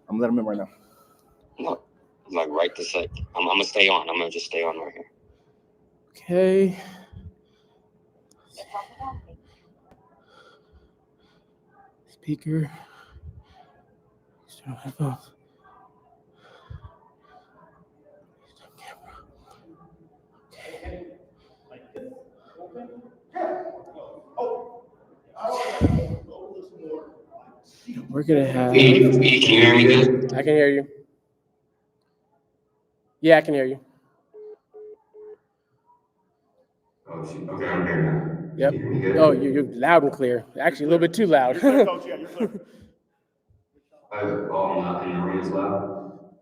I'm gonna let him in right now. No, like right this sec. I'm gonna stay on. I'm gonna just stay on right here. Okay. Speaker. Headphones. We're gonna have. Can you hear me good? I can hear you. Yeah, I can hear you. Oh shoot. Okay, I'm here now. Yep. Can you hear me good? Oh, you're loud and clear. Actually, a little bit too loud. You're Coach. Yeah, you're clear. I'm not in the arena as well.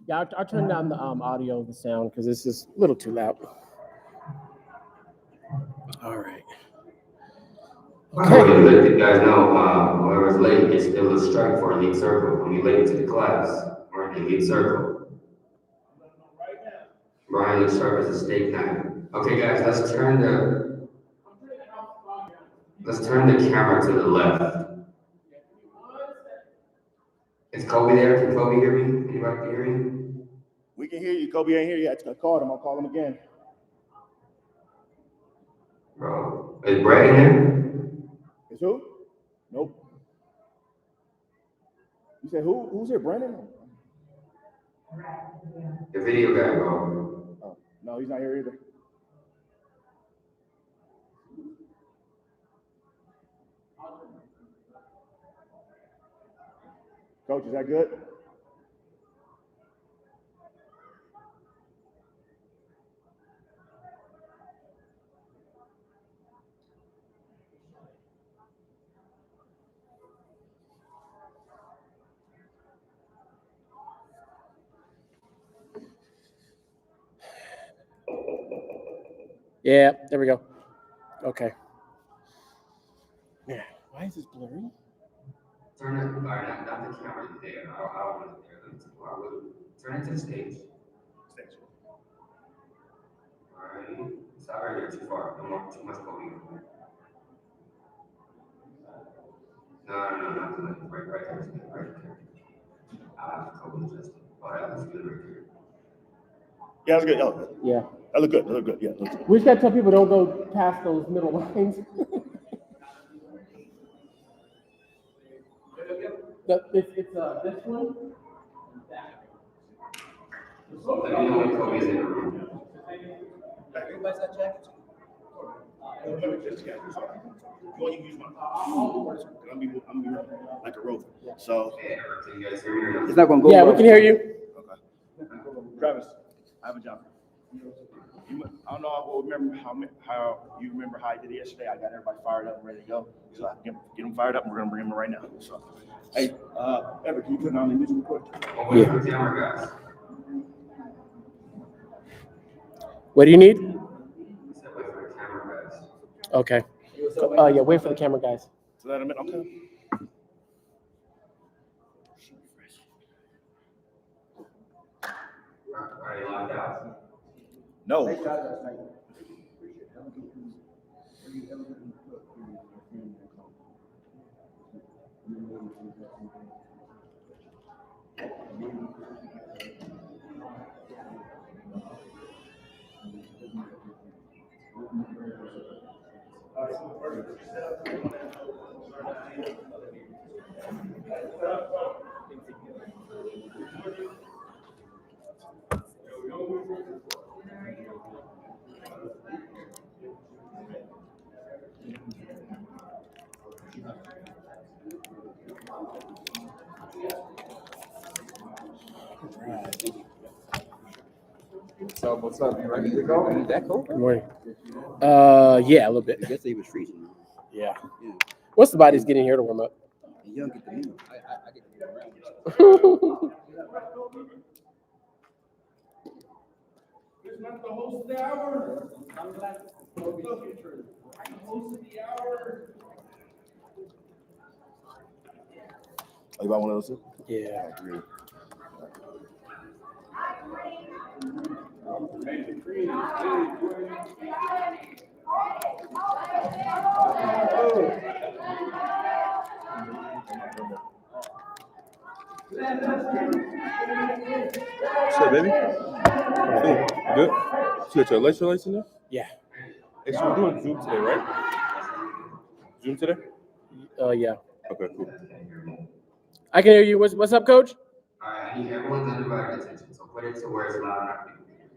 Yeah, I'll turn down the audio, the sound, because this is a little too loud. All right. I want to let you guys know, whoever's late is still a strike for Elite Circle. When you late to the class, or Elite Circle. Brian looks sharp as a steak knife. Okay, guys, let's turn the camera to the left. Is Kobe there? Can Kobe hear me? Anybody can hear me? We can hear you. Kobe ain't here yet. I called him. I'll call him again. Bro, is Brad in there? Is who? Nope. You said who? Who's here? Brandon? The video guy, bro. Oh, no, he's not here either. Coach, is that good? Yeah, there we go. Okay. Yeah. Why is this blurry? Turn it, not the camera there. I don't want it there. I will turn it to the stage. Alright. It's not right here too far. Don't want too much Kobe. No, not too much. Right there. Right there. I'll have Kobe adjust it. Oh, that looks good right there. Yeah, that's good. Oh, Yeah. that look good. That look good. Yeah, looks good. We just gotta tell people don't go past those middle lines. It's this one. Let me know when Kobe's in the room. Everybody's got jackets. You want to use my I'm be like a rover. So Can you guys hear me or not? It's not gonna go. Yeah, we can hear you. okay. Travis, I have a job. I don't know. I will remember how you remember how I did it yesterday. I got everybody fired up and ready to go. So I can get them fired up. And we're gonna bring them right now. So, hey, Everett, can you put on the music real quick? Oh, wait for the camera, guys. What do you need? I said wait for the camera, guys. Okay. Yeah, wait for the camera, guys. So that a minute, okay. Are you locked out? No. So what's up? You ready to go? Is that cold? Good morning. Yeah, a little bit. Yesterday was freezing. Yeah. Yeah. Once the body's getting here to warm up. You don't get the move. I get to get around. It's not the host of the hour. I'm glad the host of the hour. Oh, you buy one of those too? Yeah. What's up, baby? Cool. Good? You got your electrolytes in there? Yeah. Hey, so we're doing Zoom today, right? Zoom today? Yeah. Okay, cool. I can hear you. What's up, Coach? All right, I need everyone's undivided attention, so put it to where it's loud enough.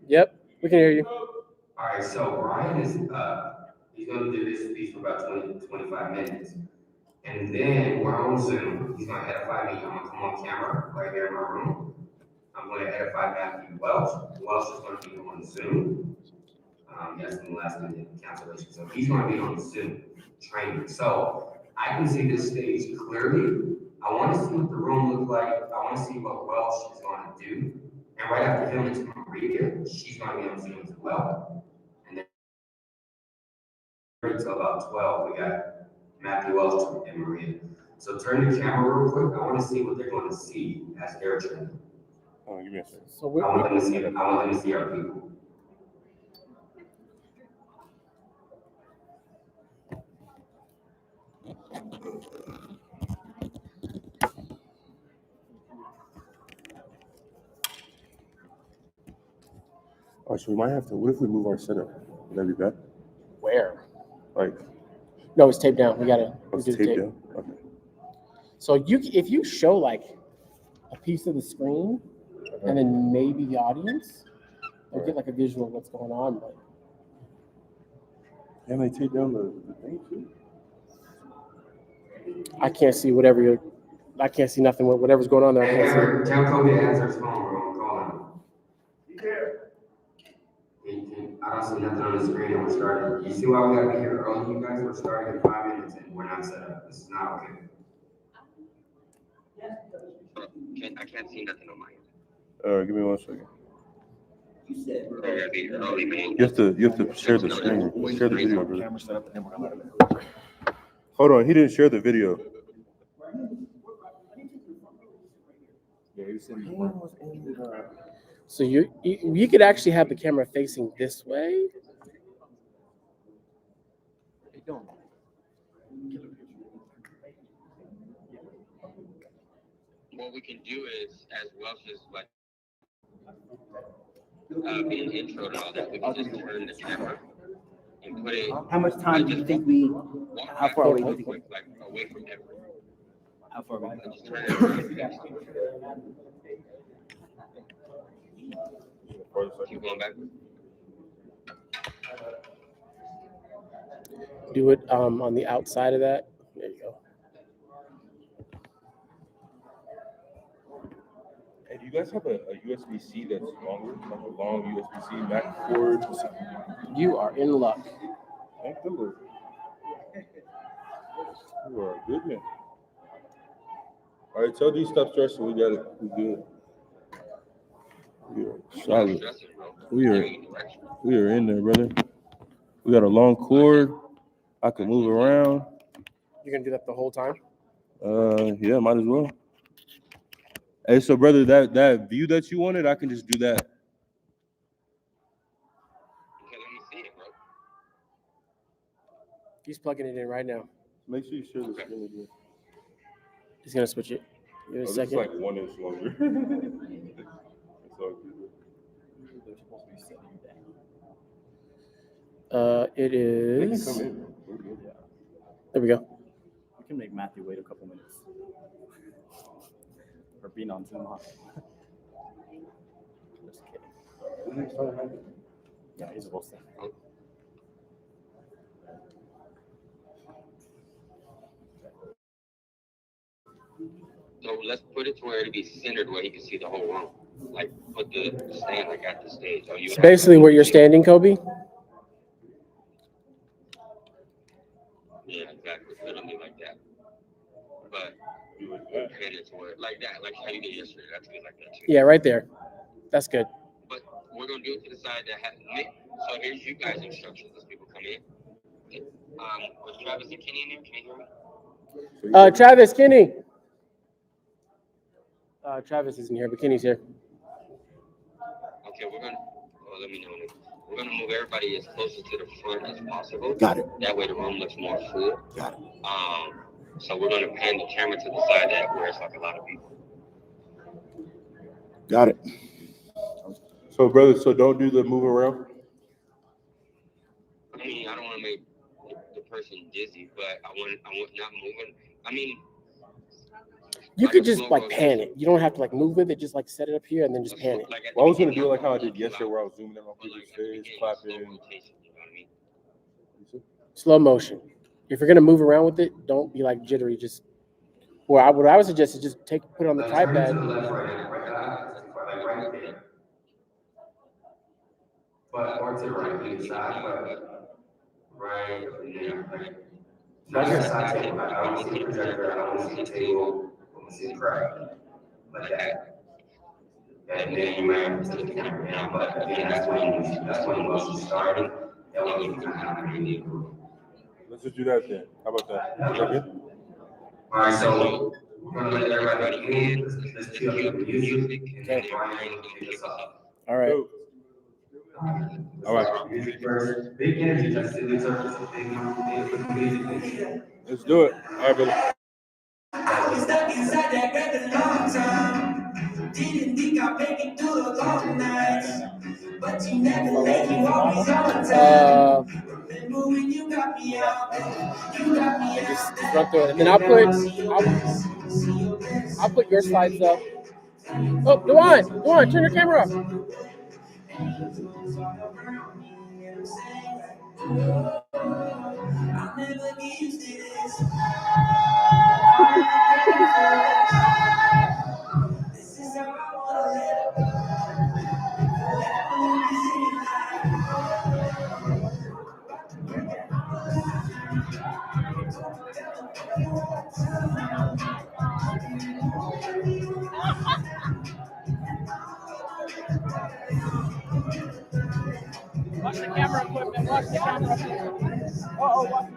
Yep, we can hear you. All right, so Brian is, he's gonna do this speech for about 20-25 minutes. And then we're on Zoom, he's gonna edify me, I'm gonna come on camera right here in my room. I'm gonna edify Matthew Welch. Welch is gonna be on Zoom. Yes, in the last minute cancellation, so he's gonna be on Zoom training. So I can see this stage clearly. I wanna see what the room looks like. I wanna see what Welch is gonna do. And right after him, it's Maria. She's gonna be on Zoom as well. And then until about 12, we got Matthew Welch and Maria. So turn the camera real quick. I wanna see what they're gonna see as they're training. Hold on, give me a second. So I want them to see our people. All right, so we might have to, what if we move our setup? Would that be bad? Where? Like, No, it's taped down. We gotta let's do the tape tape. down? Okay. So if you show like a piece of the screen and then maybe the audience, they'll get like a visual of what's going on. But Can they take down the thing too? I can't see I can't see nothing. Whatever's going on there, I Hey, can't see. Amber, tell Kobe to answer his phone, we're gonna call him. I don't see nothing on the screen and we're starting. You see why we gotta be here early, you guys? We're starting in 5 minutes and we're not set up. This is not okay. I can't see nothing on my end. Give me 1 second. We're gonna be early, man. You have to share the screen, share the video, brother. Camera set up and then we're gonna let him in. Hold on, he didn't share the video. Yeah, he was sitting So you could actually have the camera facing this way. What we can do is, as Welsh is like being intro and all that, we can just turn the camera and put it. How much time do you think how far away do you think? Like away from everyone. How far away? Just turn it around. Keep going back. Do it on the outside of that. There you go. Hey, do you guys have a USB-C that's longer, like a long USB-C Mac cord? You are in luck. Thank the Lord. You are a good man. All right, tell D stop stressing. We got it. We good. We are solid. We are in there, brother. We got a long cord. I can move around. You're gonna do that the whole time? Yeah, might as well. Hey, so brother, that view that you wanted, I can just do that. Okay, let me see it, bro. He's plugging it in right now. Make sure you share the screen again. He's gonna switch it. Give it a This is second. like 1 inch longer. It's all good. It They can is. come in. We're good. There we go. We can make Matthew wait a couple minutes for being on Zoom. Just kidding. Yeah, he's supposed to. So let's put it to where it'll be centered where he can see the whole room. Like put the stand like at the stage. Oh, you It's basically where you're standing, Kobe. Yeah, exactly. Literally like that. But and it's where like that, like how you did yesterday. That's good like that too. Yeah, right there. That's good. But we're gonna do it to the side that has so here's you guys' instructions as people come in. Was Travis and Kenny in there? Can you hear me? Travis, Kenny. Travis isn't here, but Kenny's here. Okay, we're gonna let me know. We're gonna move everybody as close to the front as possible. Got it. That way the room looks more full. Got it. So we're gonna pan the camera to the side that where it's like a lot of people. Got it. So, brother, so don't do the move around. I mean, I don't want to make the person dizzy, but I want not moving. I mean, You could just like pan it. You don't have to like move with it. Just like set it up here and then just pan it. Well, I was gonna do it like how I did yesterday, where I was zooming in on people's face, clapping. Slow motion. If you're gonna move around with it, don't be like jittery. Just what I would suggest is just put it on the Turn to the tripod. left right now, like right there. But or to the right, either side, but right there. Like, not your side table. I don't see the projector. I don't see the table. I don't see the crowd. Like that. And then you might have to take the camera down. But again, that's when once you started, that way you kind of have an idea. Let's just do that then. How about that? Is that good? All right, so we're gonna let everybody in. Let's cue up the music, and then Brian will kick us off. All right. Go. All right. Music first. Big energy, that's the big surface. Big music. Let's do it. All right, brother. I was stuck inside that bed a long time. Didn't think I'd make it through the long nights. But you never make me always on time. Remember when you got me out there? You got me out there. Run through it. And then I'll put your slides up. Oh, Dewan, turn your camera off. I'll never get used to this. This is how I wanna live. I wanna be singing Watch the camera equipment. Watch the camera equipment. Uh-oh.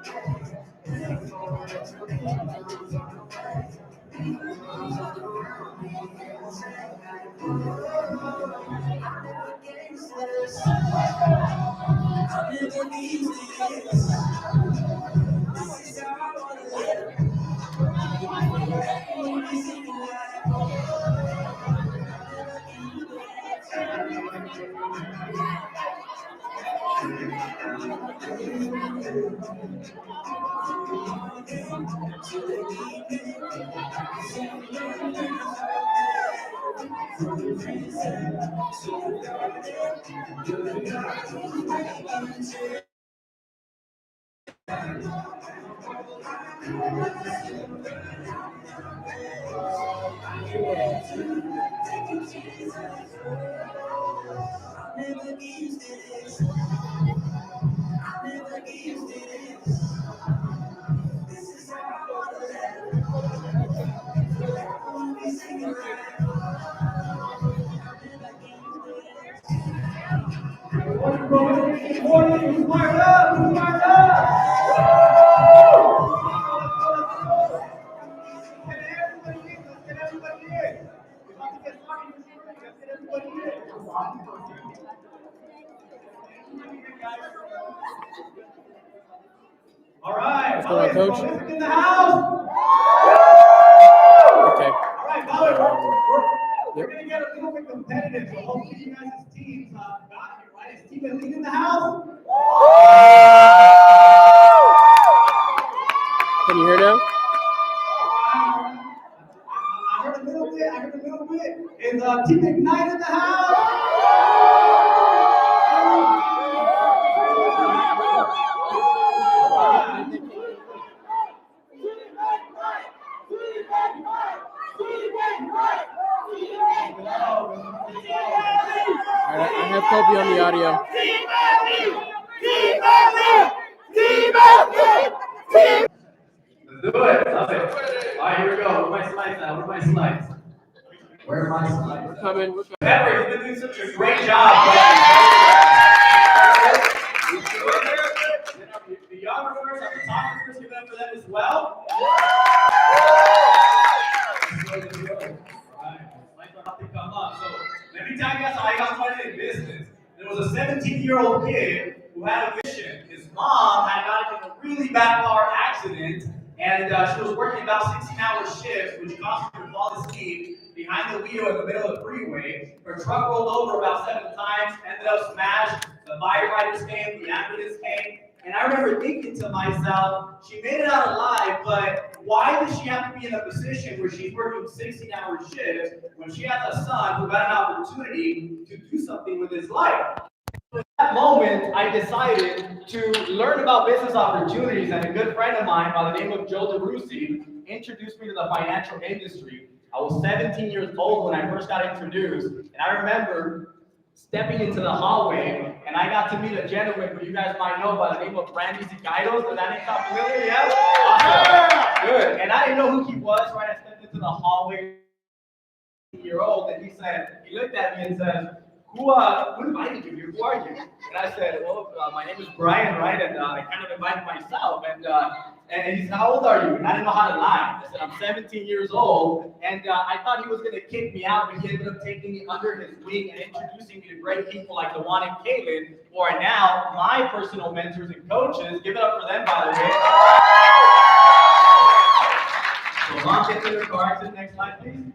All right, What's going on, Coach? in the house. Okay. All right, we're gonna get a little bit competitive, so hopefully you guys' teams got here, right? Is Team Elite in the house? Can you hear now? I heard a little bit. Is Team Ignite in the house? All right, I have Kobe on the audio. Let's do it. Love it. All right, here we go. Where are my slides now? Where are my slides? We're coming. Pepper, you've been doing such a great job. The youngsters and photographers, give it up for them as well. Let me tell you guys how I got started in business. There was a 17-year-old kid who had a vision. His mom had gotten in a really bad car accident, and she was working about 16-hour shifts, which caused her to fall asleep. The behind the wheel in the middle of the freeway. Her truck rolled over about 7 times, ended up smashed. The firefighters came, the ambulance came. And I remember thinking to myself, she made it out alive, but why does she have to be in a position where she's working 16-hour shifts when she has a son who got an opportunity to do something with his life? At that moment, I decided to learn about business opportunities, and a good friend of mine by the name of Joe DeRusi introduced me to the financial industry. I was 17 years old when I first got introduced, and I remember stepping into the hallway, and I got to meet a gentleman who you guys might know by the name of Randy Zigaitos. Does that name sound familiar? Yeah? Awesome. Good. And I didn't know who he was, right? I stepped into the hallway, 18-year-old, and he looked at me and said, who invited you here? Who are you? And I said, well, my name is Brian, right? And I kind of invited myself. And he said, how old are you? And I didn't know how to lie. I said, I'm 17 years old. And I thought he was going to kick me out, but he ended up taking me under his wing and introducing me to great people like DeJuan and Kaylin, who are now my personal mentors and coaches. Give it up for them, by the way. So launch into your car exit. Next slide, please.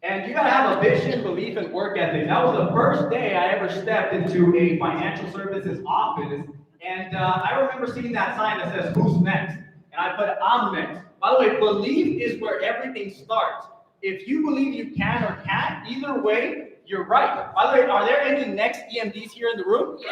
And you gotta have a vision, belief, and work ethic. That was the first day I ever stepped into a financial services office. And I remember seeing that sign that says, who's next? And I put, I'm next. By the way, belief is where everything starts. If you believe you can or can't, either way, you're right. By the way, are there any next EMDs here in the room? Yeah.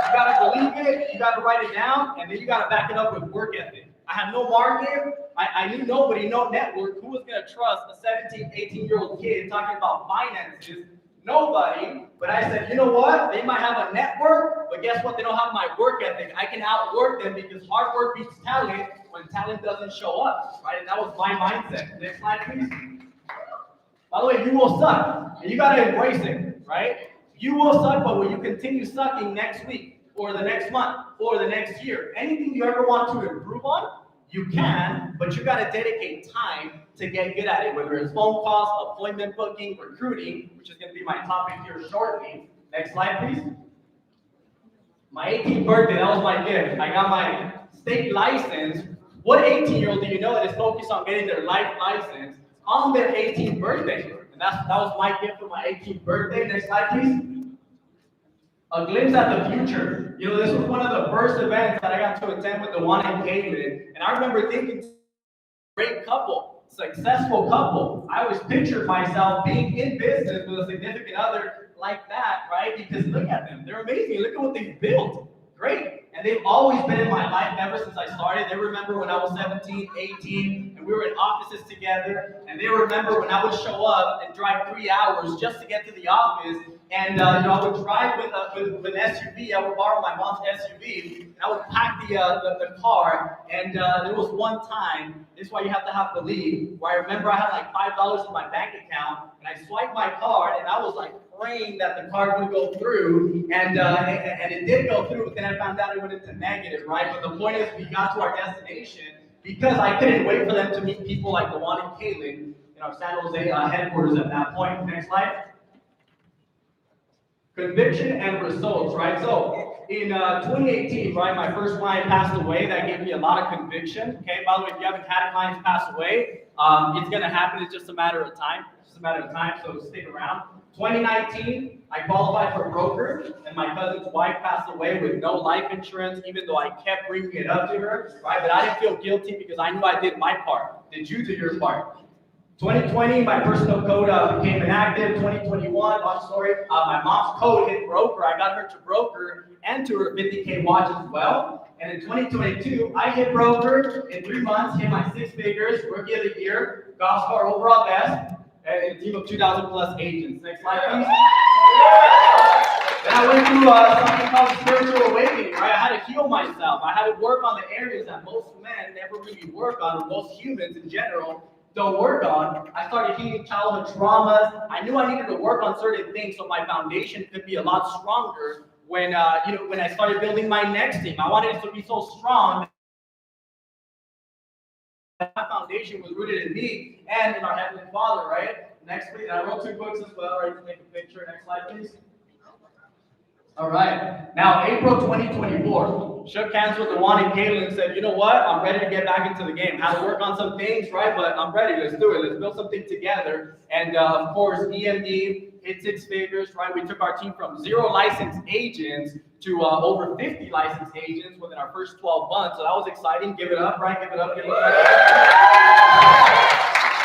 You gotta believe it, you gotta write it down, and then you gotta back it up with work ethic. I had no market, I knew nobody, no network. Who was gonna trust a 17, 18-year-old kid talking about finances? Nobody. But I said, you know what? They might have a network, but guess what? They don't have my work ethic. I can outwork them because hard work beats talent when talent doesn't show up, right? And that was my mindset. Next slide, please. By the way, you will suck, and you gotta embrace it, right? You will suck, but will you continue sucking next week, or the next month, or the next year? Anything you ever want to improve on, you can, but you gotta dedicate time to get good at it, whether it's phone calls, appointment booking, recruiting, which is gonna be my topic here shortly. Next slide, please. My 18th birthday, that was my gift. I got my state license. What 18-year-old do you know that is focused on getting their life license on their 18th birthday? And that was my gift for my 18th birthday. Next slide, please. A glimpse at the future. You know, this was one of the first events that I got to attend with DeJuan and Kaylin. And I remember thinking, great couple, successful couple. I always pictured myself being in business with a significant other like that, right? Because look at them. They're amazing. Look at what they've built. Great. And they've always been in my life ever since I started. They remember when I was 17, 18, and we were in offices together. And they remember when I would show up and drive 3 hours just to get to the office. And I would drive with an SUV. I would borrow my mom's SUV, and I would pack the car. And there was one time, this is why you have to have belief, where I remember I had like $5 in my bank account, and I swiped my card, and I was like praying that the card would go through, and it did go through. But then I found out it went into negative, right? But the point is, we got to our destination because I couldn't wait for them to meet people like DeJuan and Kaylin in our San Jose headquarters at that point. Next slide. Conviction and results, right? So in 2018, right, my first client passed away. That gave me a lot of conviction. Okay, by the way, if you haven't had clients pass away, it's gonna happen. It's just a matter of time. It's just a matter of time. So stick around. 2019, I qualified for broker, and my cousin's wife passed away with no life insurance, even though I kept bringing it up to her, right? But I didn't feel guilty because I knew I did my part. Did you do your part? 2020, my personal code became inactive. 2021, long story, my mom's code hit broker. I got her to broker and to her 50K watch as well. And in 2022, I hit broker in 3 months, hit my 6 figures, rookie of the year, golf star overall best, and a team of 2,000 plus agents. Next slide, please. Then I went through something called spiritual awakening, right? I had to heal myself. I had to work on the areas that most men never really work on, or most humans in general don't work on. I started healing childhood traumas. I knew I needed to work on certain things so my foundation could be a lot stronger when I started building my next team. I wanted it to be so strong that my foundation was rooted in me and in our Heavenly Father, right? Next, please. I wrote 2 books as well, right? Make a picture. Next slide, please. All right. Now, April 2024. shook hands with Dewan and Caitlin and said, you know what? I'm ready to get back into the game. Had to work on some things, right? But I'm ready. Let's do it. Let's build something together. And of course, EMD hit 6 figures, right? We took our team from 0 licensed agents to over 50 licensed agents within our first 12 months. So that was exciting. Give it up, right? Give it up. Give it up.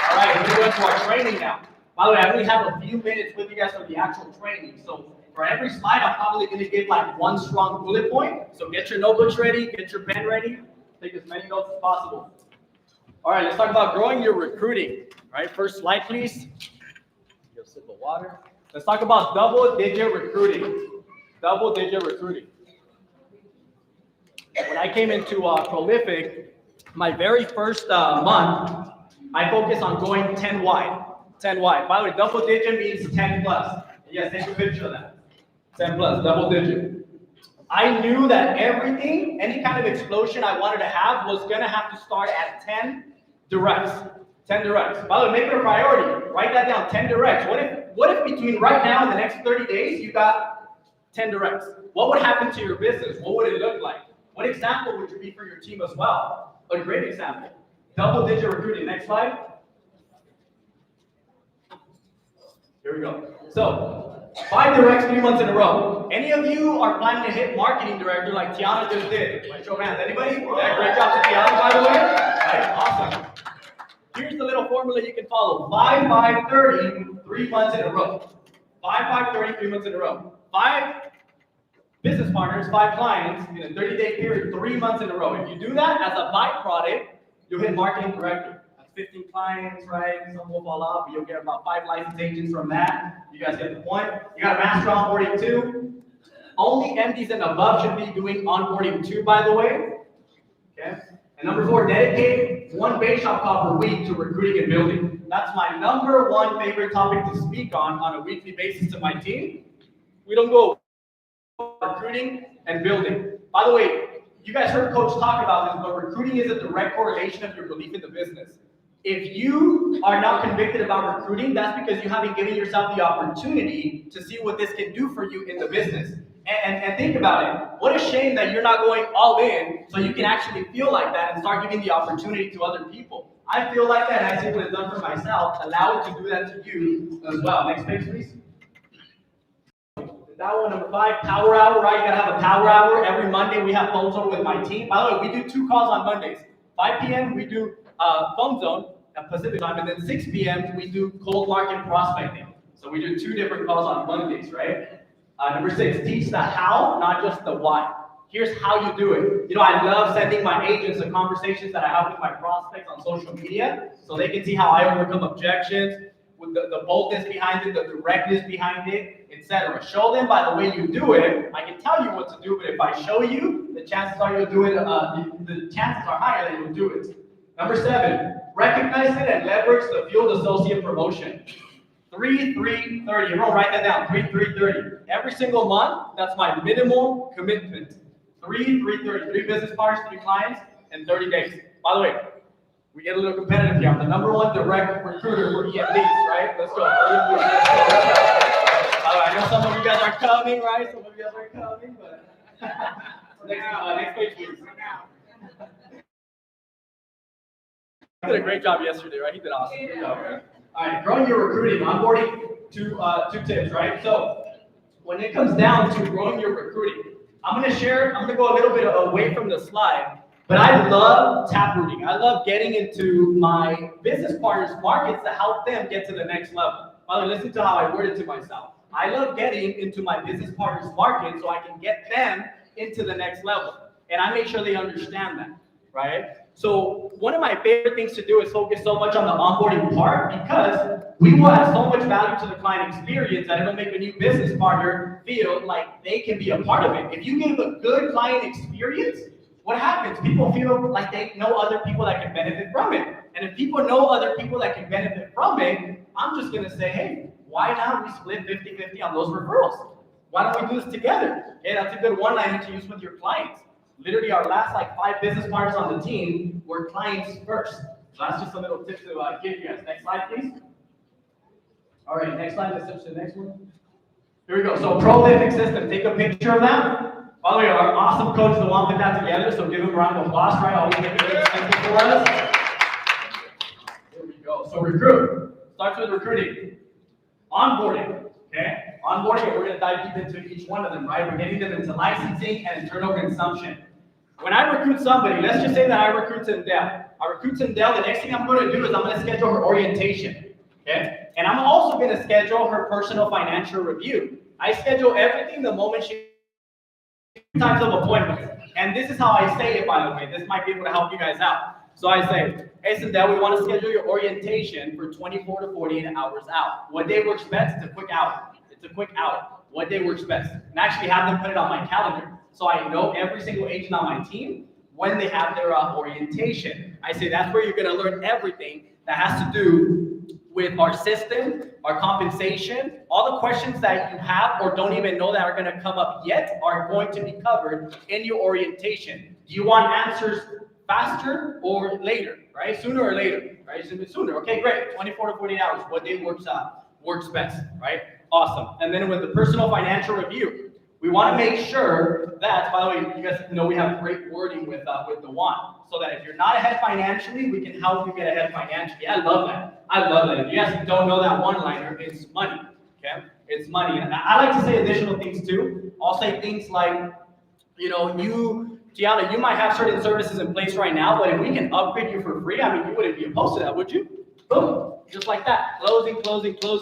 All right, we're going to our training now. By the way, I only have a few minutes with you guys for the actual training. So for every slide, I'm probably going to give like one strong bullet point. So get your notebooks ready, get your pen ready, take as many notes as possible. All right, let's talk about growing your recruiting. All right, first slide, please. Get a sip of water. Let's talk about double-digit recruiting. Double-digit recruiting. When I came into Prolific, my very first month, I focused on going 10 wide. 10 wide. By the way, double digit means 10 plus. Yes, take a picture of that. 10 plus, double digit. I knew that everything, any kind of explosion I wanted to have was going to have to start at 10 directs. 10 directs. By the way, make it a priority. Write that down, 10 directs. What if between right now and the next 30 days, you got 10 directs? What would happen to your business? What would it look like? What example would you be for your team as well? A great example. Double digit recruiting. Next slide. Here we go. So, 5 directs 3 months in a row. Any of you are planning to hit marketing director like Tiana just did? Show of hands. Anybody? Yeah, great job to Tiana, by the way. Right, awesome. Here's the little formula you can follow. 5, 5, 30, 3 months in a row. 5, 5, 30, 3 months in a row. 5 business partners, 5 clients in a 30-day period, 3 months in a row. If you do that as a byproduct, you'll hit marketing director. 15 clients, right? Some will fall off, but you'll get about 5 licensed agents from that. You guys get the point. You got master onboarding too. Only MDs and above should be doing onboarding too, by the way. Okay. And number 4, dedicate 1 base shop call per week to recruiting and building. That's my number 1 favorite topic to speak on a weekly basis to my team. We don't go recruiting and building. By the way, you guys heard Coach talk about this, but recruiting is a direct correlation of your belief in the business. If you are not convicted about recruiting, that's because you haven't given yourself the opportunity to see what this can do for you in the business. And think about it. What a shame that you're not going all in so you can actually feel like that and start giving the opportunity to other people. I feel like that, and I see what it's done for myself. Allow it to do that to you as well. Next page, please. That one, number 5, power hour, right? You gotta have a power hour. Every Monday we have phone zone with my team. By the way, we do 2 calls on Mondays. 5 p.m. we do phone zone at Pacific time, and then 6 p.m. we do cold market prospecting. So we do 2 different calls on Mondays, right? Number 6, teach the how, not just the why. Here's how you do it. You know, I love sending my agents the conversations that I have with my prospects on social media so they can see how I overcome objections, with the boldness behind it, the directness behind it, etc. Show them by the way you do it. I can tell you what to do, but if I show you, the chances are you'll do it. The chances are higher that you'll do it. Number 7, recognize it and leverage the field associate promotion. 3, 3, 30. Everyone write that down. 3, 3, 30. Every single month, that's my minimal commitment. 3, 3, 30. 3 business partners, 3 clients, and 30 days. By the way, we get a little competitive here. I'm the number 1 direct recruiter for EMDs, right? Let's go. I know some of you guys are coming, right? Some of you guys are coming, but next page, please. He did a great job yesterday, right? He did awesome. Good job, man. All right, growing your recruiting, onboarding, 2 tips, right? So when it comes down to growing your recruiting, I'm going to go a little bit away from the slide. But I love taprooting. I love getting into my business partners' markets to help them get to the next level. By the way, listen to how I word it to myself. I love getting into my business partners' market so I can get them into the next level. And I make sure they understand that, right? So one of my favorite things to do is focus so much on the onboarding part because we will add so much value to the client experience that it'll make a new business partner feel like they can be a part of it. If you give a good client experience, what happens? People feel like they know other people that can benefit from it. And if people know other people that can benefit from it, I'm just gonna say, hey, why not we split 50-50 on those referrals? Why don't we do this together? Okay, that's a good one-liner to use with your clients. Literally our last 5 business partners on the team were clients first. So that's just a little tip to give you guys. Next slide, please. All right, next slide, let's switch to the next one. Here we go. So prolific system, take a picture of that. By the way, our awesome coach, the one put that together, so give him a round of applause, right? Always make it very simple for us. There we go. So recruit. Starts with recruiting. Onboarding, okay? Onboarding, we're gonna dive deep into each one of them, right? We're getting them into licensing and turnover consumption. When I recruit somebody, let's just say that I recruit Zendel. I recruit Zendel, the next thing I'm gonna do is I'm gonna schedule her orientation, okay? And I'm also gonna schedule her personal financial review. I schedule everything the moment she types of appointments. And this is how I say it, by the way. This might be able to help you guys out. So I say, hey, Zendel, we want to schedule your orientation for 24 to 48 hours out. What day works best? It's a quick hour. It's a quick hour. What day works best? And actually have them put it on my calendar. So I know every single agent on my team when they have their orientation. I say that's where you're going to learn everything that has to do with our system, our compensation. All the questions that you have or don't even know that are going to come up yet are going to be covered in your orientation. Do you want answers faster or later, right? Sooner or later, right? Sooner. Okay, great. 24 to 48 hours. What day works best, right? Awesome. And then with the personal financial review, we want to make sure that, by the way, you guys know we have great wording with the one, so that if you're not ahead financially, we can help you get ahead financially. I love that. I love that. If you guys don't know that one-liner, it's money, okay? It's money. And I like to say additional things too. I'll say things like, you know, Tiana, you might have certain services in place right now, but if we can upgrade you for free, I mean, you wouldn't be opposed to that, would you? Boom, just like that. Closing,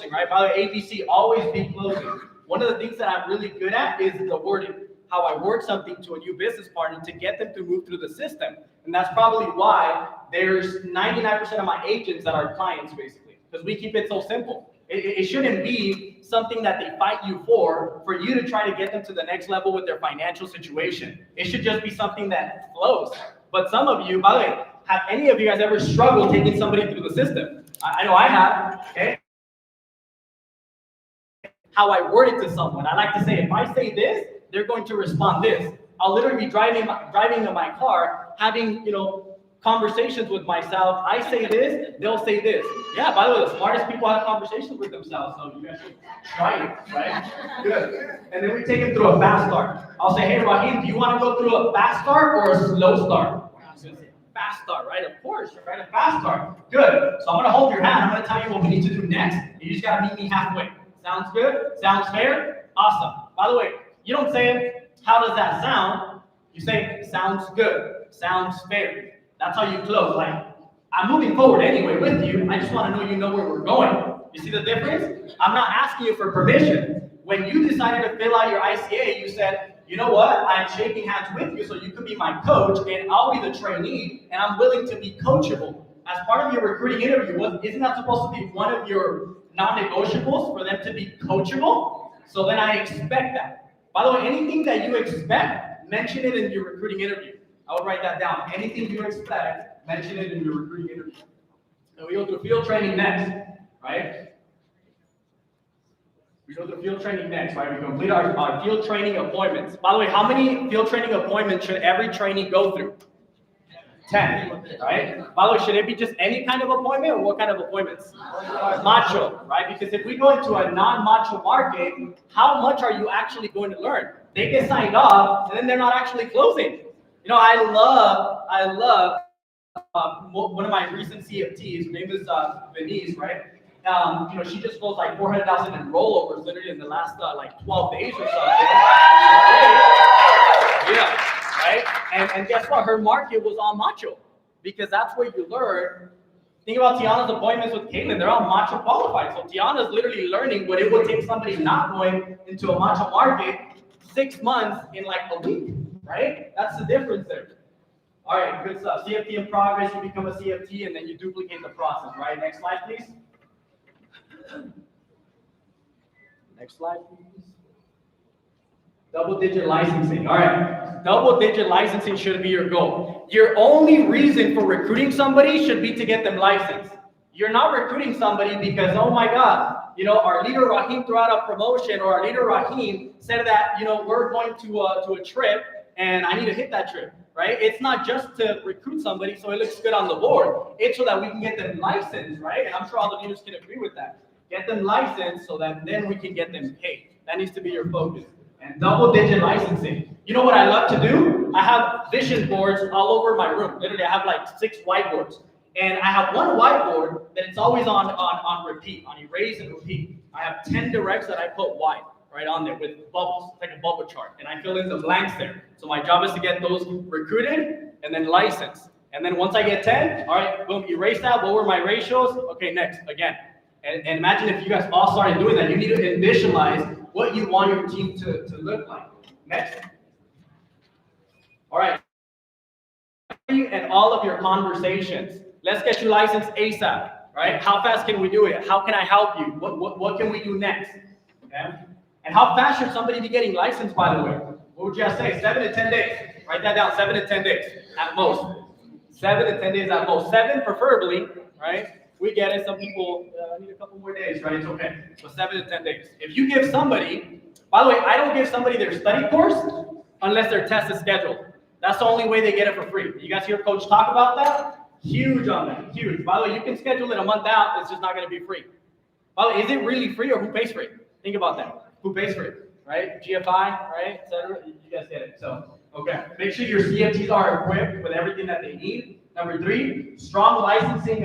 right? By the way, ABC, always be closing. One of the things that I'm really good at is the wording, how I word something to a new business partner to get them to move through the system. And that's probably why there's 99% of my agents that are clients, basically, because we keep it so simple. It shouldn't be something that they fight you for you to try to get them to the next level with their financial situation. It should just be something that flows. But some of you, by the way, have any of you guys ever struggled taking somebody through the system? I know I have, okay? How I word it to someone. I like to say, if I say this, they're going to respond this. I'll literally be driving in my car, having, you know, conversations with myself. I say this, they'll say this. Yeah, by the way, the smartest people have conversations with themselves, so you guys should try it, right? Good. And then we take it through a fast start. I'll say, hey, Raheem, do you want to go through a fast start or a slow start? Fast start, right? Of course, right? A fast start. Good. So I'm going to hold your hand. I'm going to tell you what we need to do next. You just got to meet me halfway. Sounds good? Sounds fair? Awesome. By the way, you don't say, how does that sound? You say, sounds good. Sounds fair. That's how you close. Like, I'm moving forward anyway with you. I just want to know you know where we're going. You see the difference? I'm not asking you for permission. When you decided to fill out your ICA, you said, you know what? I'm shaking hands with you so you could be my coach and I'll be the trainee and I'm willing to be coachable. As part of your recruiting interview, isn't that supposed to be one of your non-negotiables for them to be coachable? So then I expect that. By the way, anything that you expect, mention it in your recruiting interview. I would write that down. Anything you expect, mention it in your recruiting interview. And we go through field training next, right? We go through field training next, right? We complete our field training appointments. By the way, how many field training appointments should every trainee go through? 10, right? By the way, should it be just any kind of appointment or what kind of appointments? Macho, right? Because if we go into a non-macho market, how much are you actually going to learn? They get signed off and then they're not actually closing. You know, I love one of my recent CFTs, her name is Venice, right? You know, she just closed like 400,000 in rollovers literally in the last like 12 days or something. Yeah, right? And guess what? Her market was all macho because that's where you learn. Think about Tiana's appointments with Caitlin. They're all macho qualified. So Tiana's literally learning what it would take somebody not going into a macho market 6 months in like a week, right? That's the difference there. All right, good stuff. CFT in progress, you become a CFT and then you duplicate the process, right? Next slide, please. Next slide, please. Double-digit licensing. All right. Double-digit licensing should be your goal. Your only reason for recruiting somebody should be to get them licensed. You're not recruiting somebody because, oh my God, you know, our leader Raheem threw out a promotion, or our leader Raheem said that, you know, we're going to a trip and I need to hit that trip, right? It's not just to recruit somebody so it looks good on the board. It's so that we can get them licensed, right? And I'm sure all the leaders can agree with that. Get them licensed so that then we can get them paid. That needs to be your focus. and double-digit licensing. You know what I love to do? I have vision boards all over my room. Literally, I have like 6 whiteboards. And I have one whiteboard that it's always on repeat, on erase and repeat. I have 10 directs that I put white right on there with bubbles, it's like a bubble chart. And I fill in the blanks there. So my job is to get those recruited and then licensed. And then once I get 10, all right, boom, erase that. What were my ratios? Okay, next, again. And imagine if you guys all started doing that. You need to visualize what you want your team to look like. Next. All right. And all of your conversations. Let's get you licensed ASAP, right? How fast can we do it? How can I help you? What can we do next? Okay? And how fast should somebody be getting licensed, by the way? What would you guys say? 7 to 10 days. Write that down, 7 to 10 days at most. 7 to 10 days at most. 7 preferably, right? We get it. Some people need a couple more days, right? It's okay. So 7 to 10 days. If you give somebody, by the way, I don't give somebody their study course unless their test is scheduled. That's the only way they get it for free. You guys hear Coach talk about that? Huge on that, huge. By the way, you can schedule it a month out. It's just not going to be free. By the way, is it really free or who pays for it? Think about that. Who pays for it, right? GFI, right, etc. You guys get it. So, okay. Make sure your CFTs are equipped with everything that they need. Number 3, strong licensing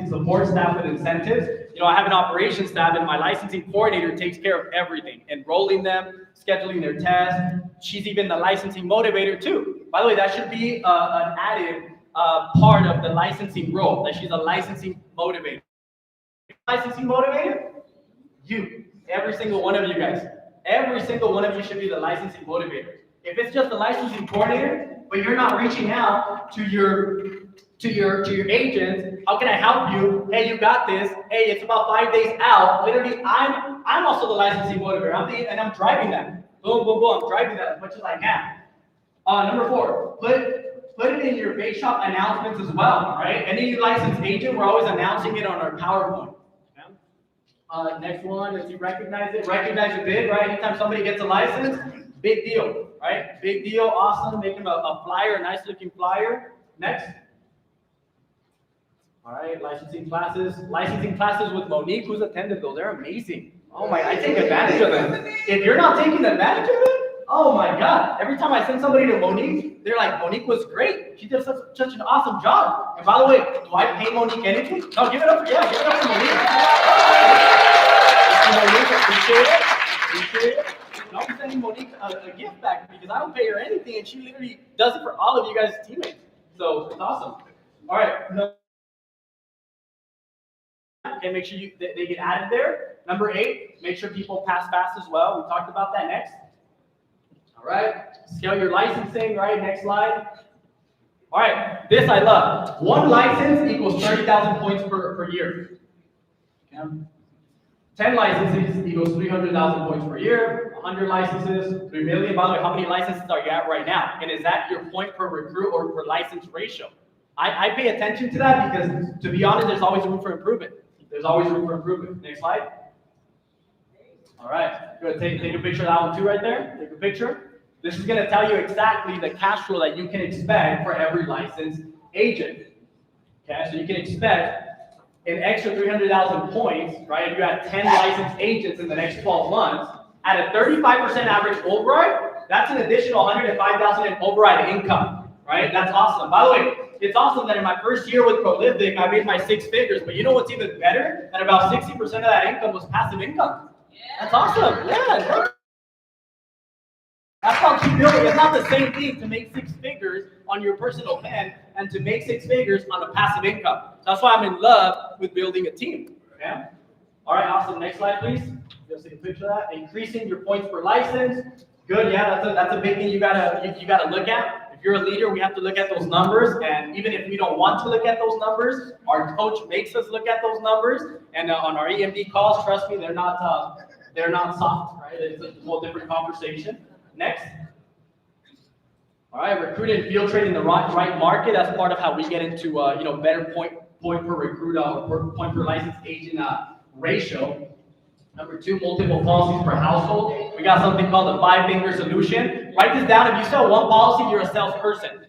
support staff with incentives. You know, I have an operations staff, and my licensing coordinator takes care of everything, enrolling them, scheduling their tests. She's even the licensing motivator too. By the way, that should be an added part of the licensing role, that she's a licensing motivator. Licensing motivator? You, every single one of you guys. Every single one of you should be the licensing motivator. If it's just the licensing coordinator, but you're not reaching out to your agents, how can I help you? Hey, you got this. Hey, it's about 5 days out. Literally, I'm also the licensing motivator. I'm driving that. Boom, boom, boom. I'm driving that as much as I can. Number 4, put it in your bake shop announcements as well, right? Any licensed agent, we're always announcing it on our PowerPoint. Okay? Next one, if you recognize it, recognize your bid, right? Anytime somebody gets a license, big deal, right? Big deal, awesome. Make them a flyer, a nice looking flyer. Next. All right, licensing classes with Monique, who's attended those. They're amazing. Oh my, I take advantage of them. If you're not taking advantage of it, oh my God. Every time I send somebody to Monique, they're like, Monique was great. She did such an awesome job. And by the way, do I pay Monique anything? No, give it up. Yeah, give it up for Monique. Appreciate it. And I'm sending Monique a gift back because I don't pay her anything, and she literally does it for all of you guys' teammates. So it's awesome. All right. Okay, make sure they get added there. Number 8, make sure people pass fast as well. We talked about that. Next. All right, scale your licensing, right? Next slide. All right, this I love. 1 license equals 30,000 points per year. Okay. 10 licenses equals 300,000 points per year. 100 licenses, 3 million. By the way, how many licenses are you at right now? And is that your point per recruit or per license ratio? I pay attention to that because, to be honest, there's always room for improvement. There's always room for improvement. Next slide. All right, good. Take a picture of that one too right there. Take a picture. This is going to tell you exactly the cash flow that you can expect for every licensed agent. Okay, so you can expect an extra 300,000 points, right? If you had 10 licensed agents in the next 12 months, at a 35% average override, that's an additional 105,000 in override income, right? That's awesome. By the way, it's awesome that in my first year with Prolific, I made my 6 figures, but you know what's even better? That about 60% of that income was passive income. That's awesome. Yeah. That's how keep building. It's not the same thing to make 6 figures on your personal pen and to make 6 figures on a passive income. So that's why I'm in love with building a team. Okay? All right, awesome. Next slide, please. You'll see a picture of that. Increasing your points per license. Good. Yeah, that's a big thing you gotta look at. If you're a leader, we have to look at those numbers, and even if we don't want to look at those numbers, our coach makes us look at those numbers. And on our EMD calls, trust me, they're not soft, right? It's a whole different conversation. Next. All right, recruit and field training the right market. That's part of how we get into better point per recruit or point per licensed agent ratio. Number 2, multiple policies per household. We got something called the 5-finger solution. Write this down. If you sell 1 policy, you're a salesperson.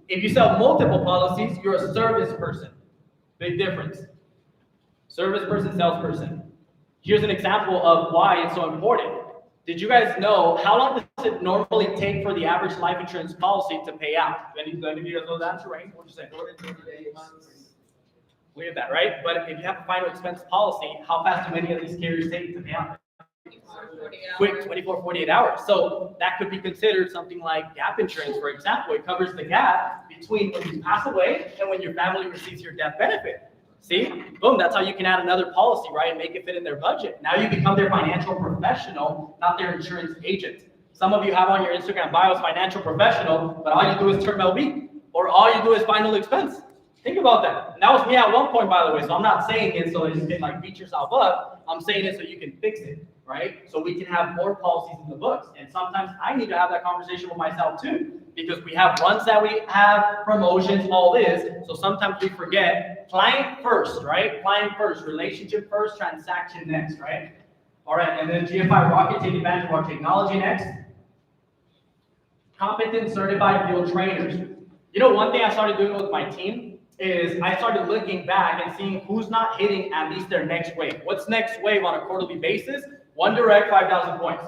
If you sell multiple policies, you're a service person. Big difference. Service person, salesperson. Here's an example of why it's so important. Did you guys know how long does it normally take for the average life insurance policy to pay out? Any of you guys know the answer, right? What would you say? 30 days. Weird that, right? But if you have a final expense policy, how fast do many of these carriers take to pay out? Quick, 24, 48 hours. So that could be considered something like gap insurance, for example. It covers the gap between when you pass away and when your family receives your death benefit. See? Boom, that's how you can add another policy, right, and make it fit in their budget. Now you become their financial professional, not their insurance agent. Some of you have on your Instagram bios financial professional, but all you do is term LB, or all you do is final expense. Think about that. And that was me at one point, by the way, so I'm not saying it so that you can like beat yourself up. I'm saying it so you can fix it, right? So we can have more policies in the books. And sometimes I need to have that conversation with myself too, because we have runs that we have, promotions, all this. So sometimes we forget client first, right? Client first, relationship first, transaction next, right? All right, and then GFI Rocket, take advantage of our technology next. Competent certified field trainers. You know, one thing I started doing with my team is I started looking back and seeing who's not hitting at least their next wave. What's next wave on a quarterly basis? One direct, 5,000 points.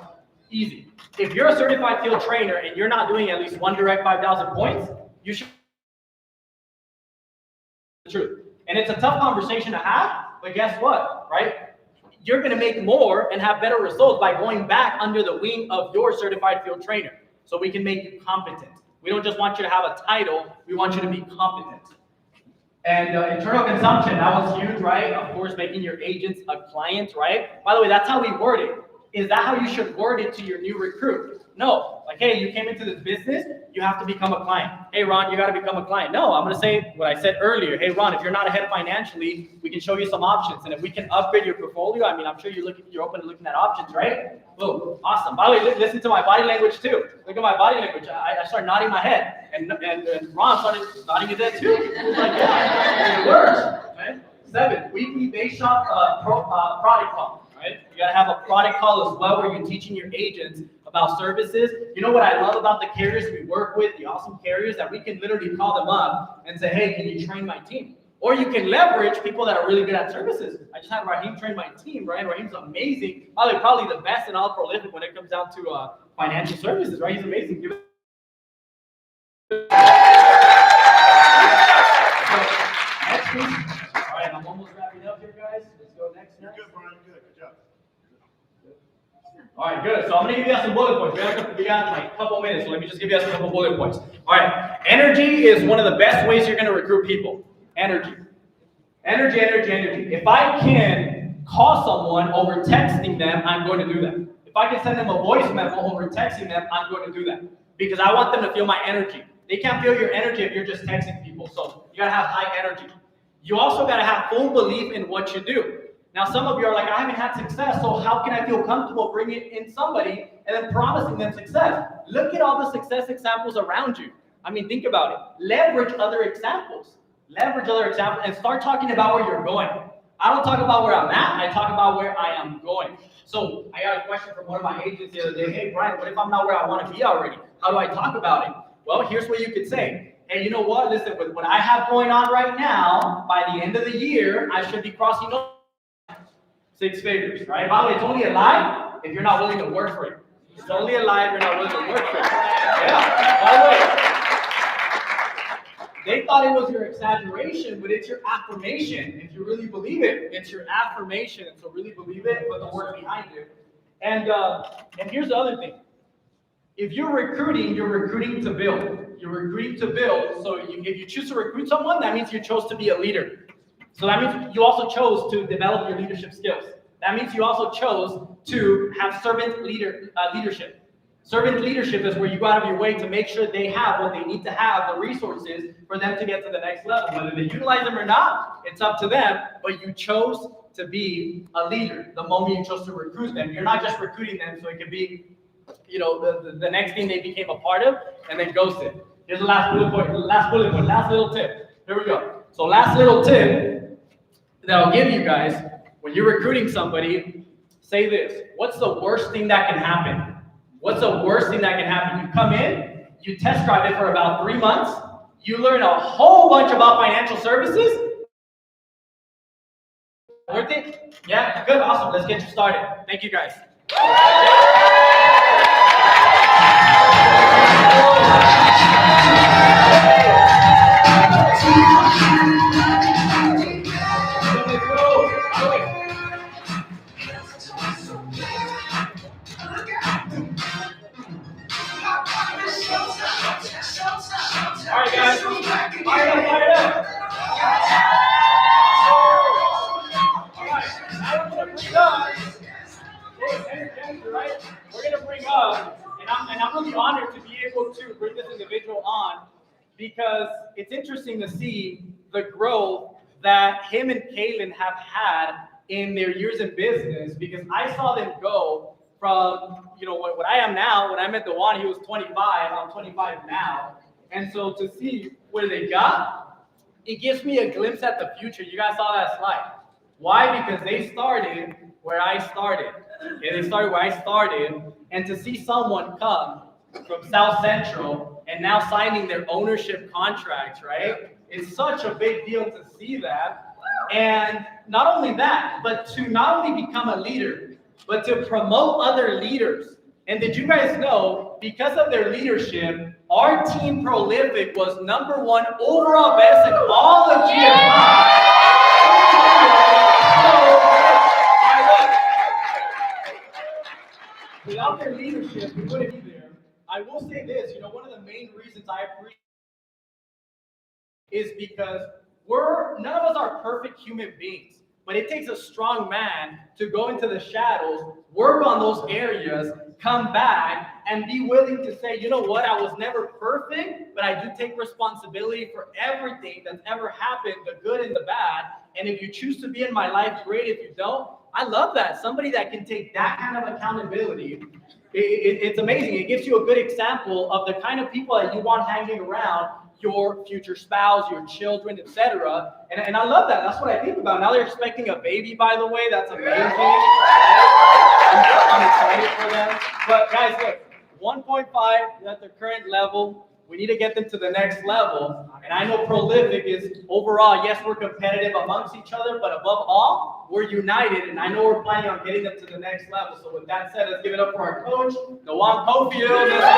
Easy. If you're a certified field trainer and you're not doing at least one direct 5,000 points, you should. The truth. And it's a tough conversation to have, but guess what, right? You're going to make more and have better results by going back under the wing of your certified field trainer. So we can make you competent. We don't just want you to have a title, we want you to be competent. And internal consumption, that was huge, right? Of course, making your agents a client, right? By the way, that's how we word it. Is that how you should word it to your new recruit? No, like, hey, you came into this business, you have to become a client. Hey, Ron, you got to become a client. No, I'm going to say what I said earlier. Hey, Ron, if you're not ahead financially, we can show you some options. And if we can upgrade your portfolio, I mean, I'm sure you're open to looking at options, right? Boom, awesome. By the way, listen to my body language too. Look at my body language. I start nodding my head. And Ron started nodding his head too. Like, yeah, it works, right? 7, weekly base shop product call, right? You got to have a product call as well where you're teaching your agents about services. You know what I love about the carriers we work with, the awesome carriers, that we can literally call them up and say, hey, can you train my team? Or you can leverage people that are really good at services. I just had Raheem train my team, right? Raheem's amazing. Probably the best and all prolific when it comes down to financial services, right? He's amazing. Next week. All right, I'm almost wrapping up here, guys. Let's go next. You're good, Brian. Good. Good job. All right, good. So I'm going to give you guys some bullet points. We got like a couple minutes, so let me just give you guys a couple bullet points. All right, energy is one of the best ways you're going to recruit people. Energy. Energy, energy, energy. If I can call someone over texting them, I'm going to do that. If I can send them a voice memo over texting them, I'm going to do that. Because I want them to feel my energy. They can't feel your energy if you're just texting people. So you got to have high energy. You also got to have full belief in what you do. Now, some of you are like, I haven't had success, so how can I feel comfortable bringing in somebody and then promising them success? Look at all the success examples around you. I mean, think about it. Leverage other examples. Leverage other examples and start talking about where you're going. I don't talk about where I'm at. I talk about where I am going. So I got a question from one of my agents the other day. Hey, Brian, what if I'm not where I want to be already? How do I talk about it? Well, here's what you could say. Hey, you know what? Listen, with what I have going on right now, by the end of the year, I should be crossing 6 figures, right? By the way, it's only a lie if you're not willing to work for it. It's only a lie if you're not willing to work for it. Yeah, by the way. They thought it was your exaggeration, but it's your affirmation. If you really believe it, it's your affirmation. And so really believe it, put the work behind it. And here's the other thing. If you're recruiting to build. You're recruiting to build. So if you choose to recruit someone, that means you chose to be a leader. So that means you also chose to develop your leadership skills. That means you also chose to have servant leadership. Servant leadership is where you go out of your way to make sure they have what they need to have, the resources for them to get to the next level. Whether they utilize them or not, it's up to them, but you chose to be a leader the moment you chose to recruit them. You're not just recruiting them so it could be, the next thing they became a part of and then ghosted. Here's the last bullet point, last little tip. Here we go. So last little tip that I'll give you guys, when you're recruiting somebody, say this: what's the worst thing that can happen? What's the worst thing that can happen? You come in, you test drive it for about 3 months, you learn a whole bunch about financial services. Worth it? Yeah, good, awesome. Let's get you started. Thank you guys. All right, guys, fire up, fire up. All right, now we're gonna bring up. Right? We're gonna bring up, and I'm really honored to be able to bring this individual on because it's interesting to see the growth that him and Kaylin have had in their years in business. Because I saw them go from what I am now. When I met Dewan, he was 25. I'm 25 now, and so to see where they got, it gives me a glimpse at the future. You guys saw that slide. Why? Because they started where I started. Okay, they started where I started, and to see someone come from South Central and now signing their ownership contracts, right? It's such a big deal to see that. And not only that, but to not only become a leader, but to promote other leaders. And did you guys know, because of their leadership, our team Prolific was #1 overall best in all of GFI. Without their leadership, we wouldn't be there. I will say this, one of the main reasons I appreciate is because none of us are perfect human beings, but it takes a strong man to go into the shadows, work on those areas, come back, and be willing to say, you know what, I was never perfect, but I do take responsibility for everything that's ever happened, the good and the bad. And if you choose to be in my life, great. If you don't, I love that. Somebody that can take that kind of accountability, it's amazing. It gives you a good example of the kind of people that you want hanging around your future spouse, your children, etc. And I love that. That's what I think about. Now they're expecting a baby, by the way. That's amazing. I'm excited for them. But guys, look, 1.5 at the current level. We need to get them to the next level. And I know Prolific is overall, yes, we're competitive amongst each other, but above all, we're united. And I know we're planning on getting them to the next level. So with that said, let's give it up for our coach, Dewan Cofield. Let's go.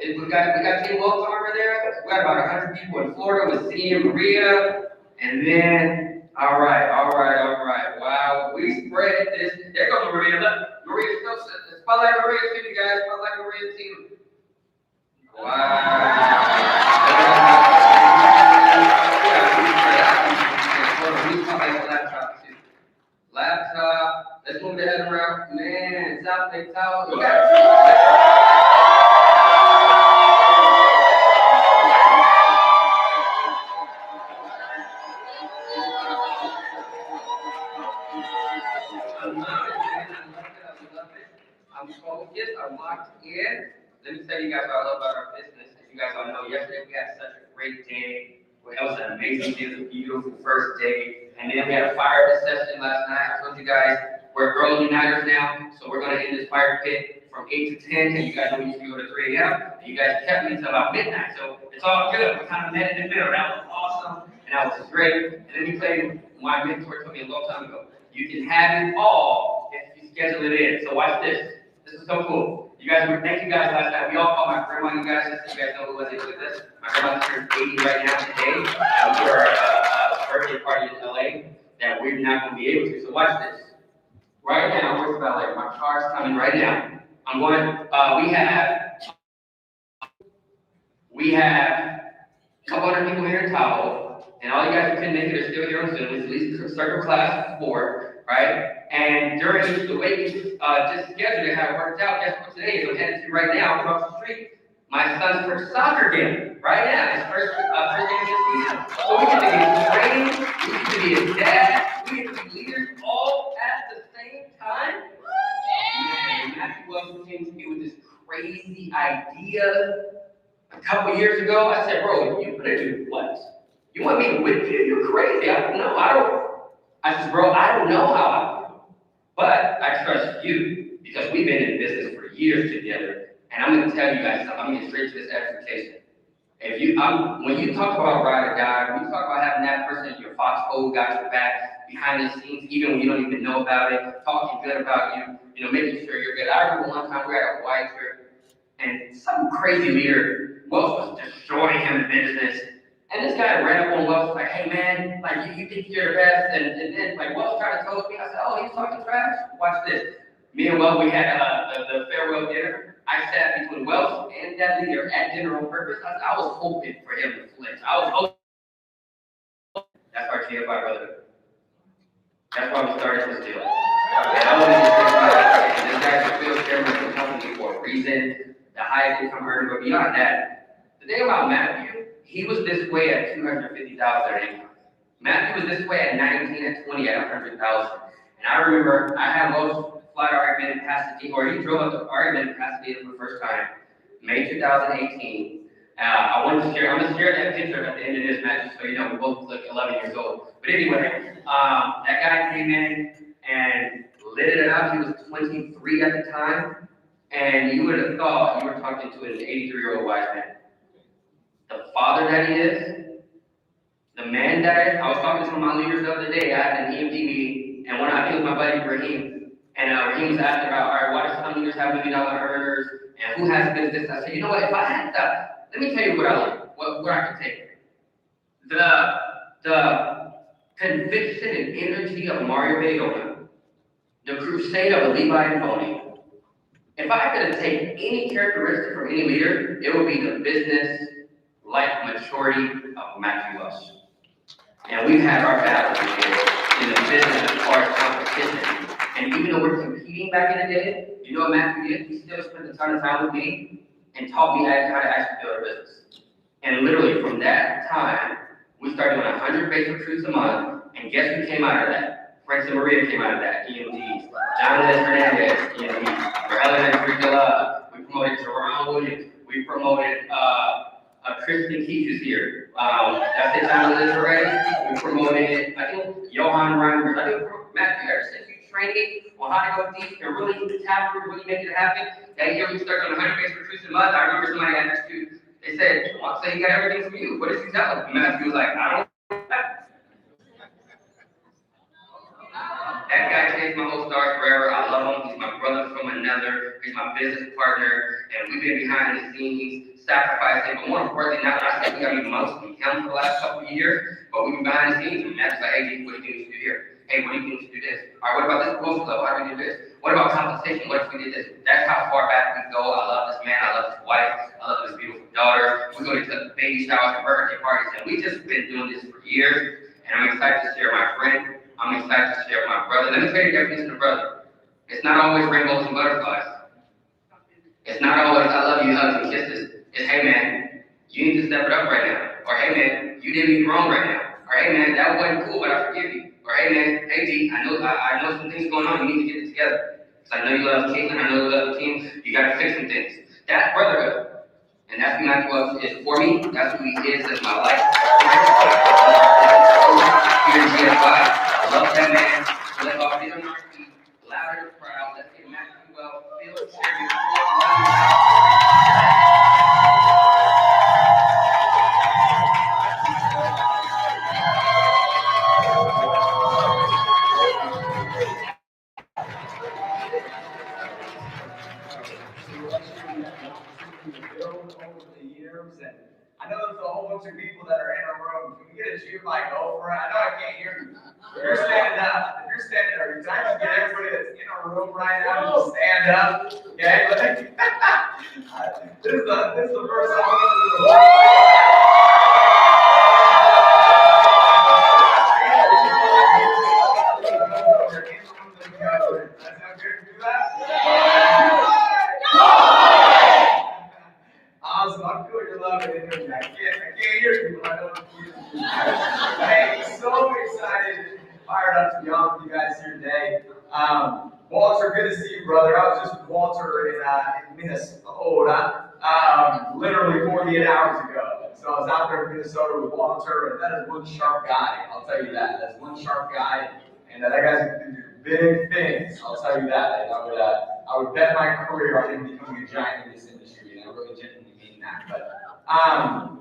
We got Team Welcome over there. We got about 100 people in Florida with Cindy and Maria. And then, all right. Wow, we spread this. There goes Maria. Look, Maria, spotlight Maria too, you guys. Spotlight Maria too. Wow. We spotlight laptop too. Laptop. Let's move the head around. Man, South Lake Tower. We got I'm focused, I'm locked in. Let me tell you guys what I love about our business. As you guys all know, yesterday we had such a great day. It was an amazing day, it was a beautiful first day. And then we had a fire pit session last night. I told you guys we're Girl Uniters now, so we're gonna end this fire pit from 8 to 10, and you guys know we used to go to 3 a.m. And you guys kept me until about midnight, so it's all good. We kind of met in the middle. That was awesome, and that was great. And then you played, my mentor told me a long time ago, you can have it all if you schedule it in. So watch this. This is so cool. You guys were, thank you guys last night. We all called my grandma, you guys, just so you guys know who was able to do this. My grandma turns 80 right now today. We are a birthday party in LA that we're not going to be able to. So watch this. Right now, where's the ballet? My car's coming right now. I'm going, we have a couple hundred people here in Tahoe, and all you guys who couldn't make it are still here on Zoom. It's at least circle class 4, right? And during the way we just scheduled it, how it worked out, guess what today is? I'm headed to right now across the street. My son's first soccer game, right now, his first game of the season. So we get to be his training, we get to be his dad, we get to be leaders all at the same time. Man, Matthew Wilson gonna do flex. You want me to whip you? You're crazy. I don't. I said, bro, I don't know how I feel. But I trust you because we've been in business for years together. And I'm gonna tell you guys something. I'm gonna get straight to this edification. When you talk about ride or die, when you talk about having that person in your foxhole, got your back behind the scenes, even when you don't even know about it, talking good about you, making sure you're good. I remember one time we were at a Hawaii trip, and some crazy leader, Wells was destroying him in business. And this guy ran up on Wells like, hey man, like you think you're the best, and then like Wells tried to toast me. I said, oh, he's talking trash? Watch this. Me and Wells, we had the farewell dinner. I sat between Wells and that leader at dinner on purpose. I was hoping for him to flinch. I was hoping. That's our GFI brother. That's why we started this deal. And I want to just think about it. This guy's a field chairman of the company for a reason. The highest income earner, but beyond that, the thing about Matthew, he was this way at $250,000 income. Matthew was this way at 19, at 20, at 100,000. And I remember I had Wells fly to Argument in Pasadena, or he drove up to Argument in Pasadena for the first time, May 2018. I'm gonna share that picture at the end of this match, so you know we both look 11 years old. But anyway, that guy came in and lit it up. He was 23 at the time, and you would have thought you were talking to an 83-year-old wise man. The father that he is, the man that is. I was talking to some of my leaders the other day. I had an EMD meeting, and I think it was my buddy Raheem. And Raheem was asking about, all right, why do some leaders have $1 million earners, and who has business? I said, you know what, if I had that, let me tell you what I like, what I can take. The conviction and energy of Mario Bayona, the crusade of Levi and Boney. If I could take any characteristic from any leader, it would be the business-like maturity of Matthew Wells. And we've had our battles in the business as far as competition. And even though we're competing back in the day, you know what Matthew did? He still spent a ton of time with me and taught me how to actually build a business. And literally from that time, we started doing 100 base recruits a month, and guess who came out of that? Frank and Maria came out of that, EMTs. Jonathan Hernandez, EMTs. Helen Enriquez. We promoted Jerome Williams. We promoted Kristen Keith is here. That's it, Jonathan already. We promoted, I think, Johan Reimers. I think Matthew ever since you training on how to go deep and really tap and really make it happen. That year we started on 100 base recruits a month. I remember somebody got next to, they said, well, so he got everything from you. What is he telling? Matthew was like, I don't know. That guy changed my whole stars forever. I love him. He's my brother from another. He's my business partner. And we've been behind the scenes, sacrificing. But more importantly, now that I said we got to be mostly him for the last couple of years, but we've been behind the scenes. And Matthew's like, hey, what do you need to do here? Hey, what do you need to do this? All right, what about this promotion level? How do we do this? What about compensation? What if we did this? That's how far back we go. I love this man. I love his wife. I love his beautiful daughter. We go to baby showers and birthday parties, and we just been doing this for years. And I'm excited to share my friend. I'm excited to share my brother. Let me tell you the definition of brother. It's not always rainbows and butterflies. It's not always I love you, hugs and kisses. It's hey man, you need to step it up right now. Or hey man, you did me wrong right now. Or hey man, that wasn't cool, but I forgive you. Or hey man, hey G, I know some things going on. You need to get it together. Because I know you love Caitlin. I know you love the team. You got to fix some things. That's brotherhood. And that's who Matthew Wells is for me. That's who he is. That's my life. Here in GFI. I love that man. Let's all get on our feet. Louder and proud. Let's get Matthew Wells field champion. I know there's a whole bunch of people that are in our room. Can we get a shoot mic over? I know I can't hear you. If you're standing up, you're trying to get everybody that's in our room right now to stand up. Okay, this is the first time I'm going to do Awesome, I'm cool, you're loving it. I can't hear you, but I know you. Hey, so excited, fired up to be on with you guys here today. Walter, good to see you, brother. I was just with Walter in Minnesota, literally 48 hours ago. So I was out there in Minnesota with Walter, and that is one sharp guy. I'll tell you that. That's one sharp guy, and that guy's gonna do big things. I'll tell you that. Like, I would bet my career on him becoming a giant in this industry, and I really genuinely mean that. But a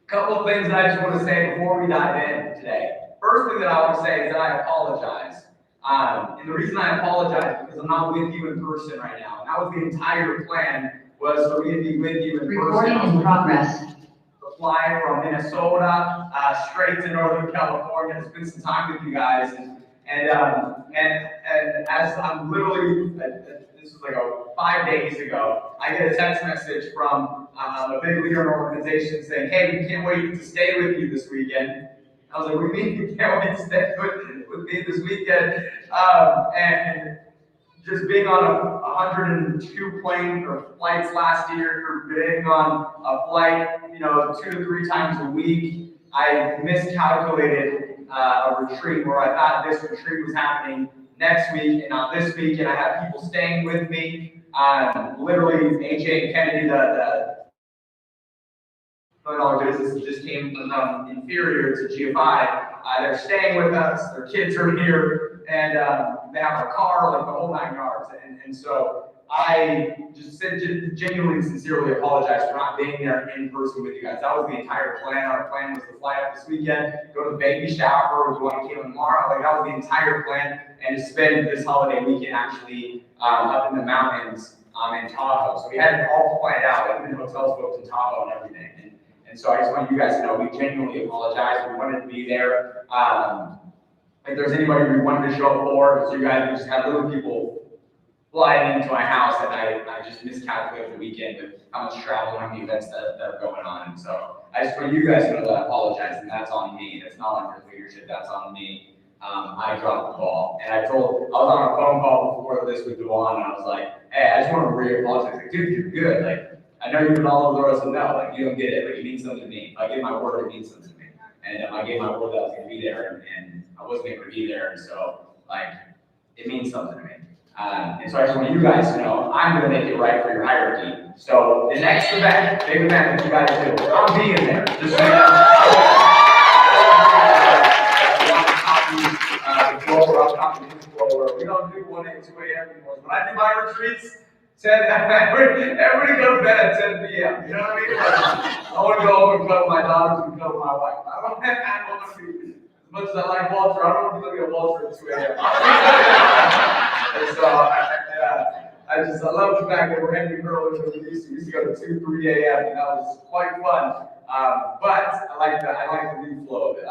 couple of things that I just want to say before we dive in today. First thing that I want to say is that I apologize. And the reason I apologize is because I'm not with you in person right now. And that was the entire plan, was for me to be with you in person. Recording in progress. To fly from Minnesota straight to Northern California to spend some time with you guys. And as I'm literally, this was like 5 days ago, I get a text message from a big leader in an organization saying, hey, we can't wait to stay with you this weekend. I was like, what do you mean you can't wait to stay with me this weekend? And just being on 102 flights last year, or being on a flight, 2 to 3 times a week, I miscalculated a retreat where I thought this retreat was happening next week and not this week, and I had people staying with me. Literally, AJ and Kennedy, the $1 business just came from inferior to GFI. They're staying with us, their kids are here, and they have a car, like the whole 9 yards. And so I just genuinely, sincerely apologize for not being there in person with you guys. That was the entire plan. Our plan was to fly up this weekend, go to the baby shower, go on Caitlin tomorrow. Like, that was the entire plan, and to spend this holiday weekend actually up in the mountains in Tahoe. So we had it all planned out, like even hotels booked in Tahoe and everything. And so I just want you guys to know we genuinely apologize. We wanted to be there. If there's anybody we wanted to show up for, so you guys just have little people flying into my house, and I just miscalculated the weekend with how much travel and how many events that are going on. And so I just want you guys to know that I apologize, and that's on me. It's not on your leadership, that's on me. I dropped the ball. And I was on a phone call before this with Devon, and I was like, hey, I just want to re-apologize. Like, dude, you're good. Like, I know you've been all over the rest of now, like, you don't get it, but it means something to me. If I give my word, it means something to me. And I gave my word that I was going to be there, and I wasn't able to be there, and so, like, it means something to me. And so I just want you guys to know, I'm going to make it right for your hierarchy. So the next event, big event that you guys do, I'm being there. Just so you know. We don't do 1 a.m., 2 a.m. anymore. When I do my retreats, 10, everybody goes to bed at 10 p.m. You know what I mean? I want to go home and cuddle my daughters and cuddle my wife. I don't want to be, as much as I like Walter, I don't want to be looking at Walter at 2 a.m. And so I love the fact that we're ending earlier than we used to. We used to go to 2, 3 a.m. and that was quite fun. But I like the new flow of it. So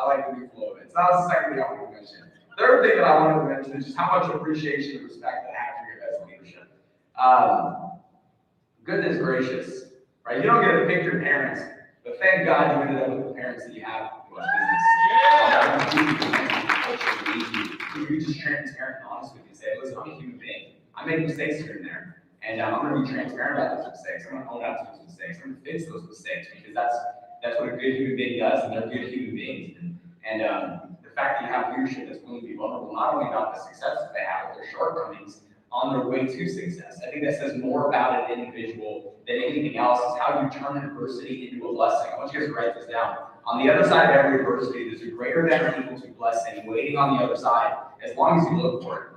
that was the second thing I wanted to mention. Third thing that I wanted to mention is just how much appreciation and respect that I have for your guys' leadership. Goodness gracious, right? You don't get to pick your parents, but thank God you ended up with the parents that you have in business. You're just transparent and honest with you. Say, listen, I'm a human being. I make mistakes here and there, and I'm going to be transparent about those mistakes. I'm going to own up to those mistakes. I'm going to fix those mistakes because that's what a good human being does, and they're good human beings. And the fact that you have leadership that's willing to be vulnerable, not only about the success that they have, but their shortcomings on their way to success. I think that says more about an individual than anything else is how you turn adversity into a blessing. I want you guys to write this down. On the other side of every adversity, there's a greater than or equal to blessing waiting on the other side, as long as you look for it.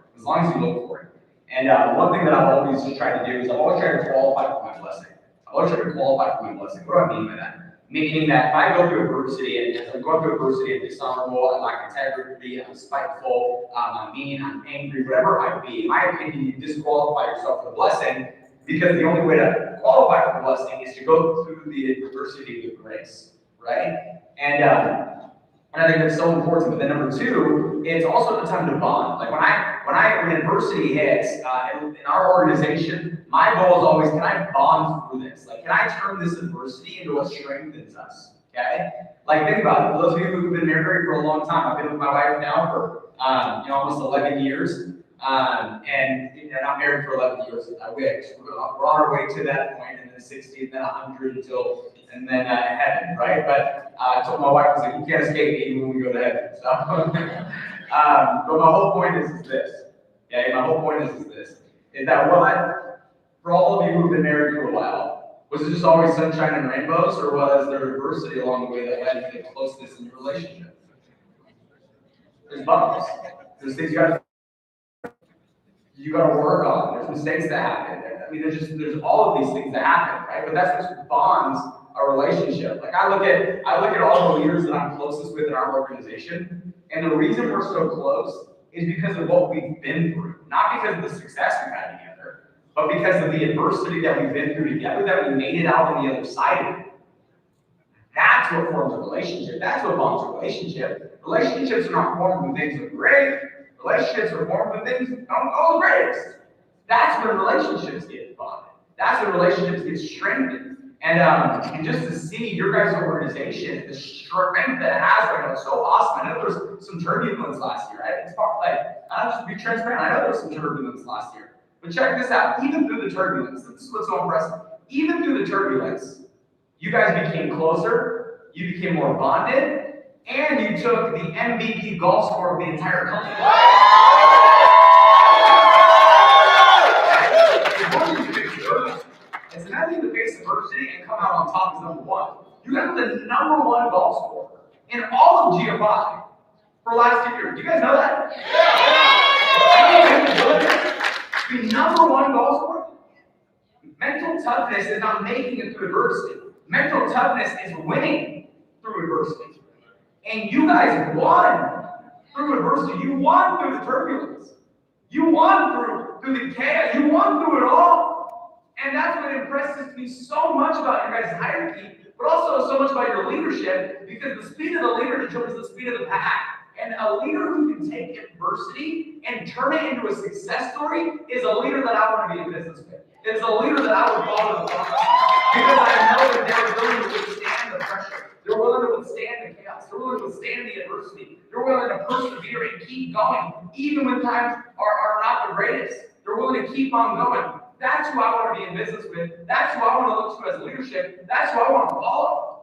And one thing that I've always tried to do is I've always tried to qualify for my blessing. What do I mean by that? Meaning that if I go through adversity, and as I'm going through adversity, I'm dishonorable, I lack integrity, I'm spiteful, I'm mean, I'm angry, whatever it might be, in my opinion, you disqualify yourself for the blessing, because the only way to qualify for the blessing is to go through the adversity with grace, right? And I think that's so important. But then number two, it's also the time to bond. Like when adversity hits in our organization, my goal is always, can I bond through this? Like, can I turn this adversity into what strengthens us? Okay? Like, think about it. For those of you who've been married for a long time, I've been with my wife now for almost 11 years. And not married for 11 years. I wish. We're on our way to that point, and then 60, and then 100 and then heaven, right? But I told my wife, I was like, you can't escape me even when we go to heaven. So, but my whole point is this. Okay, my whole point is this: is that for all of you who've been married for a while, Was it just always sunshine and rainbows, or was there adversity along the way that led to closeness in your relationship? There's bumps. There's things you gotta work on. There's mistakes that happen. I mean, there's all of these things that happen, right? But that's what bonds a relationship. Like I look at all the leaders that I'm closest with in our organization, and the reason we're so close is because of what we've been through, not because of the success we've had together, but because of the adversity that we've been through together, that we made it out on the other side of it. That's what forms a relationship. That's what bonds a relationship. Relationships are not formed when things are great. Relationships are formed when things don't go the greatest. That's when relationships get bonded. That's when relationships get strengthened. And just to see your guys' organization, the strength that it has right now, it's so awesome. I know there was some turbulence last year, right? It's part, like, I'll just be transparent. I know there was some turbulence last year. But check this out. Even through the turbulence, this is what's so impressive. Even through the turbulence, you guys became closer, you became more bonded, and you took the MVP golf score of the entire company. It's imagine to face adversity and come out on top as number one. You got the number one golf scorer in all of GFI for last 2 years. Do you guys know that? Yeah. The number one golf scorer. Mental toughness is not making it through adversity. Mental toughness is winning through adversity. And you guys won through adversity. You won through the turbulence. You won through the chaos. You won through it all. And that's what impresses me so much about your guys' hierarchy, but also so much about your leadership, because the speed of the leader determines the speed of the pack. And a leader who can take adversity and turn it into a success story is a leader that I want to be in business with. It's a leader that I would follow the front, because I know that they're willing to withstand the pressure. They're willing to withstand the chaos. They're willing to withstand the adversity. They're willing to persevere and keep going, even when times are not the greatest. They're willing to keep on going. That's who I want to be in business with. That's who I want to look to as leadership. That's who I want to follow.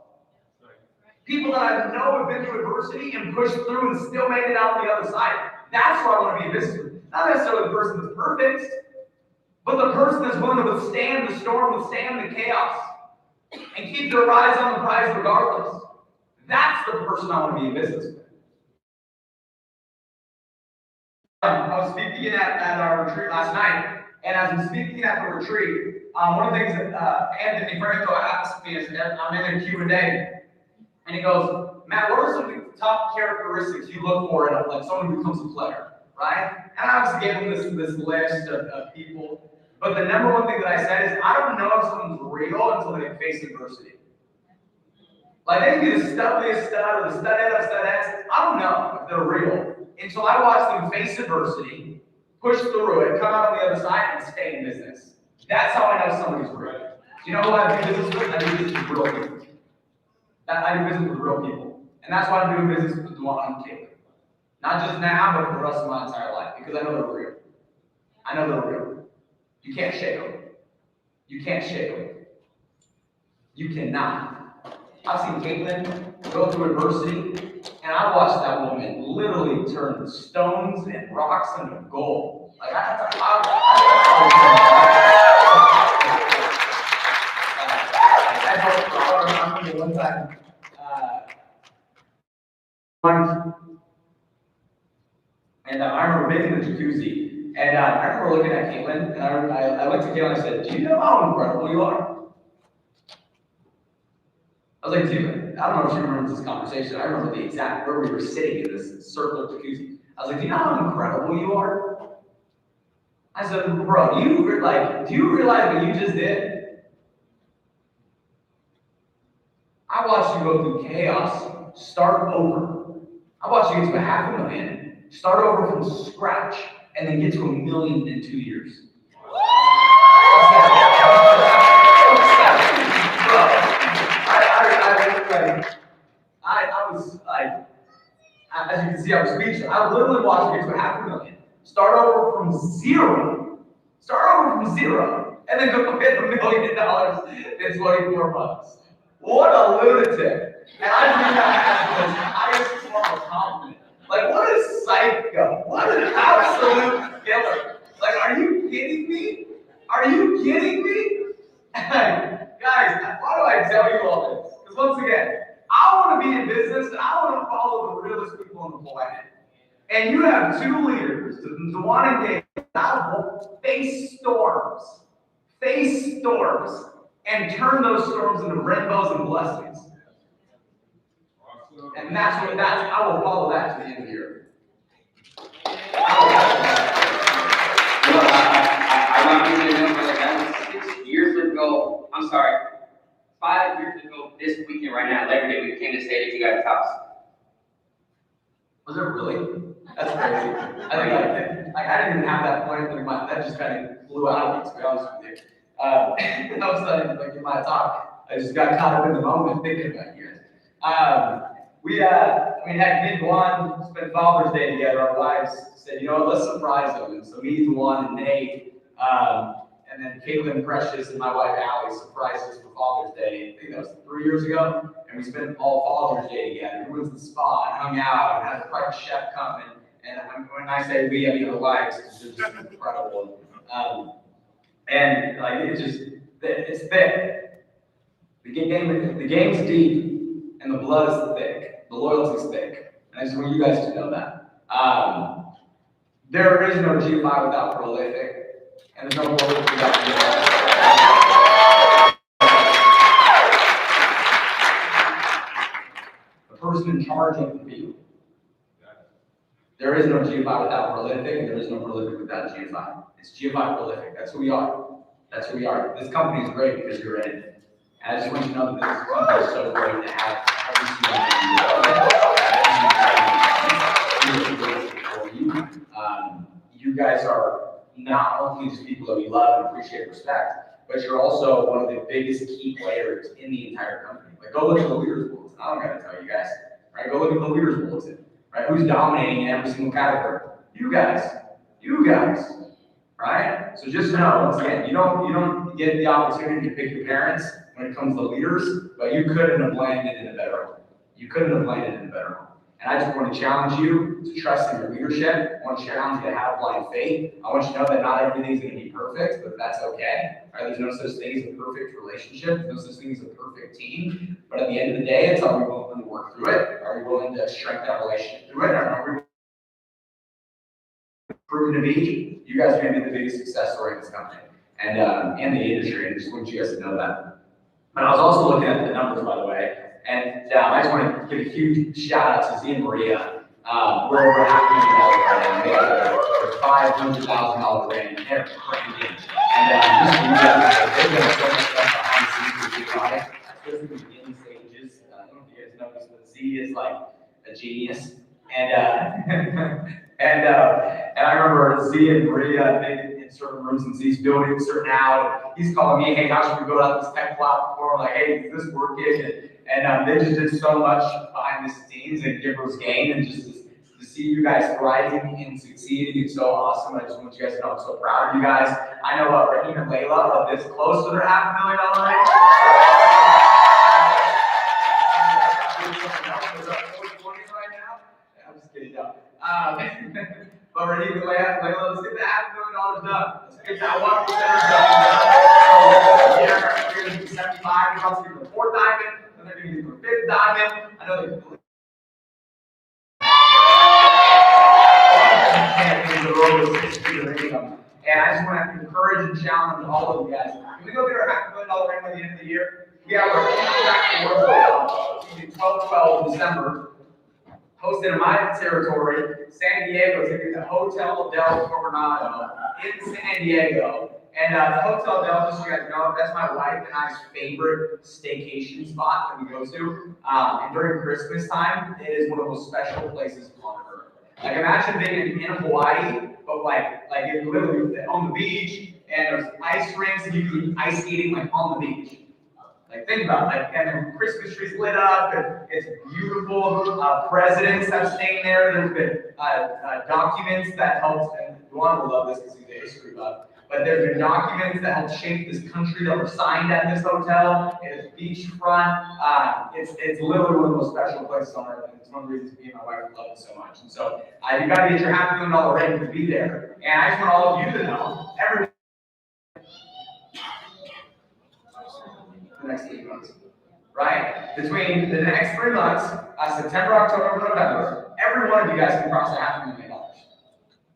People that I know have been through adversity and pushed through and still made it out on the other side. That's who I want to be in business with. Not necessarily the person that's perfect, but the person that's willing to withstand the storm, withstand the chaos, and keep their eyes on the prize regardless. That's the person I want to be in business with. I was speaking at our retreat last night. And as I'm speaking at the retreat, one of the things that Anthony Franco asked me is, I'm in a Q&A, and he goes, Matt, what are some of the top characteristics you look for in like someone who becomes a player, right? And I obviously gave him this list of people, but the number one thing that I said is, I don't know if someone's real until they face adversity. Like, they can be the stubbiest stud or the studette of studettes. I don't know if they're real until I watch them face adversity, push through it, come out on the other side, and stay in business. That's how I know somebody's real. Do you know who I do business with? I do business with real people. I do business with real people. And that's why I'm doing business with Duane and Caleb. Not just now, but for the rest of my entire life, because I know they're real. I know they're real. You can't shake them. You can't shake them. You cannot. I've seen Caitlin go through adversity, and I watched that woman literally turn stones and rocks into gold. Like, I remember one time, and I remember making the jacuzzi, and I remember looking at Caitlin, and I looked at Caitlin and I said, do you know how incredible you are? I was like, dude, I don't know if she remembers this conversation. I remember the exact where we were sitting in this circle of jacuzzi. I was like, do you know how incredible you are? I said, bro, do you realize what you just did? I watched you go through chaos, start over. I watched you get to $500,000, start over from scratch, and then get to $1 million in 2 years. I was like, as you can see, I was speechless. I literally watched you get to $500,000, start over from zero, and then go get $1 million in 24 months. What a lunatic! And I think I have the highest form of confidence. Like, what a psycho! What an absolute killer! Like, are you kidding me? Are you kidding me? Guys, I tell you all this? Because once again, I want to be in business and I want to follow the realest people on the planet. And you have two leaders, Dewan and Dave, that will face storms, and turn those storms into rainbows and blessings. And I will follow that to the end of the year. I want you to know that was 6 years ago. I'm sorry, 5 years ago this weekend right now, Labor Day, we came to stay at you guys' house. Was it really? That's crazy. I didn't even have that point in my, that just kind of blew out of me, to be honest with you. I was like in my talk, I just got caught up in the moment thinking about you guys. Heck, me and Juan spent Father's Day together. Our wives said, you know what, let's surprise them. And so me, Juan, and Nate, and then Caitlin Precious and my wife Allie surprised us for Father's Day. I think that was 3 years ago. And we spent all Father's Day together. We went to the spa and hung out and had a private chef come. And when I say we, I mean our wives, because they're just incredible. And like it's thick. The game's deep, and the blood is thick. The loyalty's thick. And I just want you guys to know that. There is no G5 without prolific, and there's no prolific without G5. The person in charge of the field. There is no G5 without prolific, and there is no prolific without G5. It's G5 prolific. That's who we are. That's who we are. This company is great because you're in it. And I just want you to know that this company is so great to have every single one of you. You guys are not only just people that we love and appreciate and respect, but you're also one of the biggest key players in the entire company. Like, go look at the leaders bulletin. I don't gotta tell you guys, right? Go look at the leaders bulletin, right? Who's dominating in every single category? You guys, right? So just know, once again, you don't get the opportunity to pick your parents when it comes to leaders, but you couldn't have landed in a better home. You couldn't have landed in a better home. And I just want to challenge you to trust in your leadership. I want to challenge you to have blind faith. I want you to know that not everything's going to be perfect, but that's okay. Right? There's no such thing as a perfect relationship. There's no such thing as a perfect team. But at the end of the day, it's are we willing to work through it? Are we willing to strengthen that relationship through it? Or are we proven to be? You guys are going to be the biggest success story in this company and the industry. And I just want you guys to know that. But I was also looking at the numbers, by the way. And I just want to give a huge shout out to Z and Maria. We're over $500,000 right now. There's $500,000 brand, and they're cranking. And just so you guys, they've done so much stuff behind the scenes with G5, especially in the beginning stages. I don't know if you guys know this, but Z is like a genius. And I remember Z and Maria, they in certain rooms in Z's building, certain out, and he's calling me, hey, how should we go out this tech platform? Like, hey, is this working? And they just did so much behind the scenes and Giver's gain, and just to see you guys thriving and succeeding is so awesome. I just want you guys to know I'm so proud of you guys. I know Raheem and Layla are this close to their $500,000 range. I'm just kidding, no. But Raheem and Layla, let's get the $500,000 done. Let's get that 1% done. So you're going to be 75, you're also going to be the 4th diamond. And they're going to be the 5th diamond. I know they're and I just want to encourage and challenge all of you guys. Can we go get our $500,000 ring by the end of the year? We have our annual 12/12 in December, hosted in my territory, San Diego. It's going to be the Hotel del Coronado in San Diego. And the Hotel Del, just so you guys know, that's my wife and I's favorite staycation spot that we go to. And during Christmas time, it is one of the most special places on earth. Like, imagine being in Hawaii, but like it's literally on the beach, and there's ice rinks, and you can be ice skating like on the beach. Like, think about it. Like, and the Christmas tree's lit up, and it's beautiful. Presidents have stayed there. There's been documents that helped, and Juan will love this because he's a history buff. But there's been documents that helped shape this country that were signed at this hotel. It is beachfront. It's literally one of the most special places on earth. And it's one of the reasons me and my wife love it so much. And so you got to get your $500,000 rating to be there. And I just want all of you to know, the next 8 months. right? Between the next 3 months, September, October, November, every one of you guys can cross $500,000.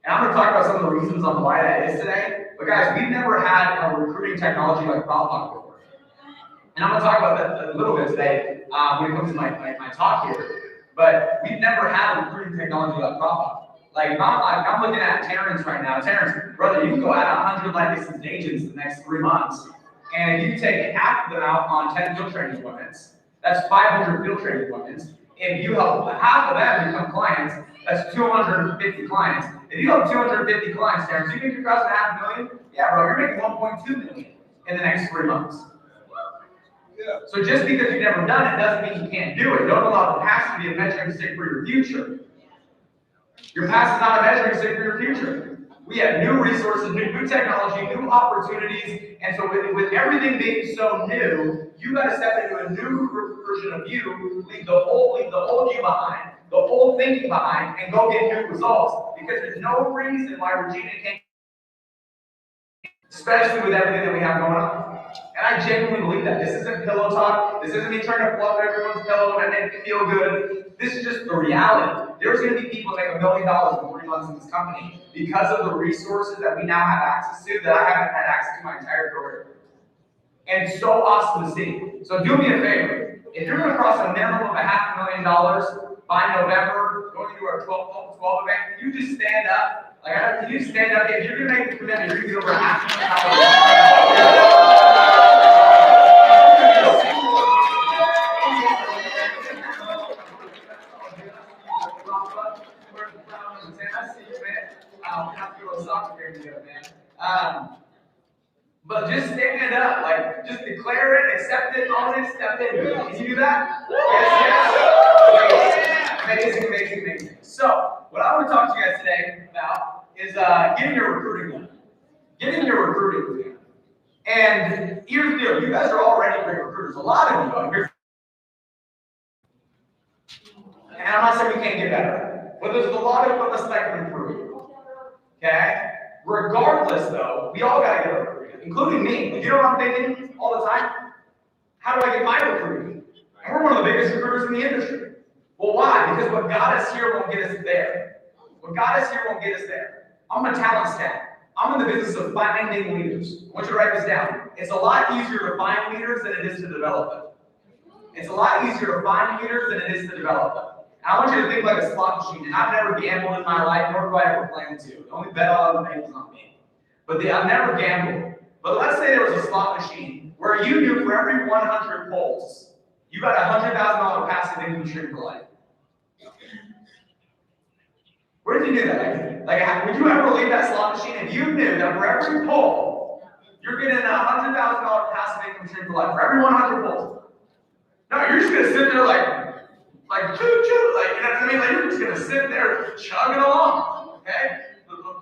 And I'm gonna talk about some of the reasons on why that is today. But guys, we've never had a recruiting technology like Dropbox before. And I'm gonna talk about that a little bit today when it comes to my talk here. But we've never had a recruiting technology like Dropbox. Like, I'm looking at Terrence right now. Terrence, brother, you can go add 100 licensed agents in the next 3 months. And if you take half of them out on 10 field training appointments, that's 500 field training appointments. If you help half of them become clients, that's 250 clients. If you help 250 clients, Terrence, you think you're crossing $500,000? Yeah, bro, you're making 1.2 million in the next 3 months. Yeah. So just because you've never done it doesn't mean you can't do it. Don't allow the past to be a measuring stick for your future. Your past is not a measuring stick for your future. We have new resources, new technology, new opportunities, and so with everything being so new, you got to step into a new version of you, leave the old you behind, the old thinking behind, and go get new results. Because there's no reason why Regina can't, especially with everything that we have going on. And I genuinely believe that. This isn't pillow talk. This isn't me trying to fluff everyone's pillow and make it feel good. This is just the reality. There's going to be people that make $1 million in 3 months in this company because of the resources that we now have access to that I haven't had access to my entire career. And it's so awesome to see. So do me a favor. If you're going to cross a minimum of $500,000 by November, going into our 12 event, can you just stand up? Like, can you stand up? If you're going to make the commitment, you're going to get over $500,000. But just stand up, like, just declare it, accept it, own it, step into it. Can you do that? Yes. Amazing. So, what I want to talk to you guys today about is getting your recruiting done. Getting your recruiting done. And here's the deal, you guys are already great recruiters. A lot of you are. And I'm not saying we can't get better, but there's a lot of us that can improve. Okay? Regardless, though, we all gotta get our recruiting, including me. You know what I'm thinking all the time? How do I get my recruiting? And we're one of the biggest recruiters in the industry. Well, why? Because what got us here won't get us there. What got us here won't get us there. I'm a talent stack. I'm in the business of finding leaders. I want you to write this down. It's a lot easier to find leaders than it is to develop them. It's a lot easier to find leaders than it is to develop them. I want you to think like a slot machine, and I've never gambled in my life, nor do I ever plan to. The only bet on other things is on me. But I've never gambled. But let's say there was a slot machine where you knew for every 100 pulls, you got a $100,000 passive income stream for life. Where did you do that? Like, would you ever leave that slot machine if you knew that for every pull, you're getting a $100,000 passive income stream for life, for every 100 pulls? No, you're just gonna sit there like choo-choo, like, you know what I mean? Like, you're just gonna sit there chugging along, okay?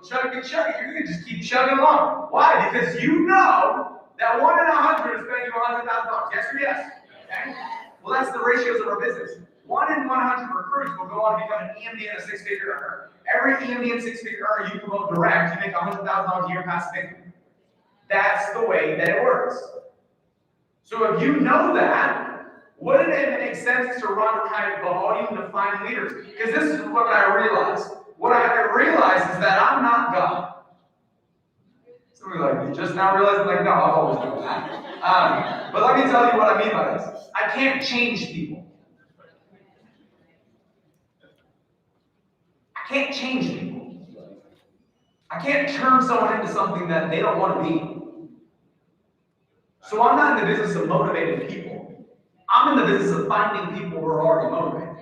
Chugging, you're gonna just keep chugging along. Why? Because you know that 1 in 100 is paying you $100,000. Yes or yes? Okay? Well, that's the ratios of our business. 1 in 100 recruits will go on to become an EMD and a six-figure earner. Every EMD and six-figure earner you promote direct, you make $100,000 a year passive income. That's the way that it works. So if you know that, wouldn't it make sense to run high volume to find leaders? Because this is what I realized. What I realized is that I'm not God. Somebody like, you just now realized? Like, no, I've always known that. But let me tell you what I mean by this. I can't change people. I can't change people. I can't turn someone into something that they don't want to be. So I'm not in the business of motivating people. I'm in the business of finding people who are already motivated.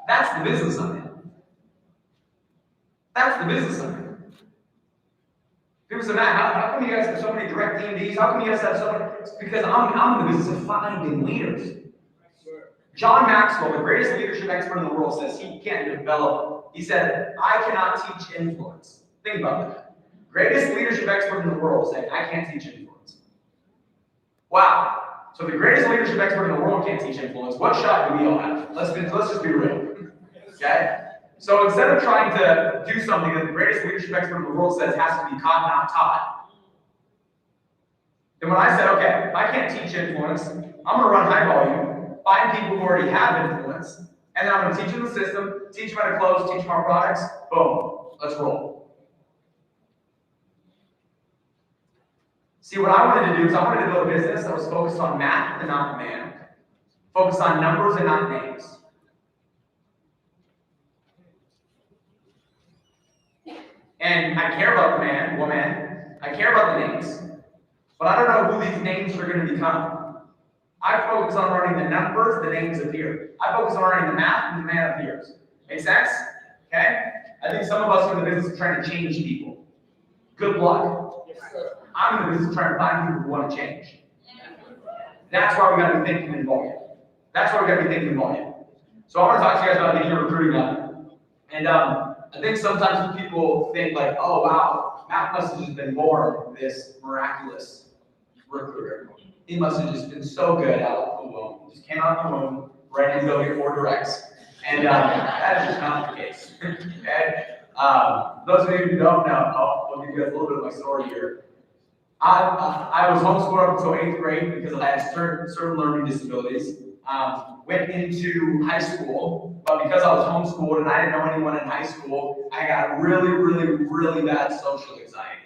That's the business I'm in. That's the business I'm in. People say, Matt, how come you guys have so many direct DMDs? How come you guys have so many? It's because I'm in the business of finding leaders. John Maxwell, the greatest leadership expert in the world, says he can't develop. He said, I cannot teach influence. Think about that. Greatest leadership expert in the world saying, I can't teach influence. Wow. So the greatest leadership expert in the world can't teach influence. What shot do we all have? Let's just be real. Okay? So instead of trying to do something that the greatest leadership expert in the world says has to be caught, not taught, Then when I said, okay, if I can't teach influence, I'm gonna run high volume, find people who already have influence, and then I'm gonna teach them the system, teach them how to close, teach them our products, boom, let's roll. See, what I wanted to do is I wanted to build a business that was focused on math and not man, focused on numbers and not names. And I care about the man, woman, I care about the names, but I don't know who these names are going to become. I focus on learning the numbers, the names appear. I focus on learning the math, and the man appears. Make sense? Okay? I think some of us are in the business of trying to change people. Good luck. I'm in the business of trying to find people who want to change. That's why we got to be thinking in volume. That's why we got to be thinking in volume. So I want to talk to you guys about getting your recruiting up. And I think sometimes people think like, oh wow, Matt must have just been born this miraculous recruiter. He must have just been so good out of the womb. He just came out of the womb, ready to go get 4 directs. And that is just not the case. Okay? Those of you who don't know, I'll give you guys a little bit of my story here. I was homeschooled up until 8th grade because I had certain learning disabilities. Went into high school, but because I was homeschooled and I didn't know anyone in high school, I got really, really, really bad social anxiety.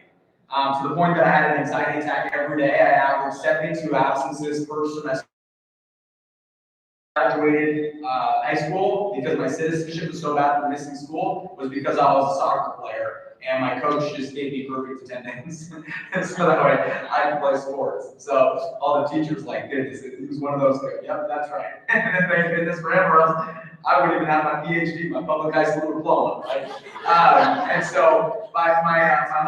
To the point that I had an anxiety attack every day. I averaged 72 absences per semester. Graduated high school because my citizenship was so bad for missing school was because I was a soccer player and my coach just gave me perfect attendance so that way I could play sports. So all the teachers like, goodness, it was one of those things. Yep, that's right. And then thank goodness forever else, I wouldn't even have my PhD, my public high school diploma, right? And so my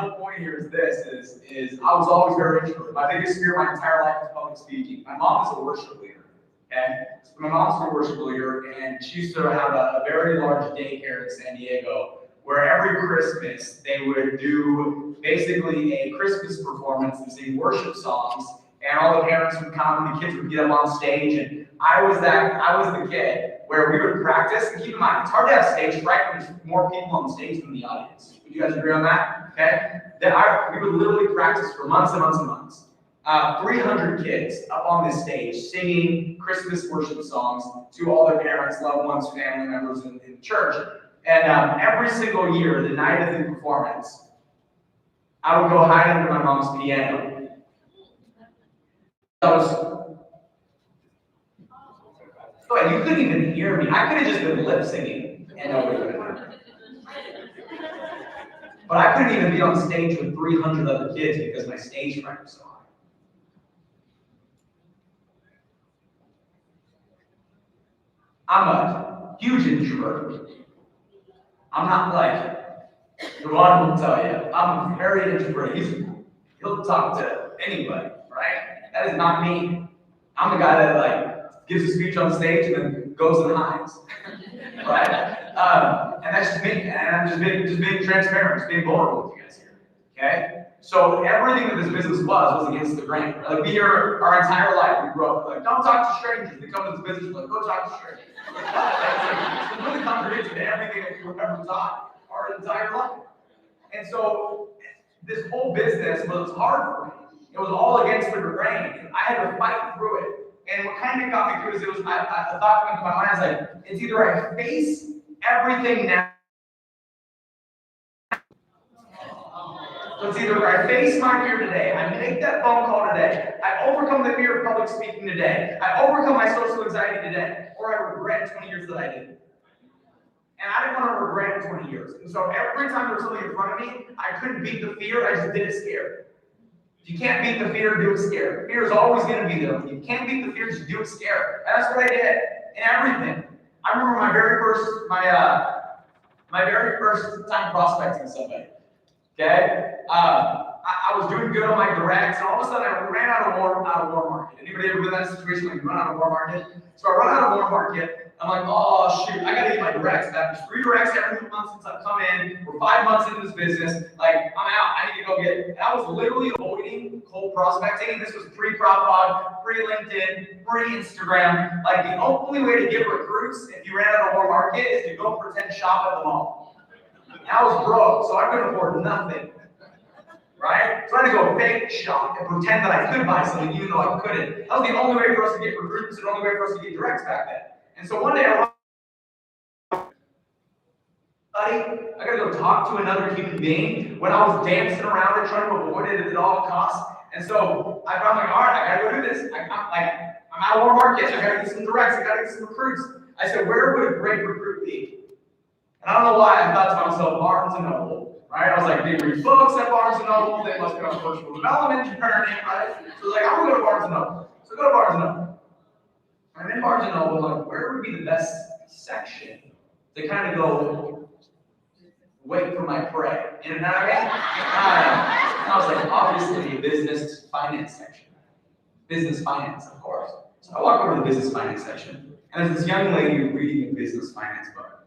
whole point here is this: is I was always very introverted. My biggest fear my entire life was public speaking. My mom is a worship leader. Okay, so my mom's a worship leader, and she used to have a very large daycare in San Diego, where every Christmas they would do basically a Christmas performance and sing worship songs, and all the parents would come, and the kids would get up on stage, and I was the kid where we would practice. And keep in mind, it's hard to have stage fright when there's more people on the stage than the audience. Would you guys agree on that? Okay, we would literally practice for months and months and months. 300 kids up on this stage singing Christmas worship songs to all their parents, loved ones, family members in church. And every single year, the night of the performance, I would go hide under my mom's piano. You couldn't even hear me. I could have just been lip singing and nobody would have heard me. But I couldn't even be on stage with 300 other kids because my stage fright was so high. I'm a huge introvert. I'm not like Ron will tell you. I'm very introverted. He'll talk to anybody, right? That is not me. I'm the guy that like gives a speech on stage and then goes and hides, right? And that's just me. And I'm just being transparent, just being vulnerable with you guys here. Okay? So everything that this business was against the grain. Like we hear our entire life, we grew up like, don't talk to strangers. They come to this business like, go talk to strangers. It's completely contradictory to everything that we were ever taught our entire life. And so this whole business was hard for me. It was all against the grain. And I had to fight through it. And what kind of got me through is the thought went through my mind is like, it's either I face everything now. So it's either I face my fear today, I make that phone call today, I overcome the fear of public speaking today, I overcome my social anxiety today, or I regret 20 years that I didn't. And I didn't want to regret it 20 years. And so every time there was something in front of me, I couldn't beat the fear, I just did it scared. If you can't beat the fear, do it scared. Fear is always going to be there. If you can't beat the fear, just do it scared. And that's what I did in everything. I remember my very first time prospecting somebody. Okay, I was doing good on my directs, and all of a sudden I ran out of warm market. Anybody ever been in that situation when you run out of warm market? So I run out of warm market. I'm like, oh shoot, I gotta get my directs back. There's 3 directs every month since I've come in. We're 5 months into this business. Like, I'm out. I need to go get it. And I was literally avoiding cold prospecting. This was pre-PropPod, pre-LinkedIn, pre-Instagram. Like, the only way to get recruits if you ran out of warm market is to go pretend shop at the mall. I was broke, so I couldn't afford nothing. right? So I had to go fake shop and pretend that I could buy something even though I couldn't. That was the only way for us to get recruits and the only way for us to get directs back then. And so one day I gotta go talk to another human being when I was dancing around it, trying to avoid it at all costs. And so I found like, all right, I gotta go do this. I'm out of more markets. I gotta get some directs. I gotta get some recruits. I said, where would a great recruit be? And I don't know why I thought to myself, Barnes and Noble, right? I was like, they read books at Barnes and Noble. They must be on personal development journey, right? So like, I'm gonna go to Barnes and Noble. So I go to Barnes and Noble. I'm in Barnes and Noble. Like, where would be the best section to kind of go wait for my prey? You know what I mean? And I was like, obviously, the business finance section. Business finance, of course. So I walk over to the business finance section, and there's this young lady reading a business finance book.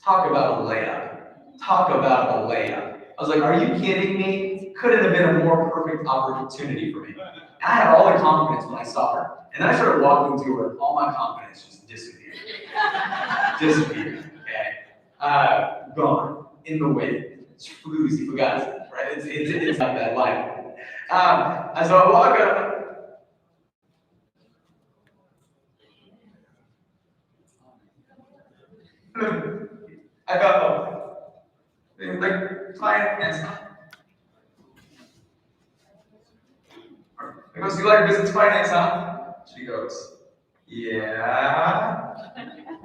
Talk about a layup. Talk about a layup. I was like, are you kidding me? Couldn't have been a more perfect opportunity for me. And I had all the confidence when I saw her. And then I started walking to her, and all my confidence just disappeared. Disappeared, okay? Gone, in the wind. It's floozy, fugazi, right? It's like that life. And so I walk up. I go, oh, like, client, and I goes, you like business finance, huh? She goes, yeah.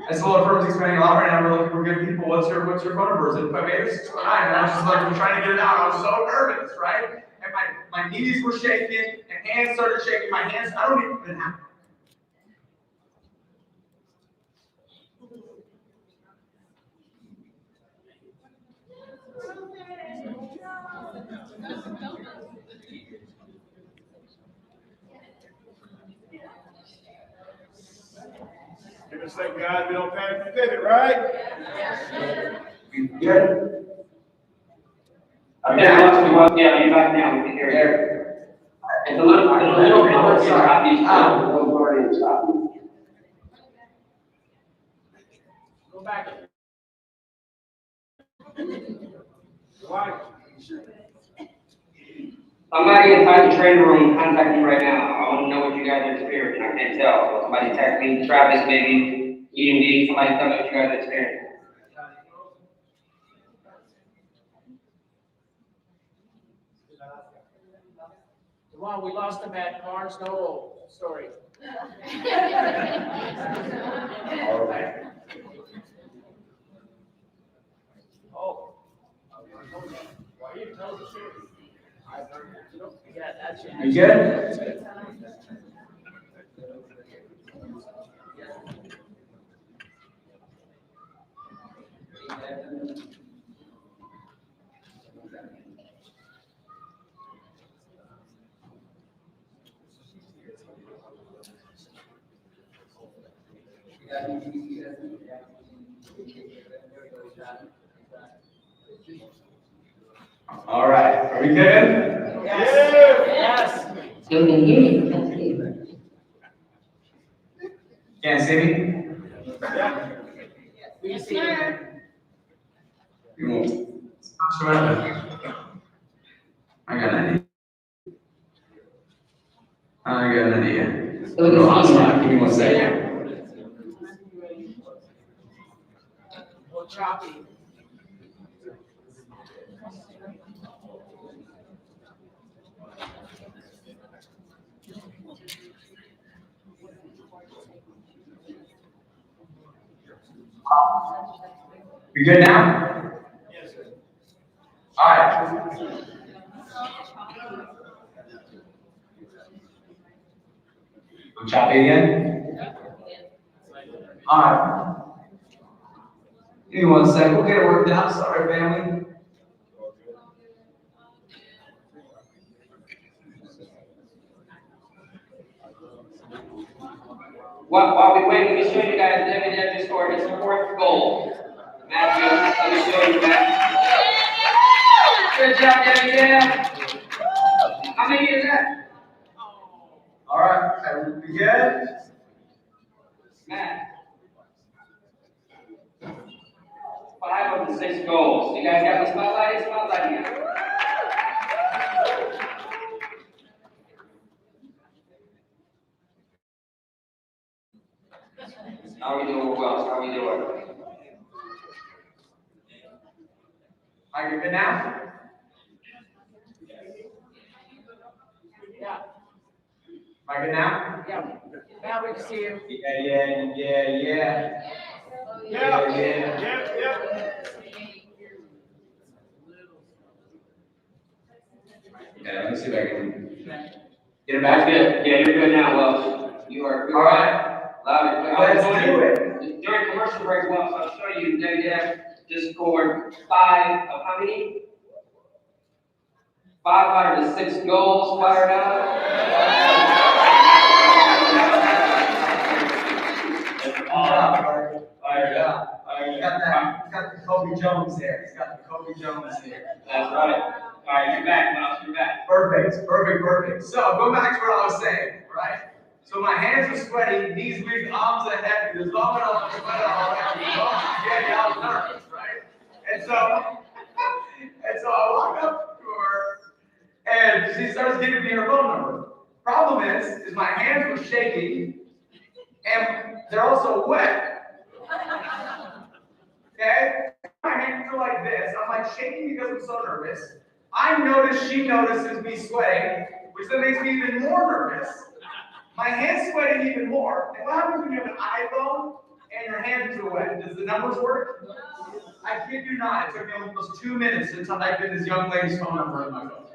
I said, well, our firm's expanding a lot right now. We're looking for good people. What's your phone number? Is it 58629? And I was just like, I'm trying to get it out. I was so nervous, right? And my knees were shaking, and hands started shaking. My hands, I don't even have. Give us a second, guys. We don't panic, we pivot, right? Good. Okay, yeah, you're back now. We can hear you. It's a little bit stop. Go back. Somebody inside the trainer room contact me right now. I want to know what you guys are experiencing. I can't tell. So somebody text me, Travis, maybe, EMD, somebody tell me what you guys are experiencing. Well, we lost him at Barnes Noble story. All right. Oh. Well, you tell the story. Yeah, that's it. You good? All right, are we good? Yes. Still can hear you. Can't see me? We see you. You won't. Sure. I got an idea. Still can see you. Give me 1 second. Well, choppy. You good now? Yes, sir. All right. I'm choppy again? All right. Give me 1 second. We'll get it worked out. Sorry, family. While we wait, let me show you guys the score. It's the fourth goal. Matthew, let me show you that. Good job, Debbie. Yeah. How many is that? All right. Everybody good? Matt. 5 of the 6 goals. You guys got the spotlight? Spotlight here. How we doing, Wells? How we doing? Are you good now? Yeah, Am I good now? yeah. Now we can see you. Yeah. Yeah, let me see if I can get it That's back. good. Yeah, you're good now, Wells. You are. All right. Loud and clear. Let's do it. During commercial break, Wells, I'll show you, WDF just scored 5 of how many? 5 out of the 6 goals fired out. Fired up. He's got the Kobe Jones there. He's got the Kobe Jones there. That's right. All right, you're back, Wells, you're back. Perfect. So going back to what I was saying, right? So my hands are sweaty, knees weak, arms are heavy, there's long enough to sweat all heavy. Yeah, I was nervous, right? And so I walk up to her and she starts giving me her phone number. Problem is my hands were shaking and they're also wet. Okay? My hands are like this. I'm like shaking because I'm so nervous. I notice she notices me sweating, which then makes me even more nervous. My hand's sweating even more. And what happens when you have an iPhone and your hands are wet? Does the numbers work? I kid you not. It took me almost 2 minutes to type in this young lady's phone number in my phone.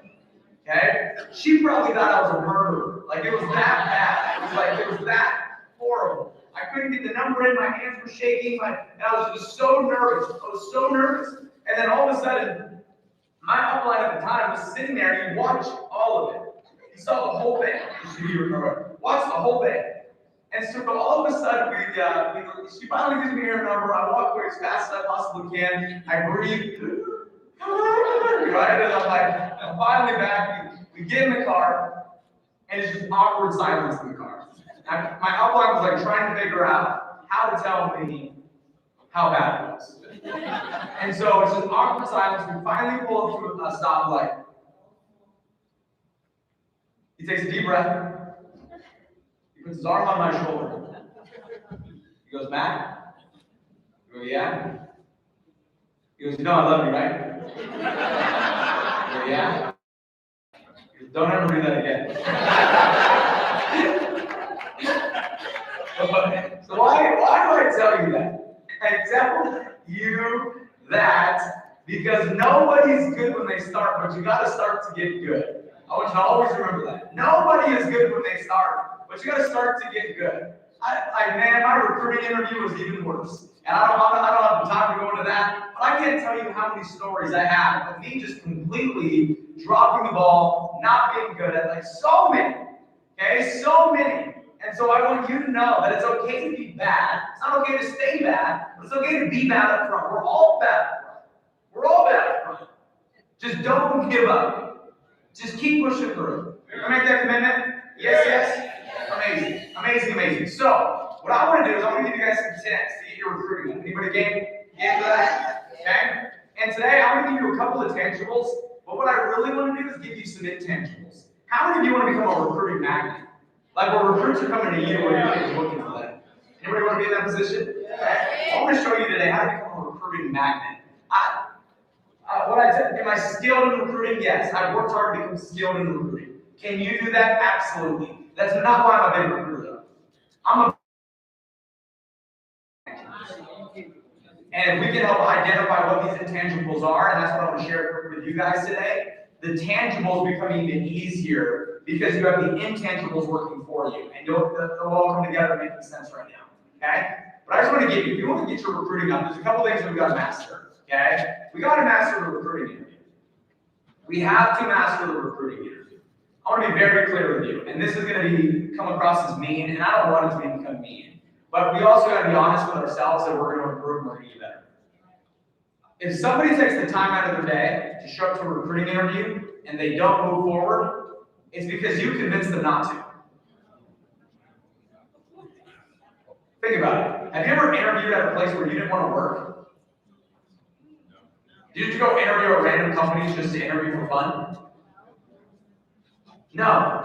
Okay? She probably thought I was a murderer. Like it was that bad. It was that horrible. I couldn't get the number in. My hands were shaking. And I was just so nervous. And then all of a sudden, my upline at the time was sitting there and you watch all of it. You saw the whole thing. You remember. Watch the whole thing. And so all of a sudden, she finally gives me her number. I walk away as fast as I possibly can. I breathe. Right? And I'm like, I'm finally back. We get in the car, and it's just awkward silence in the car. My upline was like trying to figure out how to tell me how bad it was. And so it's just awkward silence. We finally pull up to a stoplight. He takes a deep breath. He puts his arm on my shoulder. He goes, Matt? I go, yeah? He goes, you know I love you, right? I go, yeah? He goes, don't ever do that again. So why do I tell you that? I tell you that because nobody's good when they start, but you got to start to get good. I want you to always remember that. Nobody is good when they start, but you got to start to get good. My recruiting interview was even worse. And I don't have the time to go into that, but I can't tell you how many stories I have of me just completely dropping the ball, not being good at, like so many. Okay, so many. And so I want you to know that it's okay to be bad. It's not okay to stay bad, but it's okay to be bad up front. We're all bad up front. We're all bad up front. Just don't give up. Just keep pushing through. You want to make that commitment? Yes. Amazing. So, what I want to do is I want to give you guys some tips to get your recruiting. Anybody game for that? Okay? And today I'm going to give you a couple of tangibles, but what I really want to do is give you some intangibles. How many of you want to become a recruiting magnet? Like where recruits are coming to you where you're looking for them. Anybody want to be in that position? Okay? I want to show you today how to become a recruiting magnet. Am I skilled in recruiting? Yes. I've worked hard to become skilled in recruiting. Can you do that? Absolutely. That's not why I'm a big recruiter. And if we can help identify what these intangibles are, and that's what I want to share with you guys today, the tangibles become even easier because you have the intangibles working for you, and they'll all come together making sense right now. Okay? But I just want to give you, if you want to get your recruiting up, there's a couple things that we've got to master. Okay? We got to master the recruiting interview. We have to master the recruiting interview. I want to be very clear with you, and this is going to come across as mean, and I don't want it to become mean. But we also got to be honest with ourselves that we're going to improve and we're going to get better. If somebody takes the time out of their day to show up to a recruiting interview and they don't move forward, it's because you convinced them not to. Think about it. Have you ever interviewed at a place where you didn't want to work? Did you go interview at random companies just to interview for fun? No.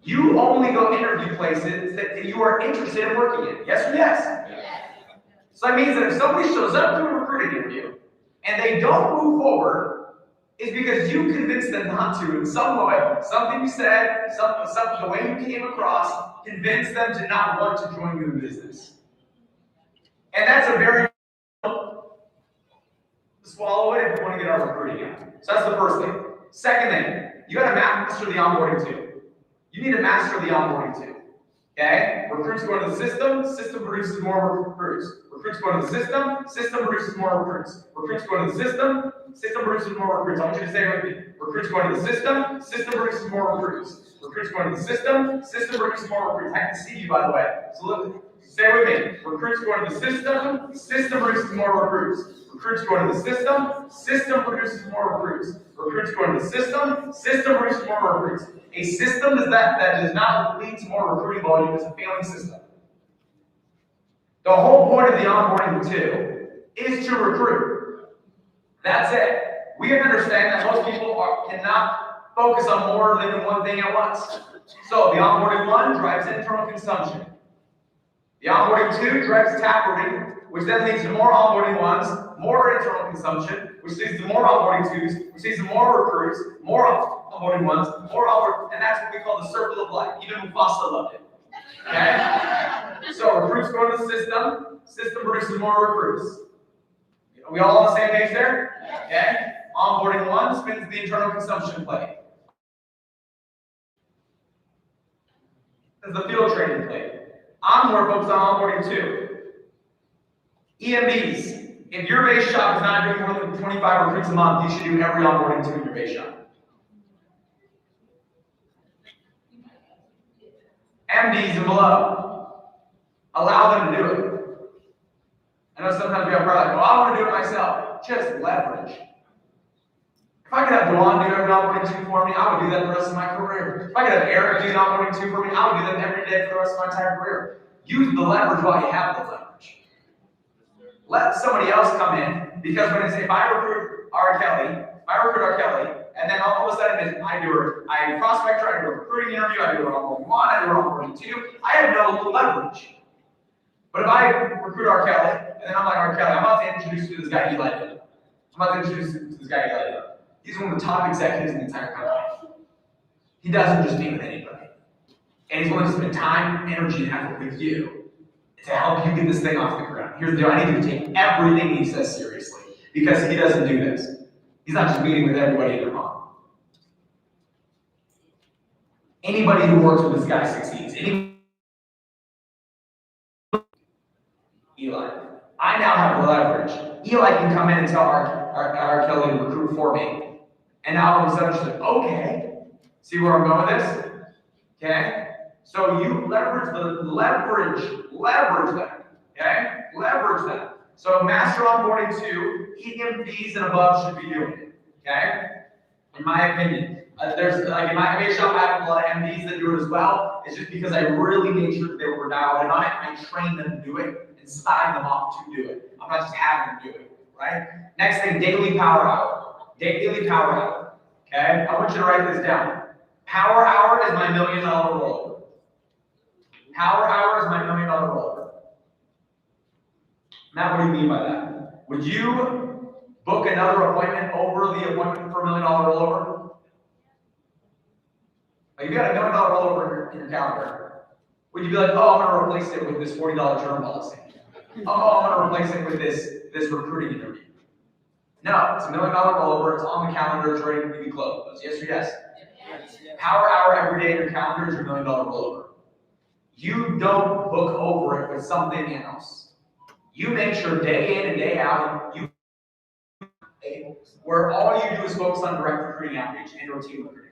You only go interview places that you are interested in working in. Yes or yes? So that means that if somebody shows up to a recruiting interview and they don't move forward, it's because you convinced them not to in some way. Something you said, the way you came across, convinced them to not want to join you in business. And that's a very swallow it if you want to get our recruiting out. So that's the first thing. Second thing, you got to master the onboarding too. You need to master the onboarding too. Okay? Recruits go into the system produces more recruits. Recruits go into the system produces more recruits. Recruits go into the system produces more recruits. I want you to say it with me. Recruits go into the system produces more recruits. Recruits go into the system produces more recruits. I can see you, by the way. So look, say it with me. Recruits go into the system produces more recruits. Recruits go into the system produces more recruits. Recruits go into the system produces more recruits. A system that does not lead to more recruiting volume is a failing system. The whole point of the onboarding too is to recruit. That's it. We understand that most people cannot focus on more than one thing at once. So the onboarding 1 drives internal consumption. The onboarding 2 drives taproting, which then leads to more onboarding 1s, more internal consumption, which leads to more onboarding 2s, which leads to more recruits, more onboarding 1s, more onboarding, and that's what we call the circle of life. Even Mufasa loved it. Okay? So recruits go into the system produces more recruits. Are we all on the same page there? Okay? Onboarding 1 spins the internal consumption plate. This is the field training plate. I'm more focused on onboarding 2. EMBs. If your base shop is not doing more than 25 recruits a month, you should do every onboarding 2 in your base shop. MDs and below. Allow them to do it. I know sometimes we have probably like, well, I want to do it myself. Just leverage. If I could have Duan do every onboarding 2 for me, I would do that the rest of my career. If I could have Eric do an onboarding 2 for me, I would do that every day for the rest of my entire career. Use the leverage while you have the leverage. Let somebody else come in, because when it's, if I recruit R. Kelly, and then all of a sudden I prospect her, I do a recruiting interview, I do an onboarding 1, I do an onboarding 2, I have no leverage. But if I recruit R. Kelly, and then I'm like, R. Kelly, I'm about to introduce you to this guy Eli Lilly. He's one of the top executives in the entire company. He doesn't just meet with anybody. And he's willing to spend time, energy, and effort with you to help you get this thing off the ground. Here's the deal, I need you to take everything he says seriously, because he doesn't do this. He's not just meeting with everybody in their mom. Anybody who works with this guy succeeds. Eli. I now have leverage. Eli can come in and tell R. Kelly to recruit for me. And now all of a sudden she's like, okay. See where I'm going with this? Okay? So you leverage that. Okay? Leverage that. So master onboarding 2, EMDs and above should be doing it. Okay? In my opinion. There's like in my base shop, I have a lot of MDs that do it as well. It's just because I really made sure that they were dialed in on it. I trained them to do it and signed them off to do it. I'm not just having them do it, right? Next thing, daily power hour. Daily power hour. Okay? I want you to write this down. Power hour is my $1 million rollover. Power hour is my $1 million rollover. Matt, what do you mean by that? Would you book another appointment over the appointment for $1 million rollover? Like if you got a $1 million rollover in your calendar, would you be like, oh, I'm going to replace it with this $40 term policy? Oh, I'm going to replace it with this recruiting interview. No, it's a $1 million rollover. It's on the calendar. It's ready to be closed. Yes or yes? Power hour every day in your calendar is your $1 million rollover. You don't book over it with something else. You make sure day in and day out, where all you do is focus on direct recruiting outreach and routine recruiting.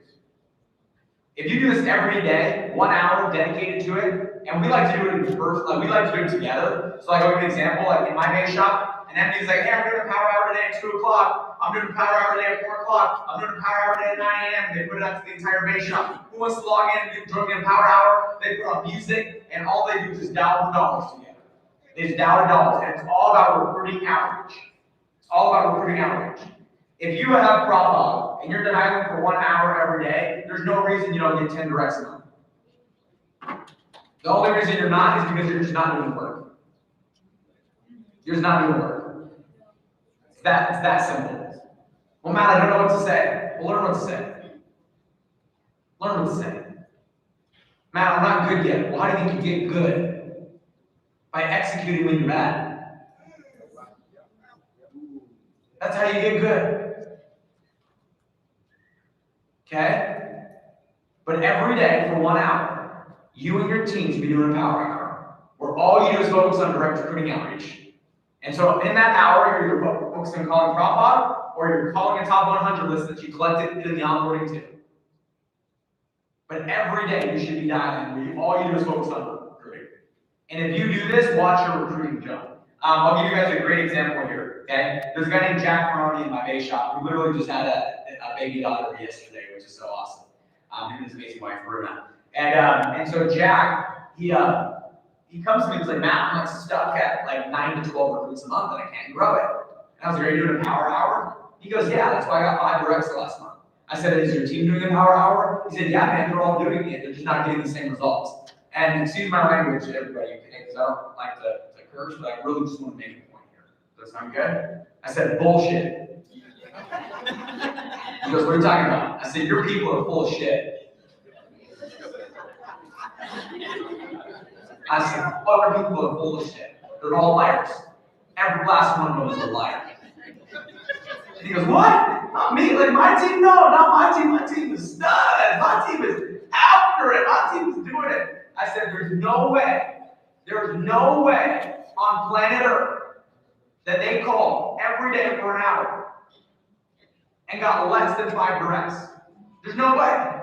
If you do this every day, 1 hour dedicated to it, and we like to do it in first, like we like to do it together. So like I'll give you an example, like in my base shop, and MD's like, hey, I'm doing a power hour today at 2 o'clock. I'm doing a power hour today at 4 o'clock. I'm doing a power hour today at 9 a.m. They put it out to the entire base shop. Who wants to log in and join me in power hour? They put on music, and all they do is just dial for dollars together. They just dial for dollars, and it's all about recruiting outreach. It's all about recruiting outreach. If you have Prop and you're dialing for 1 hour every day, there's no reason you don't get 10 directs a month. The only reason you're not is because you're just not doing work. You're just not doing work. It's that simple. Well, Matt, I don't know what to say. Well, learn what to say. Learn what to say. Matt, I'm not good yet. Well, how do you think you get good? By executing when you're bad. That's how you get good. Okay? But every day for 1 hour, you and your team should be doing a power hour, where all you do is focus on direct recruiting outreach. And so in that hour, you're either focusing on calling PropBot, or you're calling a top 100 list that you collected in the onboarding too. But every day you should be dialing, where all you do is focus on recruiting. And if you do this, watch your recruiting jump. I'll give you guys a great example here, okay? There's a guy named Jack Maroney in my base shop. We literally just had a baby daughter yesterday, which is so awesome. Him and his amazing wife, Bruna. And so Jack, he comes to me and he's like, Matt, I'm like stuck at like 9 to 12 recruits a month and I can't grow it. And I was like, are you doing a power hour? He goes, yeah, that's why I got 5 directs last month. I said, is your team doing a power hour? He said, yeah, man, they're all doing it. They're just not getting the same results. And excuse my language, everybody, because I don't like to curse, but I really just want to make a point here. Does that sound good? I said, bullshit. He goes, what are you talking about? I said, your people are full of shit. I said, other people are full of shit. They're all liars. Every last one of them is a liar. And he goes, what? Not me? Like my team? No, not my team. My team is studs. My team is after it. My team is doing it. I said, there's no way on planet Earth that they call every day for an hour and got less than 5 directs. There's no way.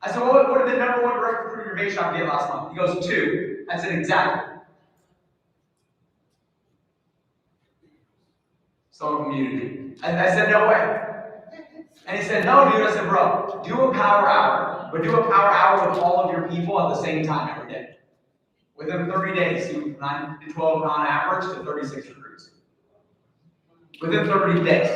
I said, well, what did the number 1 direct recruiter in your base shop get last month? He goes, 2. I said, exactly. So community. I said, no way. And he said, no, dude. I said, bro, do a power hour, but do a power hour with all of your people at the same time every day. Within 30 days, you went from 9 to 12 on average to 36 recruits. Within 30 days,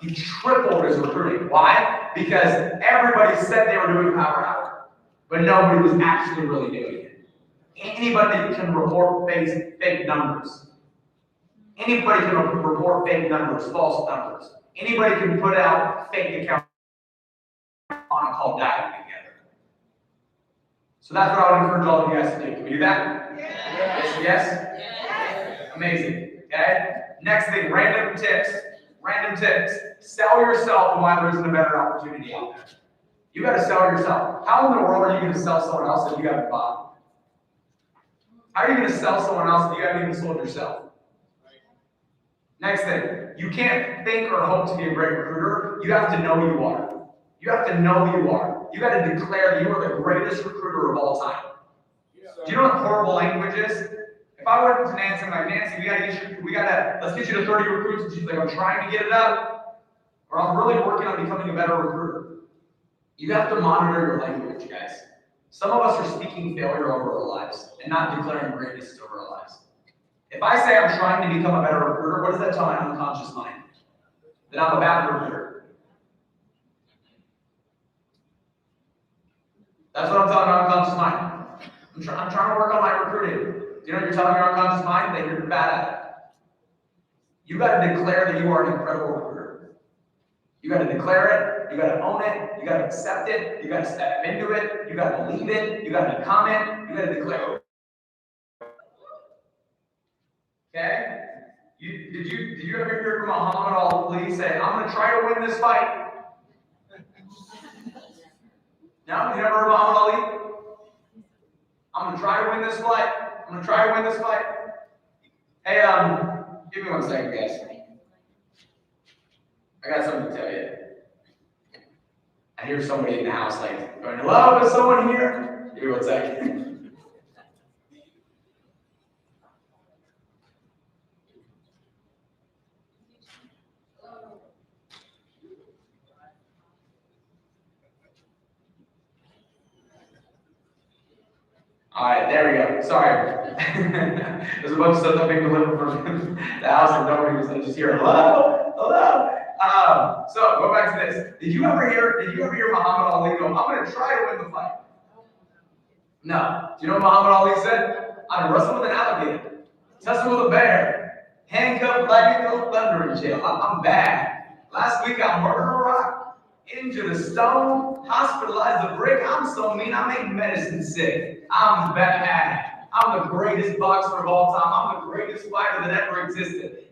he tripled his recruiting. Why? Because everybody said they were doing power hour, but nobody was actually really doing it. Anybody can report fake numbers. Anybody can report fake numbers, false numbers. Anybody can put out fake accounts on a call dialing together. So that's what I would encourage all of you guys to do. Can we do that? Yes. Yes? Amazing. Okay? Next thing, random tips. Random tips. Sell yourself and why there isn't a better opportunity out there. You got to sell yourself. How in the world are you going to sell someone else if you haven't bought? How are you going to sell someone else if you haven't even sold yourself? Next thing, you can't think or hope to be a great recruiter. You have to know who you are. You have to know who you are. You got to declare that you are the greatest recruiter of all time. Do you know what horrible language is? If I went to Nancy and I'm like, Nancy, let's get you to 30 recruits, and she's like, I'm trying to get it up, or I'm really working on becoming a better recruiter. You have to monitor your language, guys. Some of us are speaking failure over our lives and not declaring greatness over our lives. If I say I'm trying to become a better recruiter, what does that tell my unconscious mind? That I'm a bad recruiter. That's what I'm telling my unconscious mind. I'm trying to work on my recruiting. Do you know what you're telling your unconscious mind? That you're bad at it. You got to declare that you are an incredible recruiter. You got to declare it. You got to own it. You got to accept it. You got to step into it. You got to believe it. You got to comment. You got to declare it. Okay? Did you ever hear Muhammad Ali say, I'm going to try to win this fight? No? You never heard Muhammad Ali? I'm going to try to win this fight. I'm going to try to win this fight. Hey, give me 1 second, guys. I got something to tell you. I hear somebody in the house like going, hello, is someone here? Give me 1 second. All right, there we go. Sorry. There's a bunch of stuff that being delivered from the house and nobody was just here. Hello? Hello? So go back to this. Did you ever hear Muhammad Ali go, I'm going to try to win the fight? No. Do you know what Muhammad Ali said? I'd wrestle with an alligator, tussle with a bear, handcuffed like a thunder in jail. I'm bad. Last week I murdered a rock, injured a stone, hospitalized a brick. I'm so mean I make medicine sick. I'm bad. I'm the greatest boxer of all time. I'm the greatest fighter that ever existed.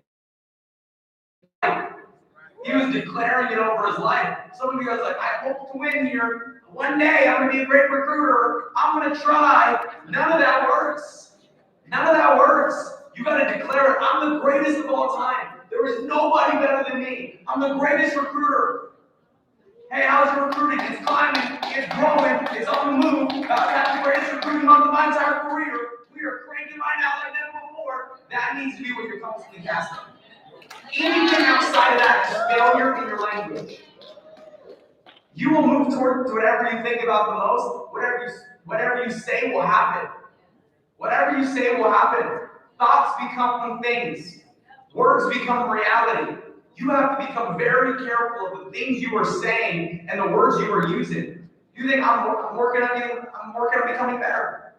He was declaring it over his life. Some of you guys are like, I hope to win here. One day I'm going to be a great recruiter. I'm going to try. None of that works. None of that works. You got to declare it. I'm the greatest of all time. There is nobody better than me. I'm the greatest recruiter. Hey, how's your recruiting? It's climbing. It's growing. It's on the move. I've got the greatest recruiting month of my entire career. We are cranking right now like never before. That needs to be what you're constantly casting. Anything outside of that is failure in your language. You will move toward whatever you think about the most. Whatever you say will happen. Whatever you say will happen. Thoughts become things. Words become reality. You have to become very careful of the things you are saying and the words you are using. You think I'm working on becoming better.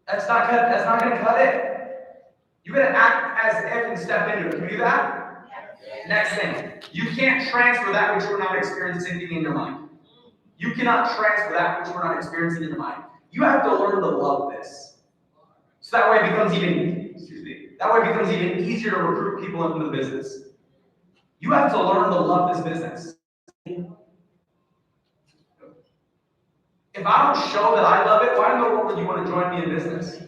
That's not going to cut it. You got to act as if and step into it. Can you do that? Next thing, you can't transfer that which you're not experiencing in your mind. You cannot transfer that which you're not experiencing in your mind. You have to learn to love this. So that way it becomes even easier to recruit people into the business. You have to learn to love this business. If I don't show that I love it, why in the world would you want to join me in business?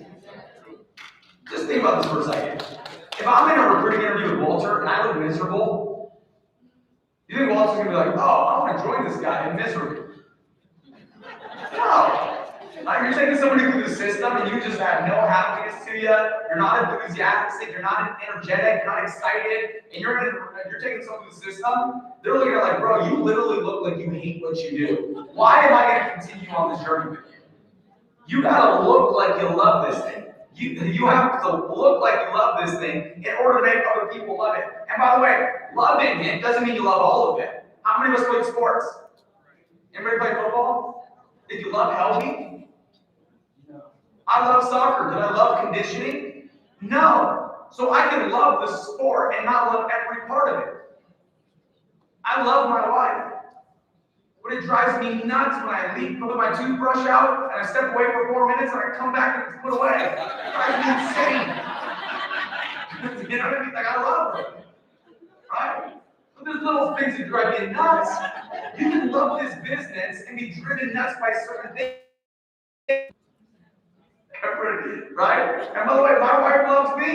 Just think about this for a second. If I'm in a recruiting interview with Walter and I look miserable, you think Walter's going to be like, oh, I want to join this guy in misery? No. Like, you're taking somebody through the system and you just have no happiness to you. You're not enthusiastic. You're not energetic. You're not excited. And you're taking someone through the system. They're looking at like, bro, you literally look like you hate what you do. Why am I going to continue on this journey with you? You got to look like you love this thing. You have to look like you love this thing in order to make other people love it. And by the way, loving it doesn't mean you love all of it. How many of us play sports? Anybody play football? Did you love healthy? I love soccer. Did I love conditioning? No. So I can love the sport and not love every part of it. I love my wife. But it drives me nuts when I leave, put my toothbrush out, and I step away for 4 minutes, and I come back and put it away. It drives me insane. You know what I mean? Like, I love her. Right? But there's little things that drive me nuts. You can love this business and be driven nuts by certain things. Right? And by the way, my wife loves me.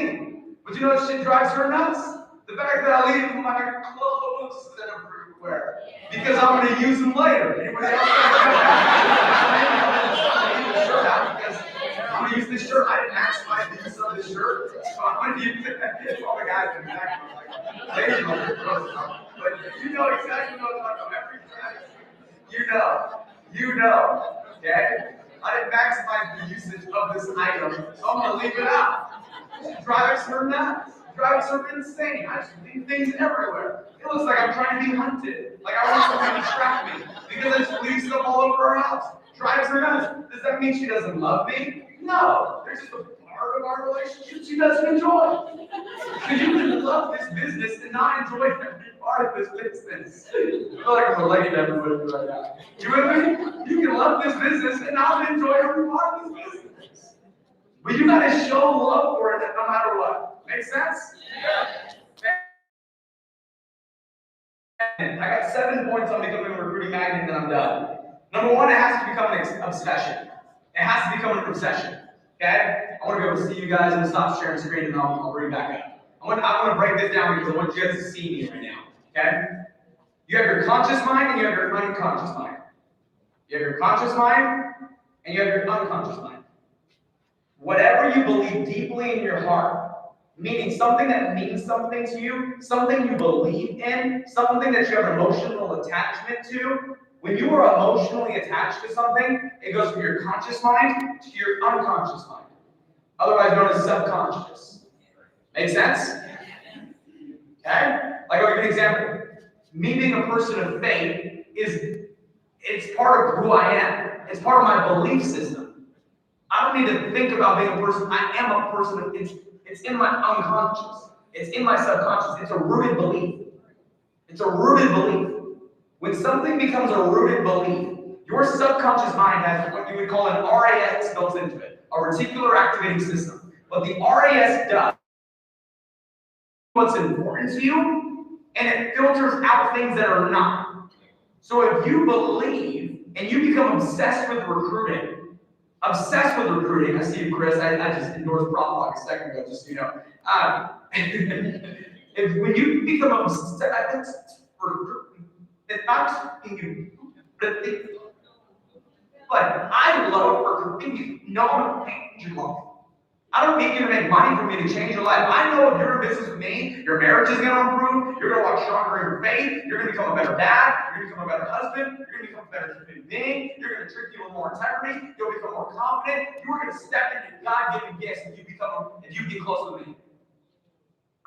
But you know what shit drives her nuts? The fact that I leave my clothes everywhere. Because I'm going to use them later. Anybody else? I'm going to use this shirt. I didn't maximize the use of this shirt. So I'm going to use it. All the guys in the back are like, but you know exactly what I'm talking about. Every time. You know. Okay? I didn't maximize the usage of this item, so I'm going to leave it out. It drives her nuts. It drives her insane. I just leave things everywhere. It looks like I'm trying to be hunted. Like I want somebody to track me. Because I just leave stuff all over her house. Drives her nuts. Does that mean she doesn't love me? No. There's just a part of our relationship she doesn't enjoy. Because you can love this business and not enjoy every part of this business. I feel like I'm relating to everybody right now. You with me? You can love this business and not enjoy every part of this business. But you gotta show love for it no matter what. Make sense? I got 7 points on becoming a recruiting magnet, then I'm done. Number 1, it has to become an obsession. It has to become an obsession. Okay? I want to be able to see you guys and stop sharing screen, and I'll bring it back up. I want to break this down because I want you guys to see me right now. Okay? You have your conscious mind and you have your unconscious mind. You have your conscious mind and you have your unconscious mind. Whatever you believe deeply in your heart, meaning something that means something to you, something you believe in, something that you have emotional attachment to. When you are emotionally attached to something, it goes from your conscious mind to your unconscious mind, otherwise known as subconscious. Make sense? Okay? Like, I'll give you an example. Me being a person of faith it's part of who I am. It's part of my belief system. I don't need to think about being a person. I am a person. It's in my unconscious. It's in my subconscious. It's a rooted belief. It's a rooted belief. When something becomes a rooted belief, your subconscious mind has what you would call an RAS built into it, a reticular activating system. What the RAS does, what's important to you, and it filters out things that are not. So if you believe and you become obsessed with recruiting, I see you, Chris, I just endorsed Prop Walk a second ago, just so you know. When you become obsessed, it's not just you, but I love recruiting. No one change your life. I don't need you to make money for me to change your life. I know if you're in business with me, your marriage is going to improve, you're going to walk stronger in your faith, you're going to become a better dad, you're going to become a better husband, you're going to become a better human being, you're going to treat people with more integrity, you'll become more confident, you're going to step into God-given gifts if you get close with me.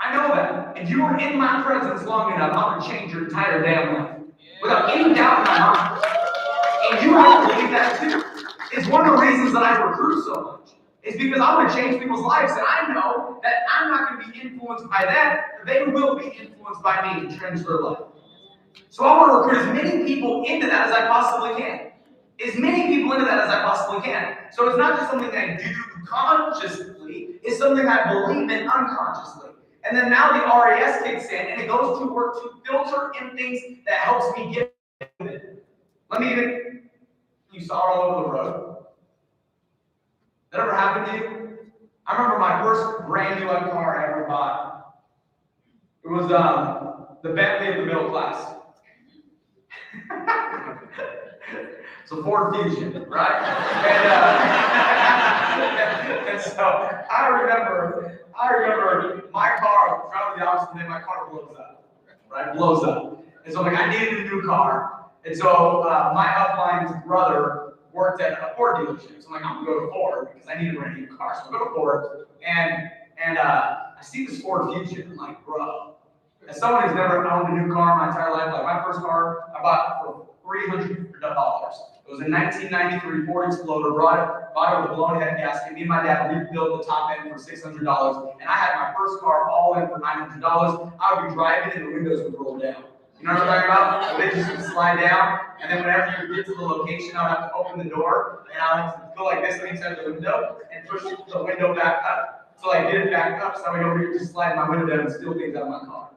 I know that. If you are in my presence long enough, I'm going to change your entire damn life. Without any doubt in my mind. And you have to believe that too. It's one of the reasons that I recruit so much. It's because I'm going to change people's lives, and I know that I'm not going to be influenced by them. They will be influenced by me to change their life. So I want to recruit as many people into that as I possibly can. As many people into that as I possibly can. So it's not just something that I do consciously, it's something I believe in unconsciously. And then now the RAS kicks in, and it goes to work to filter in things that helps me get it. You saw it all over the road. That ever happened to you? I remember my first brand new car I ever bought. It was the Bentley of the middle class. It's a Ford Fusion, right? And so I remember my car, traveling the opposite day, my car blows up, right? Blows up. And so I'm like, I needed a new car. And so my upline's brother worked at a Ford dealership. So I'm like, I'm gonna go to Ford because I need a brand new car. So I go to Ford and I see this Ford Fusion. I'm like, bro, as someone who's never owned a new car my entire life, like my first car I bought for $300. It was a 1993 Ford Exploder, bought it with a blown head gasket. Me and my dad rebuilt the top end for $600, and I had my first car all in for $900. I would be driving and the windows would roll down. You know what I'm talking about? The windows would slide down, and then whenever you get to the location, I would have to open the door, and I would have to go like this on each side of the window and push the window back up. So I get it back up, so I would over here just slide my window down and steal things out of my car.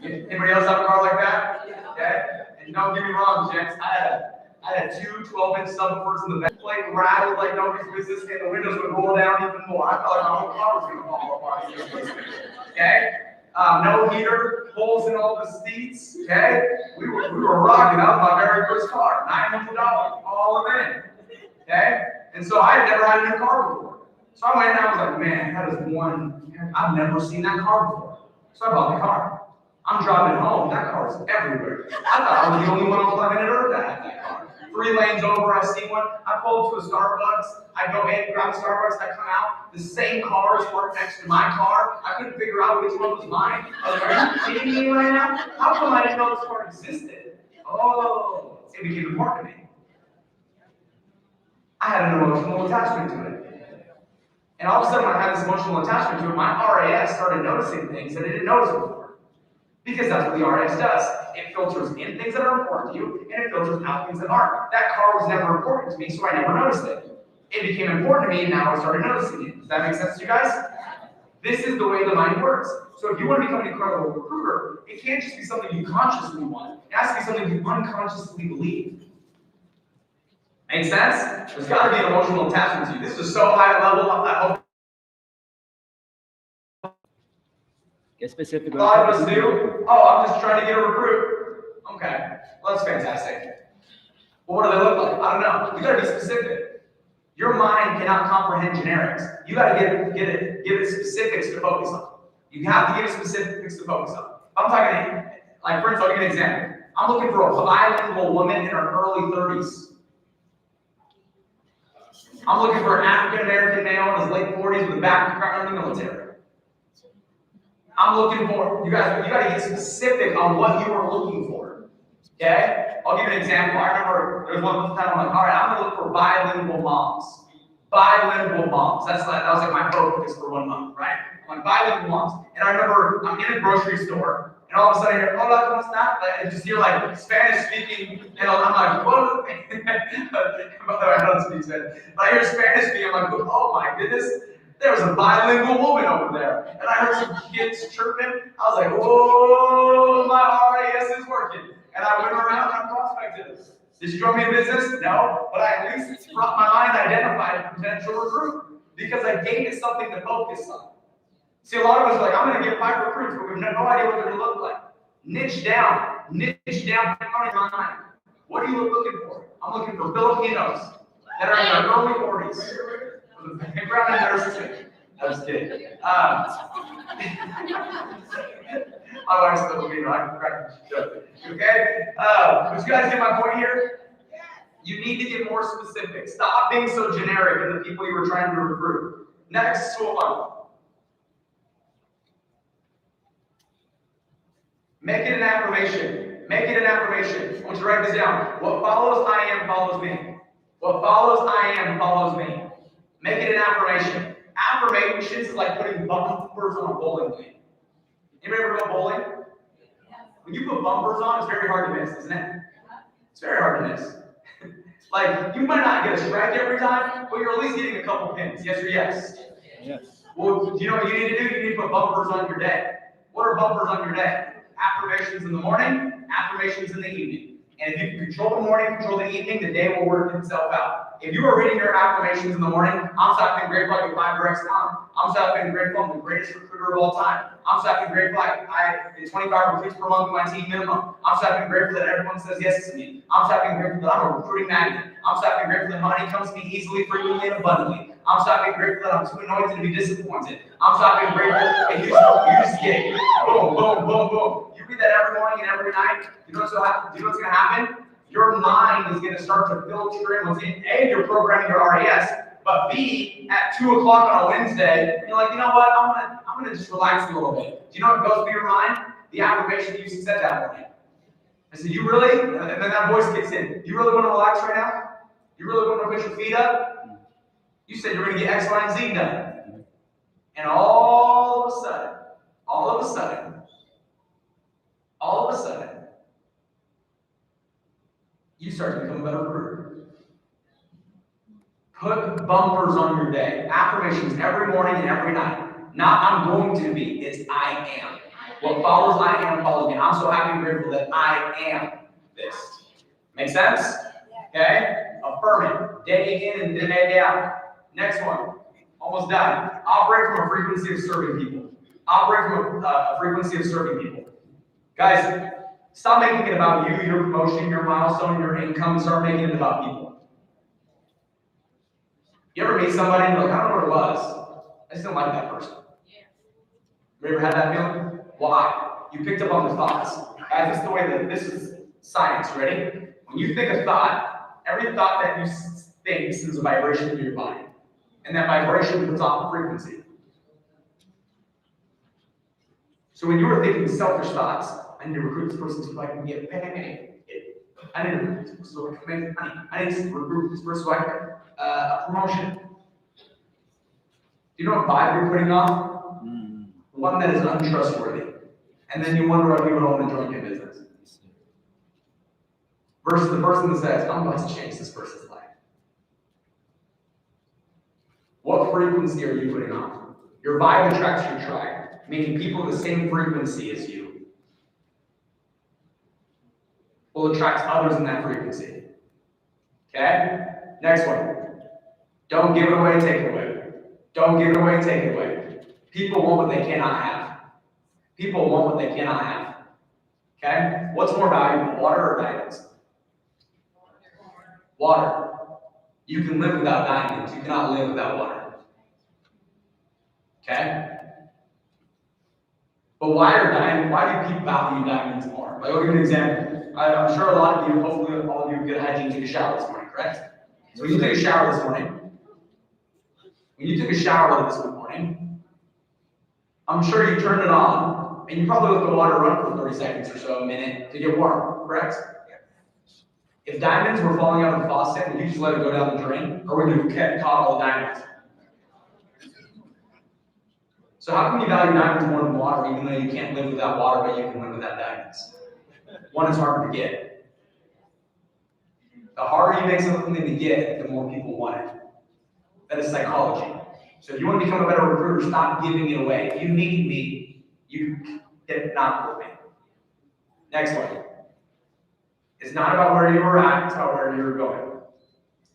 Anybody else have a car like that? Okay? And don't get me wrong, gents, I had two 12-inch subwoofers in the back plate, rattled like nobody's business, and the windows would roll down even more. I felt like my whole car was going to fall apart. Okay? No heater, holes in all the seats. Okay? We were rocking. That was my very first car, $900, all of it. Okay? And so I had never had a new car before. So I went and I was like, man, that is one, I've never seen that car before. So I bought the car. I'm driving home, that car is everywhere. I thought I was the only one on planet Earth that had that car. 3 lanes over, I see one. I pull up to a Starbucks. I go in, grab a Starbucks. I come out. The same car is parked next to my car. I couldn't figure out which one was mine. I was like, are you kidding me right now? How come I didn't know this car existed? Oh, it became important to me. I had an emotional attachment to it. And all of a sudden, when I had this emotional attachment to it, my RAS started noticing things that it didn't notice before. Because that's what the RAS does. It filters in things that are important to you, and it filters out things that aren't. That car was never important to me, so I never noticed it. It became important to me, and now I started noticing it. Does that make sense to you guys? This is the way the mind works. So if you want to become an incredible recruiter, it can't just be something you consciously want. It has to be something you unconsciously believe. Make sense? There's got to be an emotional attachment to you. This is so high level. I hope. Get specific. A lot of us do. Oh, I'm just trying to get a recruit. Okay, well, that's fantastic. Well, what do they look like? I don't know. You gotta be specific. Your mind cannot comprehend generics. You gotta give it specifics to focus on. You have to give it specifics to focus on. I'm talking, like, for instance, I'll give you an example. I'm looking for a bilingual woman in her early 30s. I'm looking for an African American male in his late 40s with a background in the military. I'm looking for, you guys, you got to get specific on what you are looking for. Okay? I'll give you an example. I remember there was one time I'm like, all right, I'm gonna look for bilingual moms. Bilingual moms. That was like my focus for 1 month, right? I'm like bilingual moms. And I remember I'm in a grocery store, and all of a sudden I hear, hola, ¿cómo está? And just hear like Spanish speaking, and I'm like, whoa. By the way, I don't speak Spanish. But I hear Spanish speaking, I'm like, oh my goodness. There was a bilingual woman over there. And I heard some kids chirping. I was like, whoa, my RAS is working. And I went around and I prospected. Did she join me in business? No. But I at least brought my mind identified a potential recruit because I gave it something to focus on. See, a lot of us are like, I'm going to get 5 recruits, but we have no idea what they're going to look like. Niche down on your mind. What are you looking for? I'm looking for Filipinos that are in their early 40s with a background in nursing. I was kidding. My wife's Filipino. I can crack the joke. Okay? But you guys get my point here? You need to get more specific. Stop being so generic in the people you were trying to recruit. Next, school one. Make it an affirmation. Make it an affirmation. I want you to write this down. What follows I am follows me. What follows I am follows me. Make it an affirmation. Affirmations is like putting bumpers on a bowling lane. Anybody ever go bowling? When you put bumpers on, it's very hard to miss, isn't it? It's very hard to miss. Like, you might not get a strike every time, but you're at least getting a couple pins. Yes or yes? Yes. Well, do you know what you need to do? You need to put bumpers on your day. What are bumpers on your day? Affirmations in the morning, affirmations in the evening. And if you can control the morning, control the evening, the day will work itself out. If you are reading your affirmations in the morning, I'm so happy and grateful I get 5 directs now. I'm so happy and grateful I'm the greatest recruiter of all time. I'm so happy and grateful I get 25 recruits per month with my team minimum. I'm so happy and grateful that everyone says yes to me. I'm so happy and grateful that I'm a recruiting magnet. I'm so happy and grateful that money comes to me easily, frequently, and abundantly. I'm so happy and grateful that I'm too anointed to be disappointed. I'm so happy and grateful, and you just get it. Boom, boom, boom, boom. You read that every morning and every night. You know what's going to happen? Your mind is going to start to filter in what's in. A, you're programming your RAS, but B, at 2 o'clock on a Wednesday, you're like, you know what? I'm gonna just relax a little bit. Do you know what goes through your mind? The affirmation you said that morning. I said, you really? And then that voice kicks in. You really want to relax right now? You really want to push your feet up? You said you're going to get X, Y, and Z done. And all of a sudden, you start to become a better recruiter. Put bumpers on your day. Affirmations every morning and every night. Not I'm going to be, it's I am. What follows I am follows me. I'm so happy and grateful that I am this. Make sense? Okay? Affirm it. Day in and day out. Next one. Almost done. Operate from a frequency of serving people. Operate from a frequency of serving people. Guys, stop making it about you, your promotion, your milestone, your income. Start making it about people. You ever meet somebody and you're like, I don't know what it was. I just don't like that person. You ever had that feeling? Why? You picked up on the thoughts. Guys, this is the way that this is science. Ready? When you think a thought, every thought that you think sends a vibration through your body. And that vibration puts off a frequency. So when you were thinking selfish thoughts, I need to recruit this person so I can get paid. I need to recruit this person so I can make money. I need to recruit this person so I can a promotion. Do you know what vibe you're putting off? One that is untrustworthy. And then you wonder why people don't want to join your business. Versus the person that says, I'm going to change this person's life. What frequency are you putting on? Your vibe attracts your tribe, meaning people of the same frequency as you will attract others in that frequency. Okay? Next one. Don't give it away, take it away. Don't give it away, take it away. People want what they cannot have. People want what they cannot have. Okay? What's more valuable, water or diamonds? Water. You can live without diamonds. You cannot live without water. Okay? But why do people value diamonds more? I'll give you an example. I'm sure a lot of you, hopefully all of you, good hygiene, took a shower this morning, correct? So when you take a shower this morning, I'm sure you turned it on, and you probably let the water run for 30 seconds or so, a minute, to get warm, correct? If diamonds were falling out of the faucet, would you just let it go down the drain? Or would you have caught all the diamonds? So how can you value diamonds more than water, even though you can't live without water, but you can live without diamonds? One is harder to get. The harder you make something to get, the more people want it. That is psychology. So if you want to become a better recruiter, stop giving it away. If you need me, you get not with me. Next one. It's not about where you were at, it's about where you're going.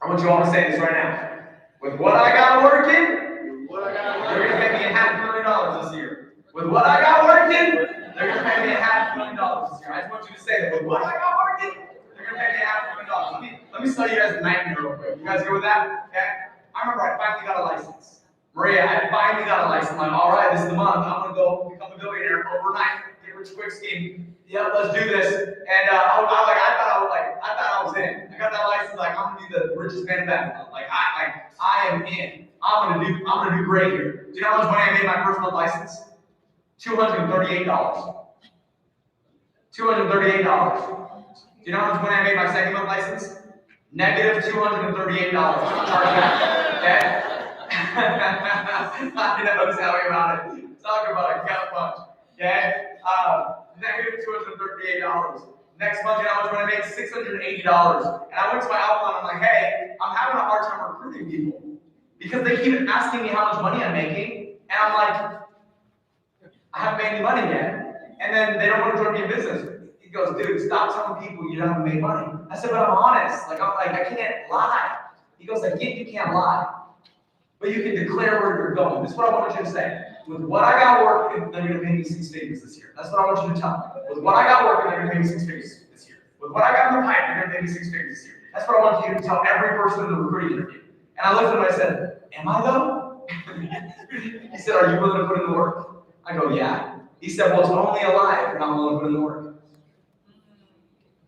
I want you all to say this right now. With what I got working, they're gonna pay me $500,000 this year. With what I got working, they're gonna pay me $500,000 this year. I just want you to say that. With what I got working, they're gonna pay me $500,000. Let me tell you guys a nightmare real quick. You guys go with that? Okay? I remember I finally got a license. Maria, I finally got a license. I'm like, all right, this is the month. I'm gonna go become a billionaire overnight. Get rich quick scheme. Yeah, let's do this. And I thought I was in. I got that license. Like, I'm gonna be the richest man in Babylon. I am in. I'm gonna do great here. Do you know how much money I made my first month license? $238. $238. Do you know how much money I made my second month license? Negative $238. Chargeback. Okay? I know exactly about it. Talk about a gut punch. Okay? Negative $238. Next month, you know how much money I made? $680. And I went to my outline, I'm like, hey, I'm having a hard time recruiting people. Because they keep asking me how much money I'm making, and I'm like, I haven't made any money yet. And then they don't want to join me in business. He goes, dude, stop telling people you haven't made money. I said, but I'm honest. I can't lie. He goes, I get you can't lie. But you can declare where you're going. This is what I want you to say. With what I got working, they're going to pay me 6 figures this year. That's what I want you to tell me. With what I got working, they're going to pay me 6 figures this year. With what I got in the pipe, they're going to pay me 6 figures this year. That's what I want you to tell every person in the recruiting interview. And I looked at him and I said, am I though? He said, are you willing to put in the work? I go, yeah. He said, well, it's only a lie if you're not willing to put in the work.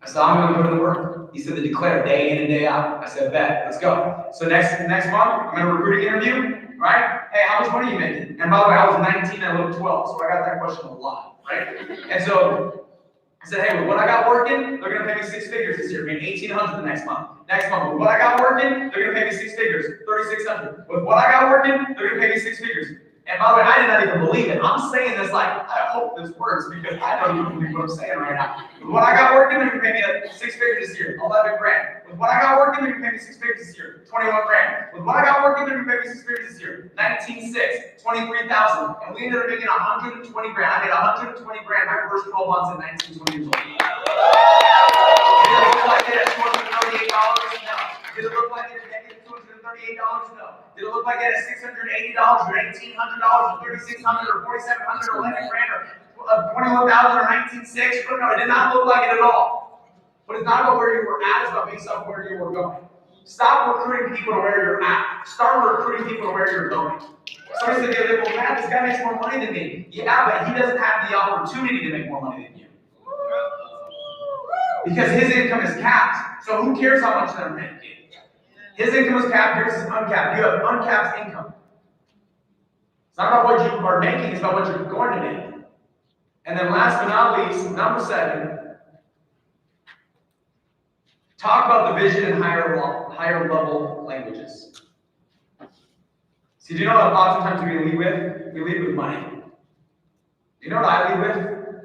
I said, I'm going to put in the work. He said, to declare day in and day out. I said, bet, let's go. So next month, I'm in a recruiting interview, right? Hey, how much money are you making? And by the way, I was 19 and I looked 12, so I got that question a lot, right? And so I said, hey, with what I got working, they're going to pay me 6 figures this year, meaning $1,800 the next month. Next month, with what I got working, they're going to pay me 6 figures, $3,600. With what I got working, they're going to pay me 6 figures. And by the way, I did not even believe it. I'm saying this like, I hope this works because I don't even believe what I'm saying right now. With what I got working, they're going to pay me 6 figures this year, 11 grand. With what I got working, they're going to pay me 6 figures this year, 21 grand. With what I got working, they're going to pay me 6 figures this year, 19,600, 23,000. And we ended up making 120 grand. I made 120 grand my first 12 months at 19, 20 years old. Did it look like it at $238? No. Did it look like it at negative $238? No. Did it look like it at $680 or $1,800 or $3,600 or $4,700 or 11 grand or 21,000 or 19,600? No, it did not look like it at all. But it's not about where you were at, it's about based on where you were going. Stop recruiting people to where you're at. Start recruiting people to where you're going. Somebody said, well, Matt, this guy makes more money than me. Yeah, but he doesn't have the opportunity to make more money than you. Because his income is capped. So who cares how much they're making? His income is capped, yours is uncapped. You have uncapped income. It's not about what you are making, it's about what you're going to make. And then last but not least, number 7, talk about the vision in higher level languages. See, do you know what oftentimes we lead with? We lead with money. Do you know what I lead with?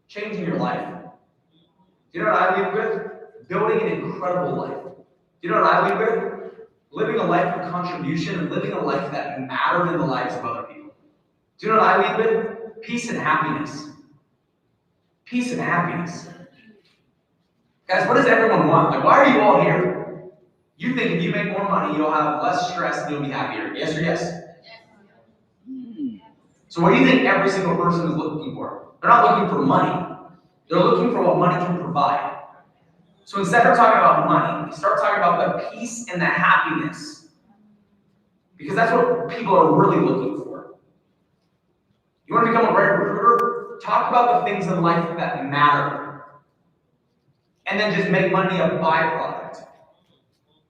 Changing your life. Do you know what I lead with? Building an incredible life. Do you know what I lead with? Living a life of contribution and living a life that mattered in the lives of other people. Do you know what I lead with? Peace and happiness. Peace and happiness. Guys, what does everyone want? Like, why are you all here? You think if you make more money, you'll have less stress and you'll be happier. Yes or yes? So what do you think every single person is looking for? They're not looking for money. They're looking for what money can provide. So instead of talking about money, we start talking about the peace and the happiness. Because that's what people are really looking for. You want to become a great recruiter? Talk about the things in life that matter. And then just make money a byproduct.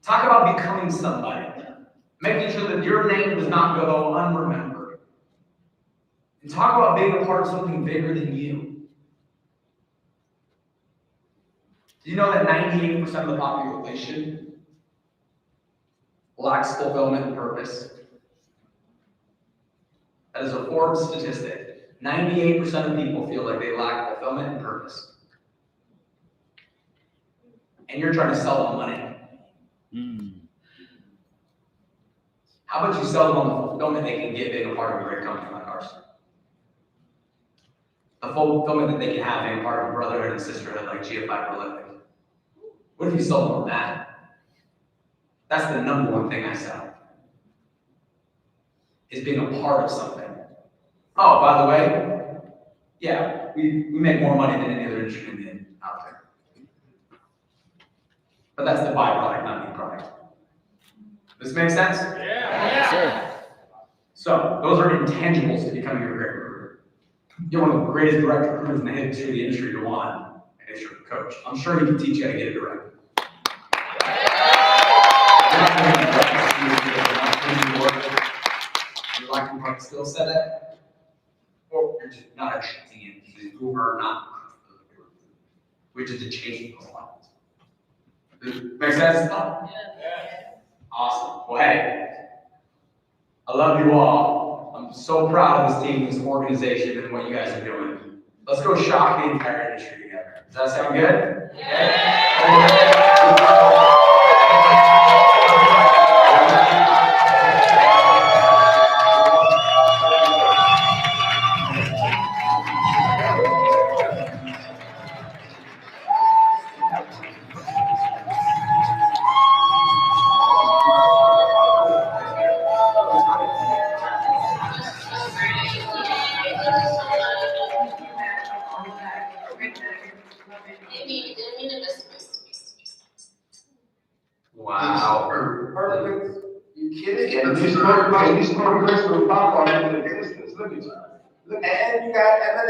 Talk about becoming somebody. Making sure that your name does not go unremembered. And talk about being a part of something bigger than you. Do you know that 98% of the population lacks fulfillment and purpose? That is a Forbes statistic. 98% of people feel like they lack fulfillment and purpose. And you're trying to sell them money. How about you sell them on the fulfillment they can get being a part of a great company like ours? The fulfillment that they can have being part of a brotherhood and sisterhood like GFI Prolific. What if you sold them on that? That's the number one thing I sell. Is being a part of something. Oh, by the way, yeah, we make more money than any other industry out there. But that's the byproduct, not the product. This makes sense? Yes, sir. So, those are intangibles to becoming a great recruiter. You're one of the greatest direct recruiters in the history of the industry to want, and it's your coach. I'm sure he can teach you how to get it direct. You're lacking from skill set, or you're just not attracting it. You are not, which is a change of life. Make sense? Awesome. Well, hey, I love you all. I'm so proud of this team, this organization, and what you guys are doing. Let's go shock the entire industry together. Does that sound good? Wow. Perfect. You kidding? And these programs will pop on into the distance. Look at you. Look, and you got covered.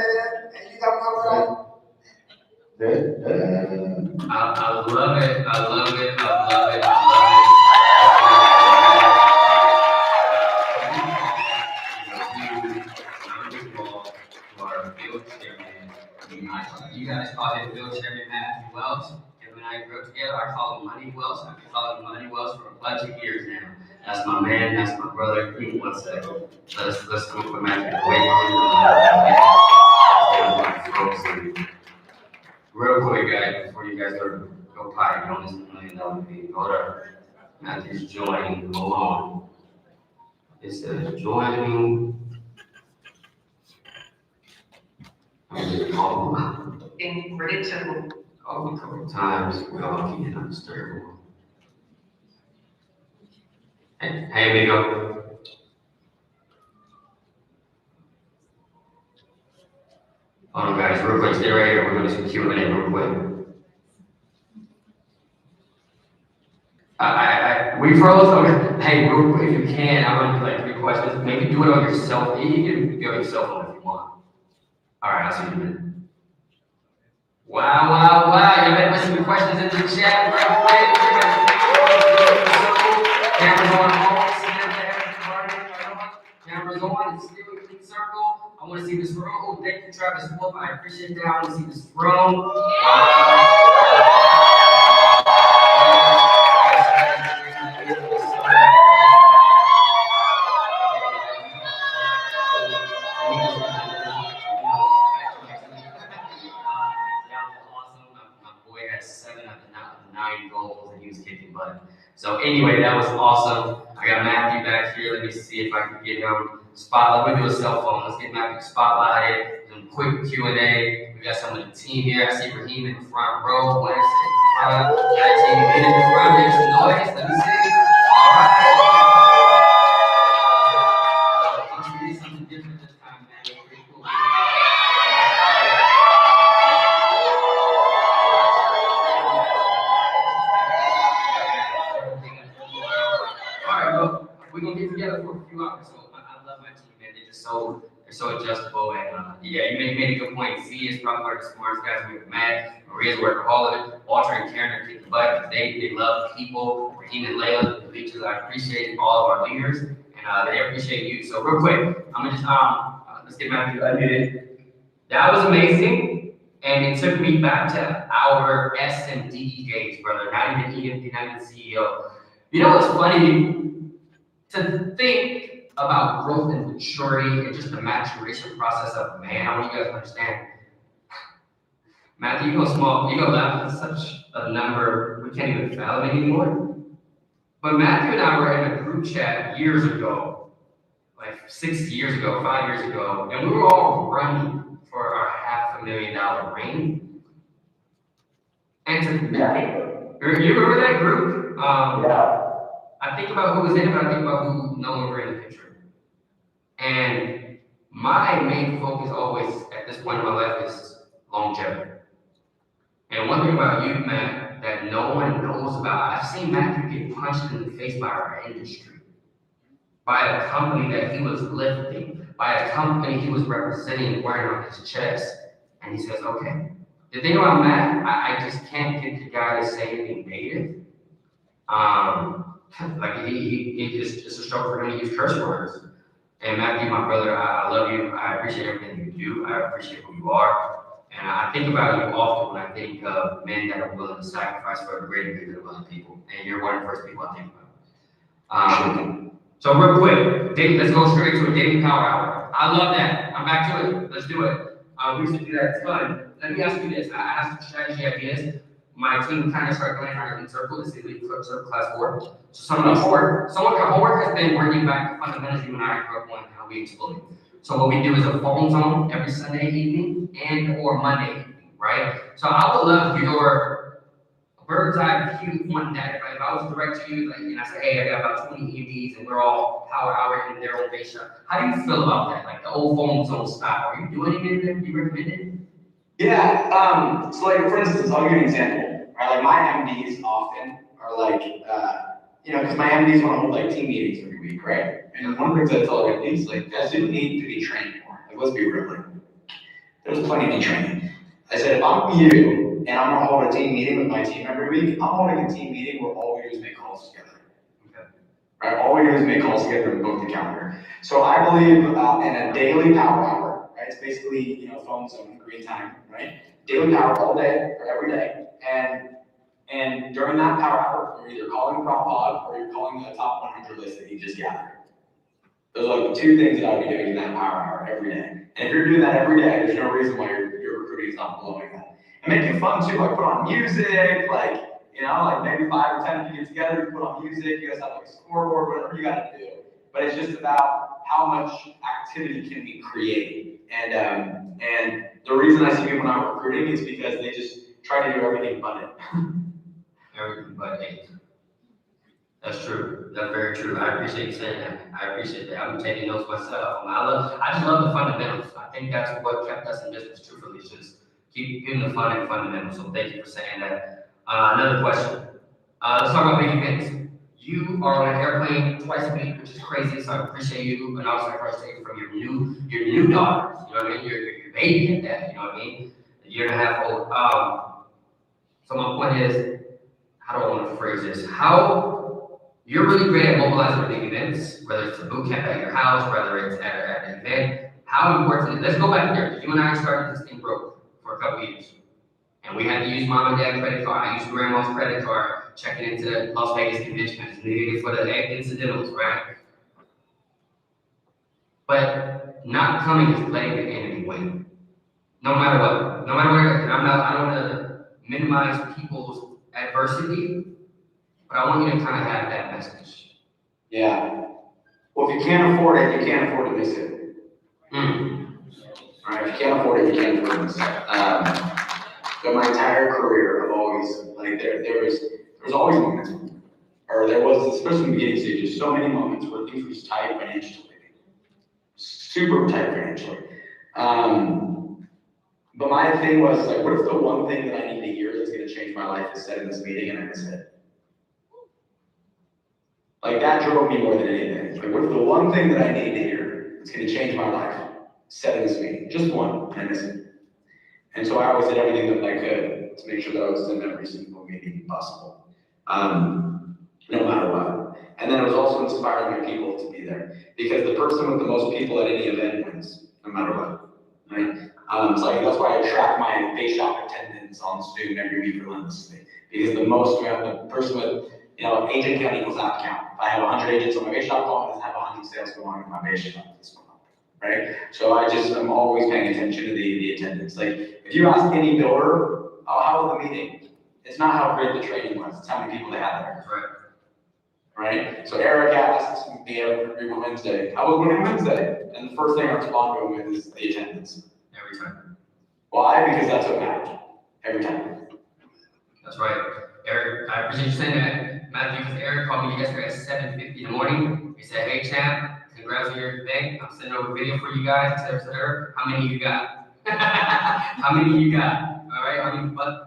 I love it. I love it. I love it. You guys call him Bill Chairman Matthew Wells, and when I grew together, I call him Money Wells. I've been calling him Money Wells for a bunch of years now. That's my man. That's my brother. Give me 1 second. Let's go for Matthew. Real quick, guys, before you guys go potty on this $1 million video, go to Matthew's join Malone. It says joining. I'm just call him out. Ready to Call him a couple times. We all keep it undisturbed. Hey, amigo. Hold on, guys, real quick, stay right here. We're going to do some Q&A real quick. We froze. Okay. Hey, real quick, if you can, I'm going to do like 3 questions. Maybe do it on your cell. You can do it on your cell phone if you want. All right, I'll see you in a minute. Wow. You better put some questions in the chat real quick. Cameras on home. Cameras on. It's still a clean circle. I want to see this room. Oh, thank you, Travis Wolf. I appreciate that. I want to see this room. So anyway, that was awesome. I got Matthew back here. Let me see if I can get him spotlight. We'll do a cell phone. Let's get Matthew spotlighted. Some quick Q&A. We got some of the team here. I see Raheem in the front row. Where's in front? Got team in the front. Make some noise. Let me see. All right. Let's do something different this time, man. Pretty cool. We're gonna get together for a few hours. So I love my team, man. They're so adjustable. And yeah, you made a good point. Z is probably one of the smartest guys we have met. Maria's workaholic. Walter and Karen are kicking butt. They love people. Raheem and Layla, the leaders. I appreciate all of our leaders, and they appreciate you. So real quick, I'm gonna just let's get Matthew unmuted. That was amazing. And it took me back to our SMD days, brother, not even EMD, not even CEO. You know what's funny? To think about growth and maturity and just the maturation process of man, I want you guys to understand. Matthew, you go laugh at such a number we can't even fathom anymore. But Matthew and I were in a group chat years ago, like 6 years ago, 5 years ago, and we were all running for our $500,000 ring. And to you remember that group? I think about who was in it, but I think about who no longer in the picture. And my main focus always at this point in my life is longevity. And one thing about you, Matt, that no one knows about, I've seen Matthew get punched in the face by our industry, by a company that he was lifting, by a company he was representing wearing on his chest. And he says, okay. The thing about Matt, I just can't get the guy to say anything negative. Like it's a struggle for him to use curse words. And Matthew, my brother, I love you. I appreciate everything you do. I appreciate who you are. And I think about you often when I think of men that are willing to sacrifice for the greater good of other people. And you're one of the first people I think about. So real quick, let's go straight to a daily power hour. I love that. I'm back to it. Let's do it. We used to do that a ton. Let me ask you this. I have some strategy ideas. My team kind of started going around in circle. This is Elite Circle Class 4. So some of the homework has been bringing back the fundamentals you and I grew up on how we explode. So what we do is a phone zone every Sunday evening and or Monday evening, right? So I would love your bird's eye view on that. If I was direct to you, like, and I said, hey, I got about 20 EVs and we're all power hour in their own base shop. How do you feel about that? Like the old phone zone style? Are you doing anything that you recommend it? Yeah, so like for instance, I'll give you an example. Right, like my MDs often are like, because my MDs want to hold like team meetings every week, right? And one of the things I tell our MDs, like, guys didn't need to be trained more. Like, let's be real, like, there's plenty of training. I said, if I'm you and I'm gonna hold a team meeting with my team every week, I'm holding a team meeting where all we do is make calls together. Okay. Right, all we do is make calls together and book the calendar. So I believe in a daily power hour, right? It's basically, phone zone, green time, right? Daily power all day or every day. And during that power hour, you're either calling the prop pod or you're calling the top 100 list that you just gathered. Those are like the two things that I'll be doing in that power hour every day. And if you're doing that every day, there's no reason why your recruiting is not blowing that. And make it fun too, like put on music, like maybe 5 or 10 of you get together, you put on music, you guys have like a scoreboard, whatever you gotta do. But it's just about how much activity can we create. And the reason I see people not recruiting is because they just try to do everything but it. Everything but it. That's true. That's very true. I appreciate you saying that. I appreciate that. I'm taking notes myself. I just love the fundamentals. I think that's what kept us in business, truthfully, is just keep giving the fun and fundamentals. So thank you for saying that. Another question. Let's talk about big events. You are on an airplane twice a week, which is crazy. So I appreciate you, and also I appreciate you from your new daughters. You know what I mean? Your baby at that. You know what I mean? A year and a half old. So my point is, how do I want to phrase this? You're really great at mobilizing big events, whether it's a boot camp at your house, whether it's at an event. How important is it? Let's go back there. You and I started this thing broke for a couple years. And we had to use mom and dad credit card. I used grandma's credit card, checking into Las Vegas convention and needed it for the incidentals, right? But not coming is letting the enemy win. No matter what. No matter where, and I don't want to minimize people's adversity, but I want you to kind of have that message. Yeah. Well, if you can't afford it, you can't afford to miss it. All right, if you can't afford it, you can't afford to miss it. So my entire career, I've always, like, there was always moments, or there was, especially in the beginning stages, so many moments where things were just tight financially. Super tight financially. But my thing was, like, what if the one thing that I need to hear that's going to change my life is said in this meeting and I miss it? Like, that drove me more than anything. Like, what if the one thing that I need to hear that's going to change my life is said in this meeting? Just one, and I miss it. And so I always did everything that I could to make sure that I was in every single meeting possible, no matter what. And then it was also inspiring my people to be there, because the person with the most people at any event wins, no matter what, right? So that's why I track my base shop attendance on the student every week relentlessly. Because the person with, agent count equals app count. If I have 100 agents on my base shop call, I have 100 sales going on in my base shop this month, right? So I'm always paying attention to the attendance. Like, if you ask any builder, oh, how was the meeting? It's not how great the training was, it's how many people they had there. Right? So Eric asks me every Wednesday, how was winning Wednesday? And the first thing I respond to him with is the attendance. Every time. Why? Because that's what matters. Every time. That's right. Eric, I appreciate you saying that, Matthew, because Eric called me yesterday at 7:50 in the morning. He said, hey, champ, congrats on your event. I'm sending over a video for you guys, et cetera. How many you got? How many you got? All right,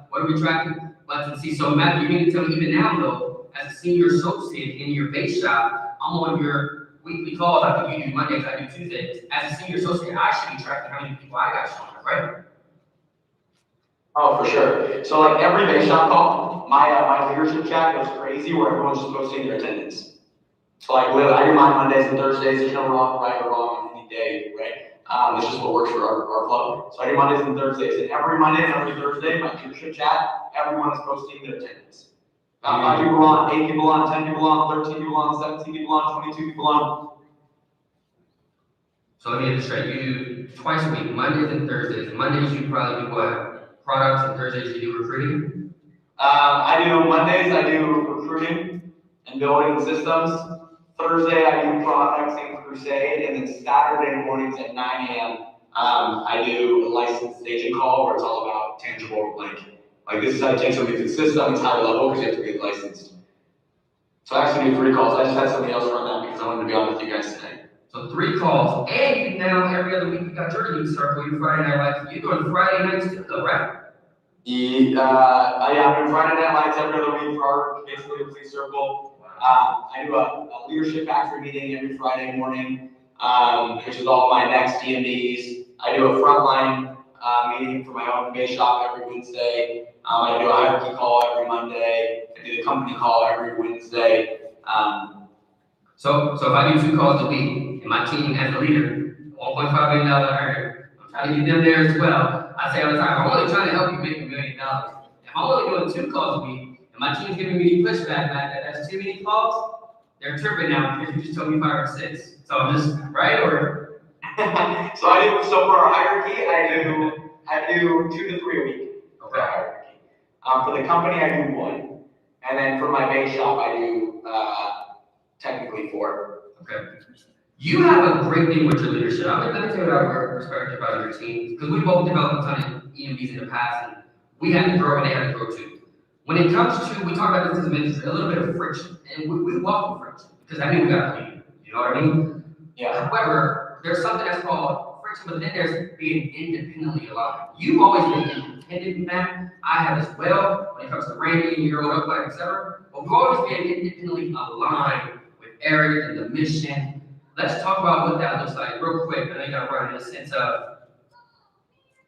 what are we tracking? Let's see. So, Matthew, you need to tell me even now, though, as a senior associate in your base shop, I'm on your weekly calls. I think you do Mondays, I do Tuesdays. As a senior associate, I should be tracking how many people I got showing up, right? Oh, for sure. So like every base shop call, my leadership chat goes crazy where everyone's just posting their attendance. So like literally, I do mine Mondays and Thursdays. There's no right or wrong on any day, right? It's just what works for our club. So I do Mondays and Thursdays, and every Monday and every Thursday, my leadership chat, everyone is posting their attendance. 5 people on, 8 people on, 10 people on, 13 people on, 17 people on, 22 people on. So let me get this straight. You do twice a week, Mondays and Thursdays. Mondays you probably do what? Products, and Thursdays you do recruiting? I do Mondays, I do recruiting and building systems. Thursday, I do products and crusade. And then Saturday mornings at 9 a.m., I do a licensed agent call where it's all about tangible, like this is how you take something to the system, it's higher level because you have to be licensed. So I actually do 3 calls. I just had somebody else run that because I wanted to be on with you guys today. So 3 calls, and you now every other week you got your lead circle, your Friday night lights. You're doing Friday nights too, though, right? Yeah, I'm doing Friday night lights every other week for our basically the police circle. I do a leadership factory meeting every Friday morning, which is all my next DMDs. I do a frontline meeting for my own base shop every Wednesday. I do a hierarchy call every Monday. I do the company call every Wednesday. So if I do 2 calls a week, and my team as a leader, $1.5 million earner, I'm trying to get them there as well. I say all the time, I'm only trying to help you make $1 million. If I'm only doing 2 calls a week, and my team's giving me pushback that that's too many calls, they're tripping now because you just told me 5 or 6. So I'm just, right, or? So for our hierarchy, I do 2 to 3 a week for our hierarchy. For the company, I do 1. And then for my base shop, I do technically 4. Okay. You have a great thing with your leadership. Let me tell you about our perspective about your team, because we both developed a ton of EMBs in the past, and we had to grow and they had to grow too. When it comes to, we talk about this as a little bit of friction, and we welcome friction, because I mean we got to lead, you know what I mean? Yeah. However, there's something that's called friction, but then there's being independently aligned. You've always been independent in that. I have as well, when it comes to Randy and your own upline, etc. But we've always been independently aligned with Eric and the mission. Let's talk about what that looks like real quick. I know you got to run in the sense of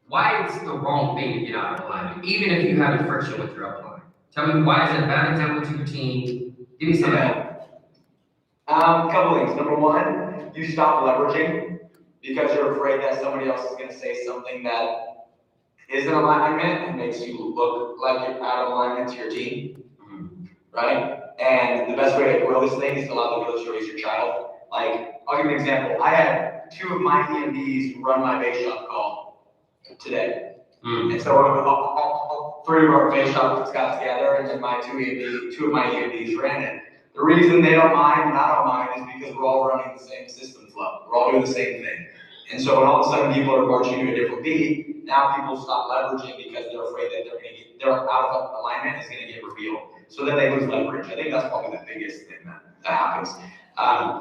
why it's the wrong thing to get out of alignment, even if you have a friction with your upline. Tell me why is it a bad example to your team? Give me some help. Couple things. Number 1, you stop leveraging because you're afraid that somebody else is going to say something that is in alignment and makes you look like you're out of alignment to your team, right? And the best way to grow this thing is to allow the village to raise your child. Like, I'll give you an example. I had 2 of my EMDs run my base shop call today. And so all 3 of our base shops got together, and then my 2 of my EMDs ran it. The reason they don't mind and I don't mind is because we're all running the same system flow. We're all doing the same thing. And so when all of a sudden people are marching to a different beat, now people stop leveraging because they're afraid that they're out of alignment is going to get revealed. So then they lose leverage. I think that's probably the biggest thing that happens.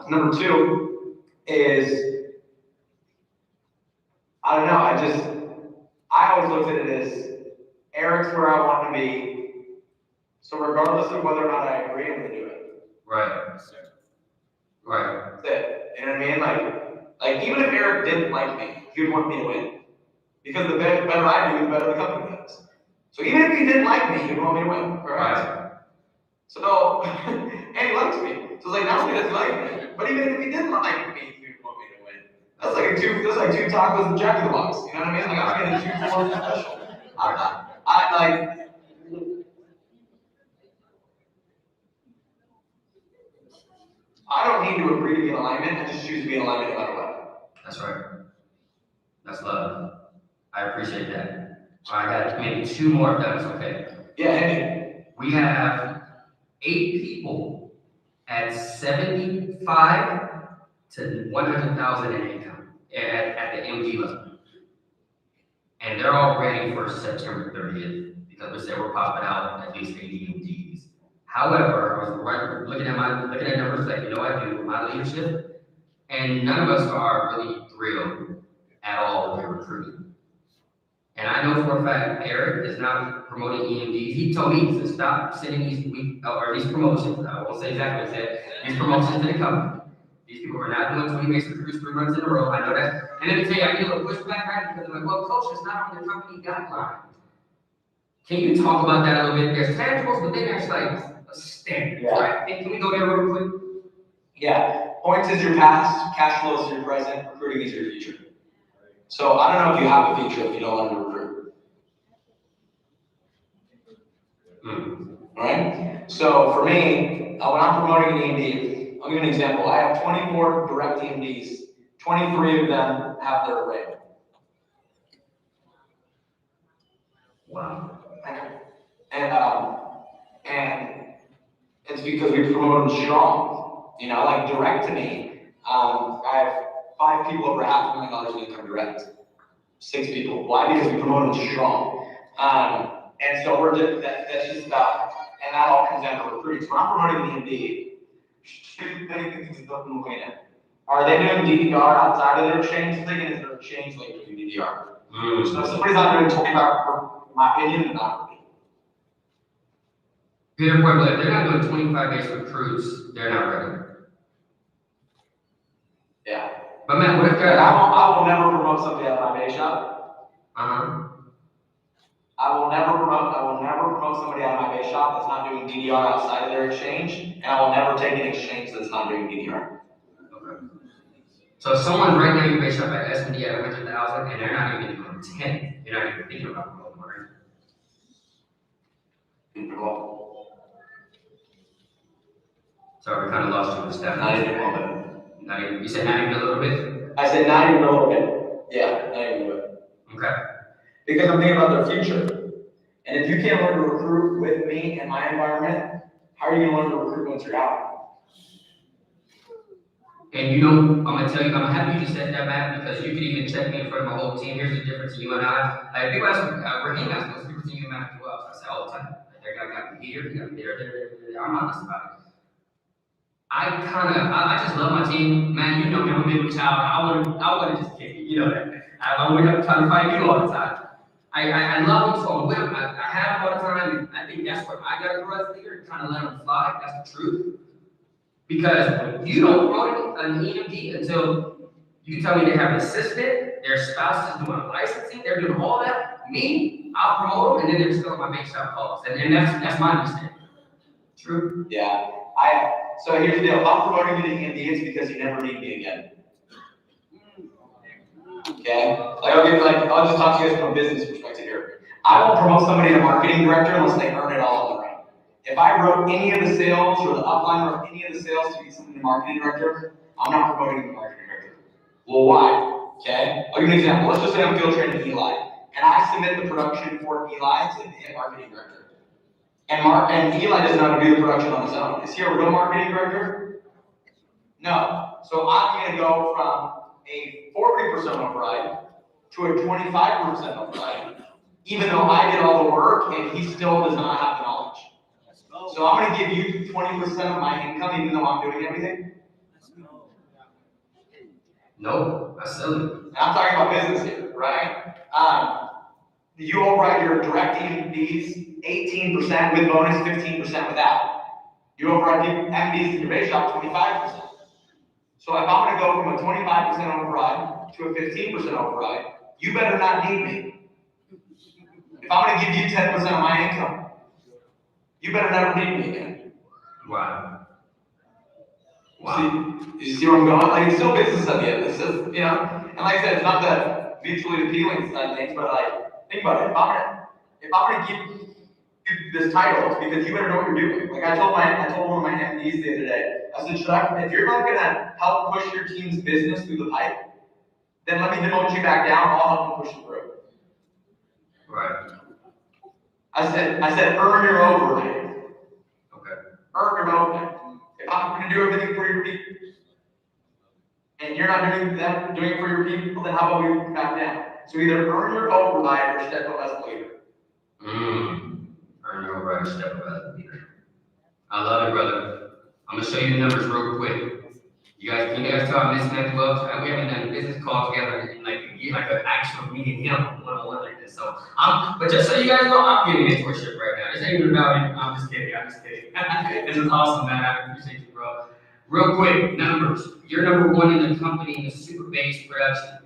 Number 2 is, I don't know, I always looked at it as Eric's where I want to be. So regardless of whether or not I agree, I'm going to do it. Right. That's it. You know what I mean? Like even if Eric didn't like me, he would want me to win. Because the better I do, the better the company does. So even if he didn't like me, he would want me to win. Right? So, and he likes me. So it's like, not only does he like me, but even if he didn't like me, he would want me me to win. That's like two tacos and Jack in the Box. You know what I mean? Like I'm getting 2 for 1 special. I'm not. I don't need to agree to be in alignment. I just choose to be in alignment no matter what. That's right. That's love. I appreciate that. I got maybe 2 more if that's okay. Yeah, hey. We have 8 people at 75 to 100,000 in income at the MD level. And they're all ready for September 30th because we said we're popping out at least 80 MDs. However, I was looking at numbers like, I do with my leadership, and none of us are really thrilled at all with their recruiting. And I know for a fact Eric is not promoting EMDs. He told me to stop sending these promotions. I won't say exactly what he said. These promotions to the company. These people are not doing 20 basic recruits 3 runs in a row. I know that. And let me tell you, I get a little pushback right because they're like, well, coach, it's not on the company guideline. Can you talk about that a little bit? There's tangibles, but then there's like a standard, right? And can we go there real quick? Yeah. Points is your past, cash flow is your present, recruiting is your future. So I don't know if you have a future if you don't learn to recruit. Right? So for me, when I'm promoting an EMD, I'll give you an example. I have 24 direct EMDs. 23 of them have their array. Wow. And it's because we promote them strong. Like direct to me, I have 5 people over $500,000 in income direct. 6 people. Why? Because we promote them strong. And so that's just about, and that all comes down to recruiting. So when I'm promoting the EMD, are they doing DDR outside of their exchange thing, and is their exchange like doing DDR? So if somebody's not doing 25, for my opinion, they're not for me. Peter Puebla, if they're not doing 25 base recruits, they're not ready. Yeah. But man, what if they're I will never promote somebody out of my base shop. I will never promote somebody out of my base shop that's not doing DDR outside of their exchange, and I will never take an exchange that's not doing DDR. Okay. So if someone's right now in your base shop at S&D at 100,000 and they're not even doing 10, you're not even thinking about promoting, right? Sorry, we kind of lost you with staff. Not even a little bit. Not even, you said not even a little bit? I said not even a little bit. Yeah, not even a little bit. Okay. Because I'm thinking about their future. And if you can't learn to recruit with me in my environment, how are you going to learn to recruit once you're out? And I'm going to tell you, I'm happy you just said that, Matt, because you could even check me in front of my whole team. Here's the difference in you and I. Like, people ask me, Raheem asked me, what's the difference in you and Matt as well? So I say all the time. That guy got me here, he got me there. I'm honest about it. I just love my team. Man, you know me, I'm a middle child. I want to just kick it, you know that. I wake up trying to fight you all the time. I love them, so I'm with them. I have them all the time, and I think that's what I got to grow as a leader, kind of let them fly. That's the truth. Because you don't promote an EMD until you tell me they have an assistant, their spouse is doing licensing, they're doing all that. Me, I'll promote them, and then they're still on my base shop calls. And that's my mistake. True? Yeah. So here's the deal. If I'm promoting you to EMD, it's because you never need me again. Okay? I'll just talk to you guys from a business perspective here. I won't promote somebody to marketing director unless they earn it all on their own. If I wrote any of the sales or the upline wrote any of the sales to be somebody marketing director, I'm not promoting the marketing director. Well, why? Okay? I'll give you an example. Let's just say I'm field training Eli, and I submit the production for Eli to the head marketing director. And Eli doesn't know how to do the production on his own. Is he a real marketing director? No. So I'm going to go from a 40% override to a 25% override, even though I did all the work and he still does not have the knowledge. So I'm going to give you 20% of my income, even though I'm doing everything? No, that's silly. And I'm talking about business here, right? You override your direct EMDs 18% with bonus, 15% without. You override MDs in your base shop 25%. So if I'm going to go from a 25% override to a 15% override, you better not need me. If I'm going to give you 10% of my income, you better never need me again. Wow. See, you see where I'm going? Like, it's still business at the end. It's just, you know, and like I said, it's not the mutually appealing side of things, but like, think about it. If I'm gonna give you this title, it's because you better know what you're doing. Like I told one of my MDs the other day, I said, if you're not gonna help push your team's business through the pipe, then let me demote you back down, I'll help you push it through. Right. I said, earn your overhead. Okay. Earn your overhead. If I'm gonna do everything for your people, and you're not doing it for your people, then how about we back down? So either earn your override or step up as a leader. Earn your override or step up as a leader. I love it, brother. I'm gonna show you the numbers real quick. Can you guys tell I miss Matthew Welch? We haven't done a business call together in like an actual meeting him one-on-one like this. So but just so you guys know, I'm getting mentorship right now. This ain't even about him. I'm just kidding. This is awesome, man. I appreciate you, bro. Real quick, numbers. You're number one in the company in the super bass production.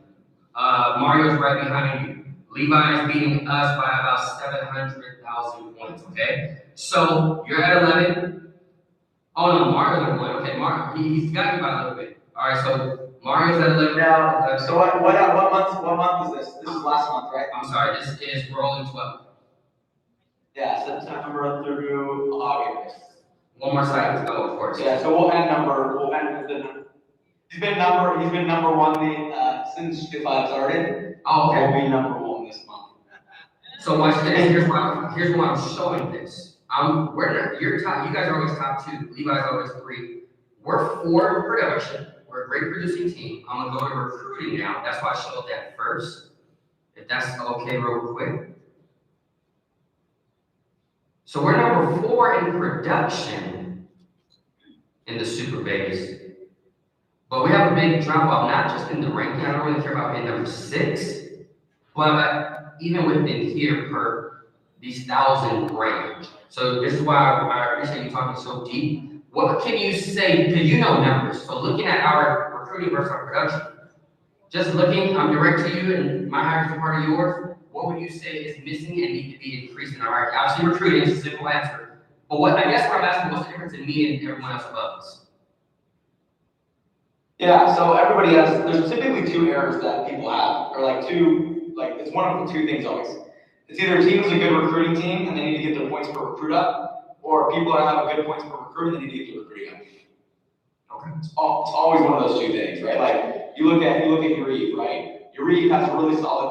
Mario's right behind you. Levi is beating us by about 700,000 points, okay? So you're at 11. Oh no, Mario's number one. Okay, he's got you by a little bit. All right, so Mario's at 11. Now, so what month is this? This is last month, right? I'm sorry, this is rolling 12. Yeah, September through August. One more slide to go, of course. Yeah, so we'll end with the number. He's been number one since July started. Oh, okay. We'll be number one this month. So watch this. Here's why I'm showing this. You're top. You guys are always top 2. Levi's always 3. We're 4 in production. We're a great producing team. I'm gonna go to recruiting now. That's why I showed that first. If that's okay, real quick. So we're number 4 in production in the Super Bass. But we have a big drop off, not just in the ranking. I don't really care about being number 6, but even within here per these 1,000 range. So this is why I appreciate you talking so deep. What can you say? Because you know numbers. So looking at our recruiting versus our production, just looking, I'm direct to you, and my hierarchy is part of yours. What would you say is missing and need to be increased in our hierarchy? Obviously, recruiting is a simple answer. But I guess what I'm asking, what's the difference in me and everyone else above us? Yeah, so there's typically 2 errors that people have, or it's one of the 2 things always. It's either a team is a good recruiting team and they need to get their points per recruit up, or people that have a good points per recruit and they need to get their recruiting up. Okay. It's always one of those 2 things, right? Like you look at Uribe, right? Uribe has a really solid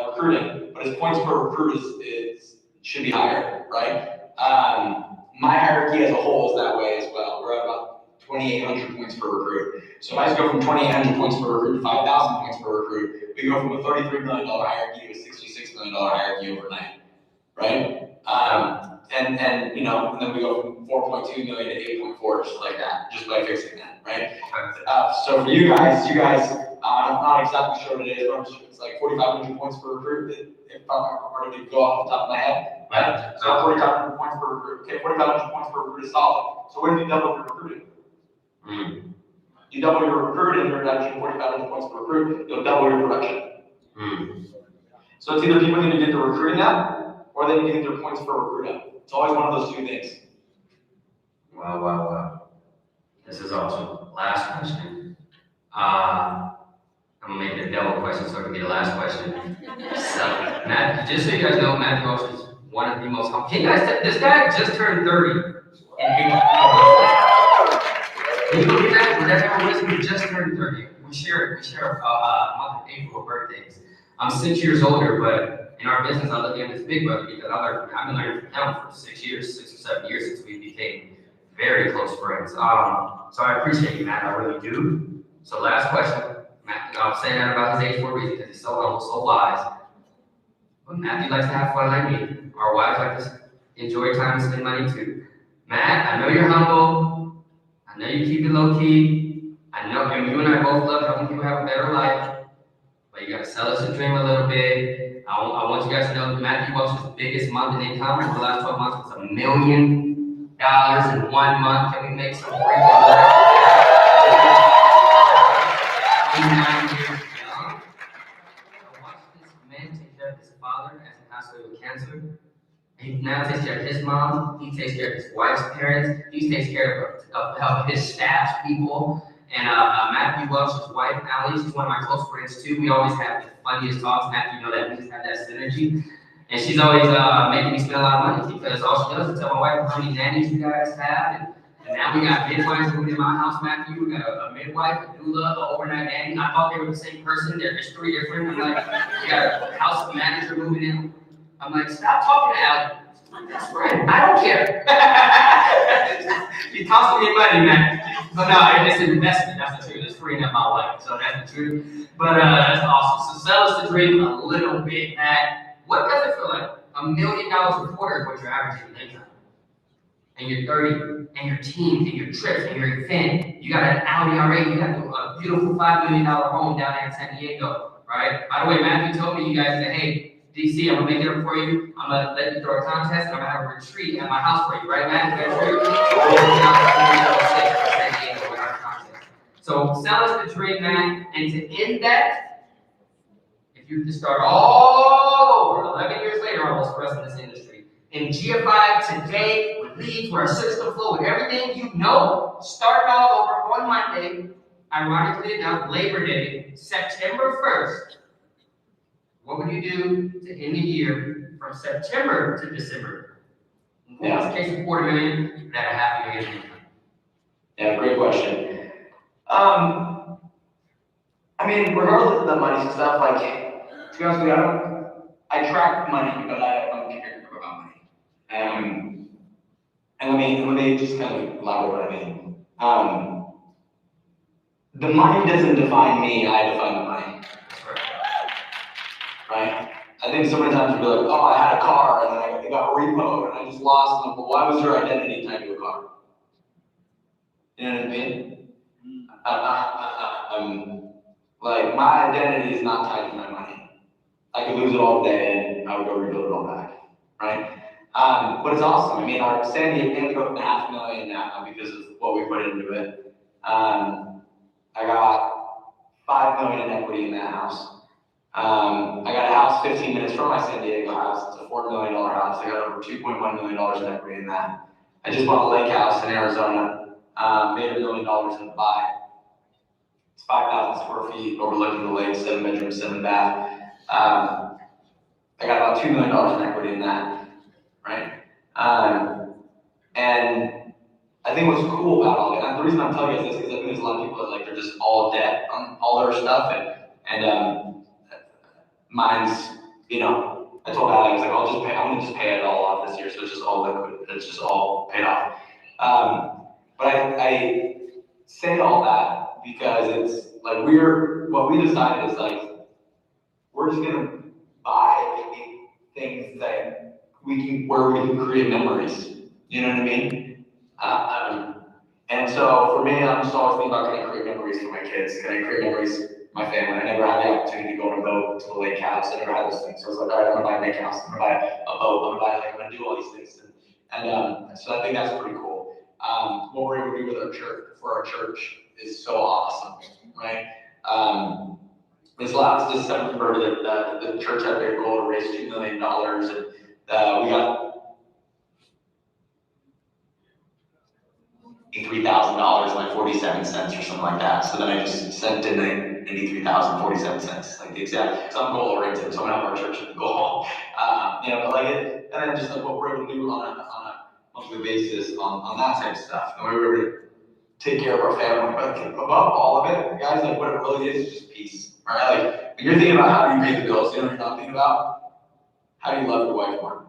recruiting, but his points per recruit should be higher, right? My hierarchy as a whole is that way as well. We're at about 2,800 points per recruit. So if I just go from 2,800 points per recruit to 5,000 points per recruit, we go from a $33 million hierarchy to a $66 million hierarchy overnight, right? And then we go from 4.2 million to 8.4, just like that, just by fixing that, right? So for you guys, I'm not exactly sure what it is, but it's like 4,500 points per recruit, if I'm going to go off the top of my head, right? So 4,500 points per recruit. Okay, 4,500 points per recruit is solid. So what if you double your recruiting? You double your recruiting, you're averaging 4,500 points per recruit, you'll double your production. So it's either people need to get their recruiting up, or they need to get their points per recruit up. It's always one of those 2 things. Wow. This is awesome. Last question. I'm gonna make it a double question so I can get a last question. So, Matt, just so you guys know, Matthew Welch is one of the most humble. This guy just turned 30. Can you believe that? For that ever wisdom, he just turned 30. We share a month of April birthdays. I'm 6 years older, but in our business, I look at him as big brother because I've been learning from him for 6 or 7 years since we became very close friends. So I appreciate you, Matt. I really do. So last question. Matt, I'm saying that about his age for a reason because he's so humble, so wise. But Matthew likes to have fun like me. Our wives like to enjoy time and spend money too. Matt, I know you're humble. I know you keep it low key. I know you and I both love helping people have a better life. But you gotta sell us a dream a little bit. I want you guys to know Matthew Welch's biggest month in income over the last 12 months was $1 million in 1 month. Can we make some freaking He's 9 years young. I watched this man take care of his father as he passed away with cancer. He now takes care of his mom. He takes care of his wife's parents. He takes care of his staff's people. And Matthew loves his wife, Allie. She's one of my close friends too. We always have the funniest talks. Matthew, you know that we just have that synergy. And she's always making me spend a lot of money because all she does is tell my wife how many nannies you guys have. And now we got midwives moving in my house, Matthew. We got a midwife, a doula, an overnight nanny. I thought they were the same person. They're just 3 different. I'm like, we got a house manager moving in. I'm like, stop talking to Allie. My best friend. I don't care. You costing me money, man. But no, it's an investment. That's the truth. It's freeing up my life. So that's the truth. But that's awesome. So sell us the dream a little bit, Matt. What does it feel like? $1 million a quarter is what you're averaging income. And you're 30, and your team, and your trips, and your event. You got an Audi R8, you got a beautiful $5 million home down there in San Diego, right? By the way, Matthew told me, you guys said, hey, DC, I'm gonna make it up for you. I'm gonna let you throw a contest, and I'm gonna have a retreat at my house for you, right, Matt? Is that true? So sell us the dream, Matt, and to end that, if you can start all over, 11 years later, almost for us in this industry, in GFI today, with leads, with our system flow, with everything you know, start all over on Monday, ironically enough, Labor Day, September 1st. What would you do to end the year from September to December? In this case of 4 million, that $500,000 income. Yeah, great question. I mean, regardless of the money stuff, like, to be honest with you, I track money because I don't care about money. And let me just kind of elaborate what I mean. The money doesn't define me, I define the money. Right? I think so many times we'll be like, oh, I had a car and then it got repoed and I just lost them. But why was your identity tied to a car? You know what I mean? Like, my identity is not tied to my money. I could lose it all day and I would go rebuild it all back, right? But it's awesome. I mean, our San Diego put up $500,000 now because of what we put into it. I got $5 million in equity in that house. I got a house 15 minutes from my San Diego house. It's a $4 million house. I got over $2.1 million in equity in that. I just bought a lake house in Arizona. Made $1 million in Dubai. It's 5,000 square feet overlooking the lake, 7 bedrooms, 7 bath. I got about $2 million in equity in that, right? And I think what's cool about all that, and the reason I'm telling you guys this is because I think there's a lot of people that like they're just all debt on all their stuff, and mine's, you know, I told Allie, I was like, I'm gonna just pay it all off this year, so it's just all liquid, it's just all paid off. But I say all that because it's like what we decided is like, we're just gonna buy things that where we can create memories. You know what I mean? And so for me, I'm just always thinking about, can I create memories for my kids? Can I create memories for my family? I never had the opportunity to go on a boat to the lake house. I never had those things. So I was like, all right, I'm gonna buy a lake house. I'm gonna buy a boat. I'm gonna do all these things. And so I think that's pretty cool. What we're able to do with our church, for our church, is so awesome, right? This last December, the church had their goal to raise $2 million, and we got $83,000 like 47 cents or something like that. So then I just sent in $83,047, like the exact. So I'm goal oriented, so I'm gonna have our church at the goal. But like it, and then just like what we're able to do on a monthly basis on that type of stuff, and we were able to take care of our family. But above all of it, guys, like what it really is just peace, right? Like when you're thinking about how do you pay the bills, you know what you're not thinking about? How do you love your wife more?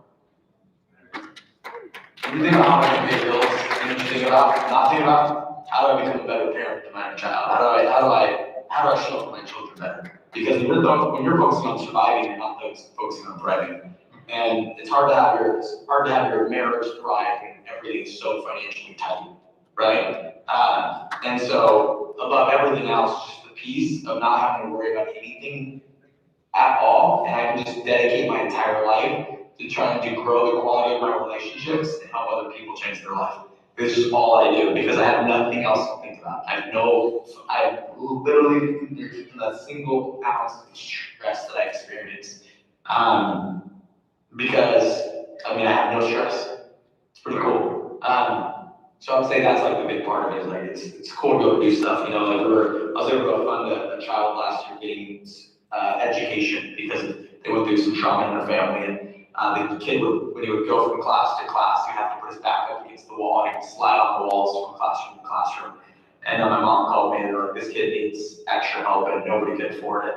When you think about how much you pay bills, you think about not thinking about how do I become a better parent to my child? How do I show up my children better? Because when you're focusing on surviving, you're not focusing on thriving. And it's hard to have your marriage thrive when everything is so financially tight, right? And so above everything else, just the peace of not having to worry about anything at all, and I can just dedicate my entire life to trying to grow the quality of my relationships and help other people change their life. It's just all I do because I have nothing else to think about. I literally, there's not a single ounce of stress that I experience. Because, I mean, I have no stress. It's pretty cool. So I'd say that's like the big part of it, is like, it's cool to go do stuff, you know, like I was able to fund a child last year getting, education because they went through some trauma in their family, and, the kid would, when he would go from class to class, he'd have to put his back up against the wall, and he would slide on the walls from classroom to classroom. And then my mom called me and they're like, this kid needs extra help and nobody can afford it.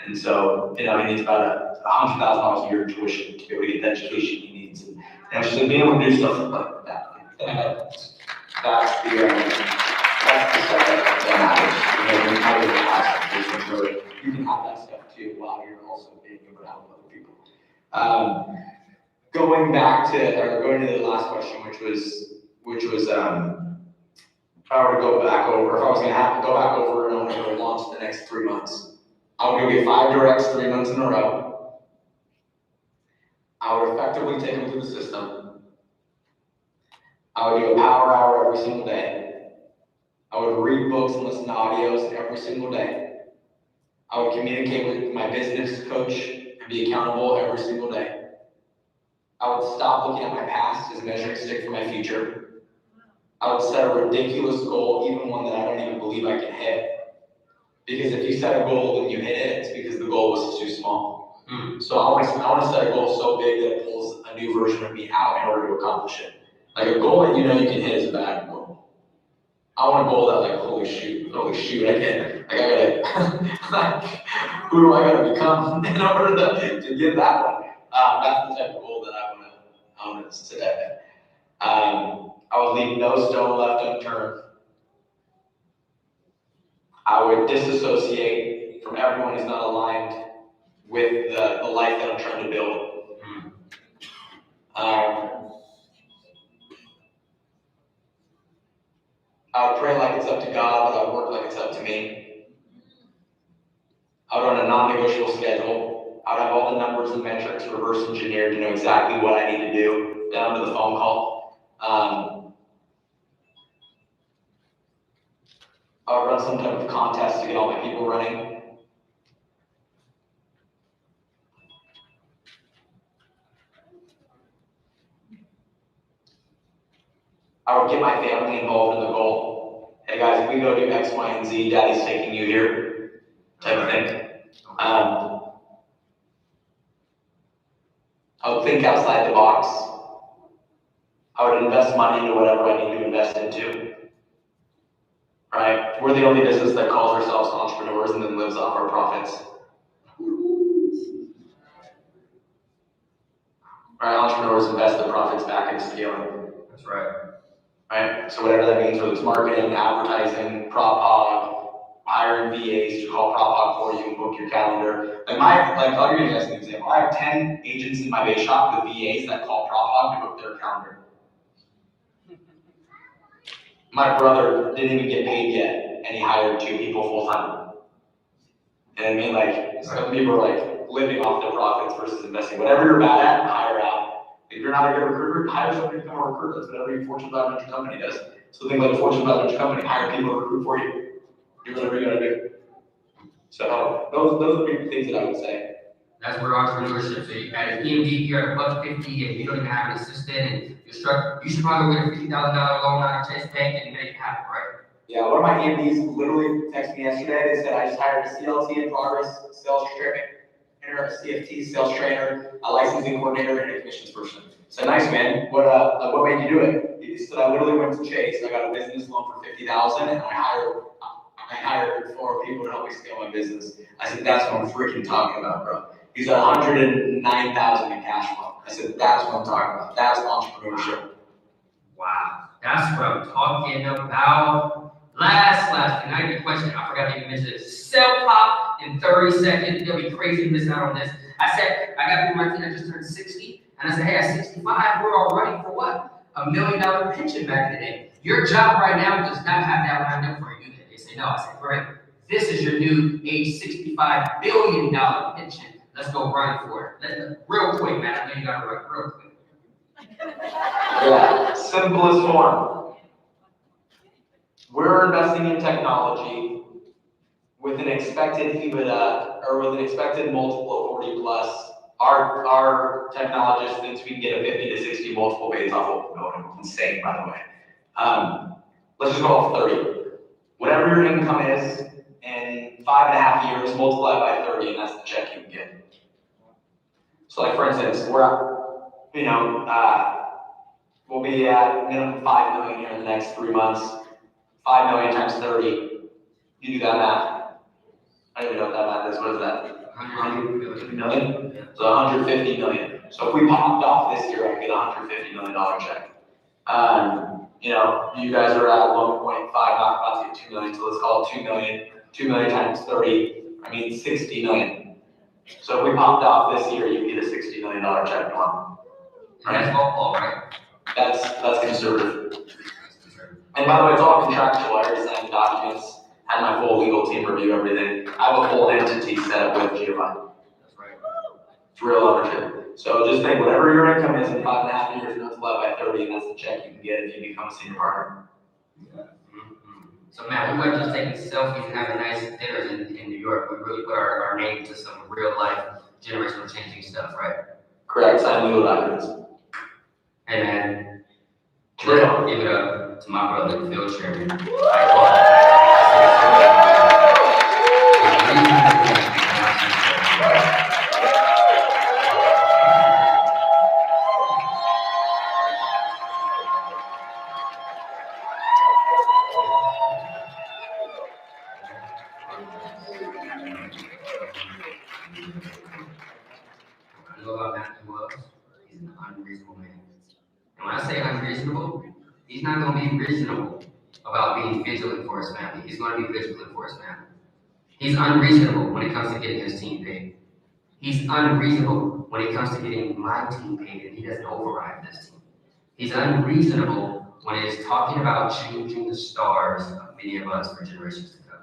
And so, you know, he needs about $100,000 a year in tuition to be able to get the education he needs. And she's like, being able to do stuff like that. And that's the stuff that matters. You know, when how you have education, where you can have that stuff too while you're also being able to help other people. Going to the last question, which was if I were to go back over, if I was gonna have to go back over and I want to go launch the next 3 months, I would go get 5 directs 3 months in a row. I would effectively take them through the system. I would do a power hour every single day. I would read books and listen to audios every single day. I would communicate with my business coach and be accountable every single day. I would stop looking at my past as a measuring stick for my future. I would set a ridiculous goal, even one that I don't even believe I can hit. Because if you set a goal and you hit it, it's because the goal was too small. So I want to set a goal so big that it pulls a new version of me out in order to accomplish it. Like a goal that you know you can hit is a bad goal. I want a goal that like, holy shoot, I gotta, like, who do I gotta become in order to get that one? That's the type of goal that I want to set at. I would leave no stone left unturned. I would disassociate from everyone who's not aligned with the life that I'm trying to build. I would pray like it's up to God, but I would work like it's up to me. I would run a non-negotiable schedule. I would have all the numbers and metrics reverse engineered to know exactly what I need to do, down to the phone call. I would run some type of contest to get all my people running. I would get my family involved in the goal. Hey guys, if we go do X, Y, and Z, Daddy's taking you here, type of thing. I would think outside the box. I would invest money into whatever I need to invest into. Right? We're the only business that calls ourselves entrepreneurs and then lives off our profits. Right? Entrepreneurs invest their profits back into scaling. That's right. Right? So whatever that means, whether it's marketing, advertising, PropHog, hiring VAs to call PropHog for you and book your calendar. I'll give you guys an example. I have 10 agents in my base shop with VAs that call PropHog to book their calendar. My brother didn't even get paid yet, and he hired 2 people full time. And I mean, like, some people are like living off their profits versus investing. Whatever you're bad at, hire out. If you're not a good recruiter, hire somebody to become a recruiter. That's what every Fortune 500 company does. So think like a Fortune 500 company, hire people to recruit for you. Do whatever you gotta do. So those are the things that I would say. That's where entrepreneurship. So you at an EMD, you're at $150 and you don't even have an assistant and you should probably get a $50,000 loan out of Chase Bank and make it happen, right? Yeah, one of my EMDs literally texted me yesterday. They said, I just hired a CLT in progress, sales trainer, a CFT sales trainer, a licensing coordinator, and a commissions person. So nice, man. What made you do it? He said, I literally went to Chase. I got a business loan for $50,000 and I hired 4 people to help me scale my business. I said, that's what I'm freaking talking about, bro. He's at $109,000 in cash flow. I said, that's what I'm talking about. That's entrepreneurship. Wow, that's what I'm talking about. Last thing, I have a question. I forgot to even mention this. Sell pop in 30 seconds. It'll be crazy to miss out on this. I said, I got people my team that just turned 60. And I said, hey, at 65, we're all running for what? $1 million pension back in the day. Your job right now does not have that lined up for you. They say, no. I said, great. This is your new age 65 $1 billion pension. Let's go run for it. Real quick, man. I know you got to run real quick. Yeah, simplest form. We're investing in technology with an expected EBITDA or with an expected multiple of 40 plus. Our technologist thinks we can get a 50 to 60 multiple based off of building. Insane, by the way. Let's just go off 30. Whatever your income is in 5.5 years, multiply by 30, and that's the check you can get. So like for instance, we'll be at minimum 5 million here in the next 3 months. 5 million times 30. You do that math. I don't even know what that math is. What is that? 150 million? So 150 million. So if we popped off this year, I could get a $150 million check. You guys are at 1.5, not about to get 2 million, so let's call it 2 million. 2 million times 30, 60 million. So if we popped off this year, you get a $60 million check tomorrow. And that's all, right? That's conservative. And by the way, it's all contractual. I already signed the documents, had my full legal team review everything. I have a full entity set up with Giovanni. That's right. It's real ownership. So just think, whatever your income is in 5.5 years, multiply by 30, and that's the check you can get if you become a senior partner. So man, we weren't just taking selfies and having nice dinners in New York. We really put our name to some real life, generational changing stuff, right? Correct. Sign legal documents. Hey man, Real. give it up to my brother, the field chairman. You know about Matthew Wells? He's an unreasonable man. And when I say unreasonable, he's not going to be reasonable about being vigilant for his family. He's going to be vigilant for his family. He's unreasonable when it comes to getting his team paid. He's unreasonable when it comes to getting my team paid, and he doesn't override this team. He's unreasonable when it is talking about changing the stars of many of us for generations to come.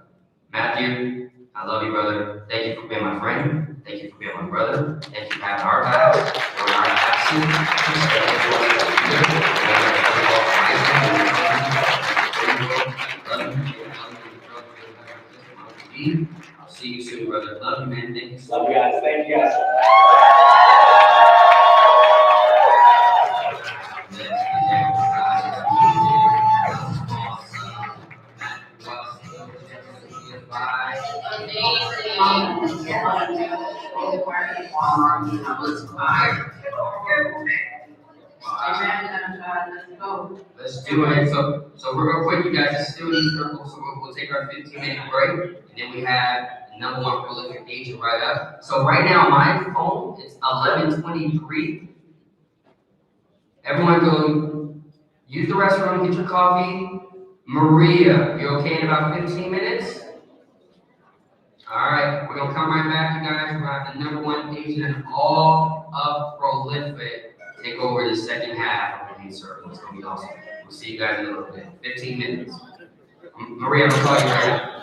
Matthew, I love you, brother. Thank you for being my friend. Thank you for being my brother. Thank you for having our back. We're not absent. I'll see you soon, brother. Love you, man. Thank you. Love you guys. Thank you guys. Let's do it. So real quick, you guys are still in these circles, so we'll take our 15-minute break, and then we have another one prolific agent right up. So right now, my phone is 11:23. Everyone go use the restroom, get your coffee. Maria, you okay in about 15 minutes? All right, we're gonna come right back, you guys. We're gonna have the #1 agent in all of Prolific take over the second half of the main circle. It's gonna be awesome. We'll see you guys in a little bit. 15 minutes. Maria, I'm gonna call you right now.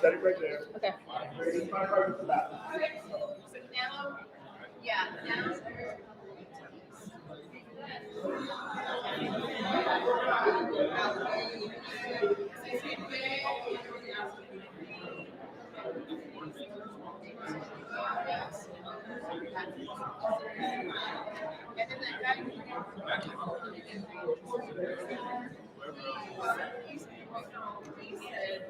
Set it right there. Okay. It's my part for that. Okay. So now, yeah, now. And then that guy. He said,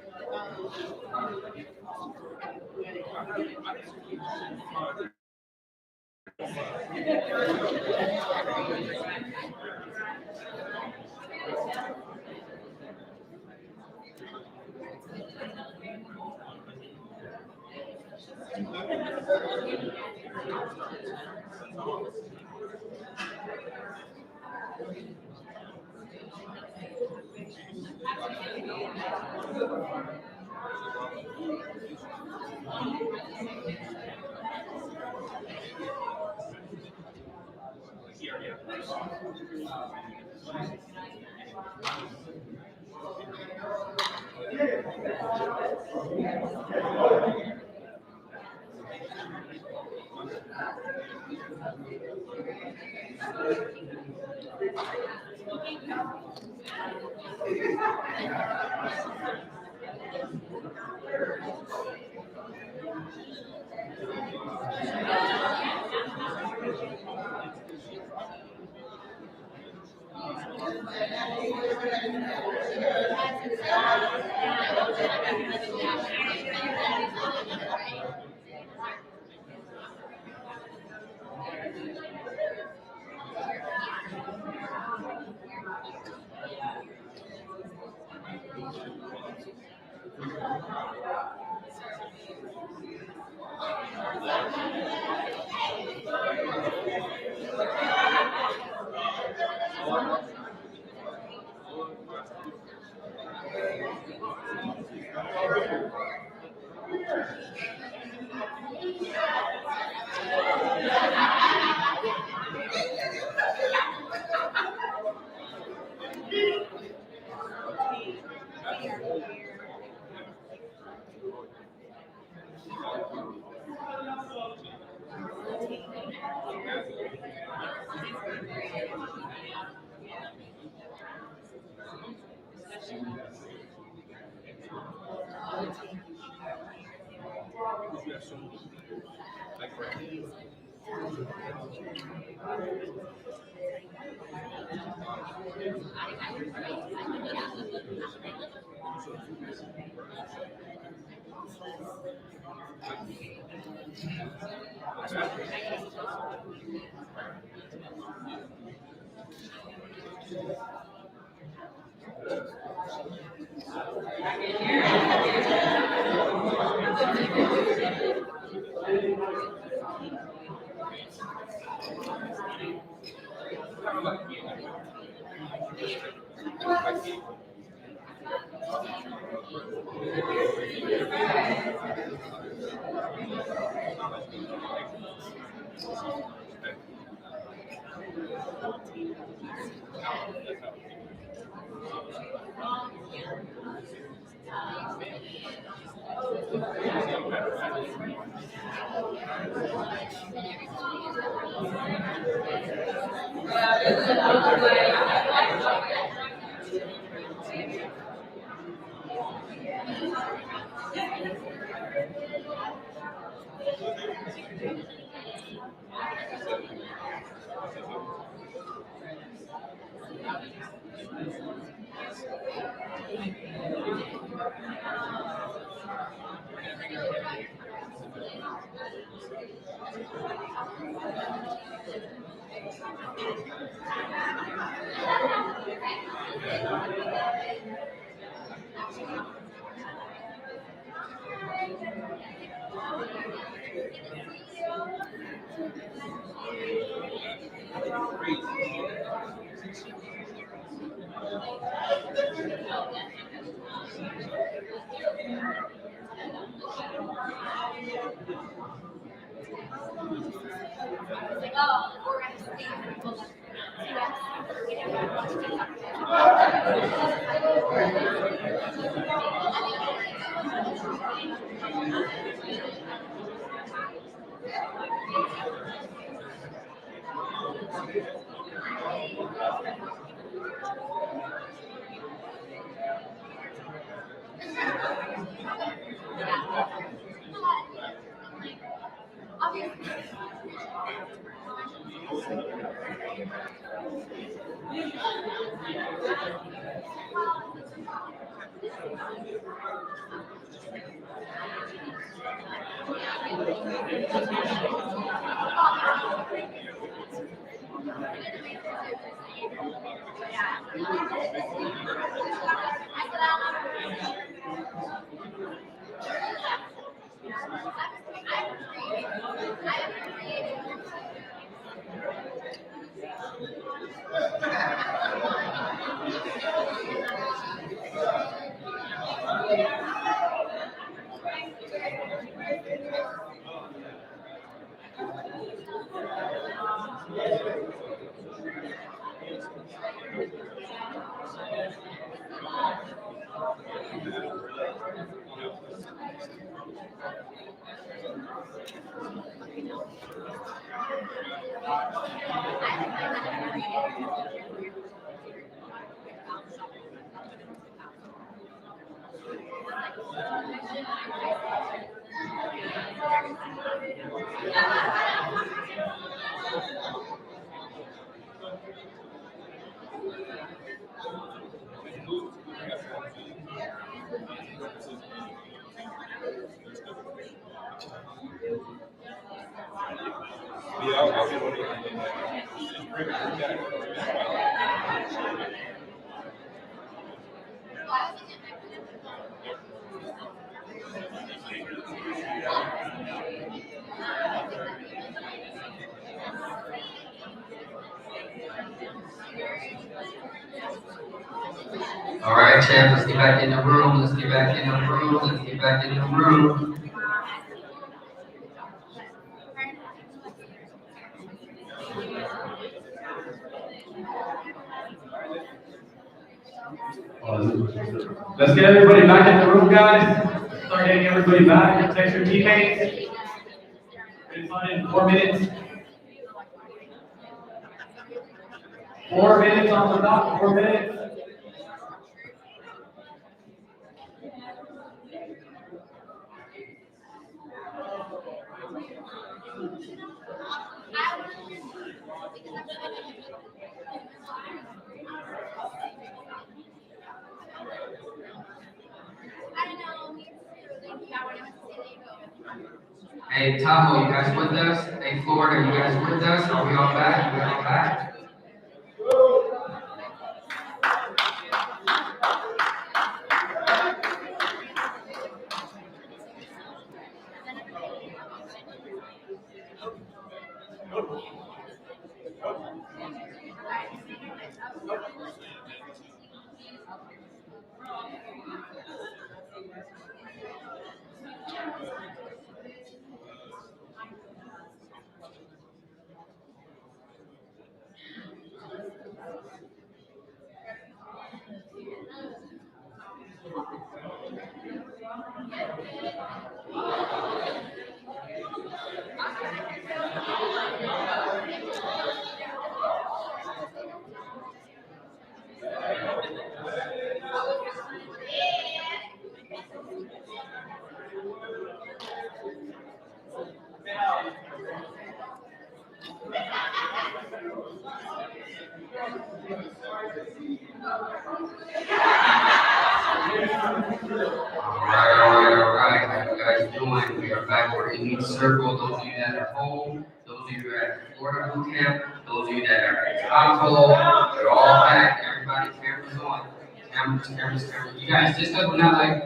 All right, champ, let's get back in the room. Let's get back in the room. Let's get back in the room. Let's get everybody back in the room, guys. Start getting everybody back. Text your teammates. It's on in 4 minutes. 4 minutes on the dot. 4 minutes. Hey, Tahoe, you guys with us? Hey, Florida, you guys with us? Are we all back? We all back? All right. How you guys doing? We are back for Elite Circle. Those of you that are home, those of you who are at Florida Boot Camp, those of you that are at Tahoe, they're all back. Everybody, cameras on. Cameras. You guys, just up, not like,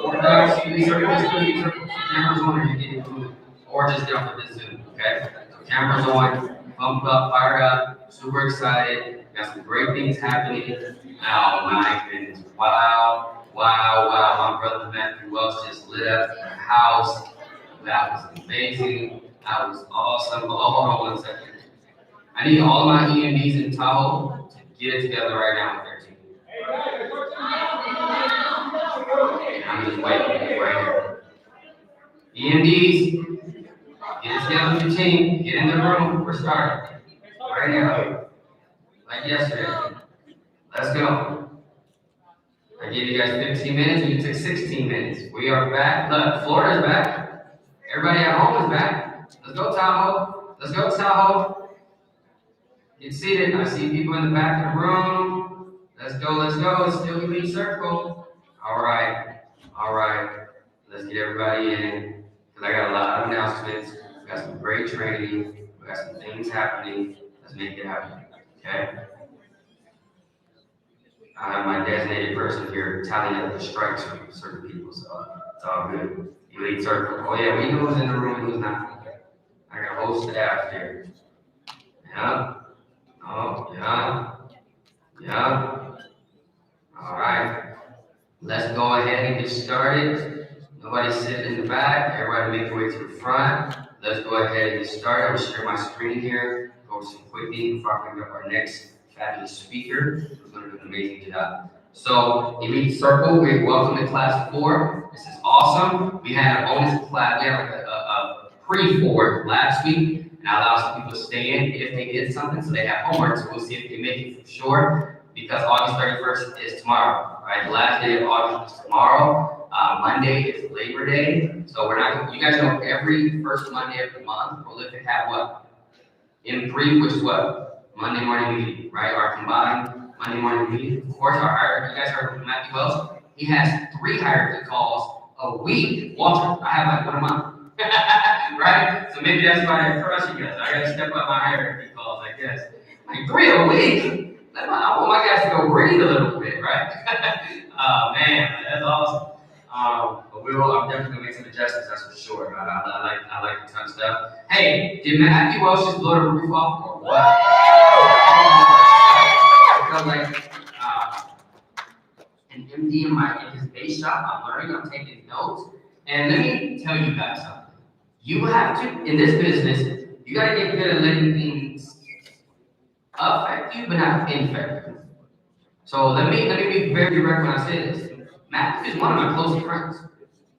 or guys, Elite Circle, cameras on, or you're getting food, or just get off of this Zoom, okay? So cameras on, pumped up, fired up, super excited. Got some great things happening. Oh my goodness! Wow. My brother Matthew Welch just lit up the house. That was amazing. That was awesome. Oh, hold on 1 second. I need all of my EMDs in Tahoe to get it together right now with their team. I'm just waiting right here. EMDs, get it together with your team. Get in the room. We're starting right now. Like yesterday. Let's go. I gave you guys 15 minutes and you took 16 minutes. We are back. Look, Florida's back. Everybody at home is back. Let's go, Tahoe. Let's go, Tahoe. Get seated. I see people in the back of the room. Let's go. It's still Elite Circle. All right. Let's get everybody in. Because I got a lot of announcements. We got some great training. We got some things happening. Let's make it happen. Okay? I have my designated person here tallying up the strikes from certain people, so it's all good. Elite Circle. Oh yeah, we know who's in the room and who's not. I got a whole staff here. Yeah. Oh, yeah. All right. Let's go ahead and get started. Nobody sitting in the back. Everybody make your way to the front. Let's go ahead and get started. I'm gonna share my screen here. Go over some quick things before I bring up our next fabulous speaker who's going to do an amazing job. So, Elite Circle, we welcome to class 4. This is awesome. We had a bonus class, we had like a pre-4 last week, and I allowed some people to stay in if they did something, so they have homework, so we'll see if they make it for sure, because August 31st is tomorrow, right? The last day of August is tomorrow. Monday is Labor Day, so we're not, you guys know every first Monday of the month, Prolific have what? In brief, which is what? Monday morning meeting, right? Our combined Monday morning meeting. Of course, our hierarchy, you guys heard from Matthew Wells. He has 3 hierarchy calls a week. Walter, I have like 1 a month, right? So maybe that's why I trust you guys. I gotta step up my hierarchy calls, I guess. Like 3 a week. I want my guys to go breathe a little bit, right? Oh man, that's awesome. But I'm definitely gonna make some adjustments, that's for sure. I like a ton of stuff. Hey, did Matthew Welsh just blow the roof off or what? I feel like an MD in his base shop. I'm learning, I'm taking notes. And let me tell you guys something. You have to, in this business, you gotta get good at letting things affect you, but not infect you. So let me be very direct when I say this. Matthew is one of my closest friends.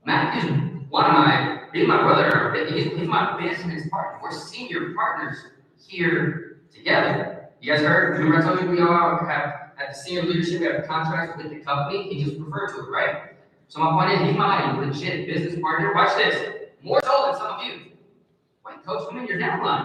Matthew is he's my brother, he's my business partner. We're senior partners here together. You guys heard? Remember I told you we all have, at the senior leadership, we have a contract with the company. He just referred to it, right? So my point is, he's my legit business partner. Watch this. More so than some of you. Wait, Coach, come in your down line.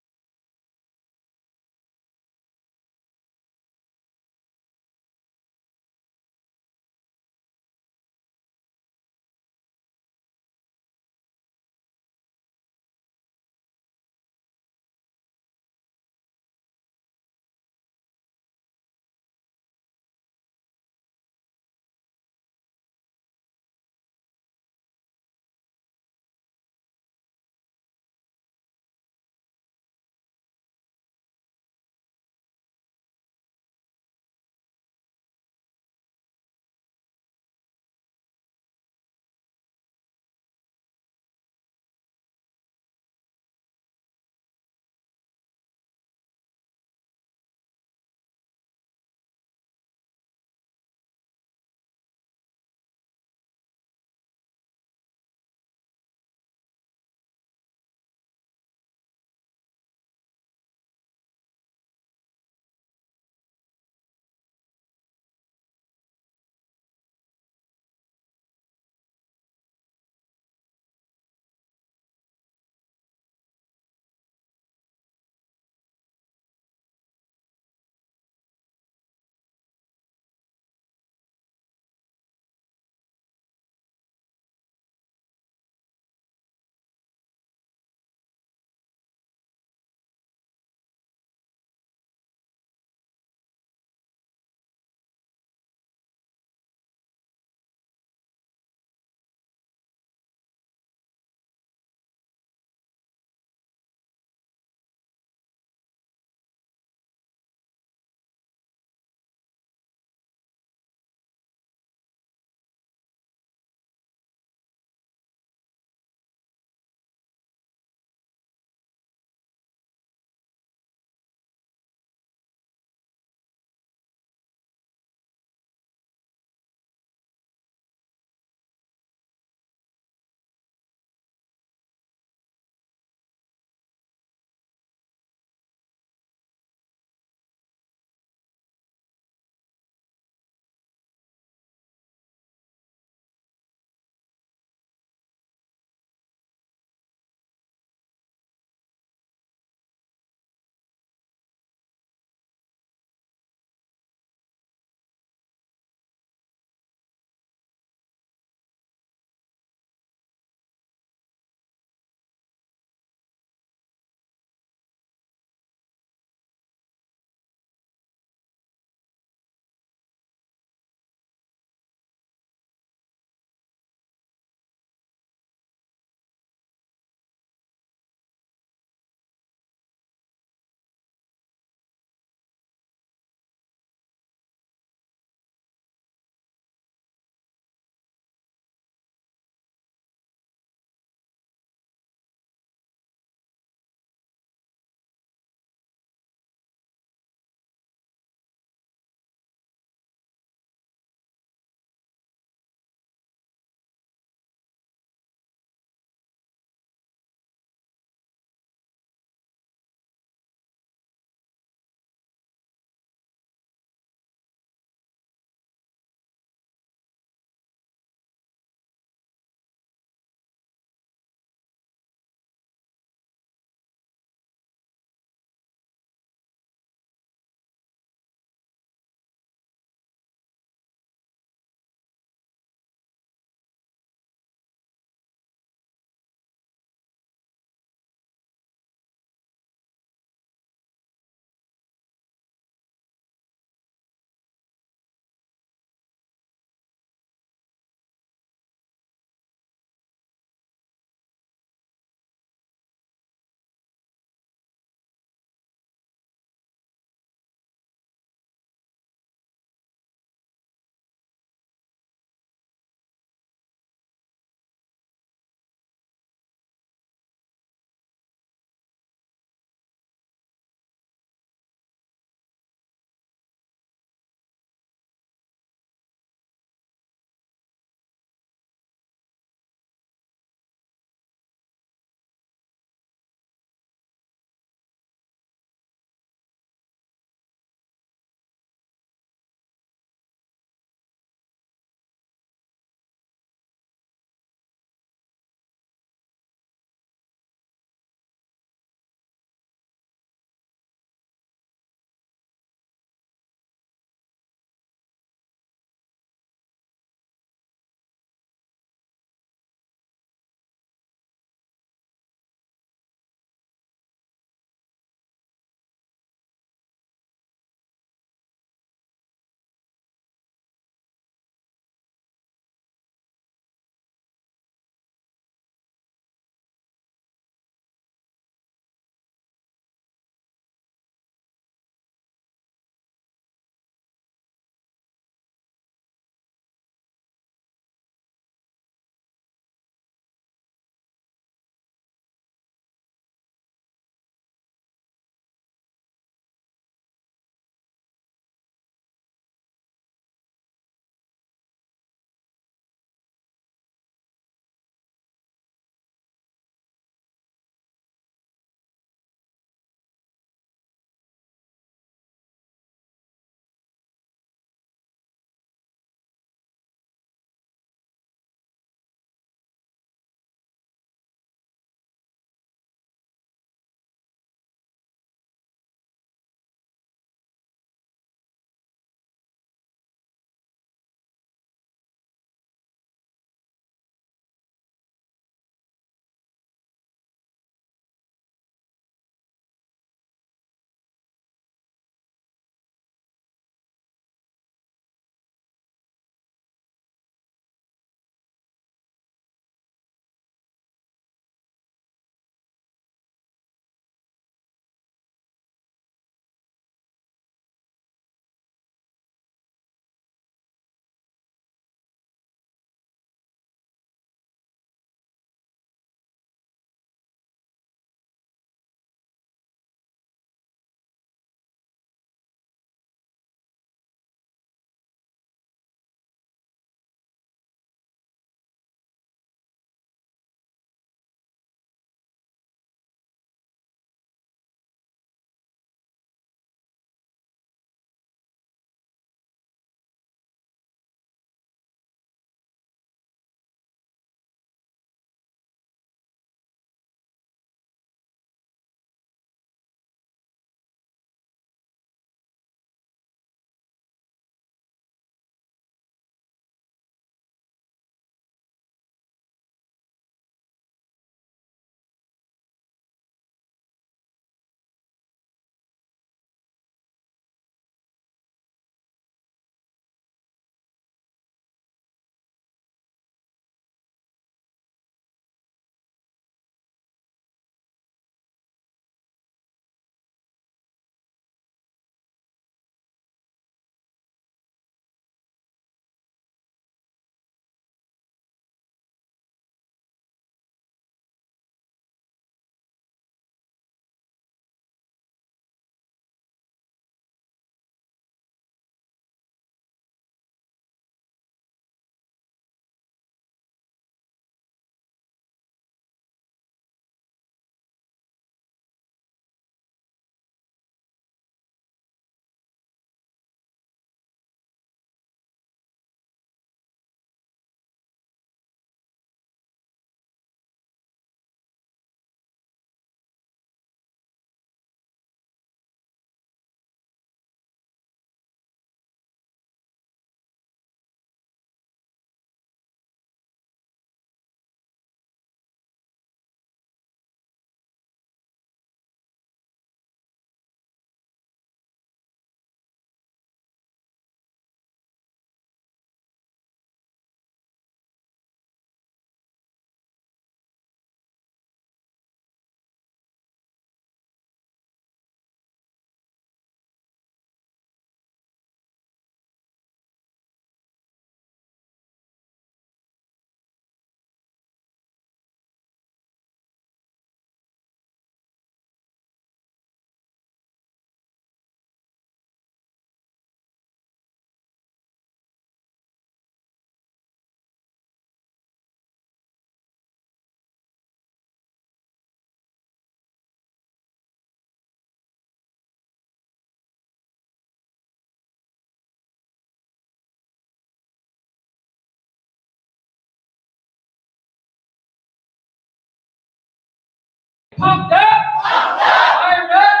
pumped up? Fired up?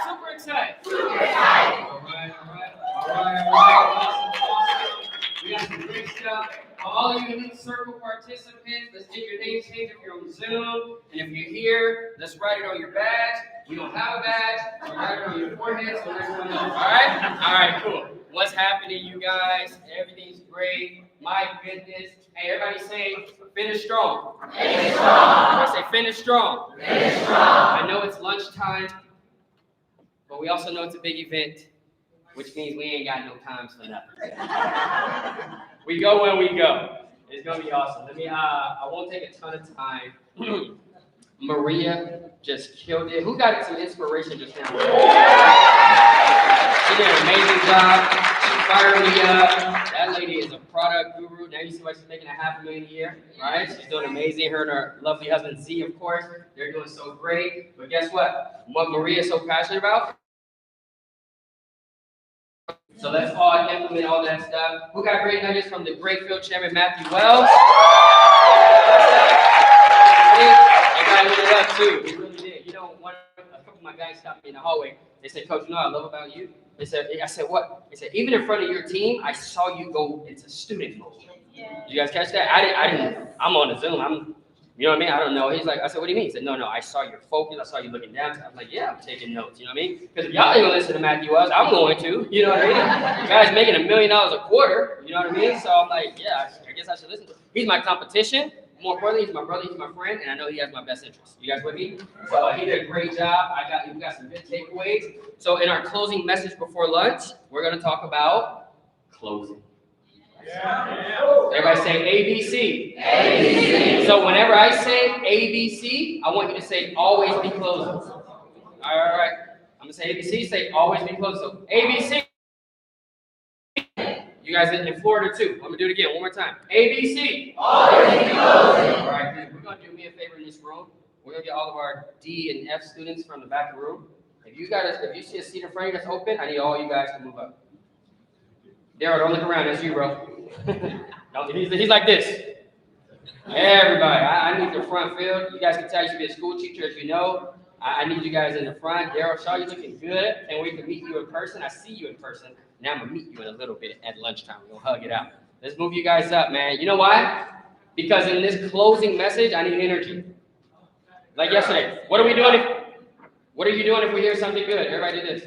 Super excited. All right. Awesome. We got some great stuff. All of you Elite Circle participants, let's get your name changed if you're on Zoom. And if you're here, let's write it on your badge. We don't have a badge, so write it on your forehead so everyone knows. All right? All right, cool. What's happening, you guys? Everything's great. My goodness. Hey, everybody say, finish strong. Finish strong. Everybody say, finish strong. Finish strong. I know it's lunchtime, but we also know it's a big event, which means we ain't got no time for nothing. We go when we go. It's gonna be awesome. I won't take a ton of time. Maria just killed it. Who got some inspiration just now? She did an amazing job. She fired me up. That lady is a product guru. Now you see why she's making $500,000 a year, right? She's doing amazing. Her and her lovely husband Z, of course, they're doing so great. But guess what? What Maria is so passionate about? So let's all implement all that stuff. Who got great nuggets from the great field chairman, Matthew Wells? They got lit up too. He really did. You know, a couple of my guys stopped me in the hallway. They said, Coach, you know what I love about you? I said, what? They said, even in front of your team, I saw you go into student mode. Did you guys catch that? I didn't. I'm on the Zoom. You know what I mean? I don't know. He's like, I said, what do you mean? He said, no, I saw your focus. I saw you looking down. I'm like, yeah, I'm taking notes. You know what I mean? Because if y'all ain't gonna listen to Matthew Wells, I'm going to. You know what I mean? The guy's making $1 million a quarter. You know what I mean? So I'm like, yeah, I guess I should listen to him. He's my competition. More importantly, he's my brother, he's my friend, and I know he has my best interest. You guys with me? So he did a great job. We got some good takeaways. So in our closing message before lunch, we're gonna talk about closing. Everybody say ABC. ABC. So whenever I say ABC, I want you to say always be closing. All right. I'm gonna say ABC. Say always be closing. So ABC. You guys in Florida too. I'm gonna do it again one more time. ABC. Always be closing. All right. Good. We're gonna do me a favor in this room. We're gonna get all of our D and F students from the back of the room. If you see a seat in front of you that's open, I need all you guys to move up. Daryl, don't look around. That's you, bro. He's like this. Everybody, I need the front field. You guys can tell you should be a school teacher, as you know. I need you guys in the front. Daryl, Shaw, you're looking good. Can't wait to meet you in person. I see you in person. Now I'm gonna meet you in a little bit at lunchtime. We're gonna hug it out. Let's move you guys up, man. You know why? Because in this closing message, I need energy. Like yesterday. What are we doing? What are you doing if we hear something good? Everybody do this.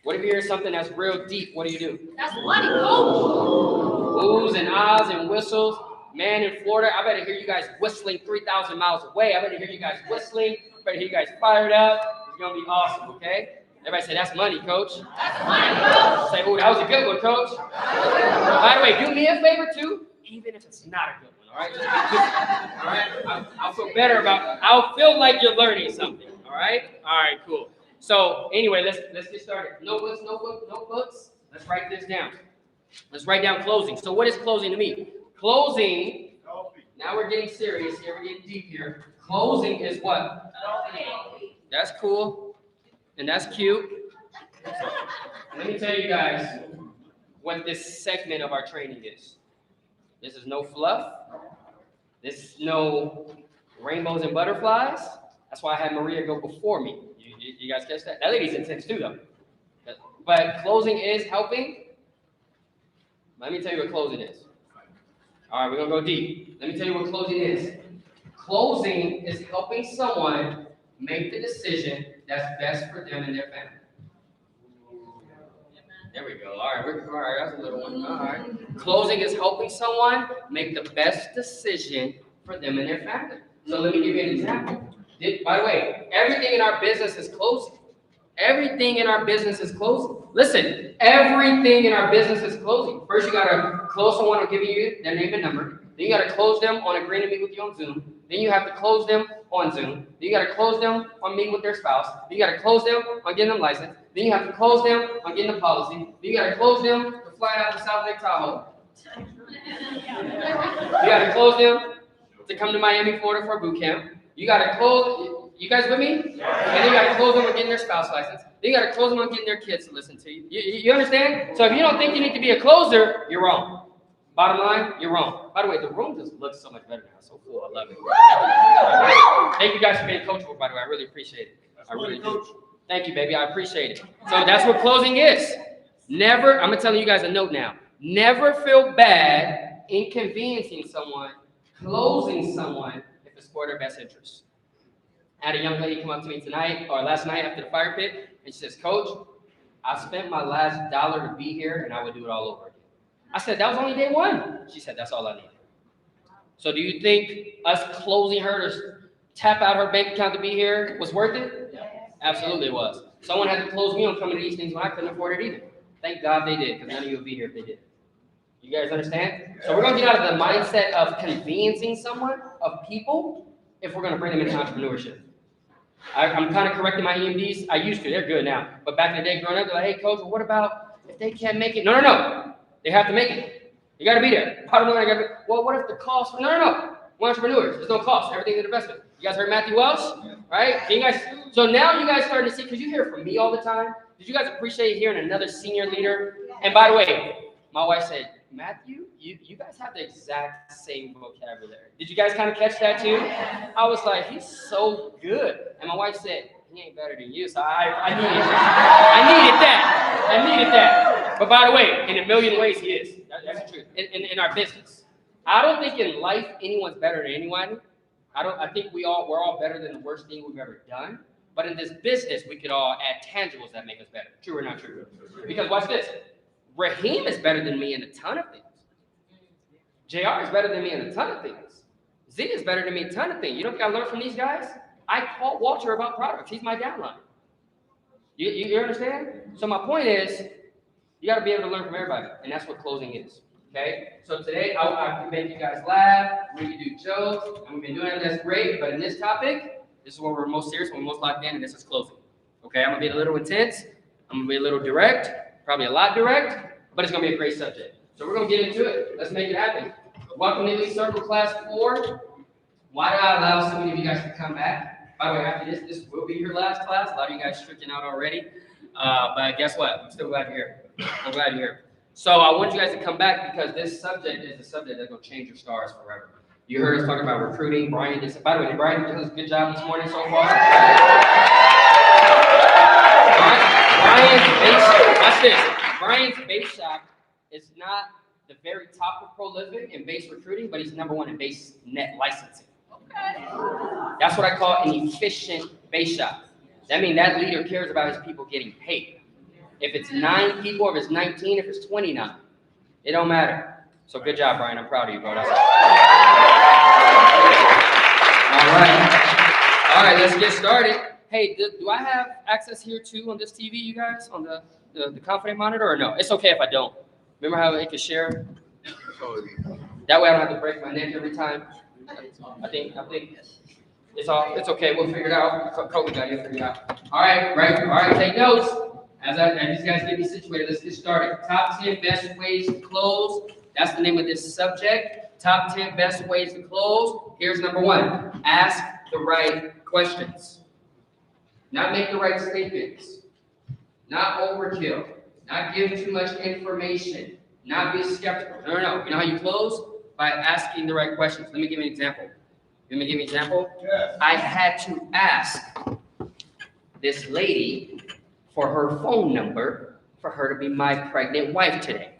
What if you hear something that's real deep? What do? That's money, coach. Oohs and ahs and whistles. Man, in Florida, I better hear you guys whistling 3,000 miles away. I better hear you guys whistling. I better hear you guys fired up. It's going to be awesome, okay? Everybody say, that's money, coach. That's money, coach. Say, oh, that was a good one, coach. By the way, do me a favor, too, even if it's not a good one, all right? Just be good. All right? I'll feel better about it. I'll feel like you're learning something, all right? All right, cool. So anyway, let's get started. Notebooks. Let's write this down. Let's write down closing. So what is closing to me? Closing, now we're getting serious here, we're getting deep here. Closing is what? That's cool, and that's cute. So, let me tell you guys what this segment of our training is. This is no fluff. This is no rainbows and butterflies. That's why I had Maria go before me. You guys catch that? That lady's intense too, though. But closing is helping. Let me tell you what closing is. All right, we're going to go deep. Let me tell you what closing is. Closing is helping someone make the decision that's best for them and their family. There we go. All right, that's a little one. All right. Closing is helping someone make the best decision for them and their family. So let me give you an example. By the way, everything in our business is closing. Everything in our business is closing. Listen, everything in our business is closing. First, you got to close someone on giving you their name and number. Then you got to close them on agreeing to meet with you on Zoom. Then you have to close them on Zoom. Then you got to close them on meeting with their spouse. Then you got to close them on getting them licensed. Then you have to close them on getting the policy. Then you got to close them to fly out to South Lake Tahoe. You got to close them to come to Miami, Florida for a boot camp. You got to close, you guys with me? And then you got to close them on getting their spouse license. Then you got to close them on getting their kids to listen to you. You understand? So if you don't think you need to be a closer, you're wrong. Bottom line, you're wrong. By the way, the room just looks so much better now. So cool. I love it. Thank you guys for being coachable, by the way. I really appreciate it. I really do. Thank you, baby. I appreciate it. So that's what closing is. Never, I'm going to tell you guys a note now. Never feel bad inconveniencing someone, closing someone if it's for their best interest. I had a young lady come up to me tonight or last night after the fire pit, and she says, Coach, I spent my last dollar to be here, and I would do it all over again. I said, that was only day one. She said, that's all I needed. So do you think us closing her to tap out her bank account to be here was worth it? Yeah. Absolutely it was. Someone had to close me on coming to these things when I couldn't afford it either. Thank God they did, because none of you would be here if they did. You guys understand? So we're going to get out of the mindset of conveniencing someone, of people, if we're going to bring them into entrepreneurship. I'm kind of correcting my EMDs. I used to. They're good now. But back in the day growing up, they're like, hey, Coach, well, what about if they can't make it? No. They have to make it. You got to be there. Bottom line, well, what if the cost? No. We're entrepreneurs. There's no cost. Everything's an investment. You guys heard Matthew Welch? Right? Can you guys? So now you guys starting to see, because you hear from me all the time. Did you guys appreciate hearing another senior leader? And by the way, my wife said, Matthew, you guys have the exact same vocabulary. Did you guys kind of catch that too? I was like, he's so good. And my wife said, he ain't better than you. So I needed that. But by the way, in a million ways, he is. That's the truth. In our business. I don't think in life anyone's better than anyone. I think we're all better than the worst thing we've ever done. But in this business, we could all add tangibles that make us better. True or not true? Because watch this. Raheem is better than me in a ton of things. JR is better than me in a ton of things. Z is better than me in a ton of things. You don't got to learn from these guys? I call Walter about products. He's my downline. You understand? So my point is, you got to be able to learn from everybody. And that's what closing is. Okay? So today, I can make you guys laugh. We can do jokes. And we've been doing it. That's great. But in this topic, this is where we're most serious, when we're most locked in, and this is closing. Okay? I'm going to be a little intense. I'm going to be a little direct. Probably a lot direct. But it's going to be a great subject. So we're going to get into it. Let's make it happen. Welcome to Elite Circle Class 4. Why did I allow so many of you guys to come back? By the way, after this will be your last class. A lot of you guys freaking out already. But guess what? I'm still glad you're here. I'm glad you're here. So I want you guys to come back because this subject is a subject that's going to change your stars forever. You heard us talking about recruiting. Brian did. By the way, did Brian do a good job this morning so far? Brian's base, watch this. Brian's base shop is not the very top of prolific in base recruiting, but he's #1 in base net licensing. That's what I call an efficient base shop. That means that leader cares about his people getting paid. If it's 9 people, if it's 19, if it's 29, it don't matter. So good job, Brian. I'm proud of you, bro. That's All right, let's get started. Hey, do I have access here too on this TV, you guys, on the Confident monitor, or no? It's okay if I don't. Remember how it could share? That way I don't have to break my neck every time. I think it's okay. We'll figure it out. Kobe got it figured out. All right. Take notes. As these guys get me situated, let's get started. Top 10 best ways to close. That's the name of this subject. Top 10 best ways to close. Here's #1. Ask the right questions. Not make the right statements. Not overkill. Not give too much information. Not be skeptical. No. You know how you close? By asking the right questions. Let me give you an example. Yes. I had to ask this lady for her phone number for her to be my pregnant wife today.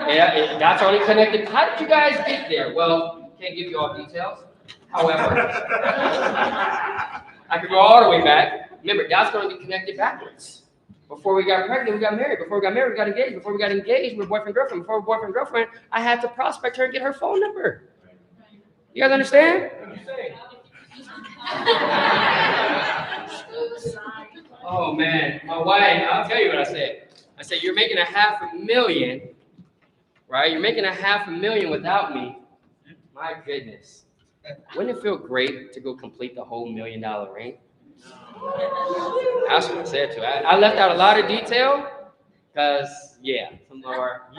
Yeah, that's only connected. How did you guys get there? Well, can't give you all details. However, I could go all the way back. Remember, that's going to be connected backwards. Before we got pregnant, we got married. Before we got married, we got engaged. Before we got engaged, we were boyfriend, girlfriend. Before we were boyfriend, girlfriend, I had to prospect her and get her phone number. You guys understand? Oh, man. My wife, I'll tell you what I said. I said, you're making $500,000, right? You're making $500,000 without me. My goodness. Wouldn't it feel great to go complete the whole $1 million ring? That's what I said to her. I left out a lot of detail because, some more,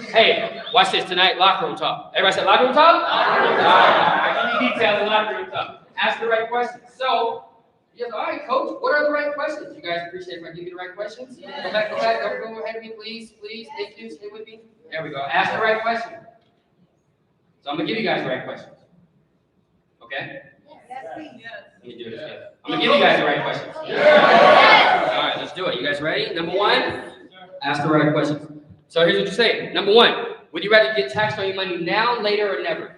Hey, watch this tonight, locker room talk. Everybody said locker room talk? All right, I give you details in locker room talk. Ask the right questions. So, You guys, all right, coach, what are the right questions? You guys appreciate if I give you the right questions? Go back, go ahead of me, please, thank you, stay with me. There we go, ask the right question. So I'm gonna give you guys the right questions. Okay? Let me do this again. I'm gonna give you guys the right questions. All right, let's do it. You guys ready? Number one, ask the right questions. So here's what you say. Number one, would you rather get taxed on your money now, later, or never?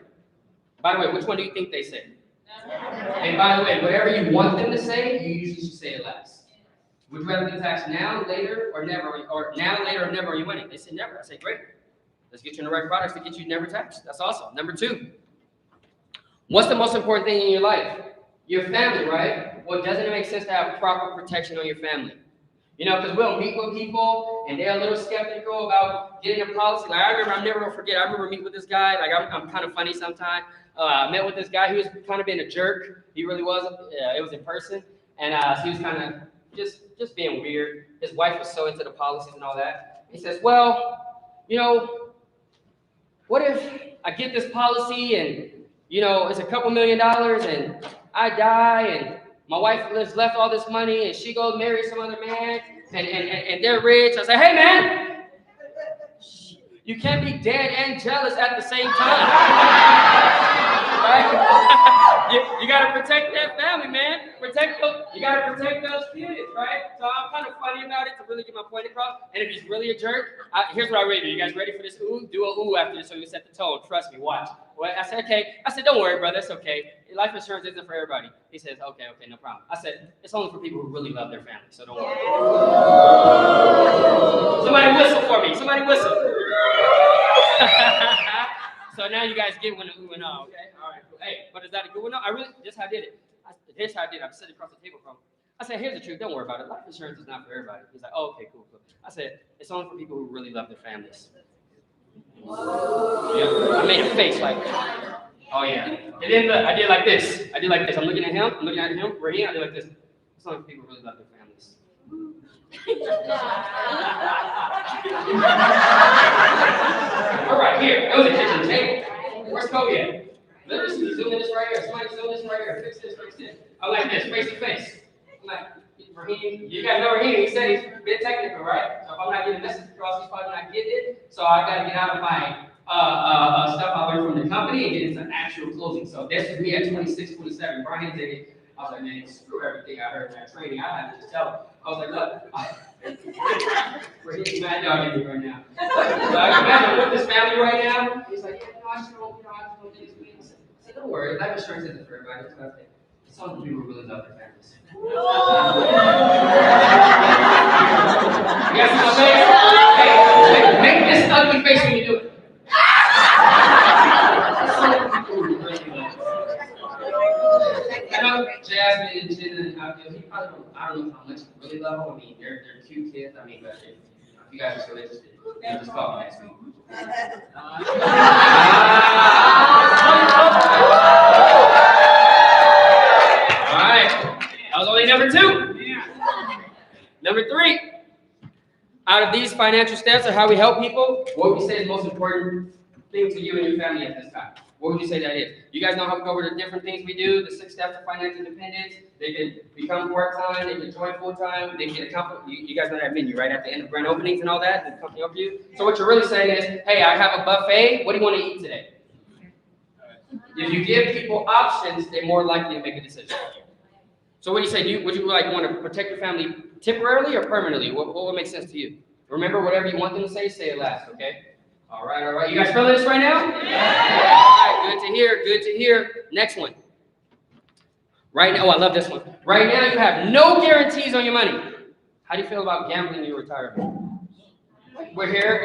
By the way, which one do you think they say? And by the way, whatever you want them to say, you usually should say it last. Would you rather get taxed now, later, or never, or now, later, or never on your money? They say never. I say great. Let's get you in the right products to get you never taxed. That's awesome. Number two, what's the most important thing in your life? Your family, right? Well, doesn't it make sense to have proper protection on your family? You know, because we'll meet with people and they're a little skeptical about getting a policy. Like I'm never gonna forget. I remember meeting with this guy. Like I'm kind of funny sometimes. I met with this guy. He was kind of being a jerk. He really was. It was in person, and he was kind of just being weird. His wife was so into the policies and all that. He says, "Well, you know, what if I get this policy and you know it's a couple $1 million and I die and my wife has left all this money and she goes marry some other man and they're rich." I say, "Hey man, you can't be dead and jealous at the same time." Right? you gotta protect that family, man. You gotta protect those kids, right? So I'm kind of funny about it to really get my point across. And if he's really a jerk, here's what I really do. You guys ready for this ooh? Do a ooh after this so you set the tone. Trust me, watch. Well, I said, okay. I said, don't worry, brother, it's okay. Life insurance isn't for everybody. He says, okay, no problem. I said, it's only for people who really love their family, so don't worry. Somebody whistle for me. Somebody whistle. So now you guys get when the ooh and ah, okay? All right, cool. Hey, but is that a good one? No, this how I did it. Here's how I did it. I'm sitting across the table from him. I said, here's the truth. Don't worry about it. Life insurance is not for everybody. He's like, oh, okay, cool. I said, it's only for people who really love their families. Yeah, I made a face like, oh yeah. And then I did like this. I'm looking at him. Right here. I did like this. It's only for people who really love their families. All right, here. It was a kitchen table. Where's Kobe at? Let me zoom in this right here. Somebody zoom this right here. Fix this. I like this, face to face. I'm like, Raheem, you guys know Raheem. He said he's a bit technical, right? So if I'm not getting this across, he's probably not getting it. So I got to get out of my stuff I learned from the company and get into actual closing. So this is me at 26, 27. Brian did it. I was like, man, screw everything I heard in that training. I had to just tell him. I was like, look, Raheem's mad dog in me right now. So I can imagine with this family right now. He's like, yeah, no, I just don't do this. I said, don't worry, life insurance isn't for everybody. Some people really love their families. You guys see my face? Hey, make this ugly face when you do it. I know Jasmine and Jen and he probably don't, I don't know how much you really love them. I mean, they're cute kids. I mean, but if you guys are still interested, you just call me next week. Number two. Number three. Out of these financial steps of how we help people, what would you say is the most important thing to you and your family at this time? What would you say that is? You guys know how we go over the different things we do, the 6 steps of financial independence. They can become part-time, they can join full-time, they can get a company. You guys know that menu, right? At the end of grand openings and all that, the company help you. So what you're really saying is, hey, I have a buffet. What do you want to eat today? If you give people options, they're more likely to make a decision. So what do you say? Would you like want to protect your family temporarily or permanently? What would make sense to you? Remember, whatever you want them to say it last, okay? All right. You guys feeling this right now? Yeah. All right, good to hear. Next one. Right now, I love this one. Right now, you have no guarantees on your money. How do you feel about gambling in your retirement? We're here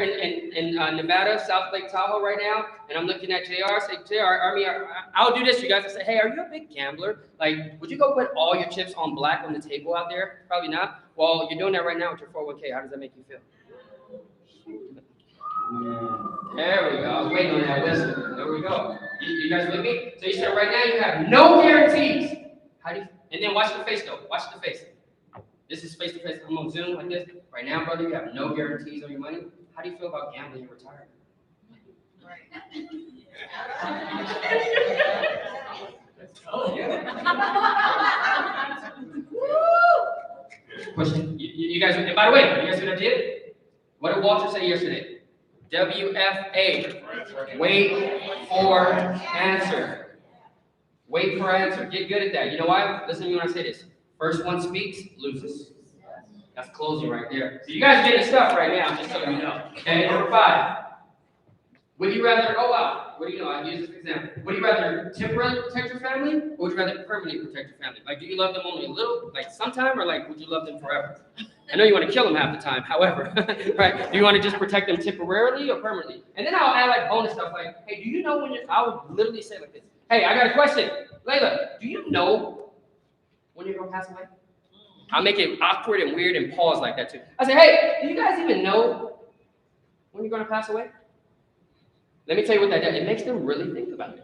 in Nevada, South Lake Tahoe right now, and I'm looking at JR. Say, JR, I'll do this, you guys. I say, hey, are you a big gambler? Like, would you go put all your chips on black on the table out there? Probably not. Well, you're doing that right now with your 401k. How does that make you feel? There we go. I was waiting on that whistle. There we go. You guys with me? So you said right now you have no guarantees. And then watch the face though. Watch the face. This is face to face. I'm on Zoom like this. Right now, brother, you have no guarantees on your money. How do you feel about gambling in retirement? Oh, yeah. Question. You guys, and by the way, you guys know what I did? What did Walter say yesterday? WFA. Wait for answer. Wait for answer. Get good at that. You know why? Listen to me when I say this. First one speaks, loses. That's closing right there. So you guys are getting stuff right now, just so you know. Okay, number 5. Would you rather, oh wow, what do you know? I use this example. Would you rather temporarily protect your family, or would you rather permanently protect your family? Like, do you love them only a little, like sometime, or like, would you love them forever? I know you want to kill them half the time, however, right? Do you want to just protect them temporarily or permanently? And then I'll add like bonus stuff like, hey, do you know when I would literally say like this, hey, I got a question. Layla, do you know when you're going to pass away? I'll make it awkward and weird and pause like that too. I say, hey, do you guys even know when you're going to pass away? Let me tell you what that does. It makes them really think about it.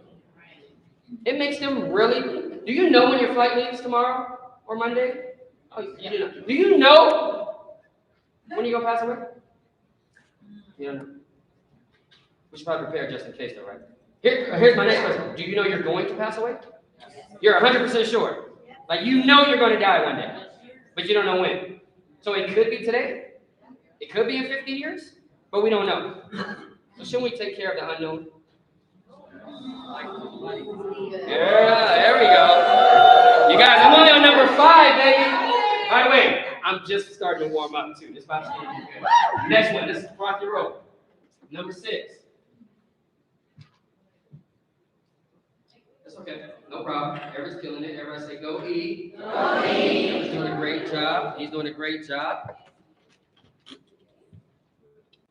It makes them really think. Do you know when your flight leaves tomorrow or Monday? Oh, you do know. Do you know when you're going to pass away? You don't know. We should probably prepare just in case though, right? Here's my next question. Do you know you're going to pass away? You're 100% sure. Like you know you're going to die one day, but you don't know when. So it could be today. It could be in 50 years, but we don't know. So shouldn't we take care of the unknown? Yeah, there we go. You guys, I'm only on number 5, baby. By the way, I'm just starting to warm up too. This about to be good. Next one, this is rock and roll. Number 6. That's okay, no problem. Everyone's killing it. Everybody say, go E. Go E. He's doing a great job. He's doing a great job.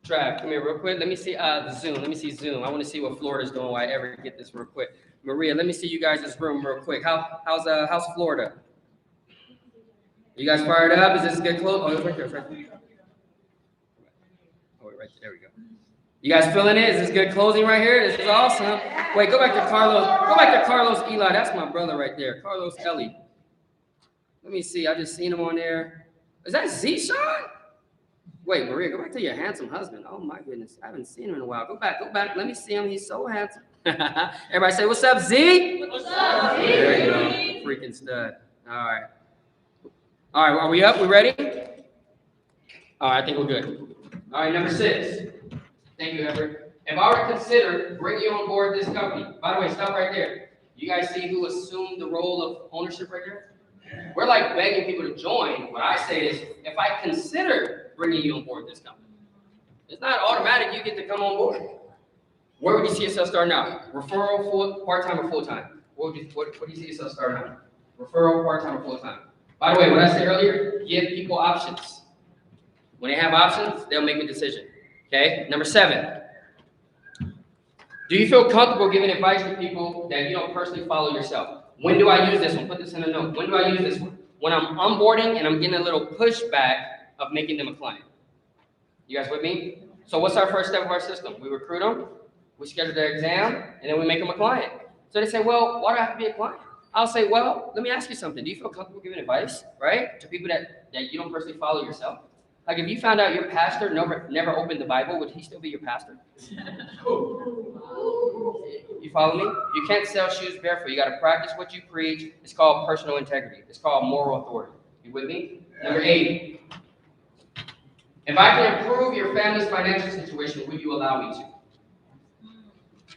Trav, come here real quick. Let me see Zoom. Let me see Zoom. I want to see what Florida's doing while I ever get this real quick. Maria, let me see you guys in this room real quick. How's Florida? You guys fired up? Is this good close? Oh, it's right there. It's right there. Oh, wait, right there. There we go. You guys feeling it? Is this good closing right here? This is awesome. Wait, go back to Carlos. Go back to Carlos Eli. That's my brother right there. Carlos Ellie. Let me see. I just seen him on there. Is that Z-Sean? Wait, Maria, go back to your handsome husband. Oh my goodness, I haven't seen him in a while. Go back. Let me see him. He's so handsome. Everybody say, what's up, Z? What's up, Z? There you go. Freaking stud. All right. All right, are we up? We ready? All right, I think we're good. All right, number 6. Thank you, Everett. If I were to consider bringing you on board this company, by the way, stop right there. You guys see who assumed the role of ownership right there? We're like begging people to join. What I say is, if I consider bringing you on board this company, it's not automatic you get to come on board. Where would you see yourself starting out? Referral, full, part-time, or full-time? What do you see yourself starting out? Referral, part-time, or full-time? By the way, what I said earlier, give people options. When they have options, they'll make a decision. Okay? Number 7. Do you feel comfortable giving advice to people that you don't personally follow yourself? When do I use this one? Put this in a note. When do I use this one? When I'm onboarding and I'm getting a little pushback of making them a client. You guys with me? So what's our first step of our system? We recruit them, we schedule their exam, and then we make them a client. So they say, well, why do I have to be a client? I'll say, well, let me ask you something. Do you feel comfortable giving advice, right, to people that you don't personally follow yourself? Like if you found out your pastor never opened the Bible, would he still be your pastor? You follow me? You can't sell shoes barefoot. You got to practice what you preach. It's called personal integrity. It's called moral authority. You with me? Number 8. If I can improve your family's financial situation, would you allow me to?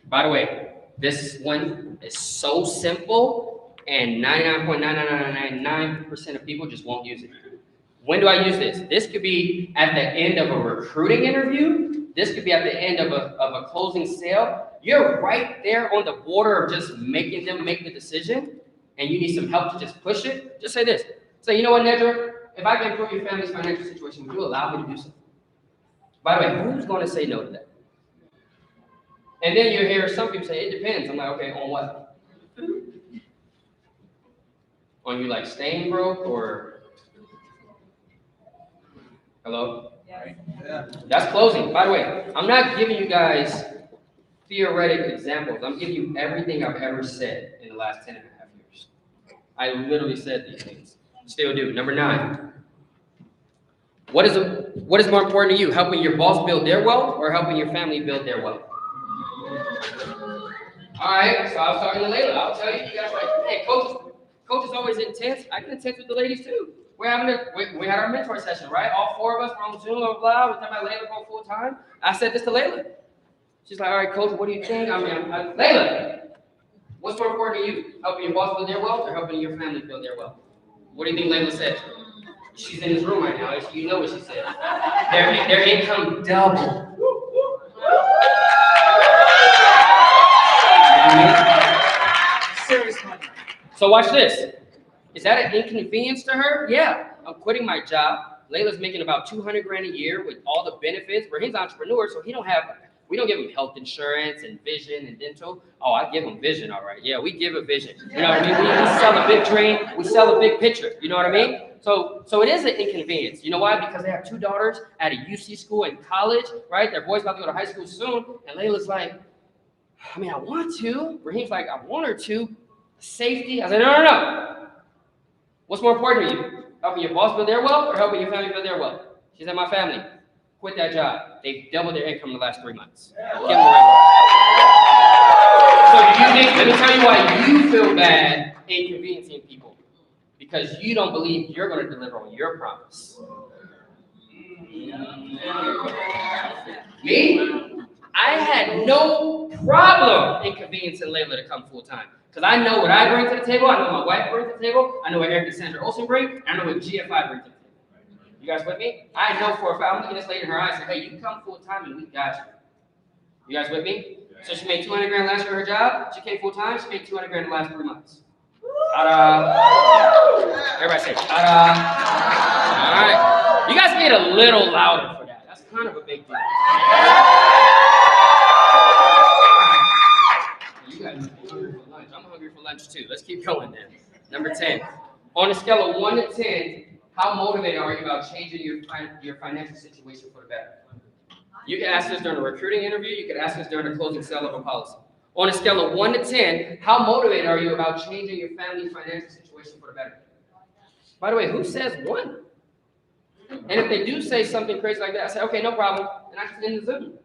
By the way, this one is so simple, and 99.99999% of people just won't use it. When do I use this? This could be at the end of a recruiting interview. This could be at the end of a closing sale. You're right there on the border of just making them make the decision, and you need some help to just push it. Just say this. Say, you know what, Nedra? If I can improve your family's financial situation, would you allow me to do so? By the way, who's going to say no to that? And then you hear some people say, it depends. I'm like, okay, on what? On you like staying broke or... Hello? Yeah. That's closing. By the way, I'm not giving you guys theoretic examples. I'm giving you everything I've ever said in the last 10.5 years. I literally said these things. Still do. Number 9. What is more important to you? Helping your boss build their wealth or helping your family build their wealth? All right, so I was talking to Layla. I'll tell you, you guys like, hey, coach is always intense. I get intense with the ladies too. we had our mentor session, right? All four of us were on Zoom, blah, blah, blah. We're talking about Layla going full time. I said this to Layla. She's like, all right, coach, what do you think? Layla, what's more important to you? Helping your boss build their wealth or helping your family build their wealth? What do you think Layla said? She's in this room right now. You know what she said. Their income doubled. So watch this. Is that an inconvenience to her? Yeah, I'm quitting my job. Layla's making about 200 grand a year with all the benefits. Raheem's an entrepreneur, so we don't give him health insurance and vision and dental. Oh, I give him vision, all right. Yeah, we give a vision. You know what I mean? We sell a big dream. We sell a big picture. You know what I mean? So it is an inconvenience. You know why? Because they have two daughters at a UC school in college, right? Their boy's about to go to high school soon. And Layla's like, I mean, I want to. Raheem's like, I want her to. Safety. I said, no. What's more important to you? Helping your boss build their wealth or helping your family build their wealth? She said, my family. Quit that job. They've doubled their income in the last 3 months. Give them the right. So do you think, let me tell you why you feel bad inconveniencing people. Because you don't believe you're going to deliver on your promise. Me? I had no problem inconveniencing Layla to come full time. Because I know what I bring to the table, I know what my wife brings to the table, I know what Eric and Sandra Olsen bring, and I know what GFI brings to the table. You guys with me? I know for a fact, I'm looking this lady in her eyes and say, hey, you can come full time and we got you. You guys with me? So she made 200 grand last year her job, she came full time, she made 200 grand in the last 3 months. Ta-da! Everybody say, ta-da! All right. You guys get a little louder for that. That's kind of a big deal. You guys are hungry for lunch. I'm hungry for lunch too. Let's keep going then. Number 10. On a scale of 1 to 10, how motivated are you about changing your financial situation for the better? You can ask this during a recruiting interview. You can ask this during a closing sale of a policy. On a scale of 1 to 10, how motivated are you about changing your family's financial situation for the better? By the way, who says 1? And if they do say something crazy like that, I say, okay, no problem. And I just end the Zoom.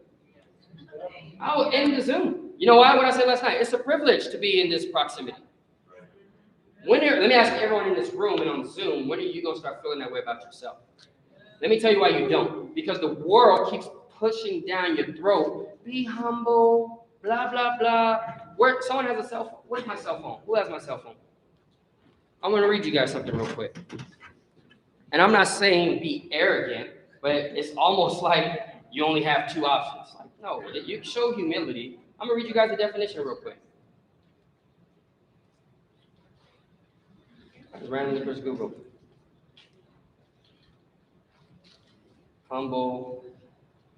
I will end the Zoom. You know why? What I said last night. It's a privilege to be in this proximity. Let me ask everyone in this room and on Zoom, when are you going to start feeling that way about yourself? Let me tell you why you don't. Because the world keeps pushing down your throat. Be humble, blah, blah, blah. Someone has a cell phone. Where's my cell phone? Who has my cell phone? I'm going to read you guys something real quick. And I'm not saying be arrogant, but it's almost like you only have 2 options. Like, no, you can show humility. I'm going to read you guys the definition real quick. Just randomly push Google. Humble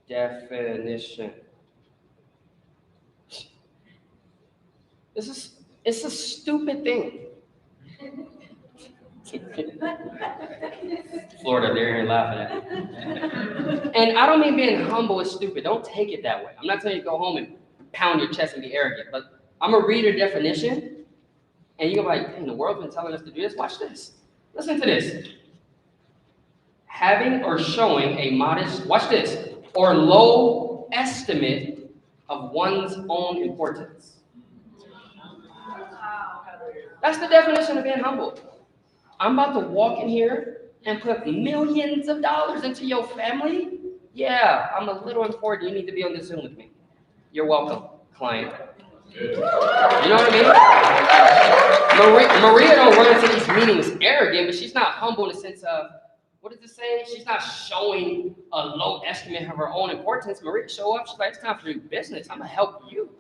definition. It's a stupid thing. Florida, they're here laughing at me. And I don't mean being humble is stupid. Don't take it that way. I'm not telling you to go home and pound your chest and be arrogant, but I'm going to read your definition, and you're going to be like, dang, the world's been telling us to do this. Watch this. Listen to this. Having or showing a modest, watch this, or low estimate of one's own importance. That's the definition of being humble. I'm about to walk in here and put millions of dollars into your family. Yeah, I'm a little important. You need to be on this Zoom with me. You're welcome, client. You know what I mean? Maria don't run into these meetings arrogant, but she's not humble in the sense of, what does it say? She's not showing a low estimate of her own importance. Maria show up, she's like, it's time for your business. I'm gonna help you.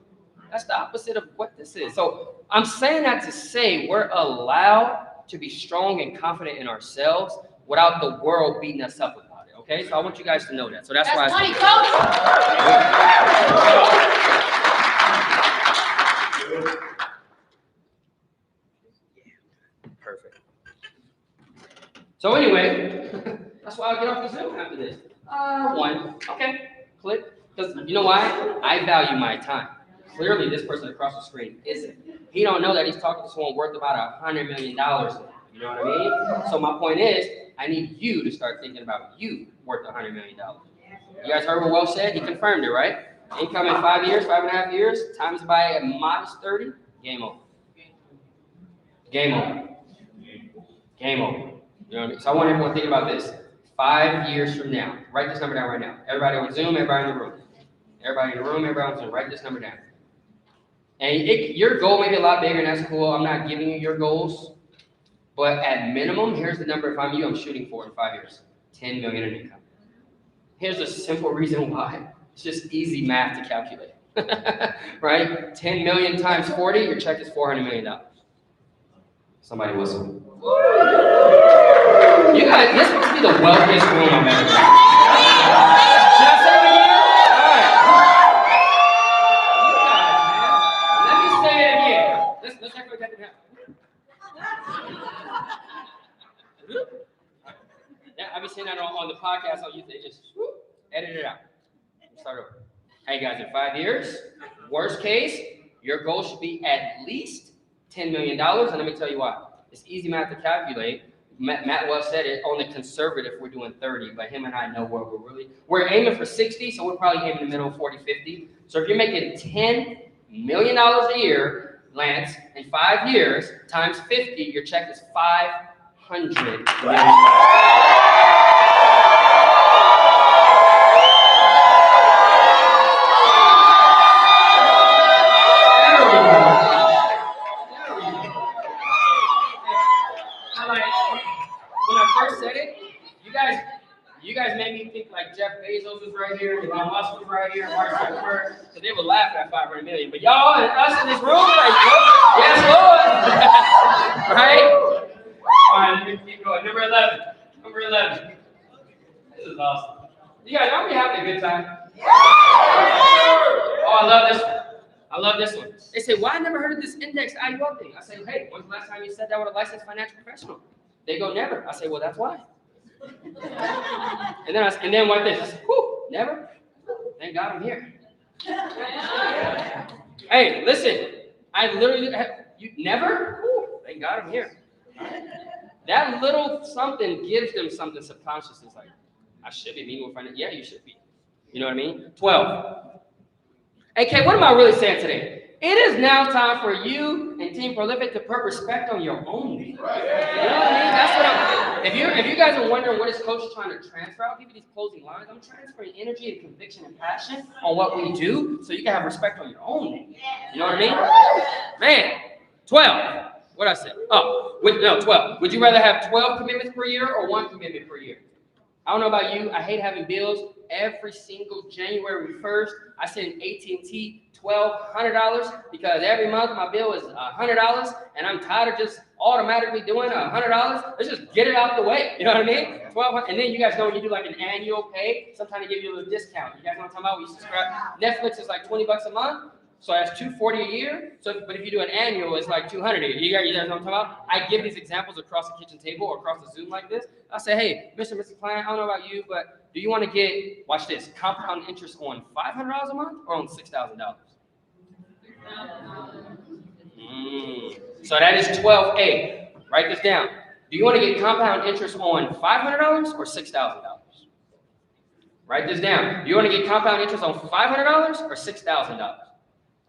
That's the opposite of what this is. So I'm saying that to say we're allowed to be strong and confident in ourselves without the world beating us up about it. Okay, so I want you guys to know that. So that's why. Money, coach. Perfect. So anyway, that's why I'll get off the Zoom after this. 1. Okay, click. Because you know why? I value my time. Clearly, this person across the screen isn't. He don't know that he's talking to someone worth about $100 million. You know what I mean? So my point is, I need you to start thinking about you worth $100 million. You guys heard what Welch said? He confirmed it, right? Income in 5 years, 5.5 years, times by a modest 30, game over. Game over. Game over. You know what I mean? So I want everyone to think about this. 5 years from now, write this number down right now. Everybody on Zoom, everybody in the room. Everybody in the room, everybody on Zoom, write this number down. And your goal may be a lot bigger, and that's cool. I'm not giving you your goals. But at minimum, here's the number if I'm you, I'm shooting for in 5 years. 10 million in income. Here's a simple reason why. It's just easy math to calculate. Right? 10 million times 40, your check is $400 million. Somebody whistle. You guys, this must be the wealthiest room I've ever seen. Should I say it again? All right. You guys, man. Let me say it again. Let's actually get it down. Yeah, I've been saying that on the podcast on YouTube. They just edit it out. Start over. Hey guys, in 5 years, worst case, your goal should be at least $10 million. And let me tell you why. It's easy math to calculate. Matt well said it. On the conservative, we're doing 30, but him and I know where we're aiming for 60, so we're probably aiming in the middle of 40, 50. So if you're making $10 million a year, Lance, in 5 years, times 50, your check is $500 million. When I first said it, you guys made me think like Jeff Bezos was right here, Elon Musk was right here, Mark Zuckerberg, because they would laugh at 500 million. But y'all and us in this room, like, yes, Lord. Right? All right, let me keep going. Number 11. Number 11. This is awesome. You guys, aren't we having a good time? Oh, I love this one. I love this one. They say, why I never heard of this index IUL thing? I say, hey, when's the last time you said that with a licensed financial professional? They go, never. I say, well, that's why. And then what this? Whew, never? Thank God I'm here. Hey, listen. I literally, you never? Whew, thank God I'm here. That little something gives them something subconscious. It's like, I should be meeting with financial. Yeah, you should be. You know what I mean? 12. Okay, what am I really saying today? It is now time for you and Team Prolific to put respect on your own name. You know what I mean? That's what I'm. If you guys are wondering what is Coach trying to transfer, I'll give you these closing lines. I'm transferring energy and conviction and passion on what we do, so you can have respect on your own name. You know what I mean? Man, 12. What did I say? Oh, 12. Would you rather have 12 commitments per year or 1 commitment per year? I don't know about you. I hate having bills. Every single January 1st, I send AT&T $1,200 because every month my bill is $100, and I'm tired of just automatically doing $100. Let's just get it out the way. You know what I mean? $1,200, and then you guys know when you do like an annual pay, sometimes they give you a little discount. You guys know what I'm talking about? When you subscribe, Netflix is like $20 a month. So that's $240 a year. So, but if you do an annual, it's like $200 a year. You guys know what I'm talking about? I give these examples across the kitchen table or across the Zoom like this. I say, hey, Mr. Klein, I don't know about you, but do you want to get, watch this, compound interest on $500 a month or on $6,000? So that is 12A. Write this down. Do you want to get compound interest on $500 or $6,000? Write this down. Do you want to get compound interest on $500 or $6,000?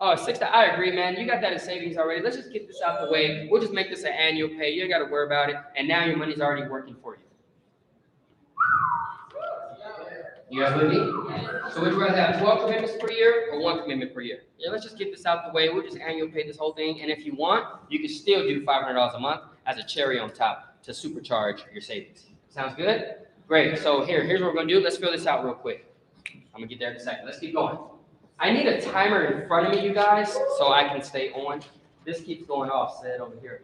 Oh, $6,000. I agree, man. You got that in savings already. Let's just get this out the way. We'll just make this an annual pay. You ain't got to worry about it. And now your money's already working for you. You guys with me? So would you rather have 12 commitments per year or 1 commitment per year? Yeah, let's just get this out the way. We'll just annual pay this whole thing. And if you want, you can still do $500 a month as a cherry on top to supercharge your savings. Sounds good? Great. So here's what we're going to do. Let's fill this out real quick. I'm going to get there in a second. Let's keep going. I need a timer in front of me, you guys, so I can stay on. This keeps going off, said over here.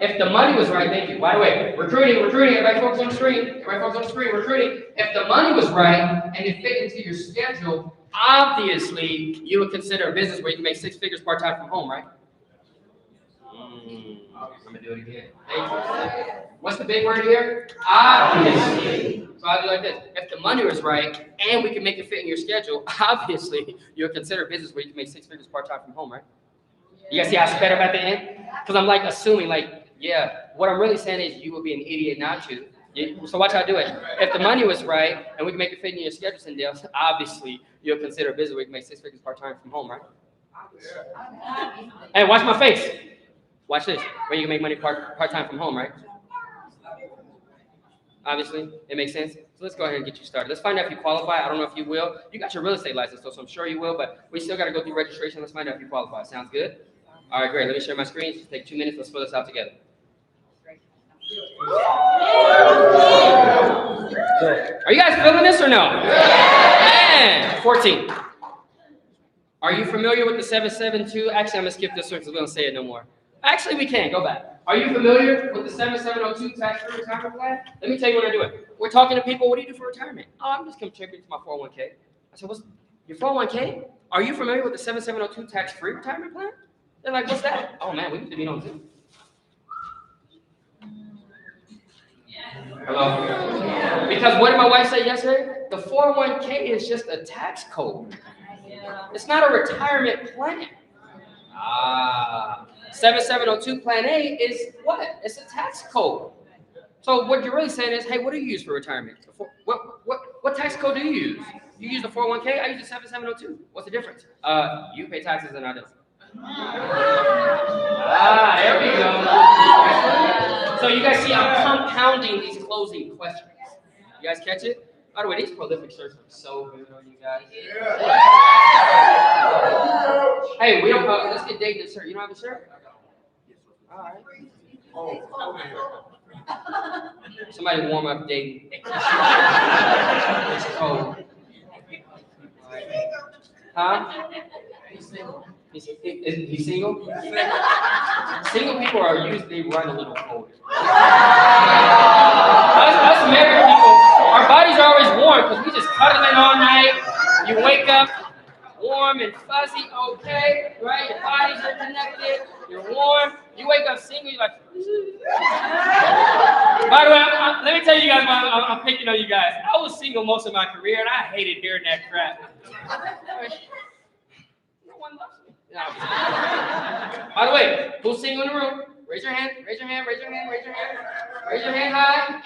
If the money was right, thank you. By the way, recruiting, everybody focus on the screen. Recruiting. If the money was right and it fit into your schedule, obviously you would consider a business where you can make 6 figures part-time from home, right? I'm gonna do it again. Thank you. What's the big word here? Obviously. So I'll do like this. If the money was right and we can make it fit in your schedule, obviously you would consider a business where you can make 6 figures part-time from home, right? You guys see how I sped up at the end? Because I'm like assuming like, yeah, what I'm really saying is you would be an idiot not to. So watch how I do it. If the money was right and we can make it fit in your schedule, Sindel, obviously you'll consider a business where you can make 6 figures part-time from home, right? Hey, watch my face. Watch this. Where you can make money part-time from home, right? Obviously, it makes sense. So let's go ahead and get you started. Let's find out if you qualify. I don't know if you will. You got your real estate license, so I'm sure you will, but we still got to go through registration. Let's find out if you qualify. Sounds good? All right, great. Let me share my screen. Just take 2 minutes. Let's fill this out together. Are you guys feeling this or no? Man, 14. Are you familiar with the 772? Actually, I'm going to skip this one because we don't say it no more. Actually, we can. Go back. Are you familiar with the 7702 tax-free retirement plan? Let me tell you what I do. We're talking to people. What do you do for retirement? Oh, I'm just contributing to my 401k. I said, what's your 401k? Are you familiar with the 7702 tax-free retirement plan? They're like, what's that? Oh, man, we need to be on too. Hello? Because what did my wife say yesterday? The 401k is just a tax code. It's not a retirement plan. 7702 Plan A is what? It's a tax code. So what you're really saying is, hey, what do you use for retirement? What tax code do you use? You use the 401k? I use the 7702. What's the difference? You pay taxes and I don't. There we go. So you guys see, I'm compounding these closing questions. You guys catch it? By the way, these prolific shirts look so good on you guys. Hey, we don't. Let's get Dayton a shirt. You don't have a shirt? All right. Somebody warm up Dayton. It's cold. Huh? He's single. He's single? Single people are usually run a little colder. Us married people, our bodies are always warm because we just cuddling all night. You wake up warm and fuzzy, okay, right? Your bodies are connected, you're warm. You wake up single, you're like, By the way, let me tell you guys why I'm picking on you guys. I was single most of my career and I hated hearing that crap. No one loves me. No, by the way, who's single in the room? Raise your hand, raise your hand, raise your hand, raise your hand. Raise your hand high.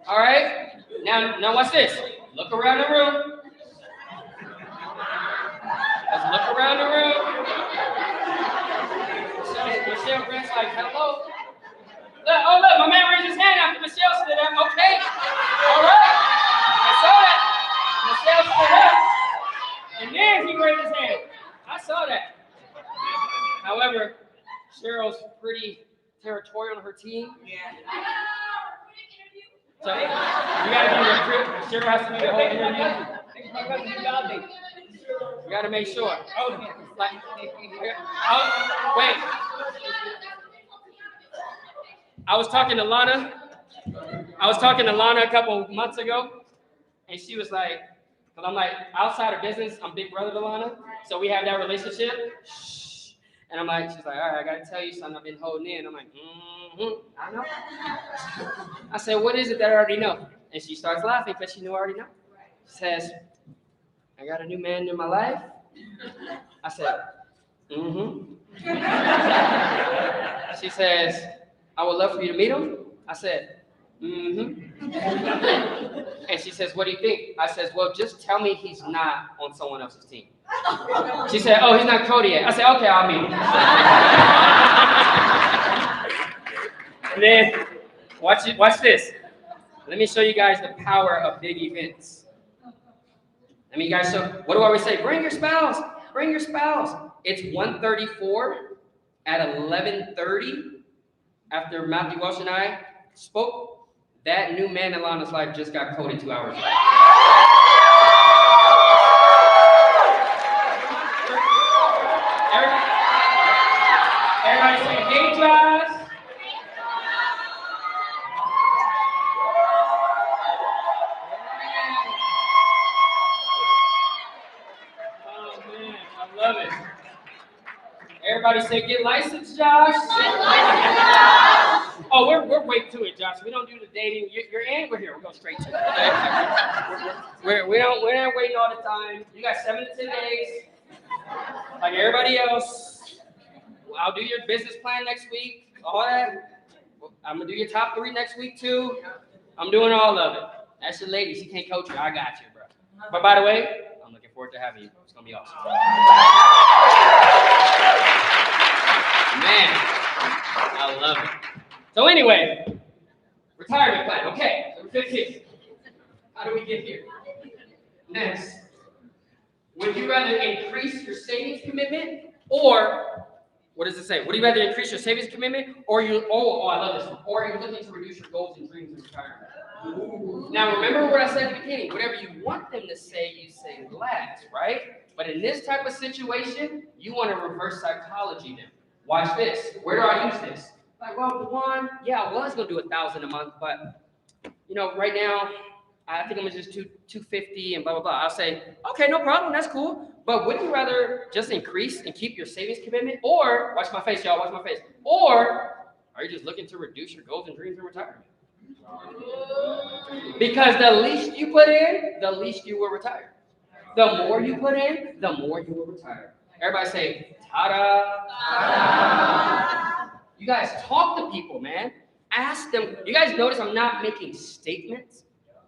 All right. Now watch this. Look around the room. Let's look around the room. Michelle Grant's like, hello. Look, my man raised his hand after Michelle stood up. Okay. All right. I saw that. Michelle stood up. And then he raised his hand. I saw that. However, Cheryl's pretty territorial on her team. Yeah. So you gotta be recruit. Cheryl has to be the whole interview. You gotta make sure. Wait. I was talking to Lana a couple months ago, and she was like, because I'm like, outside of business, I'm big brother to Lana, so we have that relationship. Shh. And I'm like, she's like, all right, I gotta tell you something I've been holding in. I'm like, I know. I said, what is it that I already know? And she starts laughing because she knew I already know. She says, I got a new man in my life. I said, She says, I would love for you to meet him. I said, And she says, what do you think? I says, well, just tell me he's not on someone else's team. She said, oh, he's not Cody yet. I said, okay, I'll meet him. And then, watch this. Let me show you guys the power of big events. Let me guys show, what do I always say? Bring your spouse, bring your spouse. It's 1:34 at 11:30 after Matthew Walsh and I spoke. That new man in Lana's life just got coded 2 hours ago. Everybody say, hey, Josh. Everybody say, get licensed, Josh. Oh, we're way to it, Josh. We don't do the dating. You're in, we're here. We'll go straight to it. We're not waiting all the time. You got 7 to 10 days, like everybody else. I'll do your business plan next week. All that. I'm gonna do your top 3 next week too. I'm doing all of it. That's your lady. She can't coach you. I got you, bro. But by the way, I'm looking forward to having you. It's gonna be awesome. Man, I love it. So anyway, retirement plan. Okay, Number 15. How do we get here? Next. Would you rather increase your savings commitment or, what does it say? Would you rather increase your savings commitment or I love this one. Or are you looking to reduce your goals and dreams in retirement? Now remember what I said at the beginning. Whatever you want them to say, you say last, right? But in this type of situation, you want to reverse psychology them. Watch this. Where do I use this? Like, well, one, yeah, I was gonna do 1,000 a month, but right now, I think I'm gonna just do 250 and blah blah blah. I'll say, okay, no problem, that's cool. But wouldn't you rather just increase and keep your savings commitment, or watch my face, y'all, watch my face, or are you just looking to reduce your goals and dreams in retirement? Because the least you put in, the least you will retire. The more you put in, the more you will retire. Everybody say, ta-da! Ta-da! You guys talk to people, man. Ask them. You guys notice I'm not making statements.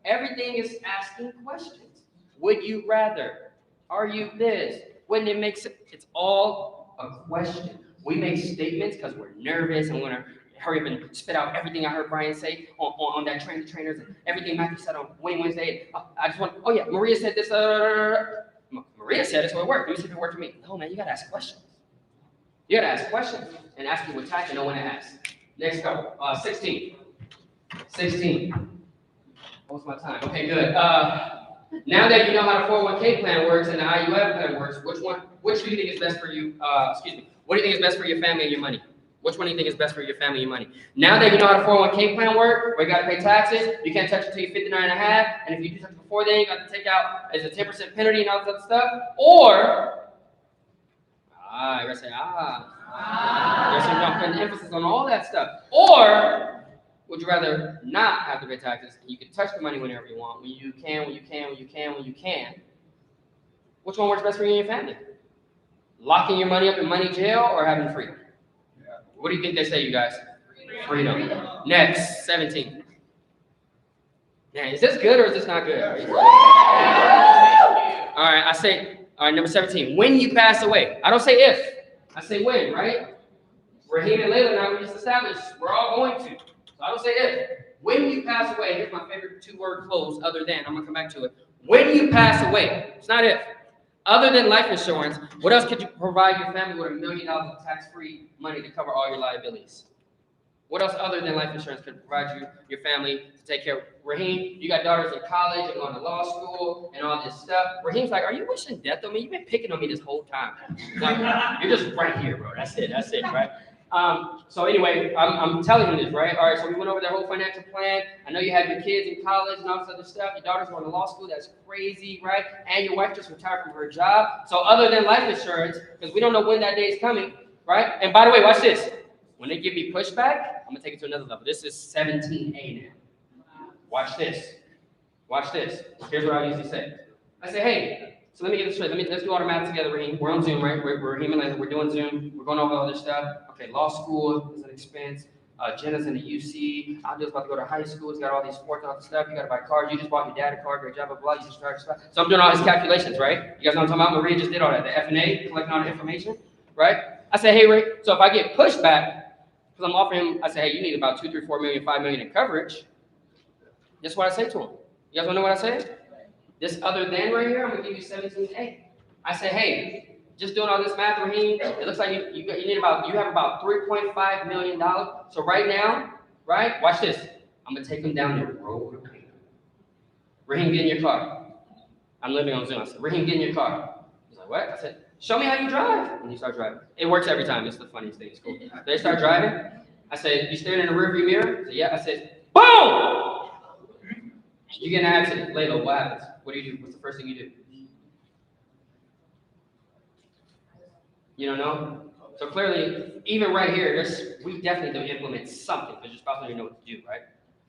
Everything is asking questions. Would you rather? Are you this? Wouldn't it make sense? It's all a question. We make statements because we're nervous and we want to hurry up and spit out everything I heard Brian say on that trainers and everything Matthew said on Winning Wednesday. I just want, oh yeah, Maria said this. Maria said this will work. Let me see if it worked for me. No, man, you got to ask questions. You got to ask questions and ask you with tact and know when to ask. Next couple, 16. 16. What's my time? Okay, good. Now that you know how the 401k plan works and the IUF plan works, which do you think is best for you? What do you think is best for your family and your money? Which one do you think is best for your family and your money? Now that you know how the 401k plan works, where you got to pay taxes, you can't touch it until you're 59 and a half, and if you do touch it before then, you got to take out as a 10% penalty and all this other stuff, or, you're going to say, there's some emphasis on all that stuff. Or, would you rather not have to pay taxes? You can touch the money whenever you want, when you can. Which one works best for you and your family? Locking your money up in money jail or having freedom? What do you think they say, you guys? Freedom. Next, 17. Man, is this good or is this not good? All right, number 17. When you pass away. I don't say if. I say when, right? Raheem and Layla now we just established we're all going to. So I don't say if. When you pass away, here's my favorite two-word close other than, I'm going to come back to it. When you pass away, it's not if. Other than life insurance, what else could you provide your family with $1 million of tax-free money to cover all your liabilities? What else other than life insurance could provide your family to take care of? Raheem, you got daughters in college and going to law school and all this stuff. Raheem's like, are you wishing death on me? You've been picking on me this whole time. Like, you're just right here, bro. That's it, right? So anyway, I'm telling him this, right? All right, so we went over their whole financial plan. I know you have your kids in college and all this other stuff. Your daughter's going to law school. That's crazy, right? And your wife just retired from her job. So other than life insurance, because we don't know when that day is coming, right? And by the way, watch this. When they give me pushback, I'm going to take it to another level. This is 17A now. Watch this. Watch this. Here's what I usually say. I say, hey, so let me get this straight. Let's do all the math together, Raheem. We're on Zoom, right? We're Raheem and Layla. We're doing Zoom. We're going over all this stuff. Okay, law school is an expense. Jenna's in the UC. I'm just about to go to high school. It's got all these sports and all this stuff. You got to buy cars. You just bought your dad a car. Great job, blah, blah, blah. You just started stuff. So I'm doing all these calculations, right? You guys know what I'm talking about? Maria just did all that. The F&A, collecting all the information, right? I say, hey, Ray, so if I get pushback, because I'm offering him, I say, hey, you need about 2, 3, 4 million, 5 million in coverage. This is what I say to him. You guys want to know what I say? This other than right here, I'm going to give you 17A. I say, hey, just doing all this math, Raheem, it looks like you have about $3.5 million. So right now, right, watch this. I'm going to take him down the road of pain. Raheem, get in your car. I'm living on Zoom. I said, Raheem, get in your car. He's like, what? I said, show me how you drive. And you start driving. It works every time. It's the funniest thing. It's cool. They start driving. I said, you staring in the rearview mirror? I said, yeah. I said, boom! You get in an accident. Layla, what happens? What do you do? What's the first thing you do? You don't know? So clearly, even right here, we definitely do implement something because your spouse doesn't know what to do, right?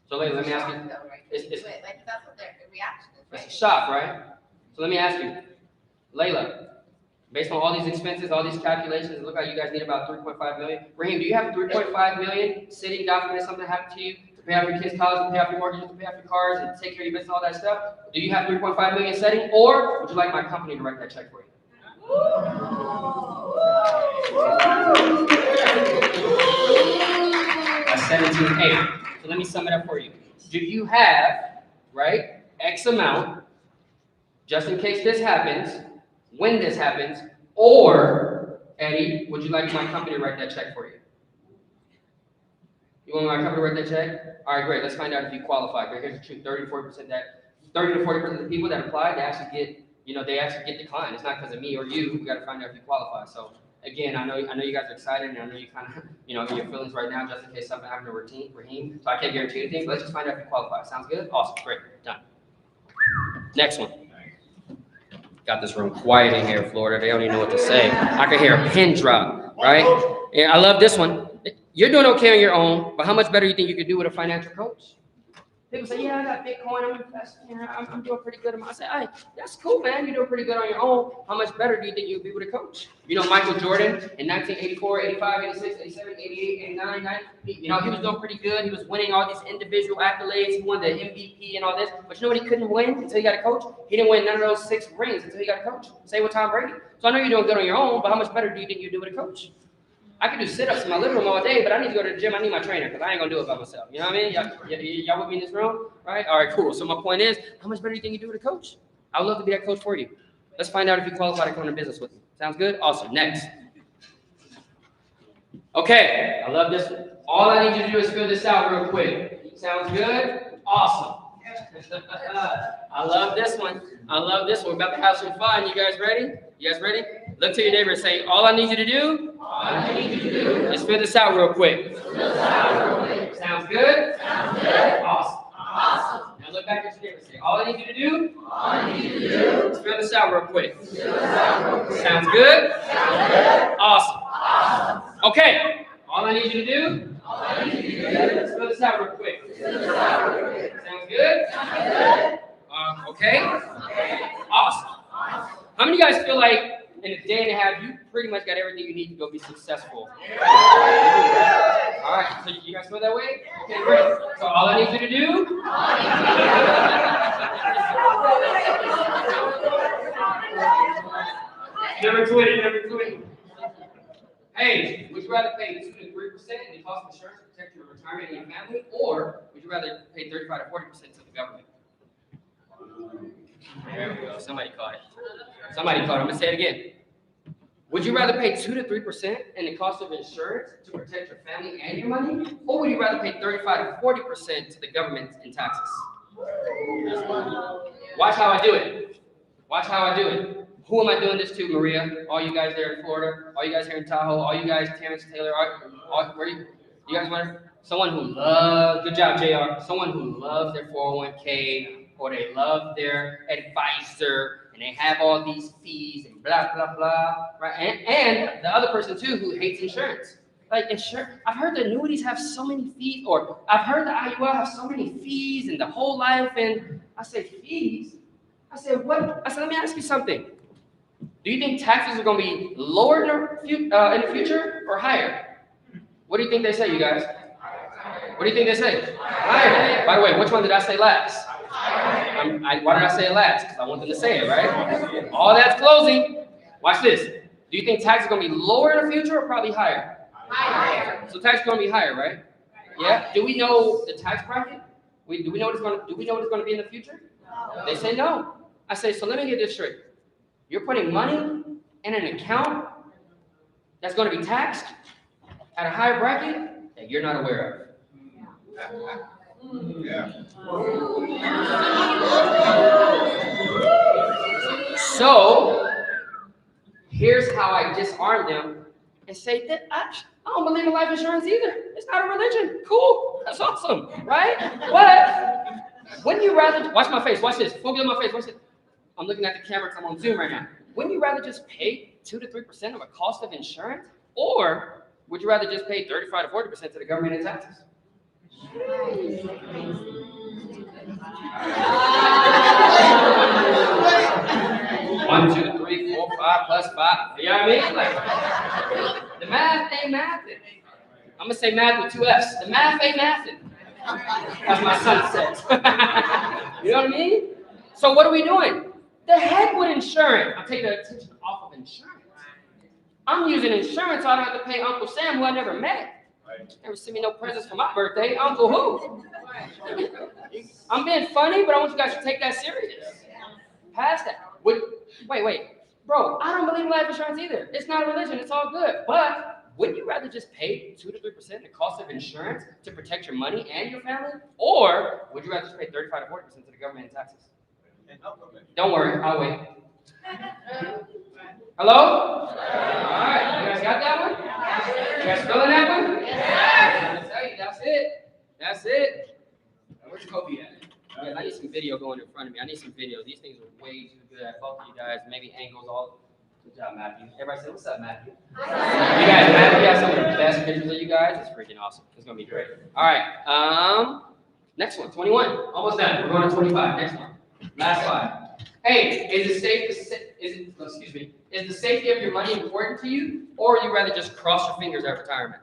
So Layla, let me ask you. It's that's what their reaction is, right? It's a shock, right? So let me ask you, Layla, based on all these expenses, all these calculations, it looks like you guys need about 3.5 million. Raheem, do you have 3.5 million sitting, God forbid something happened to you, to pay off your kids' college, to pay off your mortgages, to pay off your cars, and take care of your business, all that stuff? Do you have 3.5 million setting, or would you like my company to write that check for you? That's 17A. So let me sum it up for you. do you have, right, X amount, just in case this happens, when this happens, or, Eddie, would you like my company to write that check for you? You want my company to write that check? All right, great, let's find out if you qualify. But here's the truth, 30 to 40% of the people that apply, they actually get declined. It's not because of me or you, we gotta find out if you qualify. So again, I know you guys are excited, and I know you kind of, in your feelings right now, just in case something happened to Raheem. So I can't guarantee anything, but let's just find out if you qualify. Sounds good? Awesome, great, done. Next one. Got this room quiet in here, Florida. They don't even know what to say. I can hear a pin drop, right? Yeah, I love this one. You're doing okay on your own, but how much better do you think you could do with a financial coach? People say, yeah, I got Bitcoin, I'm investing, I'm doing pretty good. I say, hey, that's cool, man. You're doing pretty good on your own. How much better do you think you'd be with a coach? Michael Jordan in 1984, 85, 86, 87, 88, 89, 90, he was doing pretty good. He was winning all these individual accolades. He won the MVP and all this. But you know what he couldn't win until he got a coach? He didn't win none of those 6 rings until he got a coach. Same with Tom Brady. So I know you're doing good on your own, but how much better do you think you'd do with a coach? I can do sit-ups in my living room all day, but I need to go to the gym. I need my trainer because I ain't gonna do it by myself. You know what I mean? Y'all with me in this room, right? All right, cool. So my point is, how much better do you think you do with a coach? I would love to be that coach for you. Let's find out if you qualify to come into business with me. Sounds good? Awesome. Next. Okay, I love this one. All I need you to do is fill this out real quick. Sounds good? Awesome. I love this one. We're about to have some fun. You guys ready? Look to your neighbor and say, all I need you to do is fill this out real quick. Sounds good? Awesome. Now look back at your neighbor and say, all I need you to do is fill this out real quick. Sounds good? Awesome. Okay. All I need you to do is fill this out real quick. Sounds good? Okay? Awesome. How many of you guys feel like in a day and a half, you pretty much got everything you need to go be successful? All right, so you guys feel that way? Okay, great. So all I need you to do Never quit. Hey, would you rather pay 2 to 3% in the cost of insurance to protect your retirement and your family, or would you rather pay 35 to 40% to the government? There we go. Somebody caught it. I'm gonna say it again. Would you rather pay 2 to 3% in the cost of insurance to protect your family and your money, or would you rather pay 35 to 40% to the government in taxes? Watch how I do it. Who am I doing this to, Maria? All you guys there in Florida, all you guys here in Tahoe, all you guys, Terrence, Taylor, where you guys want? Someone who loves, good job, JR. Someone who loves their 401k, or they love their advisor, and they have all these fees and blah, blah, blah, right? And the other person too who hates insurance. Like insurance, I've heard the annuities have so many fees, or I've heard the IUL have so many fees and the whole life, and I say, fees? I said, what? I said, let me ask you something. Do you think taxes are gonna be lower in the future or higher? What do you think they say, you guys? What do you think they say? Higher. By the way, which one did I say last? Why did I say it last? Because I want them to say it, right? All that's closing. Watch this. Do you think tax is going to be lower in the future or probably higher? Higher. So tax is going to be higher, right? Yeah. Do we know the tax bracket? Do we know what it's going to be in the future? No. They say no. I say, so let me get this straight. You're putting money in an account that's going to be taxed at a higher bracket that you're not aware of. Yeah. So here's how I disarm them and say that I don't believe in life insurance either. It's not a religion. Cool. That's awesome, right? But wouldn't you rather watch my face? Watch this. Focus on my face. Watch it. I'm looking at the camera because I'm on Zoom right now. Wouldn't you rather just pay 2 to 3% of a cost of insurance, or would you rather just pay 35 to 40% to the government in taxes? 1, 2, 3, 4, 5 plus 5. You know what I mean? Like, the math ain't mathing. I'm gonna say math with 2 F's. The math ain't mathing. As my son says. You know what I mean? So what are we doing? The heck with insurance. I'm taking the attention off of insurance. I'm using insurance so I don't have to pay Uncle Sam, who I never met. Never sent me no presents for my birthday. Uncle who? I'm being funny, but I want you guys to take that serious. Past that. Wait. Bro, I don't believe in life insurance either. It's not a religion. It's all good. But wouldn't you rather just pay 2 to 3% the cost of insurance to protect your money and your family? Or would you rather just pay 35 to 40% to the government in taxes? Don't worry, I'll wait. Hello? All right, you guys got that one? You guys feeling that one? I tell you, that's it. Where's Kobe at? Guys, I need some video going in front of me. I need some video. These things are way too good. I both of you guys, maybe angles all. Good job, Matthew. Everybody say, what's up, Matthew? You guys, Matthew has some of the best pictures of you guys. It's freaking awesome. It's gonna be great. All right. Next one, 21. Almost done. We're going to 25. Next one. Last slide. Hey, is the safety of your money important to you, or would you rather just cross your fingers at retirement?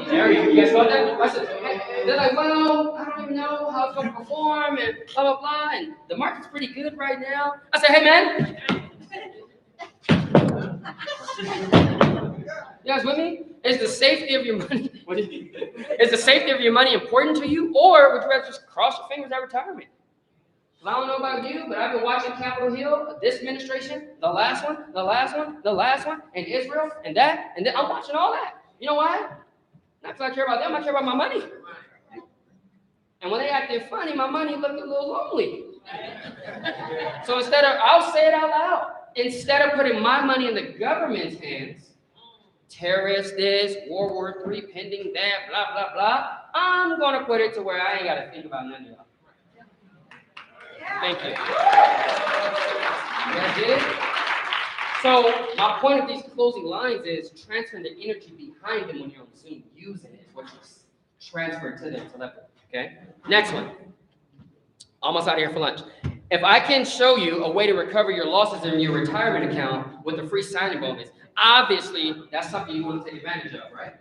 There you guys got that? I said, hey, they're like, well, I don't even know how it's going to perform and blah, blah, blah. And the market's pretty good right now. I said, hey, man. You guys with me? Is the safety of your money, what is it? Is the safety of your money important to you, or would you rather just cross your fingers at retirement? Well, I don't know about you, but I've been watching Capitol Hill, this administration, the last one, and Israel, and that, and then I'm watching all that. You know why? Not because I care about them, I care about my money. And when they acted funny, my money looked a little lonely. So I'll say it out loud. Instead of putting my money in the government's hands, terrorist this, World War III pending that, blah, blah, blah, I'm going to put it to where I ain't got to think about none of y'all. Thank you. You guys did it? So my point of these closing lines is transferring the energy behind them when you're on Zoom. Using it, which is transferred to them telepathy. Okay? Next one. Almost out of here for lunch. If I can show you a way to recover your losses in your retirement account with a free signing bonus, obviously that's something you want to take advantage of, right?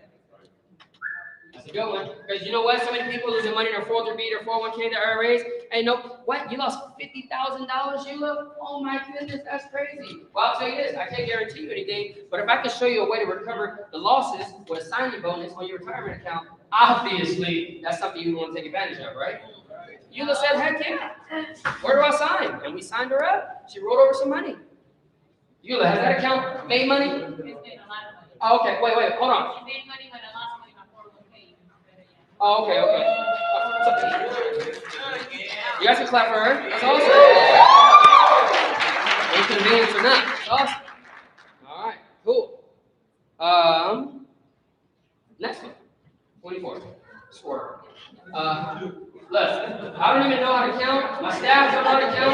That's a good one. Because you know what? So many people losing money in their 403b, their 401k, their IRAs. Hey, no, what? You lost $50,000, Sheila? Oh my goodness, that's crazy. Well, I'll tell you this, I can't guarantee you anything, but if I can show you a way to recover the losses with a signing bonus on your retirement account, obviously that's something you want to take advantage of, right? Eula said, heck yeah. Where do I sign? And we signed her up. She rolled over some money. Eula, has that account made money? It's made a lot of money. Oh, okay, wait, hold on. She made money when I lost money on 401k. Oh, okay. You guys can clap for her. That's awesome. Inconvenience or not. That's awesome. All right, cool. Next one. 24. Swerve. Listen, I don't even know how to count. My staff don't know how to count.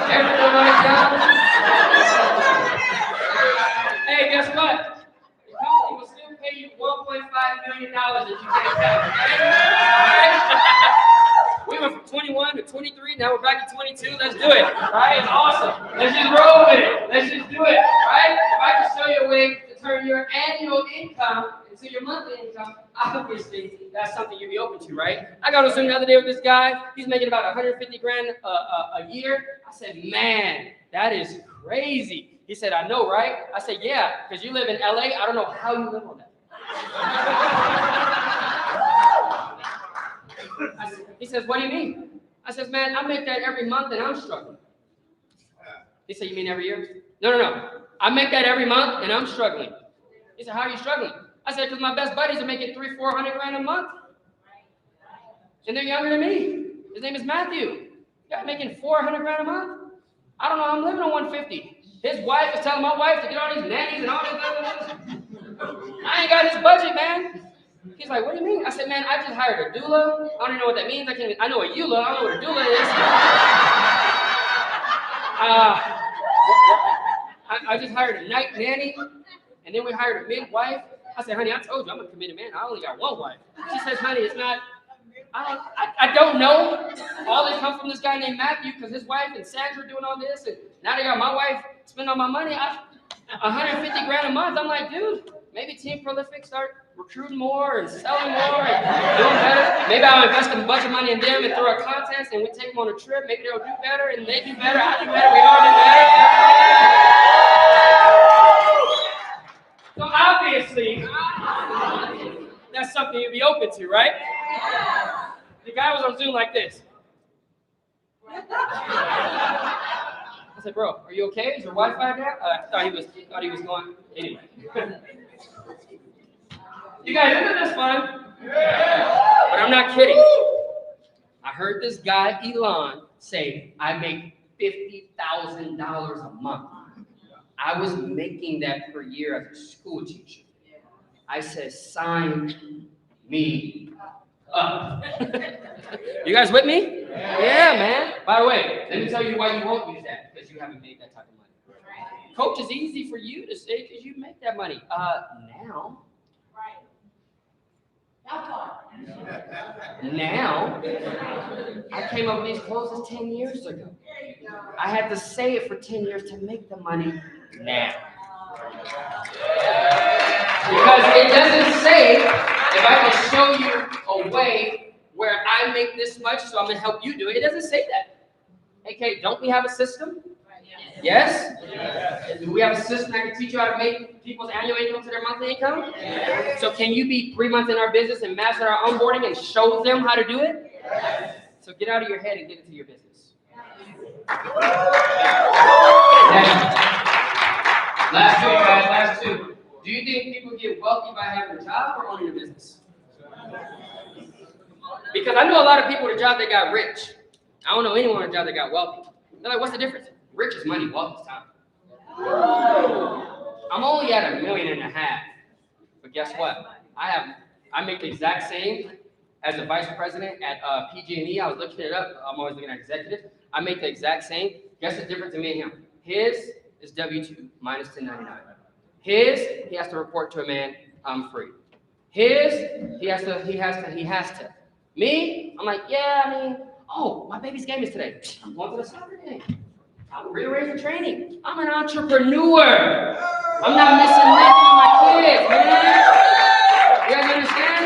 Everyone don't know how to count. Hey, guess what? The company will still pay you $1.5 million if you can't count. Okay? We went from 21 to 23. Now we're back to 22. Let's do it. All right? It's awesome. Let's just roll with it. Let's just do it. All right? If I can show you a way to turn your annual income into your monthly income, obviously that's something you'd be open to, right? I got on Zoom the other day with this guy. He's making about 150 grand a year. I said, man, that is crazy. He said, I know, right? I said, yeah, because you live in LA. I don't know how you live on that. He says, what do you mean? I says, man, I make that every month and I'm struggling. He said, you mean every year? No. I make that every month and I'm struggling. He said, how are you struggling? I said, because my best buddies are making $300-400 grand a month. And they're younger than me. His name is Matthew. Guy making $400 grand a month. I don't know, I'm living on 150. His wife is telling my wife to get all these nannies and all this. I ain't got his budget, man. He's like, what do you mean? I said, man, I just hired a doula. I don't even know what that means. I know a eula. I don't know what a doula is. I just hired a night nanny, and then we hired a midwife. I said, honey, I told you I'm a committed man. I only got one wife. She says, honey, it's not. I don't know. All this comes from this guy named Matthew because his wife and Sandra doing all this, and now they got my wife spending all my money. 150 grand a month. I'm like, dude, maybe Team Prolific start recruiting more and selling more and doing better. Maybe I'll invest a bunch of money in them and throw a contest and we take them on a trip. Maybe they'll do better and they do better. I do better. We all do better. So obviously, that's something you'd be open to, right? The guy was on Zoom like this. I said, bro, are you okay? Is your Wi-Fi down? I thought he was going, anyway. You guys into this fun? But I'm not kidding. I heard this guy, Elon, say, I make $50,000 a month. I was making that per year as a school teacher. I said, sign me up. You guys with me? Yeah, man. By the way, let me tell you why you won't use that, because you haven't made that type of money. Coach, is easy for you to say because you make that money. Now. Now, I came up with these clothes 10 years ago. I had to say it for 10 years to make the money now. Because it doesn't say, if I can show you a way where I make this much, so I'm going to help you do it. It doesn't say that. Okay, don't we have a system? Yes? Do we have a system that can teach you how to make people's annual income to their monthly income? So can you be 3 months in our business and master our onboarding and show them how to do it? So get out of your head and get into your business. Last two, guys, last two. Do you think people get wealthy by having a job or owning a business? Because I know a lot of people with a job that got rich. I don't know anyone with a job that got wealthy. They're like, what's the difference? Rich is money, wealth is time. I'm only at $1.5 million. But guess what? I make the exact same as the vice president at PG&E. I was looking it up. I'm always looking at executives. I make the exact same. Guess the difference in me and him? His is W-2 minus 1099. His, he has to report to a man, I'm free. His, he has to. Me, I'm like, yeah, I mean, oh, my baby's game is today. I'm going to the soccer game. I'm rearranging for training. I'm an entrepreneur. I'm not missing nothing on my kids, man. You guys understand?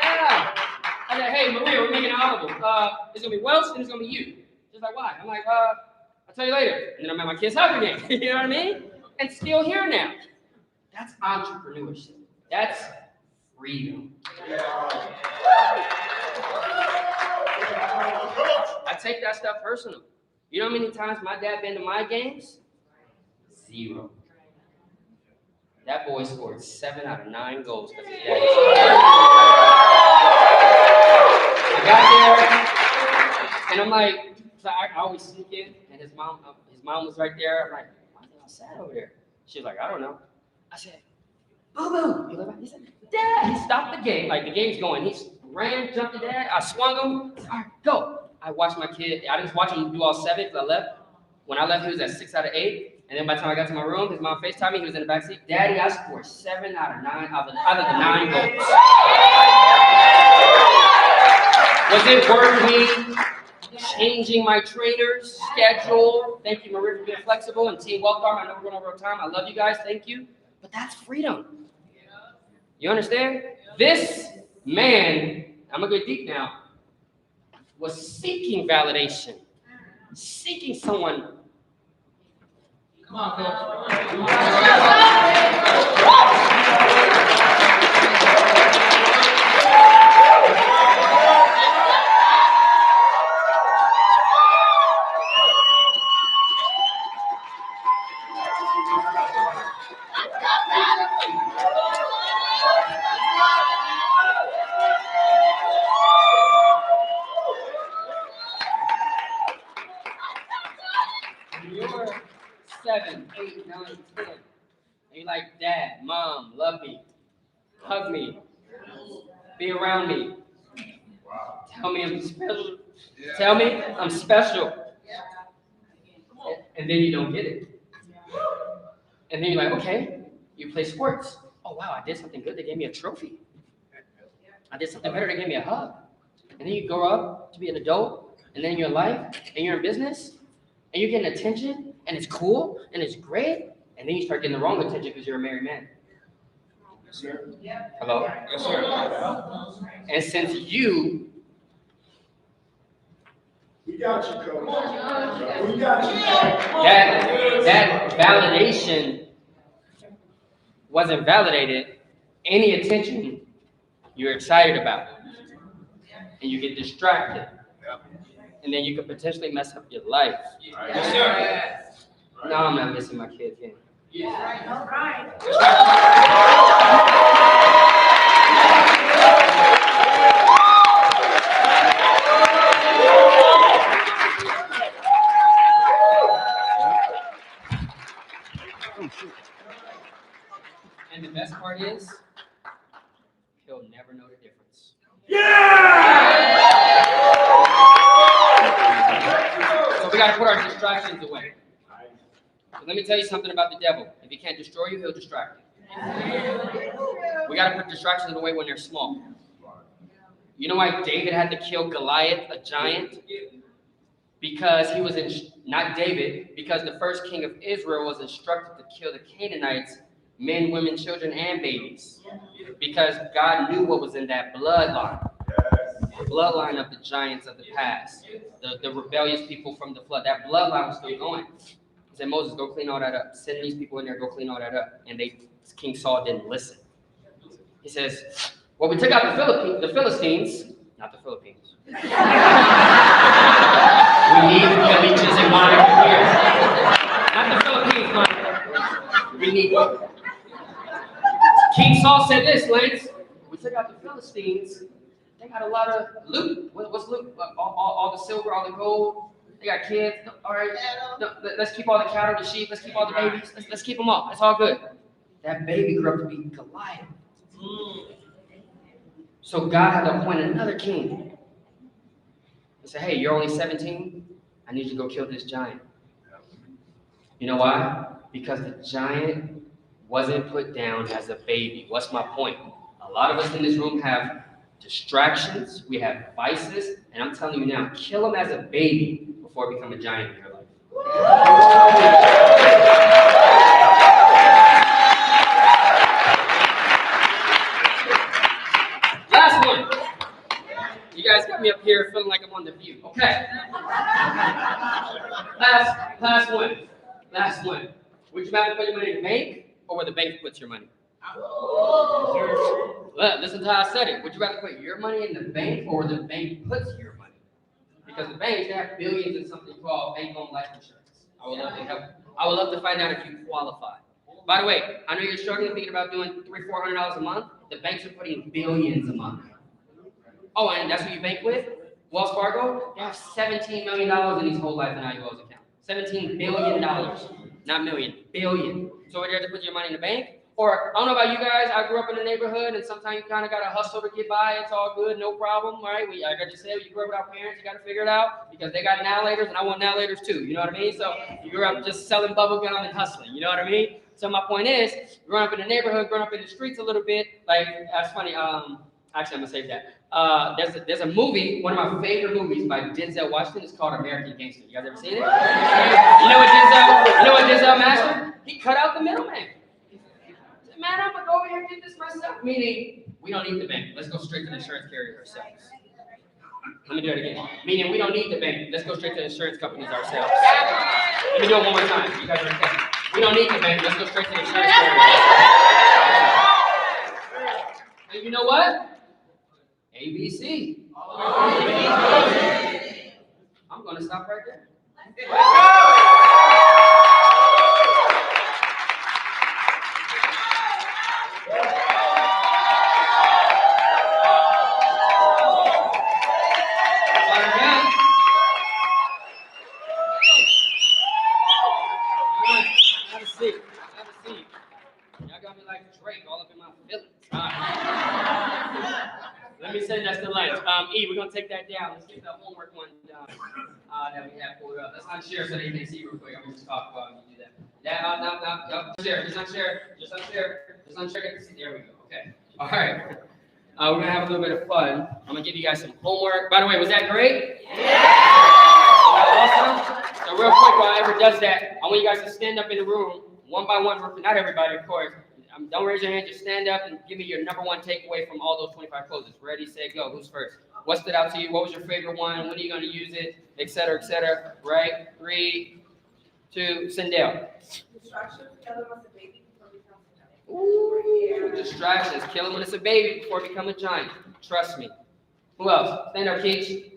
Yeah. I said, hey, Maria, we're making an audible. It's going to be Welsh and it's going to be you. She's like, why? I'm like, I'll tell you later. And then I'm at my kid's soccer game. You know what I mean? And still here now. That's entrepreneurship. That's freedom. I take that stuff personal. You know how many times my dad been to my games? 0. That boy scored 7 out of 9 goals because his dad. I got there, and I'm like, so I always sneak in, and his mom was right there. I'm like, why are they all sad over there? She was like, I don't know. I said, Boo-boo. He said, Dad. He stopped the game. Like, the game's going. He ran, jumped to Dad. I swung him. All right, go. I watched my kid. I didn't watch him do all 7 because I left. When I left, he was at 6 out of 8. And then by the time I got to my room, his mom FaceTimed me. He was in the back seat. Daddy, I scored 7 out of 9 out of the 9 goals. Was it worth me changing my trainer's schedule? Thank you, Maria, for being flexible. And Team Wealth Farm, I know we're going over time. I love you guys. Thank you. But that's freedom. You understand? This man, I'm going to go deep now, was seeking validation, seeking someone. Come on, You're 7, 8, 9, 10. And you're like, Dad, Mom, love me, hug me, be around me. Tell me I'm special. Tell me I'm special. And then you don't get it. And then you're like, okay, you play sports. Oh, wow, I did something good. They gave me a trophy. I did something better. They gave me a hug. And then you grow up to be an adult, and then in your life, and you're in business, and you're getting attention, and it's cool, and it's great, and then you start getting the wrong attention because you're a married man. Yes, sir. Hello? Yes, sir. And since you... We got you, Coach. We got you. That validation wasn't validated. Any attention you're excited about. and you get distracted. And then you could potentially mess up your life. Yes, sir. No, I'm not missing my kids game. And the best part is, he'll never know the difference. So we got to put our distractions away. So let me tell you something about the devil. If he can't destroy you, he'll distract you. We got to put distractions away when they're small. You know why David had to kill Goliath, a giant? Because he was not David, because the first king of Israel was instructed to kill the Canaanites, men, women, children, and babies. Because God knew what was in that bloodline. The bloodline of the giants of the past. The rebellious people from the flood. That bloodline was still going. He said, Moses, go clean all that up. Send these people in there, go clean all that up. And King Saul didn't listen. He says, well, we took out the Philistines, not the Philippines. We need villages in Monica here. Not the Philippines, Monica. We need one. King Saul said this, Lance. We took out the Philistines. They got a lot of loot. What's loot? All the silver, all the gold. They got kids. All right. No, let's keep all the cattle, the sheep. Let's keep all the babies. Let's keep them all. It's all good. That baby grew up to be Goliath. So God had to appoint another king. He said, hey, you're only 17. I need you to go kill this giant. You know why? Because the giant wasn't put down as a baby. What's my point? A lot of us in this room have distractions. We have vices. And I'm telling you now, kill them as a baby before it become a giant in your life. Last one. You guys got me up here feeling like I'm on The View. Okay. Last one. Last one. Would you rather put your money in the bank or where the bank puts your money? Well, listen to how I said it. Would you rather put your money in the bank or where the bank puts your money? Because the banks, they have billions in something called bank-owned life insurance. I would love to help. I would love to find out if you qualify. By the way, I know you're struggling thinking about doing $300-400 a month. The banks are putting billions a month. Oh, and that's who you bank with? Wells Fargo? They have $17 million in these whole life and IULs account. $17 billion. Not million, billion. So would you rather put your money in the bank? Or, I don't know about you guys, I grew up in a neighborhood and sometimes you kind of got to hustle to get by. It's all good, no problem, right? Like I just said, you grew up without parents, you got to figure it out because they got now-laters and I want now-laters too, you know what I mean? So you grew up just selling bubble gum and hustling, you know what I mean? So my point is, growing up in the neighborhood, growing up in the streets a little bit, like, that's funny, actually I'm going to save that. There's a movie, one of my favorite movies by Denzel Washington. It's called American Gangster. You guys ever seen it? You know what Denzel mastered? He cut out the middleman. Man, I'm gonna go over here and get this myself. Meaning, we don't need the bank. Let's go straight to the insurance carrier ourselves. Let me do it again. Meaning, we don't need the bank. Let's go straight to the insurance companies ourselves. Let me do it one more time. You guys are okay. We don't need the bank. Let's go straight to the insurance carrier. And you know what? ABC. I'm gonna stop right there. Let me send that to lunch. We're gonna take that down. Let's get the homework one done that we have pulled up. Let's unshare so they can see real quick. I'm gonna just talk about it and do that. No, share. Just unshare. There we go. Okay. All right. We're gonna have a little bit of fun. I'm gonna give you guys some homework. By the way, was that great? Yeah. Awesome. So real quick, while Ever does that, I want you guys to stand up in the room one by one. Not everybody, of course. Don't raise your hand, just stand up and give me your number one takeaway from all those 25 closes. Ready, set, go. Who's first? What stood out to you? What was your favorite one? When are you going to use it? Et cetera, et cetera. Right? 3, 2, Sindel. Distractions, kill him as a baby before he becomes a giant. Ooh, distractions. Kill him when it's a baby before it becomes a giant. Trust me. Who else? Stand up, Keach.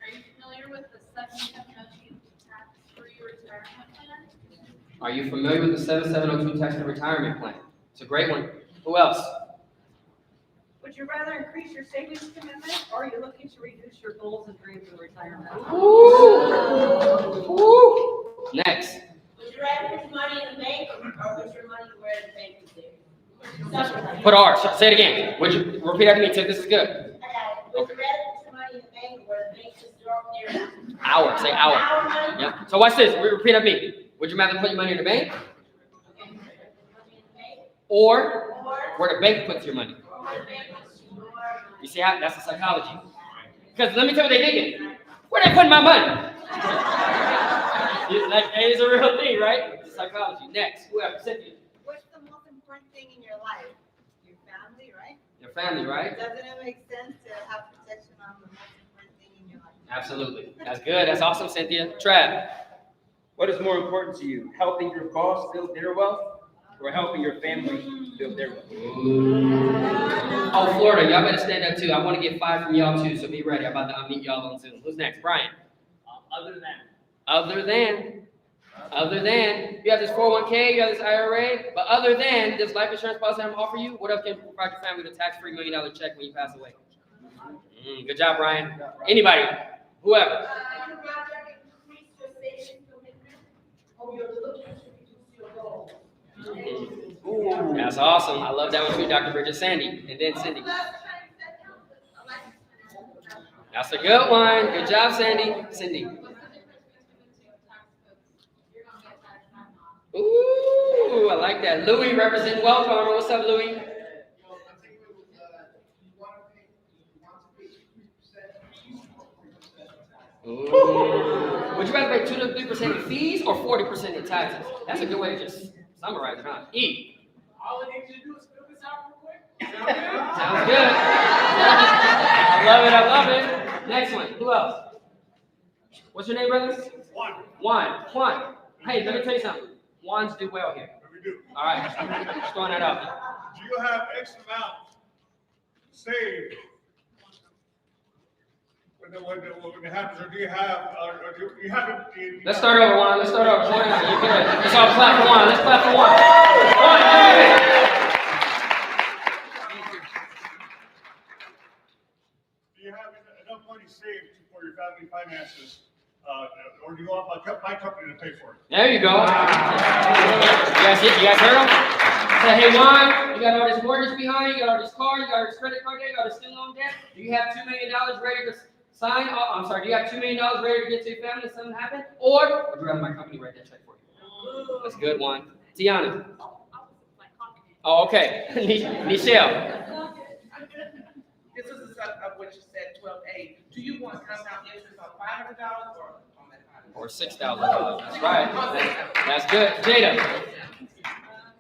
Are you familiar with the 7702 tax-free retirement plan? Are you familiar with the 7702 tax-free retirement plan? It's a great one. Who else? Would you rather increase your savings commitment, or are you looking to reduce your goals and dreams in retirement? Ooh. Ooh. Next. Would you rather put money in the bank or put your money where the bank is there? Put R. Say it again. Would you repeat after me, Tiff? This is good. I got it. Would you rather put your money in the bank or where the bank is there? Hour. Say hour. Our money? Yep. So watch this. Repeat after me. Would you rather put your money in the bank or where the bank puts your money? You see how that's the psychology. Because let me tell you what they thinking. Where they putting my money? Like, it's a real thing, right? It's psychology. Next, whoever, Cynthia. What's the most important thing in your life? Your family, right? Your family, right? Doesn't it make sense to have protection on the most important thing in your life? Absolutely. That's good. That's awesome, Cynthia. Trav. What is more important to you, helping your boss build their wealth or helping your family build their wealth? Oh, Florida, y'all better stand up too. I want to get 5 from y'all too, so be ready. I'm about to unmute y'all on Zoom. Who's next? Brian. Other than. Other than, you have this 401k, you have this IRA, but other than this life insurance policy I'm offering you, what else can provide your family with a tax-free $1 million check when you pass away? Good job, Brian. Anybody, whoever. That's awesome. I love that one too, Dr. Bridget. Sandy, and then Cindy. That's a good one. Good job, Sandy. Cindy. Ooh, I like that. Louis representing Wealth Farmer. What's up, Louis? Ooh. Would you rather pay 2 to 3% in fees or 40% in taxes? That's a good way to just summarize it, huh? E. All I need you to do is fill this out real quick. Sounds good. I love it. Next one. Who else? What's your name, brothers? Juan. Hey, let me tell you something. Juans do well here. We do. All right. Just throwing that out. Do you have X amount saved when it happens, or do you have, Let's start over, Juan. Let's start over. Juan, you're good. Let's all clap for Juan. Let's clap for Juan. Do you have enough money saved for your family finances, or do you want my company to pay for it? There you go. You guys heard him? Say, hey, Juan, you got all this mortgage behind you, got all this car, you got all this credit card debt, you got all this student loan debt. Do you have $2 million ready to sign? Oh, I'm sorry, do you have $2 million ready to get to your family if something happened? Or would you rather my company write that check for you? That's a good one. Tiana. Oh, okay. Nichelle. This is the sub of what you said, 12A. Do you want compound interest on $500 or on that $500? Or $6,000. That's right. That's good. Jada.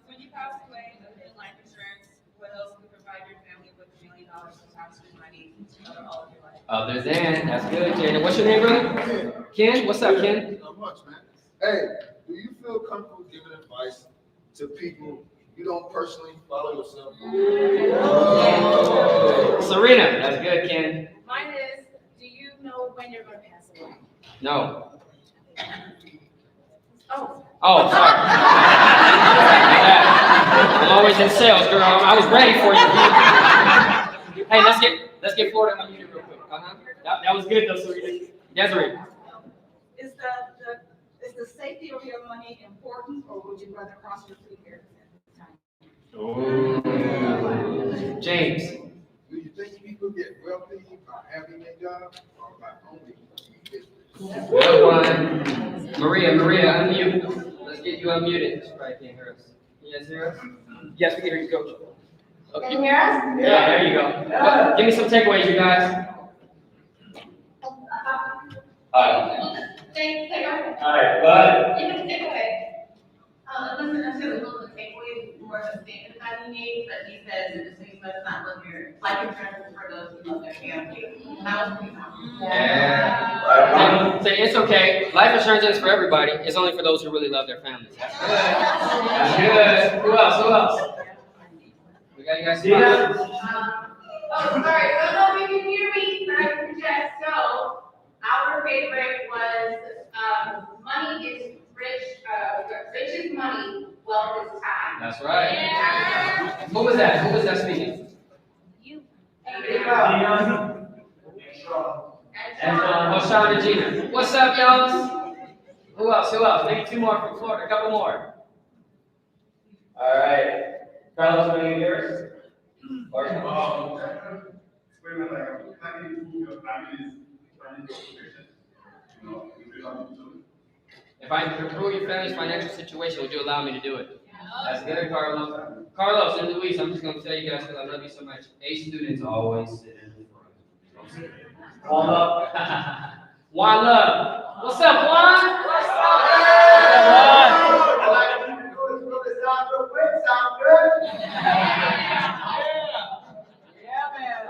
When you pass away in life insurance, what else can provide your family with $1 million in tax-free money to cover all of your life? Other than, that's good, Jada. What's your name, brother? Ken. What's up, Ken? Not much, man. Hey, do you feel comfortable giving advice to people you don't personally follow yourself? Serena. That's good, Ken. Mine is, do you know when you're going to pass away? No. Oh, sorry. I'm always in sales, girl. I was ready for you. Hey, let's get Florida unmuted real quick. That was good though, Serena. Desiree. Is the safety of your money important, or would you rather cross your fingers at the time? James. Do you think people get wealthy by having a job or by owning a business? Good one. Maria, unmute. Let's get you unmuted. She probably can't hear us. Can you guys hear us? Yes, we can hear you, Coach. Okay. Can you hear us? Yeah, there you go. Well, give me some takeaways, you guys. Alright, you can take away. It doesn't necessarily look the takeaway, more of a statement that he made, but he says in the same let's not look your life insurance is for those who love their family. And that was pretty cool. Yeah. Say it's okay. Life insurance is for everybody. It's only for those who really love their families. That's good. That's good. Who else? We got you guys. Oh, sorry. I don't know if you can hear me. favorite was, money is rich, rich is money, wealth is time. That's right. Yeah. Who was that? Who was that speaking? You. Oh, Sean and Gina. What's up, y'all? Who else? Who else? Maybe two more from Florida. A couple more. All right. Carlos, want to get yours? Or if I can improve your family's financial situation, would you allow me to do it? That's good, Carlos. Carlos and Luis, I'm just going to tell you guys because I love you so much. A students always sit in the front. One love. One love. What's up, Juan? What's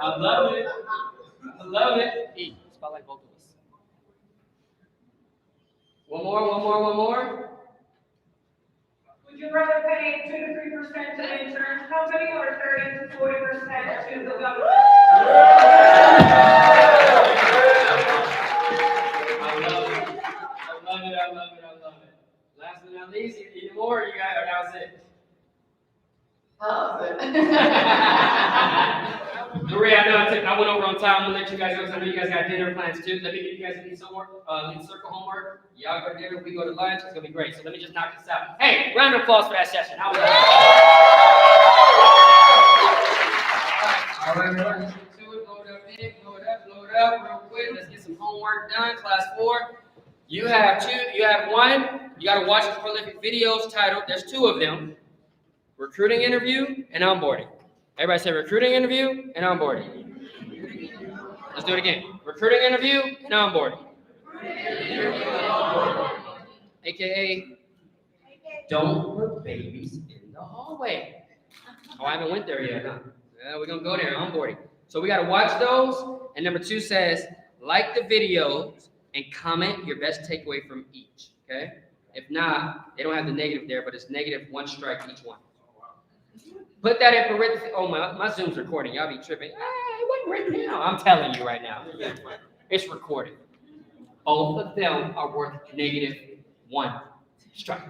I love it. I love it. Hey, spotlight both of us. One more. Would you rather pay 2 to 3% to the insurance company or 30 to 40% to the government? I love it. Last but not least, any more? You guys, that was it. Maria, I went over on time. I'm gonna let you guys go because I know you guys got dinner plans too. Let me give you guys any circle homework. Y'all go to dinner, we go to lunch. It's gonna be great. So let me just knock this out. Hey, round of applause for that session. How was that? All right, let's get to it. Load it up real quick. Let's get some homework done. Class 4. You have one. You gotta watch the prolific videos titled, there's 2 of them. Recruiting interview and onboarding. Everybody say recruiting interview and onboarding. Let's do it again. Recruiting interview and onboarding. AKA, don't put babies in the hallway. Oh, I haven't went there yet, huh? Yeah, we're gonna go there, onboarding. So we gotta watch those. And number 2 says, like the videos and comment your best takeaway from each, okay? If not, they don't have the negative there, but it's negative 1 strike each one. Put that in parentheses. Oh, my Zoom's recording. Y'all be tripping. It wasn't written down. I'm telling you right now. It's recorded. Both of them are worth negative 1 strike.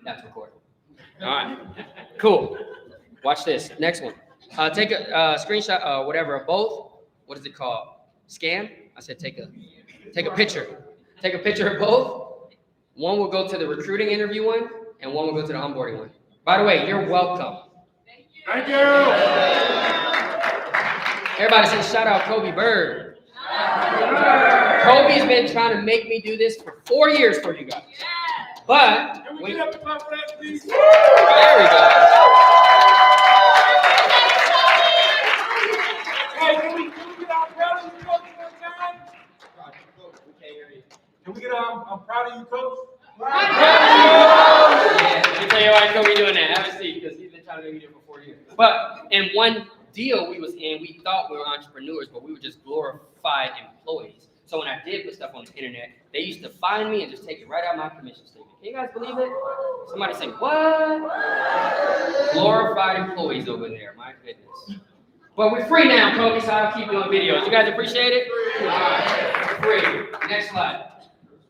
That's recorded. All right. Cool. Watch this. Next one. Take a screenshot, whatever, of both. What is it called? Scan? I said take a picture. Take a picture of both. One will go to the recruiting interview one, and one will go to the onboarding one. By the way, you're welcome. Thank you. Everybody say shout out Kobe Bird. Kobe's been trying to make me do this for 4 years for you guys. But Can we get up and clap for that, please? There we go. Hey, can we get our proud of you, coach, one time? Can we get I'm proud of you, coach? Yeah, let me tell you why Kobe doing that. Have a seat, because he's been trying to make me do it for 4 years. But in one deal we was in, we thought we were entrepreneurs, but we were just glorified employees. So when I did put stuff on the internet, they used to find me and just take it right out of my commission statement. Can you guys believe it? Somebody say, what? Glorified employees over there, my goodness. But we're free now, Kobe, so I'll keep doing videos. You guys appreciate it? All right, free. Next slide.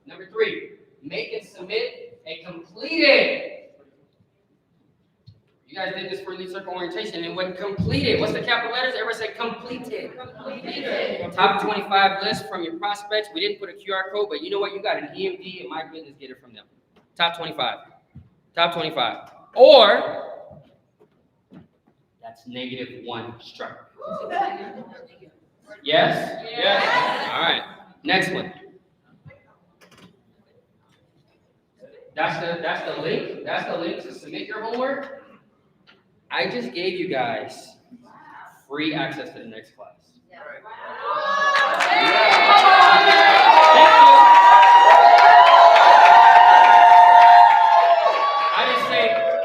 Number 3, make and submit a completed. You guys did this for Elite Circle orientation and it wasn't completed. What's the capital letters? Everybody say completed. Completed. Top 25 list from your prospects. We didn't put a QR code, but you know what? You got an EMD and my goodness, get it from them. Top 25. Top 25. Or that's -1 strike. Yes? Yes. All right. Next one. That's the link. That's the link to submit your homework. I just gave you guys free access to the next class.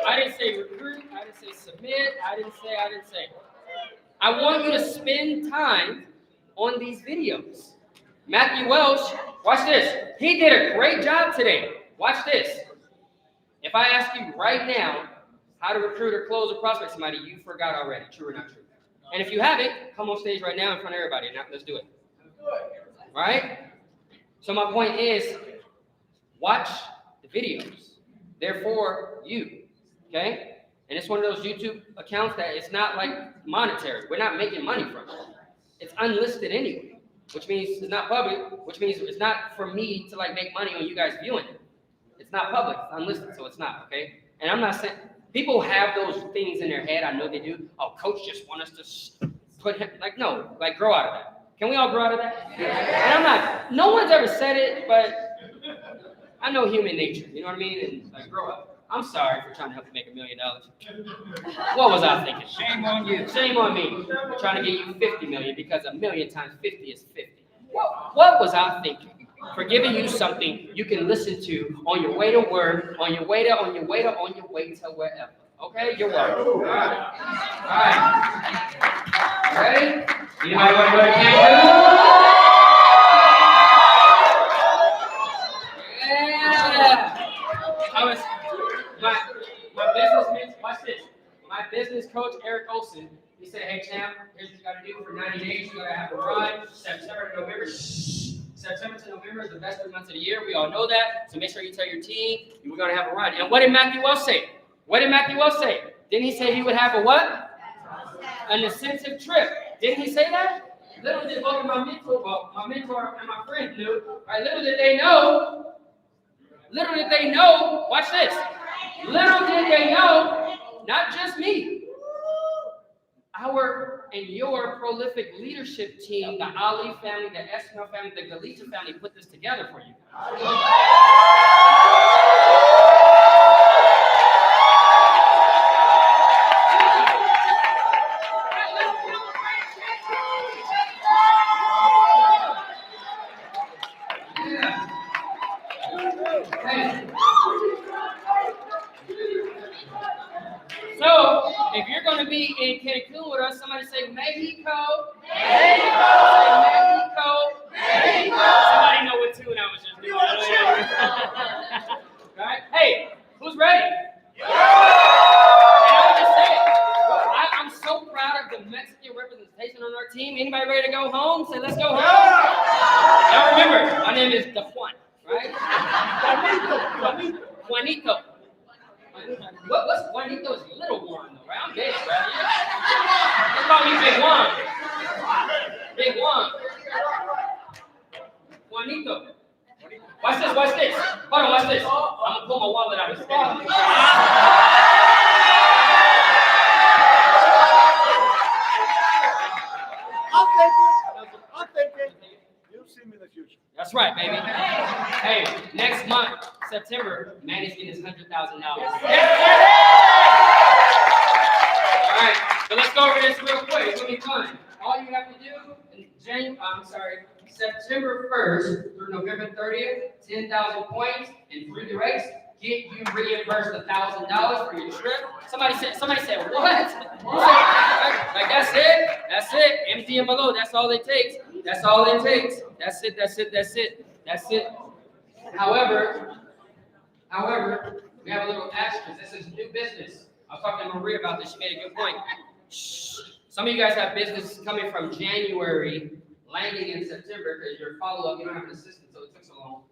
I didn't say recruit. I didn't say submit. I didn't say. I want you to spend time on these videos. Matthew Welsh, watch this. He did a great job today. Watch this. If I ask you right now how to recruit or close or prospect somebody, you forgot already. True or not true? And if you haven't, come on stage right now in front of everybody. Now, let's do it. right? So my point is, watch the videos. Therefore, you, okay? And it's one of those YouTube accounts that it's not like monetary. We're not making money from it. It's unlisted anyway, which means it's not public, which means it's not for me to like make money on you guys viewing it. It's not public, it's unlisted, so it's not, okay? And I'm not saying, people have those things in their head, I know they do. Oh, coach just want us to put him, like, no, like grow out of that. Can we all grow out of that? And I'm not, no one's ever said it, but I know human nature, you know what I mean? And like, grow up. I'm sorry for trying to help you make $1 million. What was I thinking? Shame on you. Shame on me for trying to get you 50 million because 1 million times 50 is 50. What was I thinking? For giving you something you can listen to on your way to work, on your way to wherever. Okay, you're welcome. All right. Ready? Anybody want to go to Cancun? My business mentor, watch this. My business coach, Eric Olson, he said, hey, champ, here's what you got to do for 90 days. You got to have a run. September to November. September to November is the best 3 months of the year. We all know that. So make sure you tell your team we're going to have a run. And what did Matthew Wells say? Didn't he say he would have a what? An incentive trip. Didn't he say that? Little did both my mentor and my friend knew. Right? Little did they know, watch this. Little did they know, not just me, our and your prolific leadership team, the Ali family, the Esma family, the Galita family put this together for you. So, if you're going to be in Cancun with us, somebody say Mexico. Mexico. Say Mexico. Somebody know what tune I was just doing. Right? Hey, who's ready? And I would just say, I'm so proud of the Mexican representation on our team. Anybody ready to go home? Say, let's go home. Now remember, my name is DeJuan, right? Juanito. What's Juanito? Is Little Juan, though, right? I'm big, right? Let's call me Big Juan. Big Juan. Juanito. Watch this. Hold on, watch this. I'm gonna pull my wallet out of his pocket. I'm thinking. You'll see me in the future. That's right, baby. Hey, next month, September, Manny's getting his $100,000. All right, so let's go over this real quick. It's gonna be fun. All you have to do in September 1st through November 30th, 10,000 points and 3 directs. Get you reimbursed $1,000 for your trip. Somebody said, what? Like that's it. Empty and below, that's all it takes. That's it. However, we have a little asterisk. This is new business. I was talking to Maria about this. She made a good point. Some of you guys have business coming from January, landing in September because your follow-up, you don't have an assistant, so it took so long.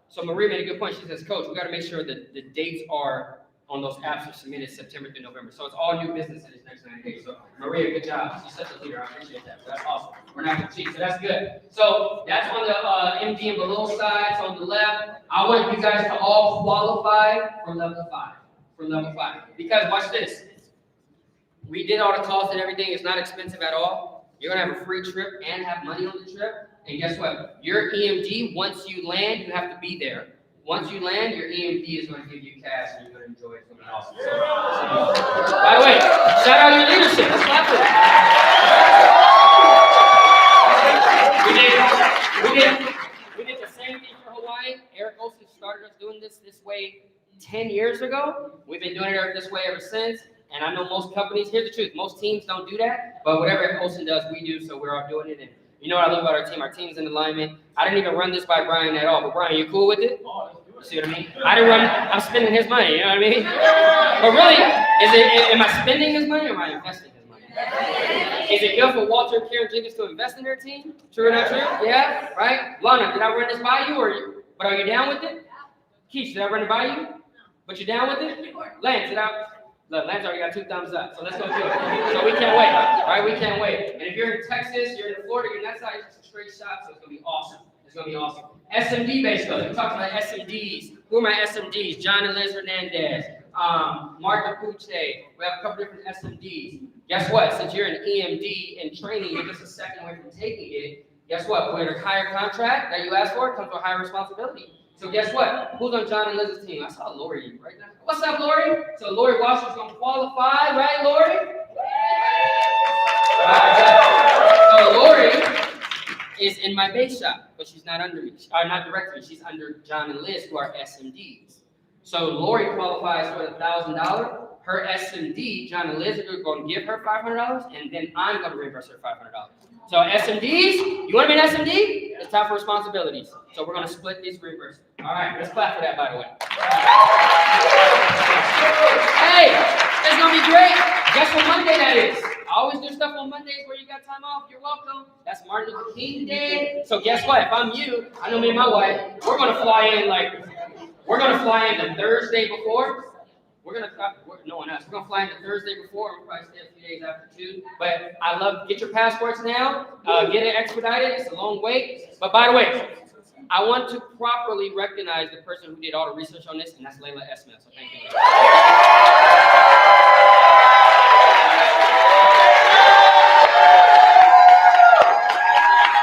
So Maria made a good point. She says, Coach, we got to make sure that the dates are on those apps are submitted September through November. So it's all new business in this next 90 days. So Maria, good job. She's such a leader. I appreciate that. So that's awesome. We're not going to cheat. So that's good. So that's on the MD and below side. So on the left, I want you guys to all qualify for level 5. Because watch this. We did all the costs and everything. It's not expensive at all. You're going to have a free trip and have money on the trip. And guess what? Your EMD, once you land, you have to be there. Once you land, your EMD is going to give you cash and you're going to enjoy it. Something awesome. By the way, shout out your leadership. Let's clap for it. We did the same thing for Hawaii. Eric Olson started us doing this way 10 years ago. We've been doing it this way ever since. And I know most companies, here's the truth, most teams don't do that. But whatever Eric Olson does, we do. So we're all doing it. And you know what I love about our team? Our team's in alignment. I didn't even run this by Brian at all. But Brian, you cool with it? You see what I mean? I'm spending his money, you know what I mean? But really, am I spending his money or am I investing his money? Is it good for Walter and Karen Jenkins to invest in their team? True or not true? Yeah, right? Lana, did I run this by you, but are you down with it? Keith, did I run it by you? But you're down with it? Lance, Look, Lance already got 2 thumbs up, so let's go do it. So we can't wait, right? We can't wait. And if you're in Texas, you're in Florida, you're in that side, it's a straight shot, so it's gonna be awesome. It's gonna be awesome. SMD baseball. We talked about SMDs. Who are my SMDs? John and Liz Hernandez, Mark Capuche. We have a couple different SMDs. Guess what? Since you're an EMD in training, you're just a second away from taking it. Guess what? With a higher contract that you asked for, comes with higher responsibility. So guess what? Who's on John and Liz's team? I saw Lori right now. What's up, Lori? So Lori Washington's gonna qualify, right, Lori? So Lori is in my base shop, but she's not under me, not directly. She's under John and Liz, who are SMDs. So Lori qualifies for $1,000. Her SMD, John and Liz, are going to give her $500, and then I'm going to reimburse her $500. So SMDs, you want to be an SMD? It's time for responsibilities. So we're going to split these reimbursements. All right, let's clap for that, by the way. Hey, it's going to be great. Guess what Monday that is? I always do stuff on Mondays where you got time off. You're welcome. That's Martin Luther King Day. So guess what? If I'm you, I know me and my wife, we're going to fly in the Thursday before. No one else. We're gonna fly in the Thursday before. We'll probably stay a few days after too. But I love, get your passports now. Get it expedited. It's a long wait. But by the way, I want to properly recognize the person who did all the research on this, and that's Layla Esmith. So thank you.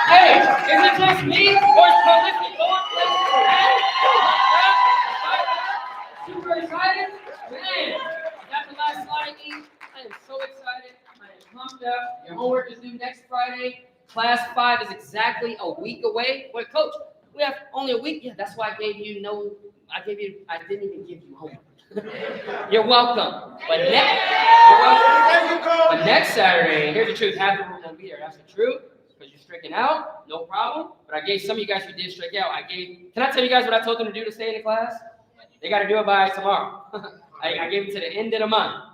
Hey, is it just me, or is Prolific going places? Super excited? Man, got the last slide, E. I am so excited. I am pumped up. Your homework is due next Friday. Class 5 is exactly a week away. Wait, Coach, we have only a week? Yeah, that's why I didn't even give you homework. You're welcome. But next Saturday, here's the truth. Half the room won't be there. That's the truth. Because you're stricken out, no problem. But I gave some of you guys who did strike out, can I tell you guys what I told them to do to stay in the class? They got to do it by tomorrow. I gave it to the end of the month.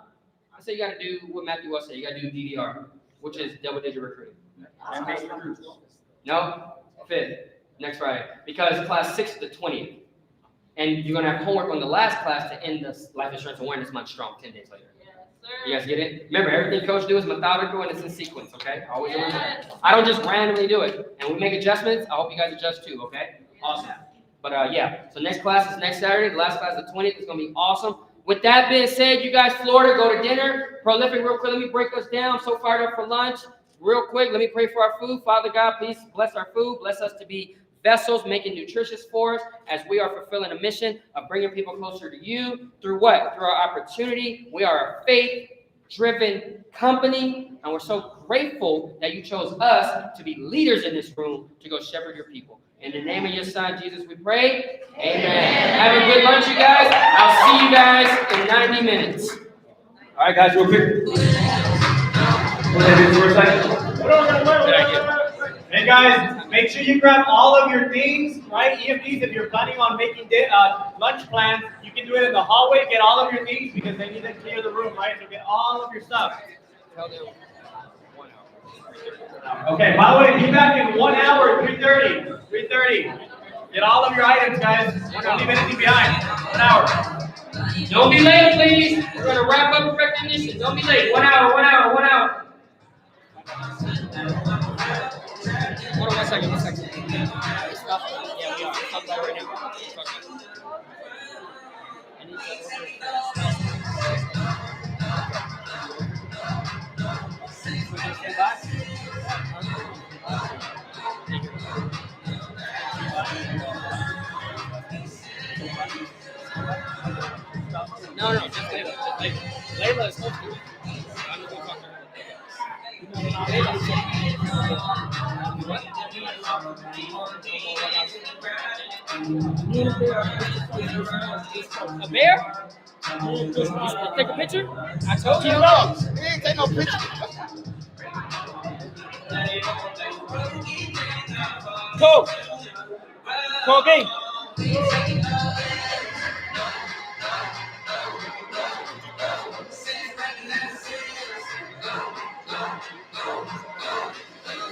I said you got to do what Matthew was saying. You got to do DDR, which is double-digit recruiting. No? 5th, next Friday. Because class 6 is the 20th. And you're going to have homework on the last class to end the Life Insurance Awareness Month strong 10 days later. You guys get it? Remember, everything Coach do is methodical and it's in sequence, okay? Always remember that. I don't just randomly do it. And we make adjustments. I hope you guys adjust too, okay? Awesome. But yeah, so next class is next Saturday. The last class is the 20th. It's going to be awesome. With that being said, you guys, Florida, go to dinner. Prolific, real quick, let me break us down. I'm so fired up for lunch. Real quick, let me pray for our food. Father God, please bless our food. Bless us to be vessels, making nutritious for us as we are fulfilling a mission of bringing people closer to you. Through what? Through our opportunity. We are a faith-driven company, and we're so grateful that you chose us to be leaders in this room to go shepherd your people. In the name of your son, Jesus, we pray. Amen. Have a good lunch, you guys. I'll see you guys in 90 minutes. All right, guys, real quick. Hey guys, make sure you grab all of your things, right? EMDs, if you're planning on making lunch plans, you can do it in the hallway. Get all of your things because they need to clear the room, right? So get all of your stuff. Okay, by the way, be back in 1 hour, 3:30. 3:30. Get all of your items, guys. Don't leave anything behind. 1 hour. Don't be late, please. We're going to wrap up recognition. Don't be late. 1 hour, 1 hour, 1 hour. Hold on 1 second, 1 second. Yeah, we are. Stop that right now. No, just Layla. Just Layla. Layla is hopefully. I'm going to talk to her. A bear? Take a picture? I told you. No, he ain't take no picture. Kobe.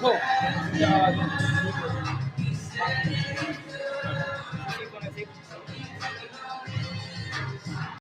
Oh,